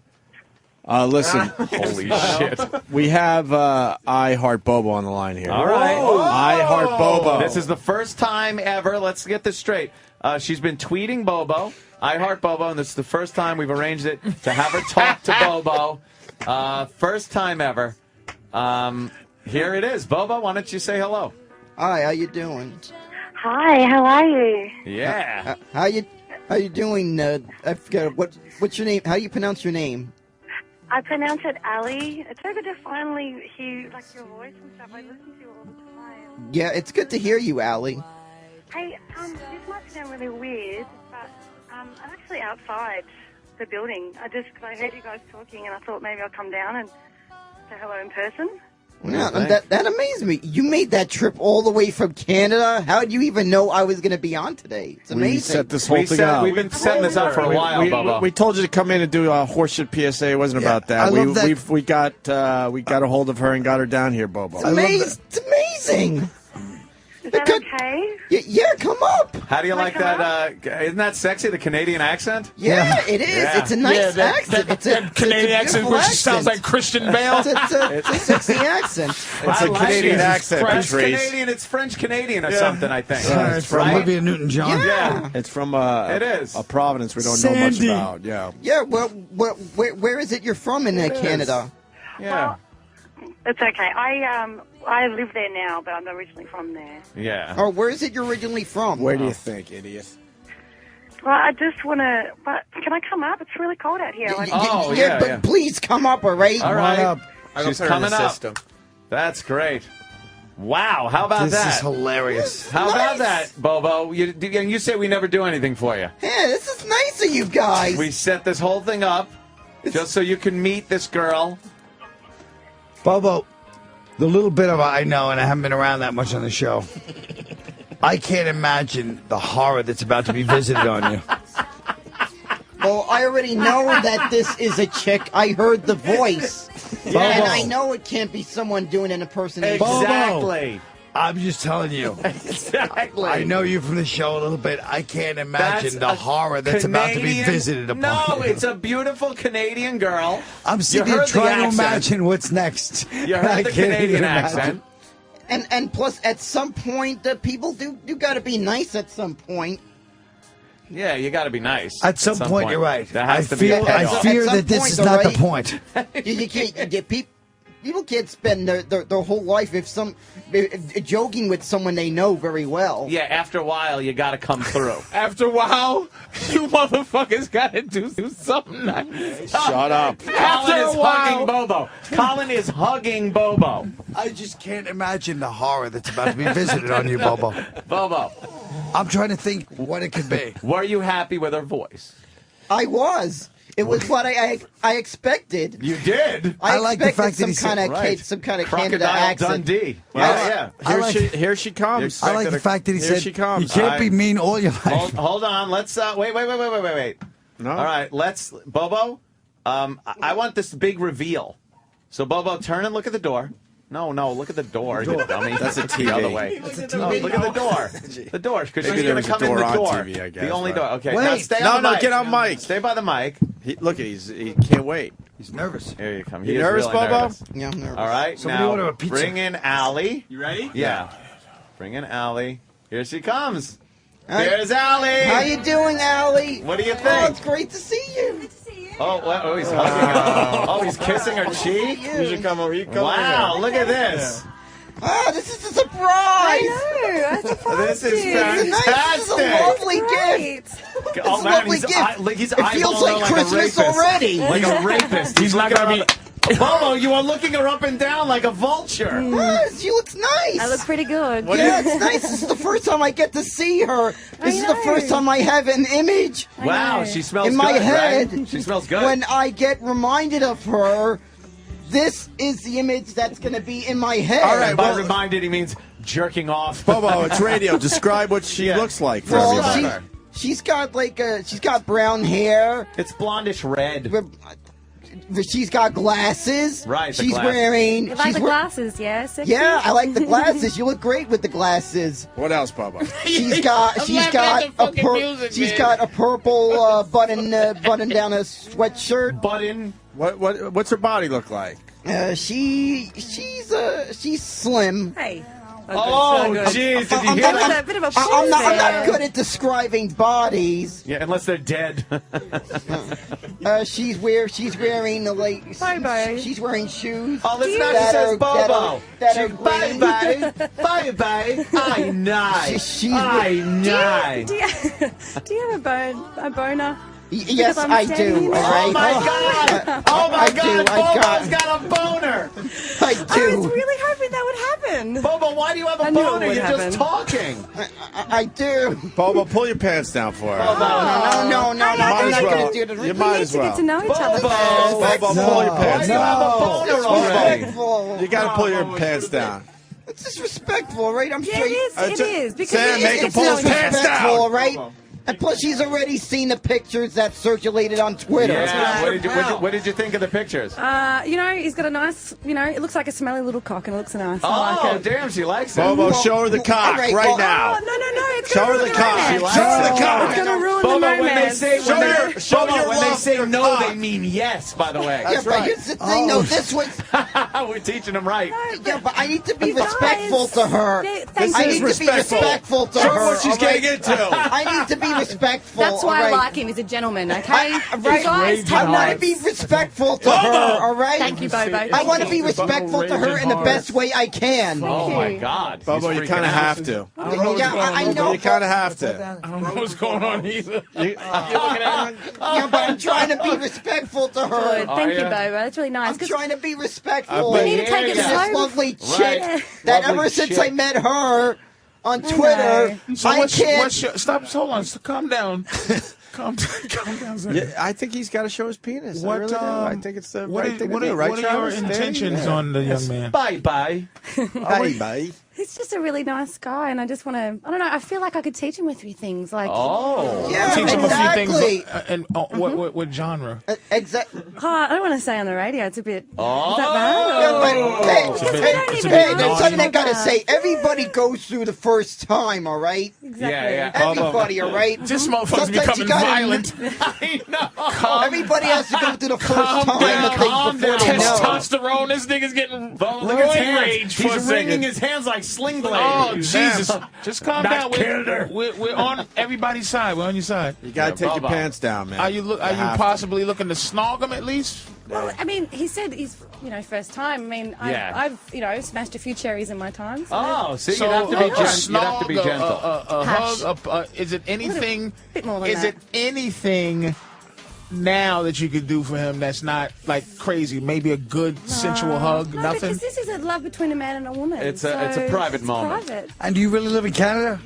Listen. Holy shit. We have I Heart Bobo on the line here. All right. I Heart Bobo. This is the first time ever. Let's get this straight. She's been tweeting Bobo. I Heart Bobo, and this is the first time we've arranged it to have her talk to Bobo. First time ever. Here it is. Bobo, why don't you say hello? Hi, how you doing? Hi, how are you? Yeah. How you? How you doing? I forgot what's your name? How do you pronounce your name? I pronounce it Ali. It's so good to finally hear like your voice and stuff. I listen to you all the time. Yeah, it's good to hear you, Allie. Hey, this might sound really weird, but I'm actually outside the building. I heard you guys talking, and I thought maybe I'll come down and say hello in person. Yeah, that amazed me. You made that trip all the way from Canada. How did you even know I was going to be on today? It's amazing. We set this whole thing up. We've been setting this up for a while, Bobo. We told you to come in and do a horseshit PSA. It wasn't about that. I love that. We got a hold of her and got her down here, Bobo. It's amazing. Is that okay? Yeah, come up. How do you like that? Isn't that sexy, the Canadian accent? Yeah, it is. Yeah. It's a nice accent. It's a Canadian accent, which sounds like Christian Bale. It's a sexy accent. It's a Canadian accent, French Patrice. Canadian. It's French Canadian or something, I think. It's from Olivia Newton-John. Yeah. It's from It is. a province we don't know much Sandy. about. Yeah. Yeah, well, where is it you're from in Canada? Yeah. It's okay. I live there now, but I'm originally from there. Yeah. Or where is it you're originally from? Where do you think, idiot? Well, I just want to. But can I come up? It's really cold out here. But please come up, all right? All right. She's coming up. That's great. Wow. How about that? This is hilarious. How about that, Bobo? You say we never do anything for you. Yeah, this is nice of you guys. We set this whole thing up just so you can meet this girl. Bobo, the little bit of I know, and I haven't been around that much on the show, I can't imagine the horror that's about to be visited on you. Well, I already know that this is a chick. I heard the voice. Bobo. And I know it can't be someone doing an impersonation. Exactly. I'm just telling you. Exactly. I know you from the show a little bit. I can't imagine the horror that's about to be visited upon No, you. it's a beautiful Canadian girl. I'm sitting here trying to imagine what's next. You heard the Canadian accent. And plus, at some point, people do got to be nice at some point. Yeah, you got to be nice. At some point, you're right. There has to I be a payoff. fear that this is not the point. You can't. People can't spend their whole life if joking with someone they know very well. Yeah, after a while, you got to come through. After a while, you motherfuckers got to do something nice. Shut up. Colin is hugging Bobo. Colin is hugging Bobo. I just can't imagine the horror that's about to be visited on you, Bobo. Bobo. I'm trying to think what it could be. Were you happy with her voice? I was. It was what I expected. You did. I like the fact that some he said kind of Canada Crocodile accent. Dundee. Yeah. Here she comes. I like the fact that he Here said she comes. you can't be mean all your life. Hold on. Let's wait. No. All right. Let's Bobo. I want this big reveal. So Bobo, turn and look at the door. No, look at the door, you dummy. That's a TV. The other way. That's a TV. No, look at the door. The door, because she's Maybe going there to was a come in door the on door. TV, I guess, the only but- door. Okay, Wait. now stay on the mic. Get on mic. Stay by the mic. Look at he can't wait. He's nervous. Here you come. You He is nervous, really Bobo? nervous. Yeah, I'm nervous. All right, Somebody now order a pizza. bring in Allie. You ready? Yeah. Bring in Allie. Here she comes. Hi. There's Allie. How you doing, Allie? What do you Oh, think? it's great to see you. Oh, he's hugging her. Oh, he's kissing her cheek. You should come over. Wow, look at this. Oh, this is a surprise. I know. This is This is fantastic. a lovely gift. Oh, It's a man, lovely he's gift. he's It feels eyeballing like her like Christmas a rapist. already. Like a rapist. He's not going to be. Bobo, you are looking her up and down like a vulture. She looks nice. I look pretty good. Yeah, it's nice. This is the first time I get to see her. This is the first time I have an image. Wow, she smells in my good, head. right? She smells good. When I get reminded of her, this is the image that's going to be in my head. All right, By reminded, he means jerking off. Bobo, it's radio. Describe what she looks like for Well, everybody. she's got she's got brown hair. It's blondish red. She's got glasses. Right, the She's glasses. wearing. You like she's the wear- glasses, yeah? Sexy? Yeah, I like the glasses. You look great with the glasses. What else, Bobo? She's got a purple button down a sweatshirt. Button. What's her body look like? She's slim. Hey. Oh, jeez, did you hear that? A bit of a I'm not there. good at describing bodies. Yeah, unless they're dead. She's wearing the like. Bobo. She's wearing shoes. Oh, this that man says are- Bobo. That are green. Bye, bye. I know. She's I know. Do you have a boner? Yes, Because I'm I standing do. there. All right. Oh my God! Oh my God! Bobo's got a boner. I I do. was really hoping that would happen. Bobo, why do you have I a knew it boner? would You're happen. just talking. I do. Bobo, pull your pants down for her. No. I'm Might not as well. gonna do this. You might as To get well. to know each other Bobo. first. Bobo, pull your Why pants do you have a down. boner already? Disrespectful. You got to pull your pants down. It's disrespectful, right? I'm Yeah, sure. it is. Because Sam, it make is. him pull his pants disrespectful, down. right? And plus, she's already seen the pictures that circulated on Twitter. Yeah. What did you think of the pictures? He's got a nice, it looks like a smelly little cock and it looks nice. I Oh, like it. damn, she likes it. Bobo, show her the cock right, right well- now. Oh, no, it's Show gonna her the ruin cock. romance. Show her the cock. It's gonna ruin Bobo, the when they romance. say Show your when they love say for no, cock. they mean yes. By the way, Yeah, but here's the thing, though. This was. we're teaching them right. Yeah, but I need to be Guys, respectful to her. thank I you. need to be respectful. respectful to Show her. her what she's all right? getting into. I need to be respectful. That's why all I right? like him. He's a gentleman, okay? Right. You guys take I want to notes. be respectful to her, all right? Thank you, Bobo. I want to be respectful to her in the best way I can. Oh my God, Bobo, you kind of have to. Yeah, I know. You kind of have to. I don't know what's going on either. Yeah, but I'm trying to be respectful to her. Good. Thank you, Bobo. That's really nice. I'm 'cause trying to be respectful. we need to take it This slow. lovely chick Right. that Lovely ever since chick. I met her on Twitter, So I can't. hold on, calm down. Calm down, sir. Yeah, I think he's got to show his penis. I really do. I think it's the right thing to do. What Right, are your Travis? intentions Yeah. on the young man? Bye. Bye, bye. He's just a really nice guy, and I just want to. I don't know. I feel like I could teach him a few things. Like, Oh. Yeah, Teach him a few exactly. things. And what genre? Exactly. I don't want to say on the radio. It's a bit. Oh. Is that bad? There's something I gotta say. Everybody goes through the first time, all right? Exactly. Yeah. Everybody, all right? This motherfucker's Sometimes you becoming gotta- violent. I know. Everybody has to go through the first Calm time down, of things calm before down. they know. Testosterone. This nigga's getting Look at his roid hands. rage for a He's wringing second. his hands like sling blades. Oh Jesus! Just calm Not down. Canada. We're on everybody's side. We're on your side. You got to take your Bobo. pants down, man. Are you have to. possibly looking to snog him at least? Well, I mean, he said he's, first time. I mean, Yeah. I've smashed a few cherries in my time. So Oh, see, So you'd have to be a gentle. You'd have to be snog, gentle. A Hash. hug. Is it anything? bit more than Is that. it anything now that you could do for him that's not like crazy? Maybe a good sensual hug. No, Nothing. because this is a love between a man and a woman. It's a private it's moment. Private. And do you really live in Canada?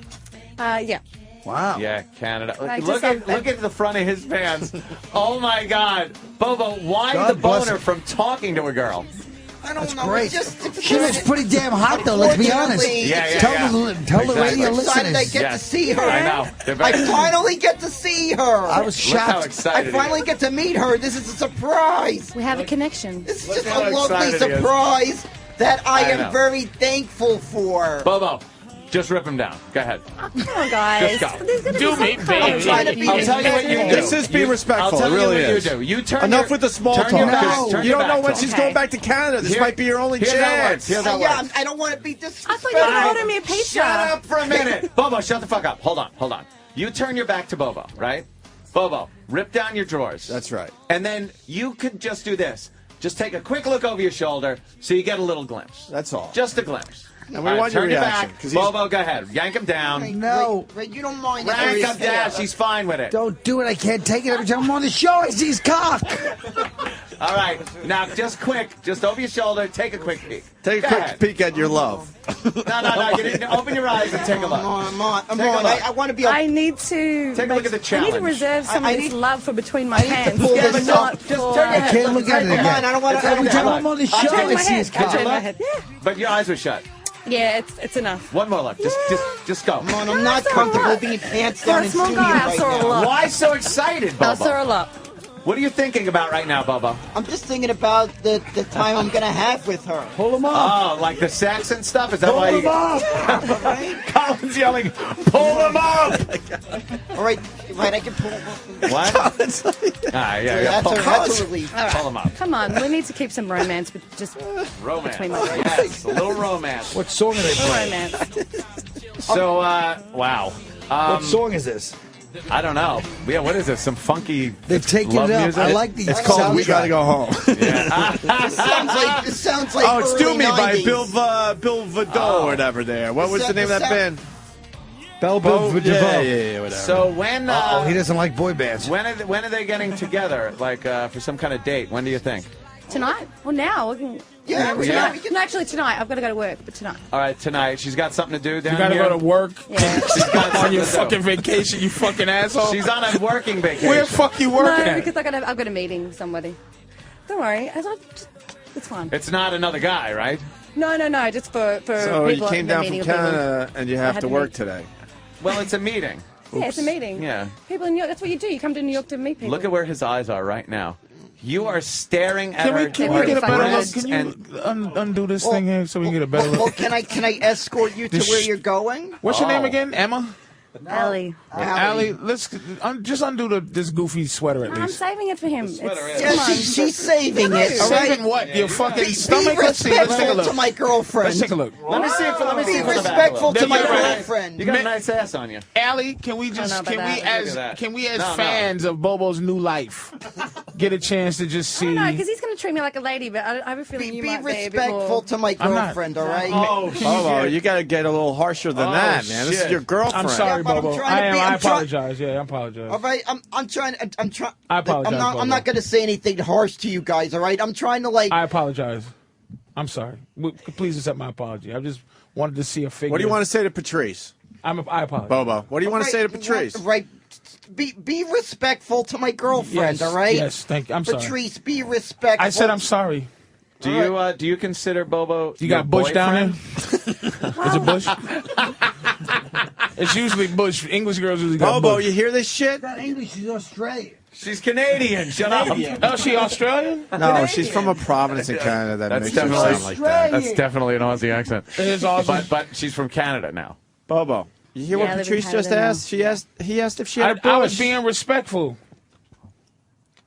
Yeah. Wow. Yeah, Canada. I Look just at the front of his pants. Oh my God, Bobo! Why God the bless boner him. from talking to a girl? I don't know. Great. It's She was pretty damn hot, though. Let's be honest. Unfortunately, Yeah. Tell the radio I'm excited I listeners. get to Yes. see her. I know. They're I very- finally get to see her. I was Look how shocked. excited I finally get to meet her. This is a surprise. We have a connection. It's Look just how a lovely excited he is. surprise that I I am know. very thankful for. Bobo, just rip him down. Go ahead. Come on, guys. Just go. There's gonna Do be me, some baby. kind of I'm trying to be- I'll tell you what you do. This is be respectful. I'll tell It really you what is. you do. You turn Enough your, with the small turn talk. Your back, 'cause turn you your don't know back when to she's him. going back to Canada. This Here- might be your only here's how it chance. works. Here's how it Yeah, works. I don't want to be I disrespectful. thought you were going to order me a pizza. Shut up for a minute. Bobo, shut the fuck up. Hold on. You turn your back to Bobo, right? Bobo, rip down your drawers. That's right. And then you could just do this. Just take a quick look over your shoulder so you get a little glimpse. That's all. Just a glimpse. And we All right, want your turn reaction, back. 'cause he's- Bobo, go ahead. Yank him down. No. Wait, you don't mind. Rank him down. She's fine with it. Don't do it. I can't take it every time I'm on the show. I see his cock. All right. Now, just quick. Just over your shoulder. Take a quick peek. Take a Go quick ahead. peek at your love. No. You didn't. Open your eyes and take a look. I'm on. Take a look. I want to be. I need to Take a look at the I need challenge. to reserve some I of this need- love for between my I need to hands. pull Yeah, this but up. not Just for- turn your I head. can't look at it Come on, again. I don't want to. Every time I'm on the I'll show, turn I my see his head. cock. Turn my head. Yeah. But your eyes were shut. Yeah, it's enough. One more look. Just go. Come on, I'm not comfortable being pants For down a in small studio guy, I right saw a now. lot. Why so excited, Bobo? I saw a lot. What are you thinking about right now, Bobo? I'm just thinking about the time I'm gonna have with her. Pull him up. Oh, like the sex and stuff? Is that Pull why him you... up. Colin's yelling, pull him up! All right, I can pull him up. What? Yeah. That's a relief. All right. Pull him up. Come on, we need to keep some romance, but just Romance. between my legs. Yes, a little romance. What song are they playing? Romance. So, wow. What song is this? I don't know. Yeah, what is this? Some funky They've taken love it up. music? I like the It's called We soundtrack. Gotta Go Home. This sounds like Oh, it's Do early Me by 90s. Bill Vado or whatever there. What was the name of that band? Bill Yeah, whatever. So when... he doesn't like boy bands. When are they getting together, like, for some kind of date? When do you think? Tonight? Well, now. We can, tonight. No, actually, tonight. I've got to go to work, but tonight. All right, tonight. She's got something to do down You gotta here. go to work. Yeah. She's got On something your to do. fucking vacation, you fucking asshole. She's on a working vacation. Where the fuck you working No, at? because I've got a meeting with somebody. Don't worry. It's fine. It's not another guy, right? No. Just for So you people. came the down meeting from of people. Canada and you I have had to to work meet. today. Well, it's a meeting. Yeah, it's a meeting. Yeah. People in New York, that's what you do. You come to New York to meet people. Look at where his eyes are right now. You are staring at her. Can we get a better look? breasts Can you and undo this thing here so we can get a better Well, look? can I escort you to where you're going? What's your name again? Emma? Allie. Allie, let's just undo this goofy sweater at I'm least. saving it for him. Yeah, she's saving it. All right? Saving what? Your fucking Be stomach? Let's see. Let's take a respectful look. to my girlfriend. Let's take a look. Let me see. Let me see. Be from the back a respectful little. to my You're right. girlfriend. You got a nice ass on you. Allie, can we I don't just know about that. can we as No. fans of Bobo's new life get a chance to just see? No, because he's going to treat me like a lady, but I have a feeling you Be might be a bit respectful more... to my I'm not. girlfriend, all right? Oh, you got to get a little harsher than that, man. This is shit. your girlfriend. I'm sorry, Yeah, but I'm Bobo. trying to be- I I'm try- apologize. Yeah, I apologize. All right, I'm trying. I apologize, I'm Bobo. not going to say anything harsh to you guys. All right, I'm trying to like. I apologize. I'm sorry. Please accept my apology. I just wanted to see a figure. What do you want to say to Patrice? I apologize. Bobo, what do you want to say to Right, Patrice? Right. Be respectful to my girlfriend, Yes, all right? yes, thank you. I'm sorry. Patrice, be respectful. I said I'm sorry. Do you consider Bobo? You your got Bush down boyfriend? there? Is it Bush? It's usually Bush. English girls usually got Bobo, Bush. you hear this shit? Not English, she's Australian. She's Canadian. Shut up. Oh, she Australian? No, she's from a province in Canada that That's makes her definitely sound like that. That's definitely an Aussie accent. It is awesome. But she's from Canada now. Bobo, you hear Yeah, I what live in Patrice just Canada now. asked? He asked if she had a bush. I was being respectful.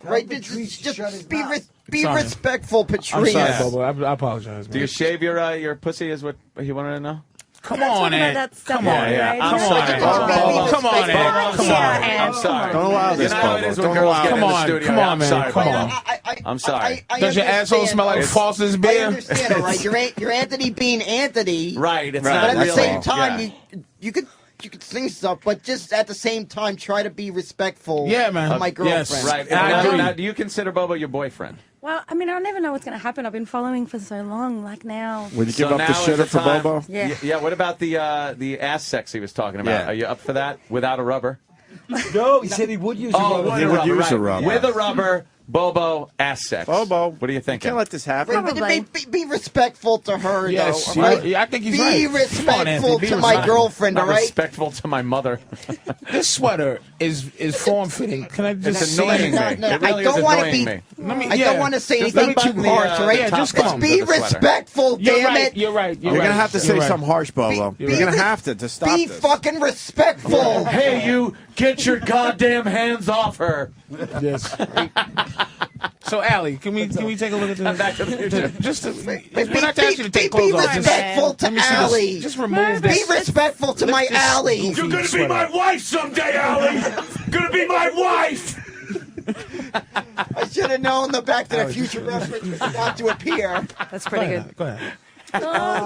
Right, Patrice, just shut his be mouth. be Sorry. respectful, Patrice. I'm sorry, Yeah. Bobo. I apologize. Do you Man. shave your pussy? Is what he wanted to know. Come Don't talk on, about Ed. that stuff Come on on, the yeah. radio. I'm Come sorry. on, Bobo. Come on, Ed. Come on. I'm sorry. Don't allow this, You know how it Bobo. is when Don't girls allow get it. in the Come on, studio. come on, I'm man. sorry, Come Bobo. on. I'm sorry. Does your asshole smell like It's- Foster's I beer? understand, all right? You're Anthony being Anthony. Right. It's Right. not But at the really. same time, Yeah. you could sing stuff, but just at the same time, try to be respectful. Yeah, man. To my girlfriend. Yes. Right. I agree. Now, do you consider Bobo your boyfriend? Well, I mean, I'll never know what's going to happen. I've been following for so long. Like now. Would you So give up now the is shitter the for time- Bobo? Yeah. Yeah. What about the ass sex he was talking about? Yeah. Are you up for that without a rubber? No, he said he would use a rubber. with He a would rubber, use right. a rubber. With a rubber. Bobo ass sex. Bobo, what do you think? Can't let this happen. Right, but Probably. be respectful to her, Yes, though. all right? yeah, I think he's be right. Come on, respectful Anthony, be to my respectful. girlfriend, Not all right? respectful to my mother. This sweater is form fitting. Can I just It's see annoying it? me. No, It really I don't is want to annoying be. me. I don't want to say Just anything let me too button the, harsh, all right? yeah, just come. be of the sweater. respectful, You're damn right. it. You're right. You're gonna have to say You're right. something harsh, Bobo. Be- You're gonna be- have to stop Be this. fucking respectful. Hey, you, get your goddamn hands off her. Yes. So, Allie, can we take a look at this? Back to the future. Just to, we're not asking you to take Be clothes off. Just, respectful to let me see this. Allie. Just remove Be this. respectful to my Allie. You're gonna be my wife someday, Allie. Gonna be my wife. I should have known the Back to the Future reference was about to appear. That's pretty good. Go ahead.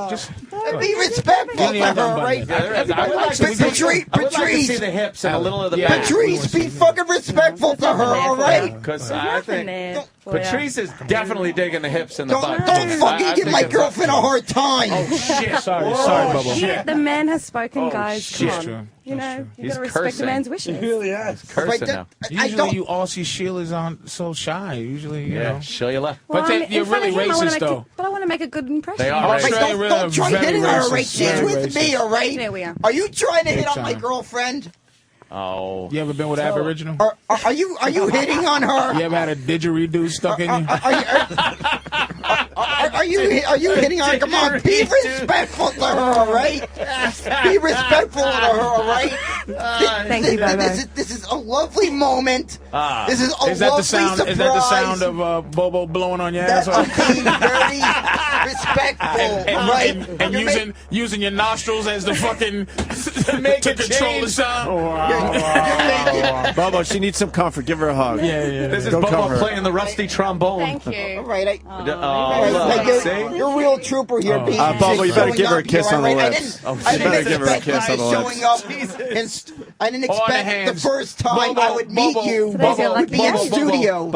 Just Be respectful Give me to a her, button. right? Yeah, there is. I would like to see- Patrice, I would like to see Patrice, the hips and a little of the Yeah. back. Patrice, be fucking respectful to her, all right? Because There's I nothing think there. for ya. Patrice is definitely digging the hips and the Don't butt. fucking I give think my it's- girlfriend a hard time. Oh, shit. sorry, Oh, Bubba. Yeah, the man has spoken, guys. shit. Come on. True. You know, you He's got to respect cursing. a man's wishes. really has. Cursing Right, now. I Usually, don't. you all see Sheila's on so shy. Usually, you Yeah, know. show your left. Well, But I'm- you're in front really of him, I wanna racist, make though. But I want to make a good impression. They are All right, racist. Australia don't try very hitting her, racist, right? She's very with me, racist. all right? There we are. Are you trying to hit Big on my time. girlfriend? Oh. You ever been with Aboriginal? Are you hitting on her? You ever had a didgeridoo stuck in you? Are you hitting on her? Come on, be respectful to her, all right? Be respectful to her, all right? Thank you, Bobo. This is a lovely moment. This is a lovely surprise. Is that the sound of Bobo blowing on your ass? I'm being very respectful, right? And using your nostrils as the fucking to control the sound. Bobo, she needs some comfort. Give her a hug. Yeah. This is Don't Bobo cover her. playing the rusty trombone. Thank you. All right, See? you're a real trooper here, Pete. Bobo, you better give her a kiss on the I lips. didn't expect you showing up. I didn't expect the first time I would meet you would be in studio.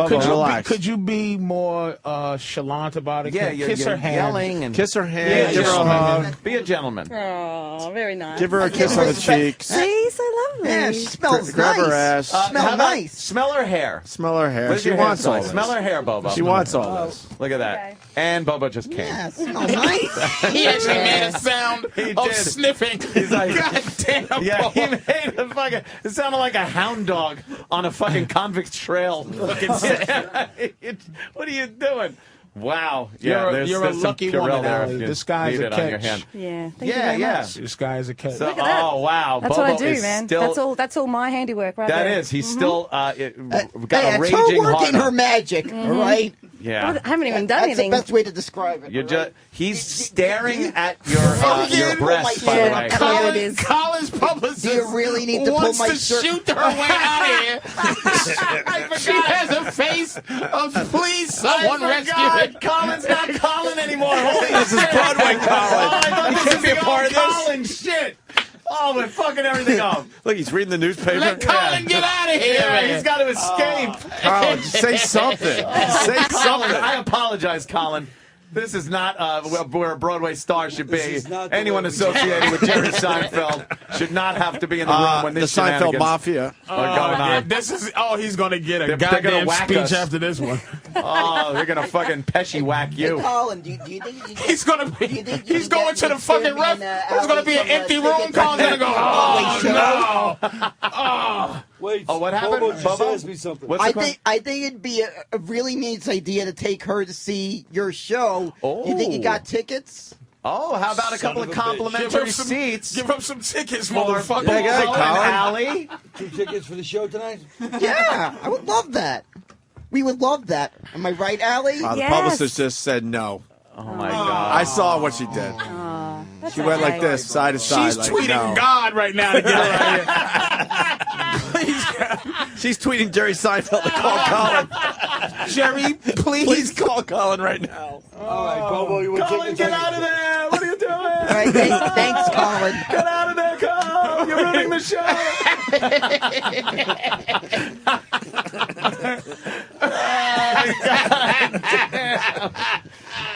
Could you be more chalant about it? Yeah, kiss you're her hand. yelling and Kiss her hand. Give her a hug. be a gentleman. Oh, very nice. Give her a kiss on the cheeks. See, so lovely. Yeah, she smells Grab nice. her ass. Smells nice. Smell her hair. Smell her hair. What does She your hair wants smell all like? this. Smell her hair, Bobo. She wants all this. Look at that. Okay. And Bobo just came. Yeah, smells nice. He actually made a sound He of did. sniffing. He's like, God damn. yeah, he made a fucking. It sounded like a hound dog on a fucking convict trail. What are you doing? Wow. Yeah, You're a there's some lucky Purell woman, there if Allie. you This guy is need a it on your catch. hand. Yeah. Thank you very much. This guy is a catch. Look at that. Oh wow. That's Bobo what I do, is man. Still, That's all my handiwork right that there. is. He's still got a Hey, it's her raging working heart. her magic, all right? Yeah. I haven't even done That's anything. the best way to describe it. You're all just. right? He's staring at your breasts, by the Yeah. way. Color it is. Colin's publicist Do you really need to pull wants my to shirt? shoot her way out of here. She has a face of please someone rescue me. Colin's not Colin anymore. Holy This is shit. Broadway Colin. Oh, I thought He this can't was be a the part old of this. Colin shit. Oh, we're fucking everything up. Look, he's reading the newspaper. Let Colin get out of here. Yeah, man. he's got to escape. Colin, say something. Say Colin, something. I apologize, Colin. This is not where a Broadway star should be. Anyone associated with Jerry Seinfeld should not have to be in the room when the this Seinfeld shenanigans Mafia. are going on. This is he's gonna get a They're gonna goddamn whack speech us. after this one. Oh, they're gonna fucking Pesci whack you. Hey, Colin, do you think He's gonna be. you think He's you going get to the me fucking and, ref. There's gonna be an empty room. Colin's gonna go. Oh no! Oh. Wait. Oh, what happened? Bobo just Bobo? asked me something. What's the question? I think it'd be a really neat idea to take her to see your show. You think you got tickets? Oh, how about a couple of complimentary Give seats? Give up some tickets, For motherfucker. Yeah, go ahead, Bobo and Colin. Allie? 2 tickets for the show tonight? Yeah, I would love that. We would love that. Am I right, Allie? The Yes. publicist just said no. Oh my God! I saw what she did. That's She went like okay. this, side to side. She's like, tweeting no. God right now to get her out She's tweeting Jerry Seinfeld to call Colin. here. Jerry, Please call Colin right now. All right, Bobo, you want to Colin, get out of there! What are you doing? All right, thanks, Colin. Get out of there, Colin! You're ruining the show.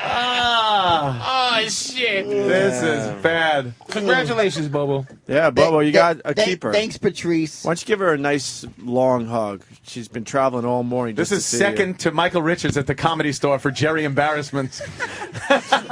Oh shit! This is bad. Congratulations, Bobo. Yeah, Bobo, you got a keeper. Thanks, Patrice. Why don't you give her a nice long hug? She's been traveling all morning. This just is to see second to Michael Richards at the Comedy Store for Jerry embarrassments.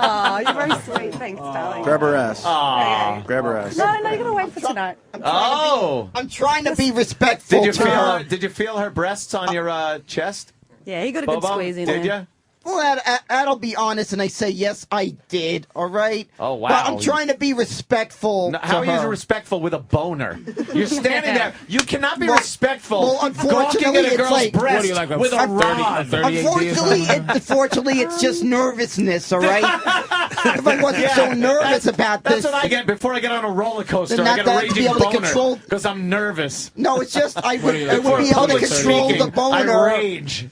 Oh, you're very sweet. Thanks, darling. you. Grab her ass. Aw. Grab her ass. No, you gotta wait for tonight. Oh! I'm trying to be respectful Did you to her. feel her breasts on your chest? Yeah, you got a good Bobo? squeeze in Did there. you? Well, I'll be honest, and I say yes, I did. All right. Oh, wow. But I'm trying to be respectful. No, how to are you her. respectful with a boner? You're standing there. You cannot be Well, respectful unfortunately, gawking at a it's girl's like- breast What are you, like a with a 30 rod. 38 Unfortunately, it's just nervousness. All right. If I wasn't so nervous about this, That's what I get before I get on a roller coaster. Then I get a that- to be raging able to boner control- because I'm nervous. no, it's just I What would, are you, I like, would be able to Public control speaking, the boner. I rage.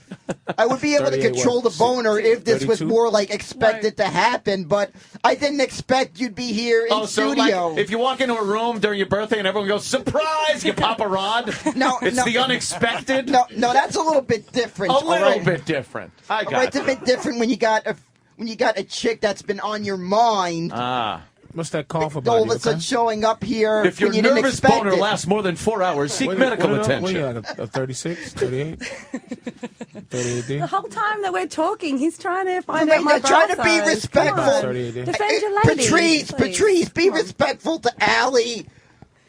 I would be able to 38 control the what? boner if this was 32? more like expected to happen, but I didn't expect you'd be here in Oh, so studio. like, if you walk into a room during your birthday and everyone goes, surprise, you pop a rod? No, It's no. the unexpected? no, that's a little bit different. A all little right? bit different. I All got right, it's a bit different when you got a chick that's been on your mind. What's that cough about? All of You a sudden okay? showing up here If your when you didn't nervous expect boner it. lasts more than 4 hours, seek medical What are attention. you, like a 36, 38? 38D? The whole time that we're talking, he's trying to find You're out my trying to bra be size. respectful. Come on. 38D. Defend your lady. Patrice, be respectful to Allie.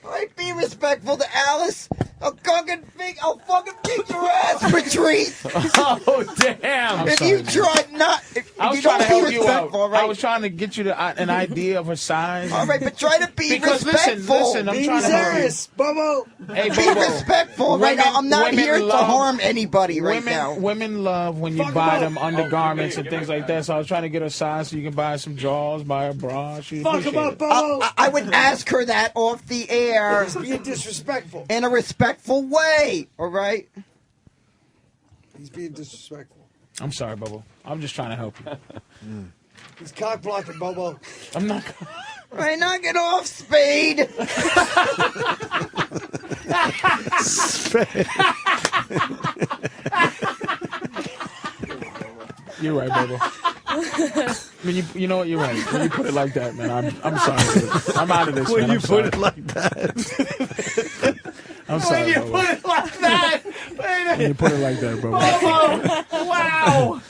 All right, be respectful to Alice. I'll fucking beat your ass, Patrice. Oh, damn. If you try not, if I was you trying to don't be help you out. respectful, right? I was trying to get you an idea of her size. All right, but try to be because respectful. Listen, I'm trying to help you. Bobo. Hey, Be Bobo. respectful, right now. I'm not women here to love- harm anybody right now. Women love when you buy them undergarments and things like that. So I was trying to get her size so you can buy some drawers, buy a bra. She appreciate it. I would ask her that off the air. He's being disrespectful. In a respectful way, all right? He's being disrespectful. I'm sorry, Bobo. I'm just trying to help you. He's cock blocking, Bobo. I'm not. All right, knock it off, Spade. You're right, Bobo. When you know what, you're right. When you put it like that, man, I'm sorry. I'm out of this. When man. you I'm put sorry. it like that. I'm sorry, When you Bobo. put it like that. When you put it like that, Bobo. Bobo. Wow.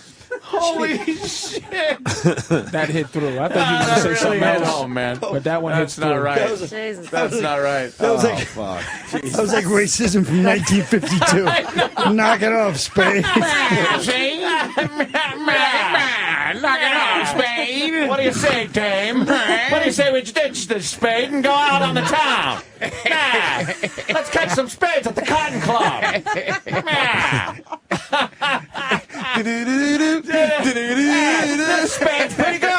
Holy shit. That hit through. I thought you were going to say something hit else. home, man. But that one That's hits not through. right. Jesus. That's not right. That was like, fuck. that was like racism from 1952. Knock it off, Spade. Knock it off, Spade. What do you say, Dame? What do you say we ditch this spade and go out on the town? Nah. Let's catch some spades at the Cotton Club. This spade's pretty good.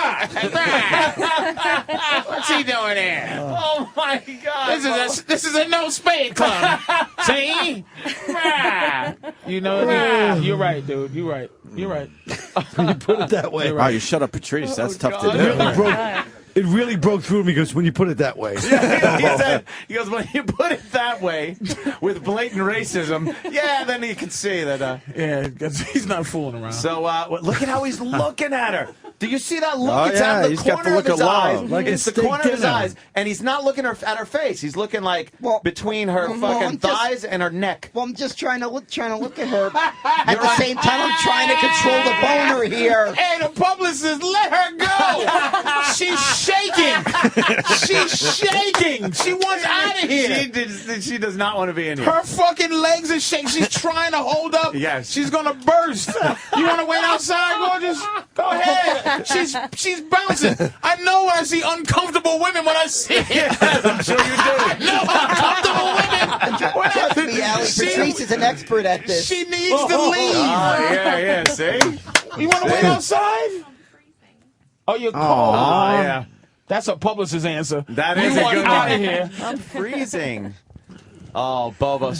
What's he doing here? Oh my God! This is a no spade club. See? You know, you're right, dude. You're right. You're right. When you put it that way. Wow, you shut up, Patrice. That's tough to It do. really broke. It really broke through me because when you put it that way. He goes, when you put it that way, with blatant racism, yeah, then you can see that. Yeah, 'cause he's not fooling around. So look at how he's looking at her. Do you see that look? Oh, It's yeah, out of he's the got the corner of look his of eyes. love. Like It's a the corner steak of his dinner. eyes, and he's not looking at her face. He's looking like between her well, fucking I'm just- thighs and her neck. Well, I'm just trying to look at her. At the same time, I'm trying to control the boner here. Hey, the publicist, let her go. She's shaking. She's shaking. She wants out of here. She does not want to be in here. Her fucking legs are shaking. She's trying to hold up. Yes. She's gonna burst. You want to wait outside, gorgeous? Go ahead. She's bouncing. I know when I see uncomfortable women when I see it. Yes, I'm sure you do. I know uncomfortable women. Trust me, Allie. Patrice is an expert at this. She needs to leave. Yeah, see? You want to wait outside? Oh, you're cold. Oh, yeah. That's a publicist's answer. That is you a want good out one. of here. I'm freezing. Oh, Bobo.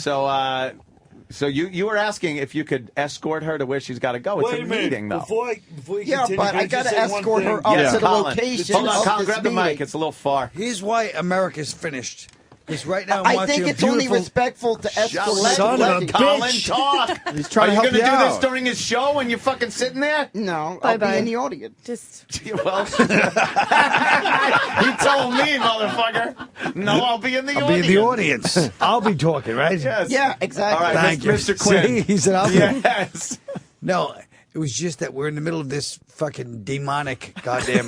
So you were asking if you could escort her to where she's got to go. It's Wait a a minute. meeting, though. Before you Yeah, continue, but can I just gotta say one escort her thing? up to the Colin. location. Hold on, of Colin, this grab the meeting. mic. It's a little far. Here's why America's finished. Because right now I'm I watching think a it's only beautiful- respectful to escort Son of a Colin, bitch. talk. He's trying Are to you help gonna you do out. this during his show when you're fucking sitting there? No, I'll be in the audience. Just Well, you told me, motherfucker. No, I'll be in the I'll audience. be in the audience. I'll be talking, right? Yes. Yeah, exactly. All right, Thank you. Mr. Quinn. See, he said I'll be. Yes. No, it was just that we're in the middle of this fucking demonic goddamn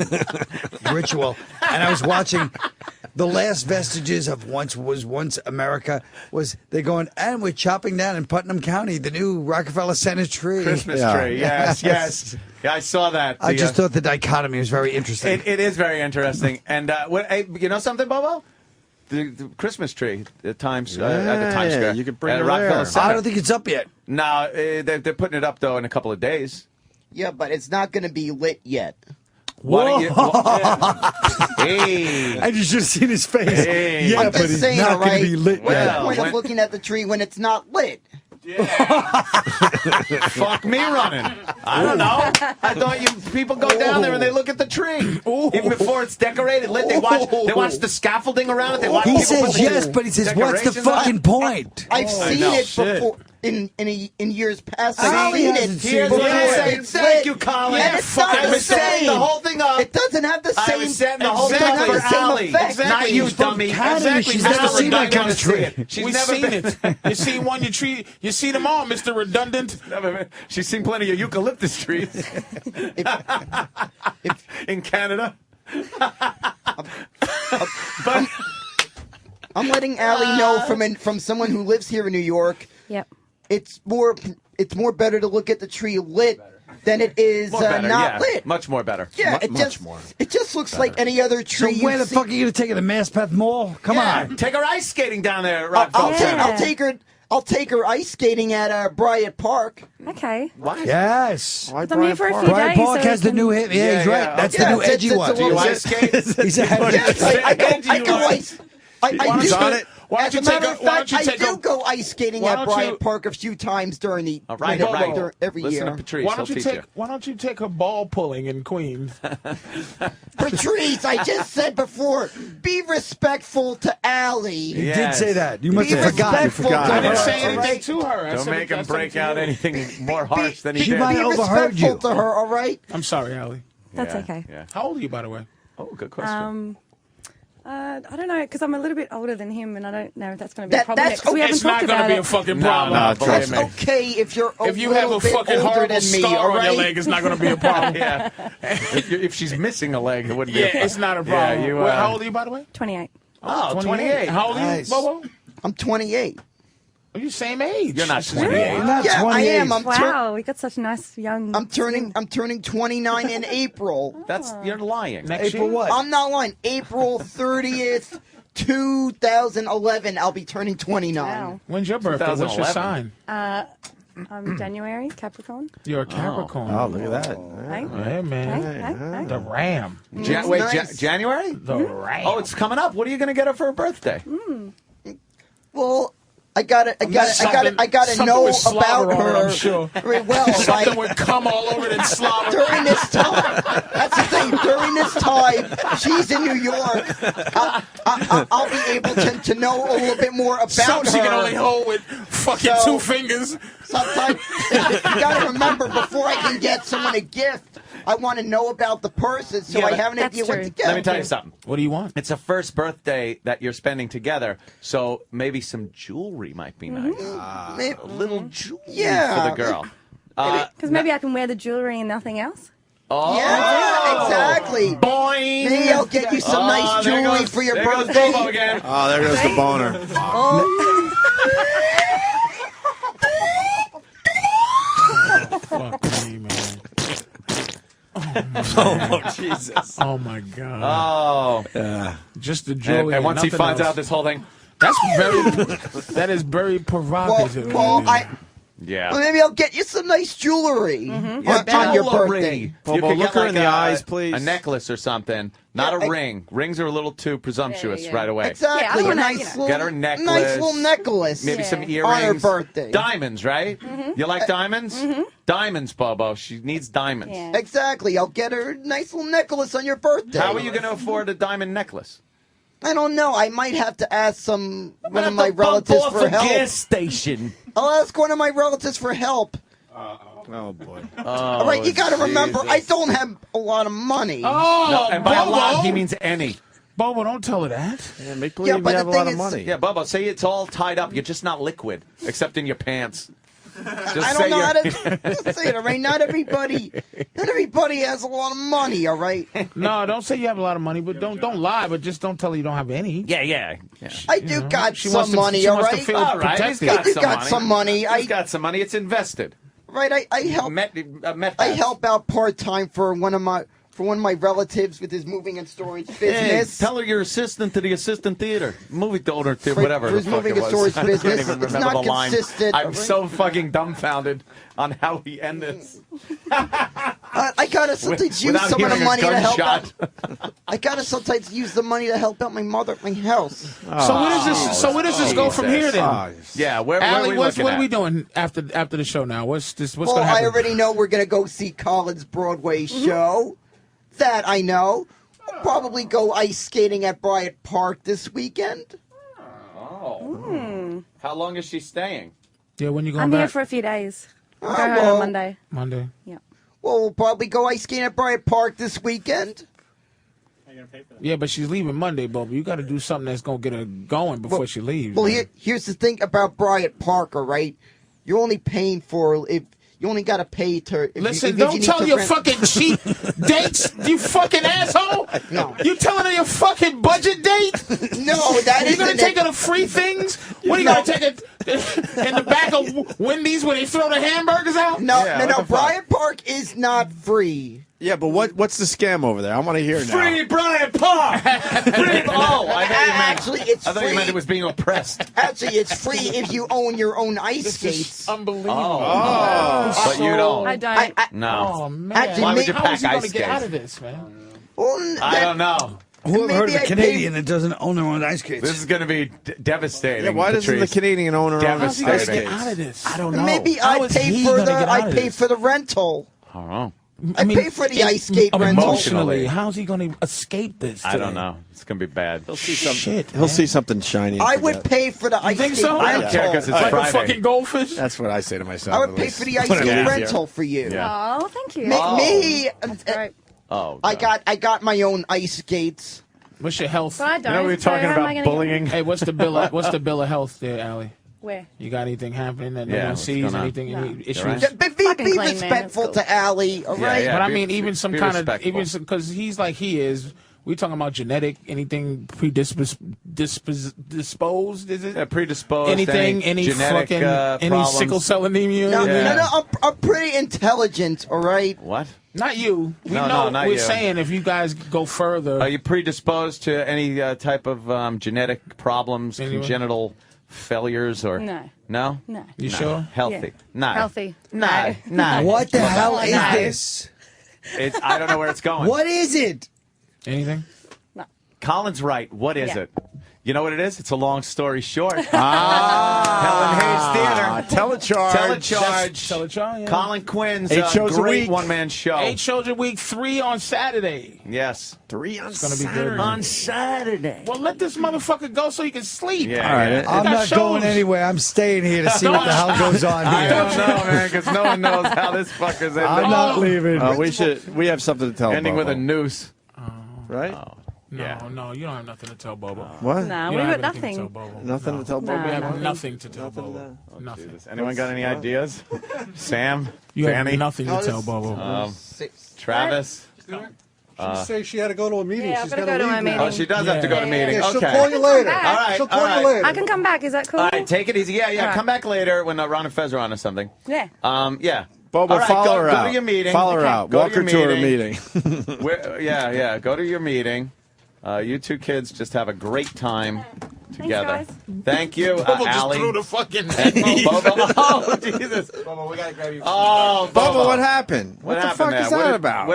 ritual, and I was watching the last vestiges of once America. Was they're going, and we're chopping down in Putnam County the new Rockefeller Center tree. Christmas tree. Yes, yes. Yeah, I saw that. I just thought the dichotomy was very interesting. It is very interesting. And hey, you know something, Bobo? The Christmas tree at Times at the Times Square. You could bring at it Rockefeller there. Center. I don't think it's up yet. No, they're putting it up though in a couple of days. Yeah, but it's not going to be lit yet. Why don't you? Hey, And you should have seen his face. Hey. Yeah, I'm but just he's saying, not all going right? to be lit What's yet. the point of looking at the tree when it's not lit? fuck me running. I don't know. I thought people go down there and they look at the tree even before it's decorated, lit. They watch the scaffolding around it. They watch He people says put the yes, but he says, what's the decorations on it. fucking point? I've seen know. it Shit. before in years past. See, I've seen it hasn't seen Here's it. what I'm before saying. it's Thank lit. you, Colin. And it's not I the was setting same. the whole thing up. It doesn't have the I same. was setting the whole it thing up doesn't for have the same Allie. effect. Not you, She's from dummy. Canada. Exactly. She's never Allie seen that doesn't kind of tree. understand. She's We've never seen been. it. You see one, you see them all, Mr. Redundant. She's seen plenty of eucalyptus trees in Canada. But I'm letting Allie know from someone who lives here in New York. Yep. It's more better to look at the tree lit than it is not lit. Much more better. Yeah, it just looks like any other tree. So where the fuck are you gonna take her to Mass Path Mall? Come on, take her ice skating down there. I'll take her ice skating at Bryant Park. Okay. Why? Yes. I'm here for a few Bryant days. Park so has the new hit. Yeah, he's right. That's the new edgy one. Do you ice skate? He said, I go ice. I do. Why As don't a you matter take of a- why fact, don't you I take do a- go ice skating why at don't Bryant you- Park a few times during the every Listen year. to Patrice. Why don't you He'll take teach Why don't you take a ball pulling in Queens? Patrice, I just said before, be respectful to Allie. He did say that. You must have forgotten. Respectful to I didn't her, say all anything right? to her. I Don't said make him that's break up out to you. anything more harsh than he She did. might have overheard you. Respectful to her, all right? I'm sorry, Allie. That's okay. Yeah. How old are you, by the way? Oh, good question. I don't know, because I'm a little bit older than him, and I don't know if that's going to be a problem. That's yet, 'cause we haven't It's not talked going to about be a it. fucking No, problem. no, That's believe me. okay if you're If you have a little bit fucking older horrible than me, scar all on your right? leg, it's not going to be a problem. Yeah. If she's missing a leg, it wouldn't be a Yeah, problem. it's not a problem. Yeah, you, Well, how old are you, by the way? 28. Oh, 28. How old are you, Nice. Bobo? I'm 28. Are you same age? You're not 28. You're not Yeah, I 28. am. Wow, we got such nice young... I'm turning 29 in April. You're lying. Next April year? what? I'm not lying. April 30th, 2011. I'll be turning 29. Wow. When's your birthday? What's your 2011? sign? I'm January, Capricorn. You're a Capricorn. Oh, look at that. Hey, Hey, man. hey. The Ram. Wait, Nice. January? The Ram. Oh, it's coming up. What are you going to get her for her birthday? Well, I gotta Something know with slobber about on it, her I'm sure. very well. Something Right? would come all over it and slobber. During this time, that's the thing. During this time, she's in New York. I'll be able to know a little bit more about Something her. she can only hold with fucking So- 2 fingers. Sometimes you gotta remember, before I can get someone a gift, I want to know about the person so Yeah, I but have an that's idea what true. to get. Let me tell you something. What do you want? It's a first birthday that you're spending together, so maybe some jewelry might be nice. Maybe- A little jewelry Yeah. for the girl. Because maybe I can wear the jewelry and nothing else. Oh, Yeah, exactly. boing! Maybe I'll get you some nice there jewelry goes- for your there goes birthday. Bobo again. Oh, there goes the boner. Fuck me, man. Oh, Jesus. Oh, my God. Oh. Just the jewelry. And once he nothing finds else. out this whole thing, That is very provocative. Well, yeah. well, maybe I'll get you some nice jewelry on your birthday. You Bobo, could look get her in the eyes, please. A necklace or something, not Yeah, a ring. Rings are a little too presumptuous right away. Exactly. Yeah, I a wanna, nice little, Get her a necklace. Nice little necklace. Maybe some On earrings. her birthday. Diamonds, right? You like diamonds? Diamonds, Bobo. She needs diamonds. Yeah. Exactly. I'll get her a nice little necklace on your birthday. How are you going to afford a diamond necklace? I don't know. I might have to ask one of my relatives for help. Gas station. I'll ask one of my relatives for help. Oh, boy. All right, you got to remember, I don't have a lot of money. Oh, No, and by a Bobo. lot, he means any. Bobo, don't tell her that. Yeah, make believe Yeah, but you have a the lot thing of is- money. Yeah, Bobo, say it's all tied up. You're just not liquid, except in your pants. Just I say don't know how you're- to just say it, all right? Not everybody has a lot of money, all right? No, don't say you have a lot of money, but don't lie. But just don't tell her you don't have any. Yeah. I do got She wants some to- money, she all wants to right? feel All right, he's protected. got I do some got money. some money. He's got some money. It's invested. Right, I help. I help out part time for one of my relatives with his moving and storage business. Hey, tell her you're assistant to the assistant theater, movie theater, For- whatever. for his the fuck moving it and was. storage I business. can't even It's remember not the line. consistent, I'm all right? so fucking dumbfounded on how we end this. I gotta sometimes use Without some of the hearing a money to help gunshot. out. I gotta sometimes use the money to help out my mother at my house. So where does this go from here then? Yeah, where Allie, are we what looking are at? we doing after the show now? What's Well, going to happen? I already know we're gonna go see Colin's Broadway show. That I know. We'll probably go ice skating at Bryant Park this weekend. Oh. How long is she staying? Yeah, when you going I'm back? here for a few days. I'll go Oh, home well. on Monday. Monday. Yeah. Well, we'll probably go ice skating at Bryant Park this weekend. Yeah, but she's leaving Monday, Bobo. You got to do something that's going to get her going before she leaves. Well, man. here's the thing about Bryant Park, all right? You're only paying for if You only got to pay to. Listen, don't tell your fucking cheap dates, you fucking asshole. No. You telling her your fucking budget date? No, that You gonna isn't take it. her to free things? What are you gonna take it in the back of Wendy's when they throw the hamburgers out? No. Bryant Park is not free. Yeah, but what's the scam over there? I want to hear now. Free Bryant Park! Actually, it's I thought free. you meant it was being oppressed. Actually, it's free if you own your own ice skates. Unbelievable. But you don't. I don't. No. Oh man. Actually, Why would you How pack is he gonna ice get out skates? of this, man? Well, I don't know. Who ever heard of Maybe a I Canadian that doesn't own their own ice skates? This is going to be devastating. Yeah, why doesn't the Patrice. Canadian owner own How's he gonna ice get skates? out of this? I don't know. Maybe How I is pay he for gonna the get out of this? rental. I don't know. I pay for the ice skate rental. Emotionally, how's he going to escape this? I don't today? know. It's going to be bad. He'll see something. Shit, He'll see something shiny. and I would forget. pay for the ice think skate so? rental. I don't care because it's Like a Friday. fucking goldfish? That's what I say to myself. I would at pay least. for the ice Put it skate easier. rental for you. Yeah. Oh, thank you. Me, Great. Oh, I God. got my own ice skates. What's your health? But I don't. You know we were so talking how am I about gonna bullying. Hey, what's the bill of health there, Allie? Where? You got anything happening that no Yeah, one what's sees? going on? Anything? Any issues? right. Be Fucking clean, man. respectful It's cool. to Allie, all right? yeah. But I be- mean, even some be kind of, respectful. even because he's like he is. We talking about genetic? Anything predisposed? Is it? Yeah, predisposed. Anything? Any genetic, fucking? Any problems. sickle cell anemia? No, Yeah. no, I'm pretty intelligent, all right? What? Not you. We No, know. no, not we're you. saying if you guys go further. Are you predisposed to any type of genetic problems, Anyone? congenital failures, or No. No? No. You sure? Healthy? Yeah. No. Healthy. No. No. What the hell is No. this? It's, I don't know where it's going. What is it? Anything? Colin's right. What is Yeah. it? You know what it is? It's a long story short. Helen Ah, Hayes Theater. telecharge. Telecharge. Yeah. Colin Quinn's 8 shows a great week. one-man show. 8 shows a week, 3 on Saturday. Yes. 3 on It's gonna be Saturday. good. On Saturday. Well, let this motherfucker go so he can sleep. Yeah. All right. yeah. I'm got not going shows. anywhere. I'm staying here to see what the hell goes on I here. don't know, man, because no one knows how this fucker's ending. I'm not leaving. We have something to tell. Ending with Bobo. a noose. right? No, you don't have nothing to tell Bobo. What? Nah, You we don't got have anything to tell nothing. Bobo. Nothing to tell Bobo. Nah, We have nothing. nothing to tell Bobo. Nothing. Anyone got any ideas? Sam? You Danny? have nothing to tell Bobo. Travis? Did she say she had to go to a meeting? Yeah, She's I've got to gotta go to leave my now. meeting. Oh, she does have to go to meeting. Yeah, she'll Okay. call you later. All right, She'll call all right. you later. I can come back. Is that cool? All right, take it easy. Yeah, All right. come back later when Ron and Fez are on or something. Yeah. Yeah. Bobo, All right, follow her go out. to your meeting. Follow her Okay. out. Go Walk her to her meeting. meeting. Yeah. Go to your meeting. You two kids just have a great time together. guys. Thank you, Bobo just Allie. threw the fucking. Bobo. Oh, Jesus. Bobo, we gotta grab you. Oh, Bobo, what happened? What the happened fuck there? is that about?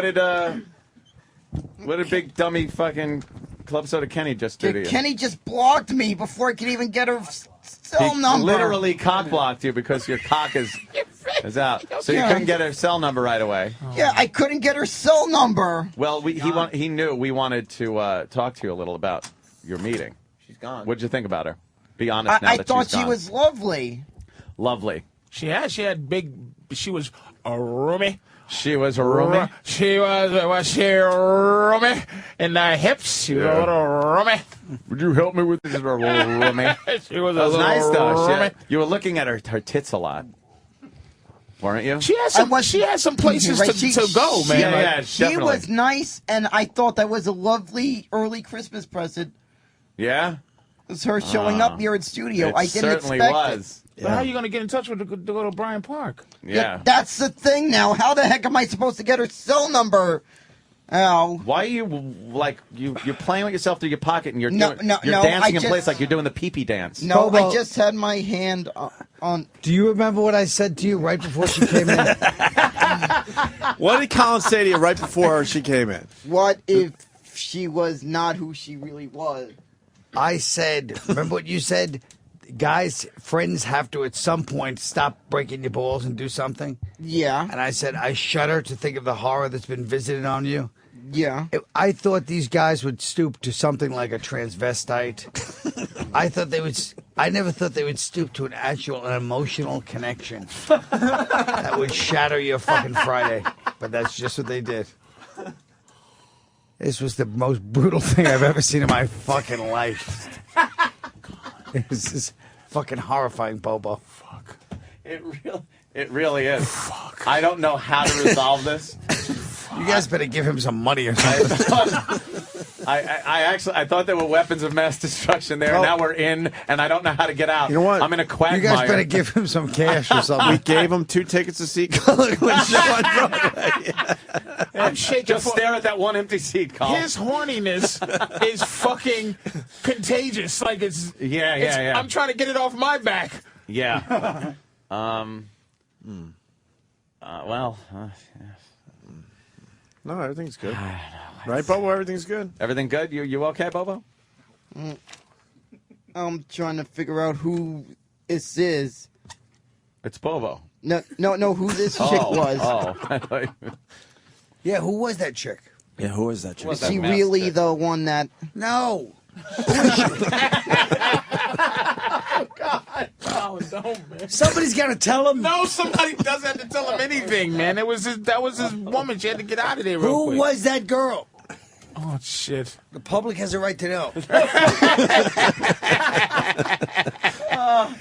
What did big dummy fucking Club Soda Kenny just do to you? Kenny just blocked me before I could even get her cell He number. literally cock blocked you because your cock is out. So you Yeah. couldn't get her cell number right away. Yeah, I couldn't get her cell number. Well, he knew we wanted to talk to you a little about your meeting. She's gone. What'd you think about her? Be honest now I that thought she's she gone. was lovely. Lovely. She had big. She was a roomy. She was a roomie. She was she roomy in the hips. She was a little roomy. Would you help me with this roomie? She was a That was little nice though. roomy. You were looking at her tits a lot, weren't you? She had some places Right, to go, man. Yeah, She definitely. was nice, and I thought that was a lovely early Christmas present. Yeah? It was her showing up here in studio. It I didn't certainly expect was. But how are you going to get in touch with her to go to Bryant Park? Yeah. That's the thing now. How the heck am I supposed to get her cell number? Ow. Why are you like you're playing with yourself through your pocket and you're No, doing, no, you're no, dancing I in just- place like you're doing the pee-pee dance? No, Bobo. I just had my hand on. Do you remember what I said to you right before she came in? What did Colin say to you right before she came in? What if she was not who she really was? I said, remember what you said? Guys, friends have to at some point stop breaking your balls and do something. Yeah. And I said, I shudder to think of the horror that's been visited on you. Yeah. I thought these guys would stoop to something like a transvestite. I never thought they would stoop to an emotional connection that would shatter your fucking Friday. But that's just what they did. This was the most brutal thing I've ever seen in my fucking life. It was just fucking horrifying, Bobo. It really is. Fuck. I don't know how to resolve this. You guys better give him some money or something. I thought there were weapons of mass destruction there. Oh. Now we're in, and I don't know how to get out. You know what? I'm in a quagmire. You guys better give him some cash or something. We gave him 2 tickets to see Colin Quinn show on Broadway. I'm shaking. Just stare at that one empty seat, Colin. His horniness is fucking contagious. Like it's yeah. I'm trying to get it off my back. Yeah. Well. No, everything's good. Right, Bobo? Everything's good. Everything good? You okay, Bobo? I'm trying to figure out who this is. It's Bobo. No, who this chick was. Oh. Yeah, who was that chick? Yeah, who is that chick? Is she really the one that... No. Oh God! Oh no, man! Somebody's got to tell him. No, somebody doesn't have to tell him anything, man. That was his woman. She had to get out of there real quick. Who was that girl? Oh shit! The public has a right to know.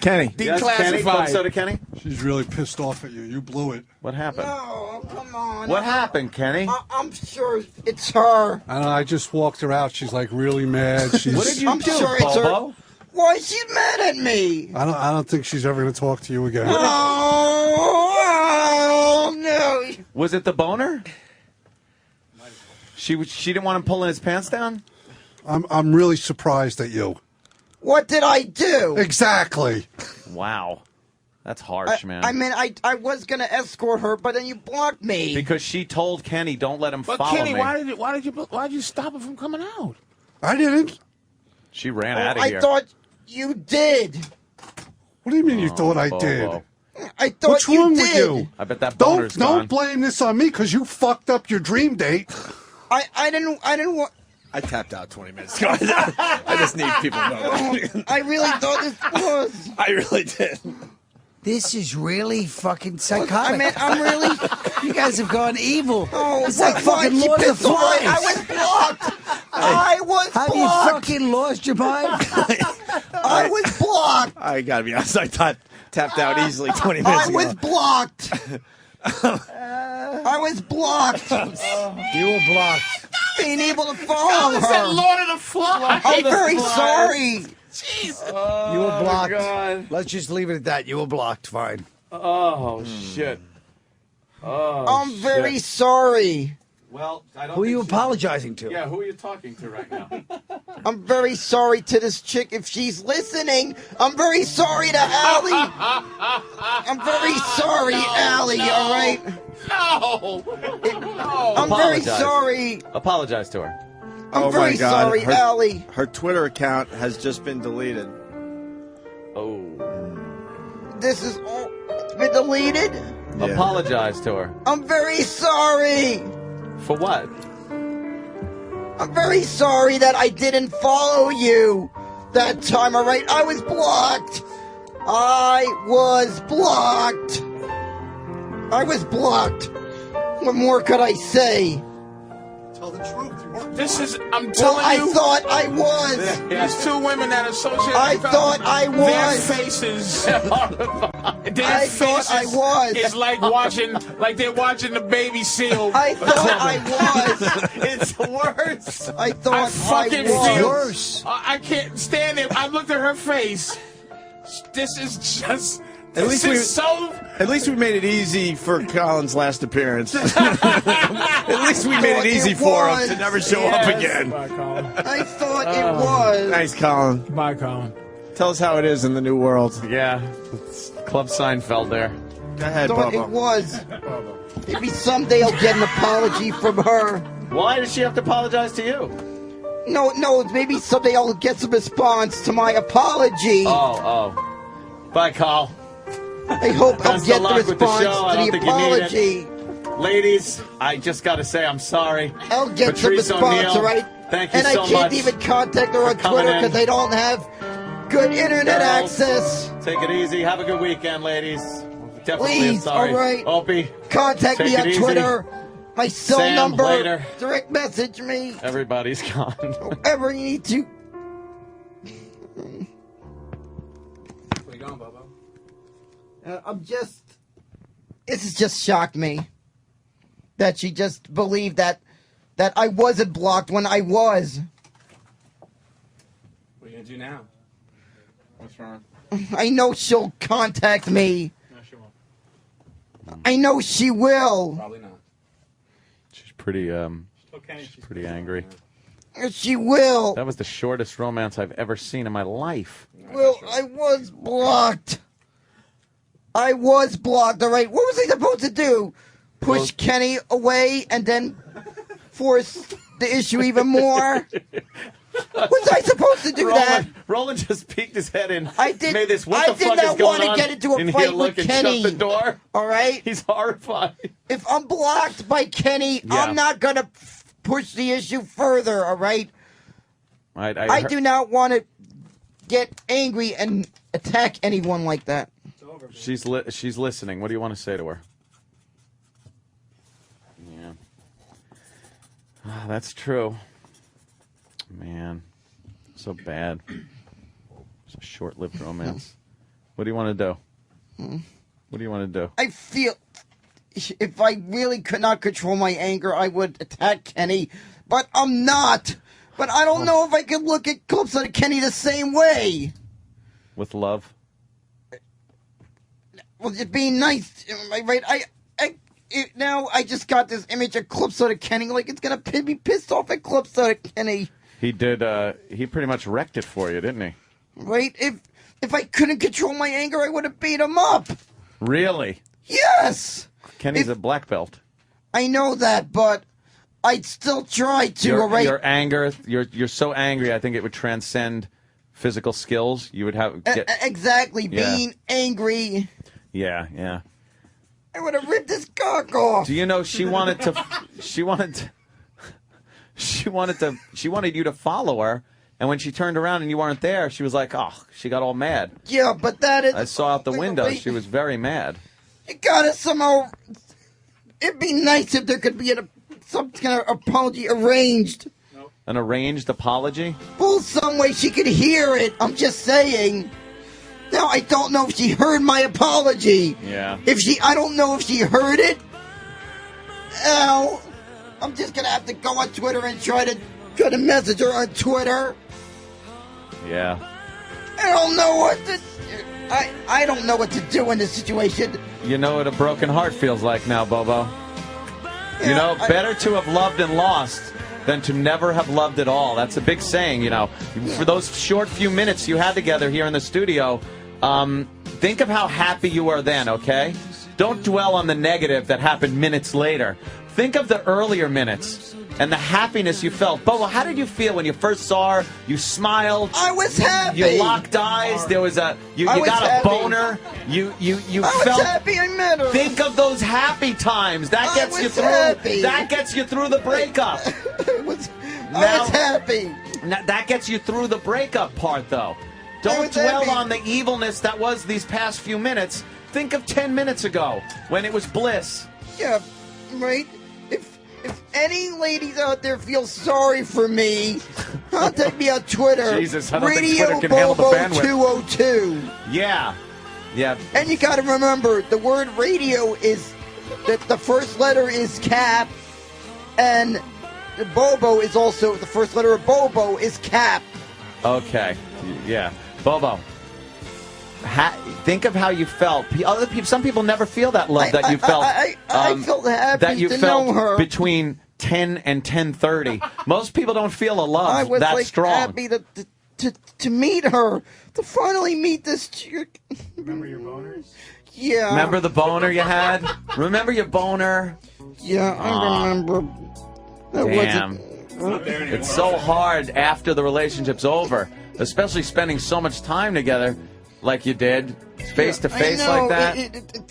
Kenny. Declassified. So to Kenny? She's really pissed off at you. You blew it. What happened? No, come on. What happened, Kenny? I'm sure it's her. I just walked her out. She's like really mad. She's. What did you I'm do, sure it's Bobo? her. Why is she mad at me? I don't think she's ever going to talk to you again. Oh, no. Was it the boner? She didn't want him pulling his pants down? I'm really surprised at you. What did I do? Exactly. Wow. That's harsh, man. I mean, I was going to escort her, but then you blocked me. Because she told Kenny, don't let him But follow Kenny, me. why did you stop her from coming out? I didn't. She ran out of here. I thought you did. What do you mean you thought I Bobo. did? I thought What's you wrong did. with you? I bet that boner's Don't gone. blame this on me because you fucked up your dream date. I didn't want. I tapped out 20 minutes ago. I just need people to know that. I really thought this was. I really did. This is really fucking psychotic. I mean, I'm really. You guys have gone evil. Oh, it's like fucking she Lord of the pissed off. Flies. I was blocked. I was Have blocked. you fucking lost your mind? I was blocked. I gotta be honest. I tapped out easily 20 minutes I ago. was blocked. I was blocked. You were blocked. Being able to follow her. Lord of the Flies. I'm very sorry. Jeez. You were blocked. God. Let's just leave it at that. You were blocked. Fine. Oh, shit. Oh, I'm very sorry. Well, I don't Who are you think apologizing to? Yeah, who are you talking to right now? I'm very sorry to this chick if she's listening. I'm very sorry to Allie. I'm very sorry, Allie, all right? No. I'm very Apologize. sorry. Apologize to her. I'm very sorry, Allie. Her Twitter account has just been deleted. Oh. This is all. It's been deleted. Yeah. Apologize to her. I'm very sorry. For what? I'm very sorry that I didn't follow you that time, all right? I was blocked. I was blocked. I was blocked. What more could I say? Tell the truth. This is. I'm Well, telling I you. thought I was. These two women that associate. I thought I Their was. faces. I Their thought I was. It's like they're watching the baby seal. I thought I was. It's worse. I thought I fucking was. feel Worse. I can't stand it. I looked at her face. This is just. At least we so. At least we made it easy for Colin's last appearance. At least we made it easy for him to never show up again. Bye, Colin. I thought it was. Nice, Colin. Bye, Colin. Tell us how it is in the new world. Yeah. It's Club Seinfeld there. Go ahead, I thought Bobo. it was. Maybe someday I'll get an apology from her. Why does she have to apologize to you? No, maybe someday I'll get some response to my apology. Oh. Bye, Carl. I hope I'll Best get of the luck with the response show. I to don't the think you need apology. Ladies, I just got to say I'm sorry. I'll get Patrice some response, O'Neill, all right? thank you and so I can't much even contact her on coming Twitter in. because I don't have good internet Girls, access. Take it easy. Have a good weekend, ladies. Definitely Please, sorry. all right. Opie, Contact take me it on easy. Twitter. My cell Sam, number. later. Direct message me. Everybody's gone. Whatever you need to. Where you going, Bobo? I'm just This has just shocked me. That she just believed that I wasn't blocked when I was. What are you gonna do now? What's wrong? I know she'll contact me. No, she won't. I know she will. Probably not. She's pretty angry. She will. That was the shortest romance I've ever seen in my life. Well, I was blocked. I was blocked, all right? What was I supposed to do? Push Kenny away and then force the issue even more? Was I supposed to do that? Roland just peeked his head in. I did. Made this, what I the did fuck not is going want to on get into a in fight here, with and Kenny. shut the door. All right? He's horrified. If I'm blocked by Kenny, Yeah. I'm not going to push the issue further, all right? I heard- do not want to get angry and attack anyone like that. She's listening. What do you want to say to her? Yeah. That's true. Man. So bad. It's a short-lived romance. What do you want to do? What do you want to do? I feel if I really could not control my anger, I would attack Kenny, but I'm not. But I don't know if I can look at clips of Kenny the same way. With love? Well, just being nice, right? Now I just got this image of clips of Kenny, like it's gonna be pissed off at clips of Kenny. He did. He pretty much wrecked it for you, didn't he? Right? If I couldn't control my anger, I would have beat him up. Really? Yes. Kenny's a black belt. I know that, but I'd still try to. Your anger. You're so angry. I think it would transcend physical skills. You would have exactly Yeah. being angry. Yeah, yeah. I would have ripped his cock off. Do you know she wanted you to follow her, and when she turned around and you weren't there, she was like, oh, she got all mad. Yeah, but that is. I saw out the window. She was very mad. You gotta somehow. It'd be nice if there could be some kind of apology arranged. An arranged apology? Well, some way she could hear it. I'm just saying. Now, I don't know if she heard my apology. Yeah. I don't know if she heard it. Now, I'm just gonna have to go on Twitter and try to message her on Twitter. Yeah. I don't know what to. I don't know what to do in this situation. You know what a broken heart feels like now, Bobo. You know, better to have loved and lost than to never have loved at all. That's a big saying, you know. For those short few minutes you had together here in the studio, think of how happy you were then, okay? Don't dwell on the negative that happened minutes later. Think of the earlier minutes and the happiness you felt. Bobo, how did you feel when you first saw her? You smiled. I was happy. You locked eyes. There was you got a boner. You I felt was happy I met her. Think of those happy times. That gets you through. Happy. That gets you through the breakup. I was happy. Now, that gets you through the breakup part, though. Don't dwell on the evilness that was these past few minutes. Think of 10 minutes ago when it was bliss. Yeah, right. If any ladies out there feel sorry for me, contact me on Twitter. Jesus, I don't think Radio Twitter can handle the Bobo bandwidth. 202. Yeah. Yeah. And you got to remember, the word radio is that the first letter is cap, and the Bobo is also the first letter of Bobo is cap. Okay. Yeah. Bobo. Think of how you felt. Other people, some people never feel that love that you felt. I felt happy that you to felt know her. between 10 and 10:30. Most people don't feel a love I was that like strong. happy to meet her, to finally meet this chick. Remember your boners? Yeah. Remember the boner you had? Remember your boner? Yeah, I remember. That Damn. wasn't. It's so hard after the relationship's over, especially spending so much time together like you did, face to face like that.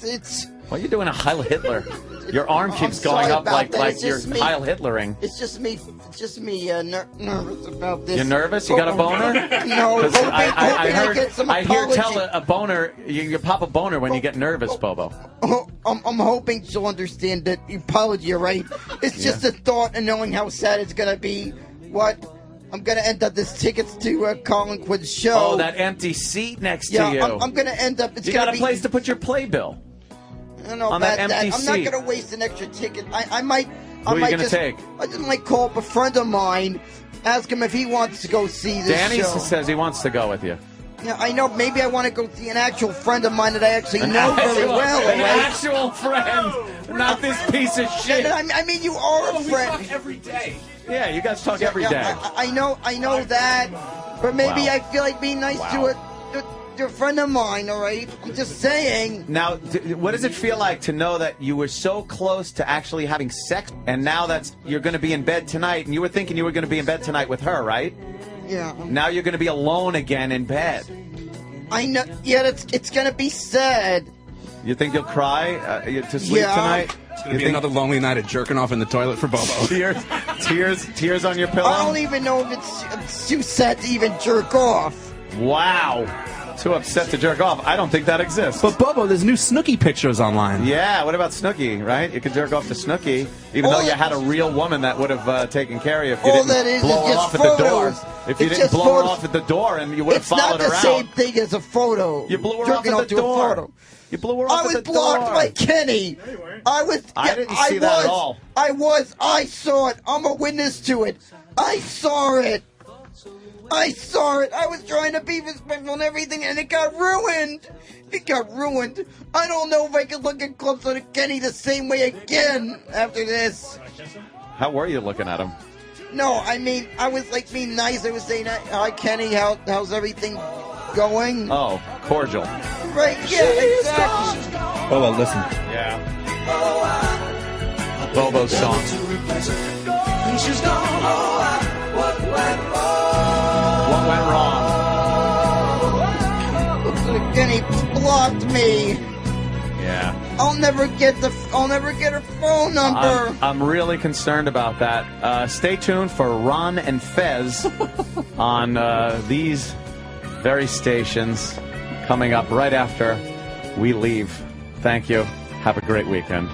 It's. Why are you doing a Heil Hitler? Your arm keeps I'm going sorry up about like that. It's you're just me. Heil Hitlering. It's just me. It's just me nervous about this. You're nervous? You got a boner? No. 'Cause I heard. get some I hear apology. tell a boner. You pop a boner when you get nervous, Bobo. I'm hoping she'll understand that the apology, right? It's just a thought and knowing how sad it's gonna be. What? I'm gonna end up this tickets to Colin Quinn's show. Oh, that empty seat next to you. I'm gonna end up. It's you gonna got a be, place to put your playbill. I don't know on about that empty I'm seat. not going to waste an extra ticket. I might. Who are you gonna take? I just might call up a friend of mine, ask him if he wants to go see this Danny show. says he wants to go with you. Yeah, I know. Maybe I want to go see an actual friend of mine that I actually know very well. An right? actual friend, not this piece of shit. I mean, you are a friend. We talk every day. Yeah, you guys talk every day. I know that, but maybe Wow. I feel like being nice to a friend of mine. All right, I'm just saying. Now, what does it feel like to know that you were so close to actually having sex, and now you're going to be in bed tonight, and you were thinking you were going to be in bed tonight with her, right? Yeah. Now you're going to be alone again in bed. I know. Yeah, it's going to be sad. You think you'll cry to sleep tonight? It's going to be another lonely night of jerking off in the toilet for Bobo. Tears on your pillow? I don't even know if it's too sad to even jerk off. Wow. Too upset to jerk off. I don't think that exists. But Bobo, there's new Snooki pictures online. Yeah, what about Snooki, right? You could jerk off to Snooki, even though you had a real woman that would have taken care of you if you didn't blow her off at the door. If you didn't blow her off at the door and you would have followed her out. It's not the same thing as a photo. You blew her off at the door. You blew her off at the door. I was blocked by Kenny. I didn't see that at all. I saw it. I'm a witness to it. I saw it. I was trying to be respectful and everything, and it got ruined. I don't know if I can look at Clubs on Kenny the same way again after this. How were you looking at him? No, I mean, I was like being nice. I was saying, hi, Kenny, how's everything going? Oh, cordial. Right, yeah, exactly. Bobo, listen. Yeah. Bobo's song. What went wrong? Kenny blocked me. Yeah. I'll never get her phone number. I'm really concerned about that. Stay tuned for Ron and Fez on these very stations coming up right after we leave. Thank you. Have a great weekend.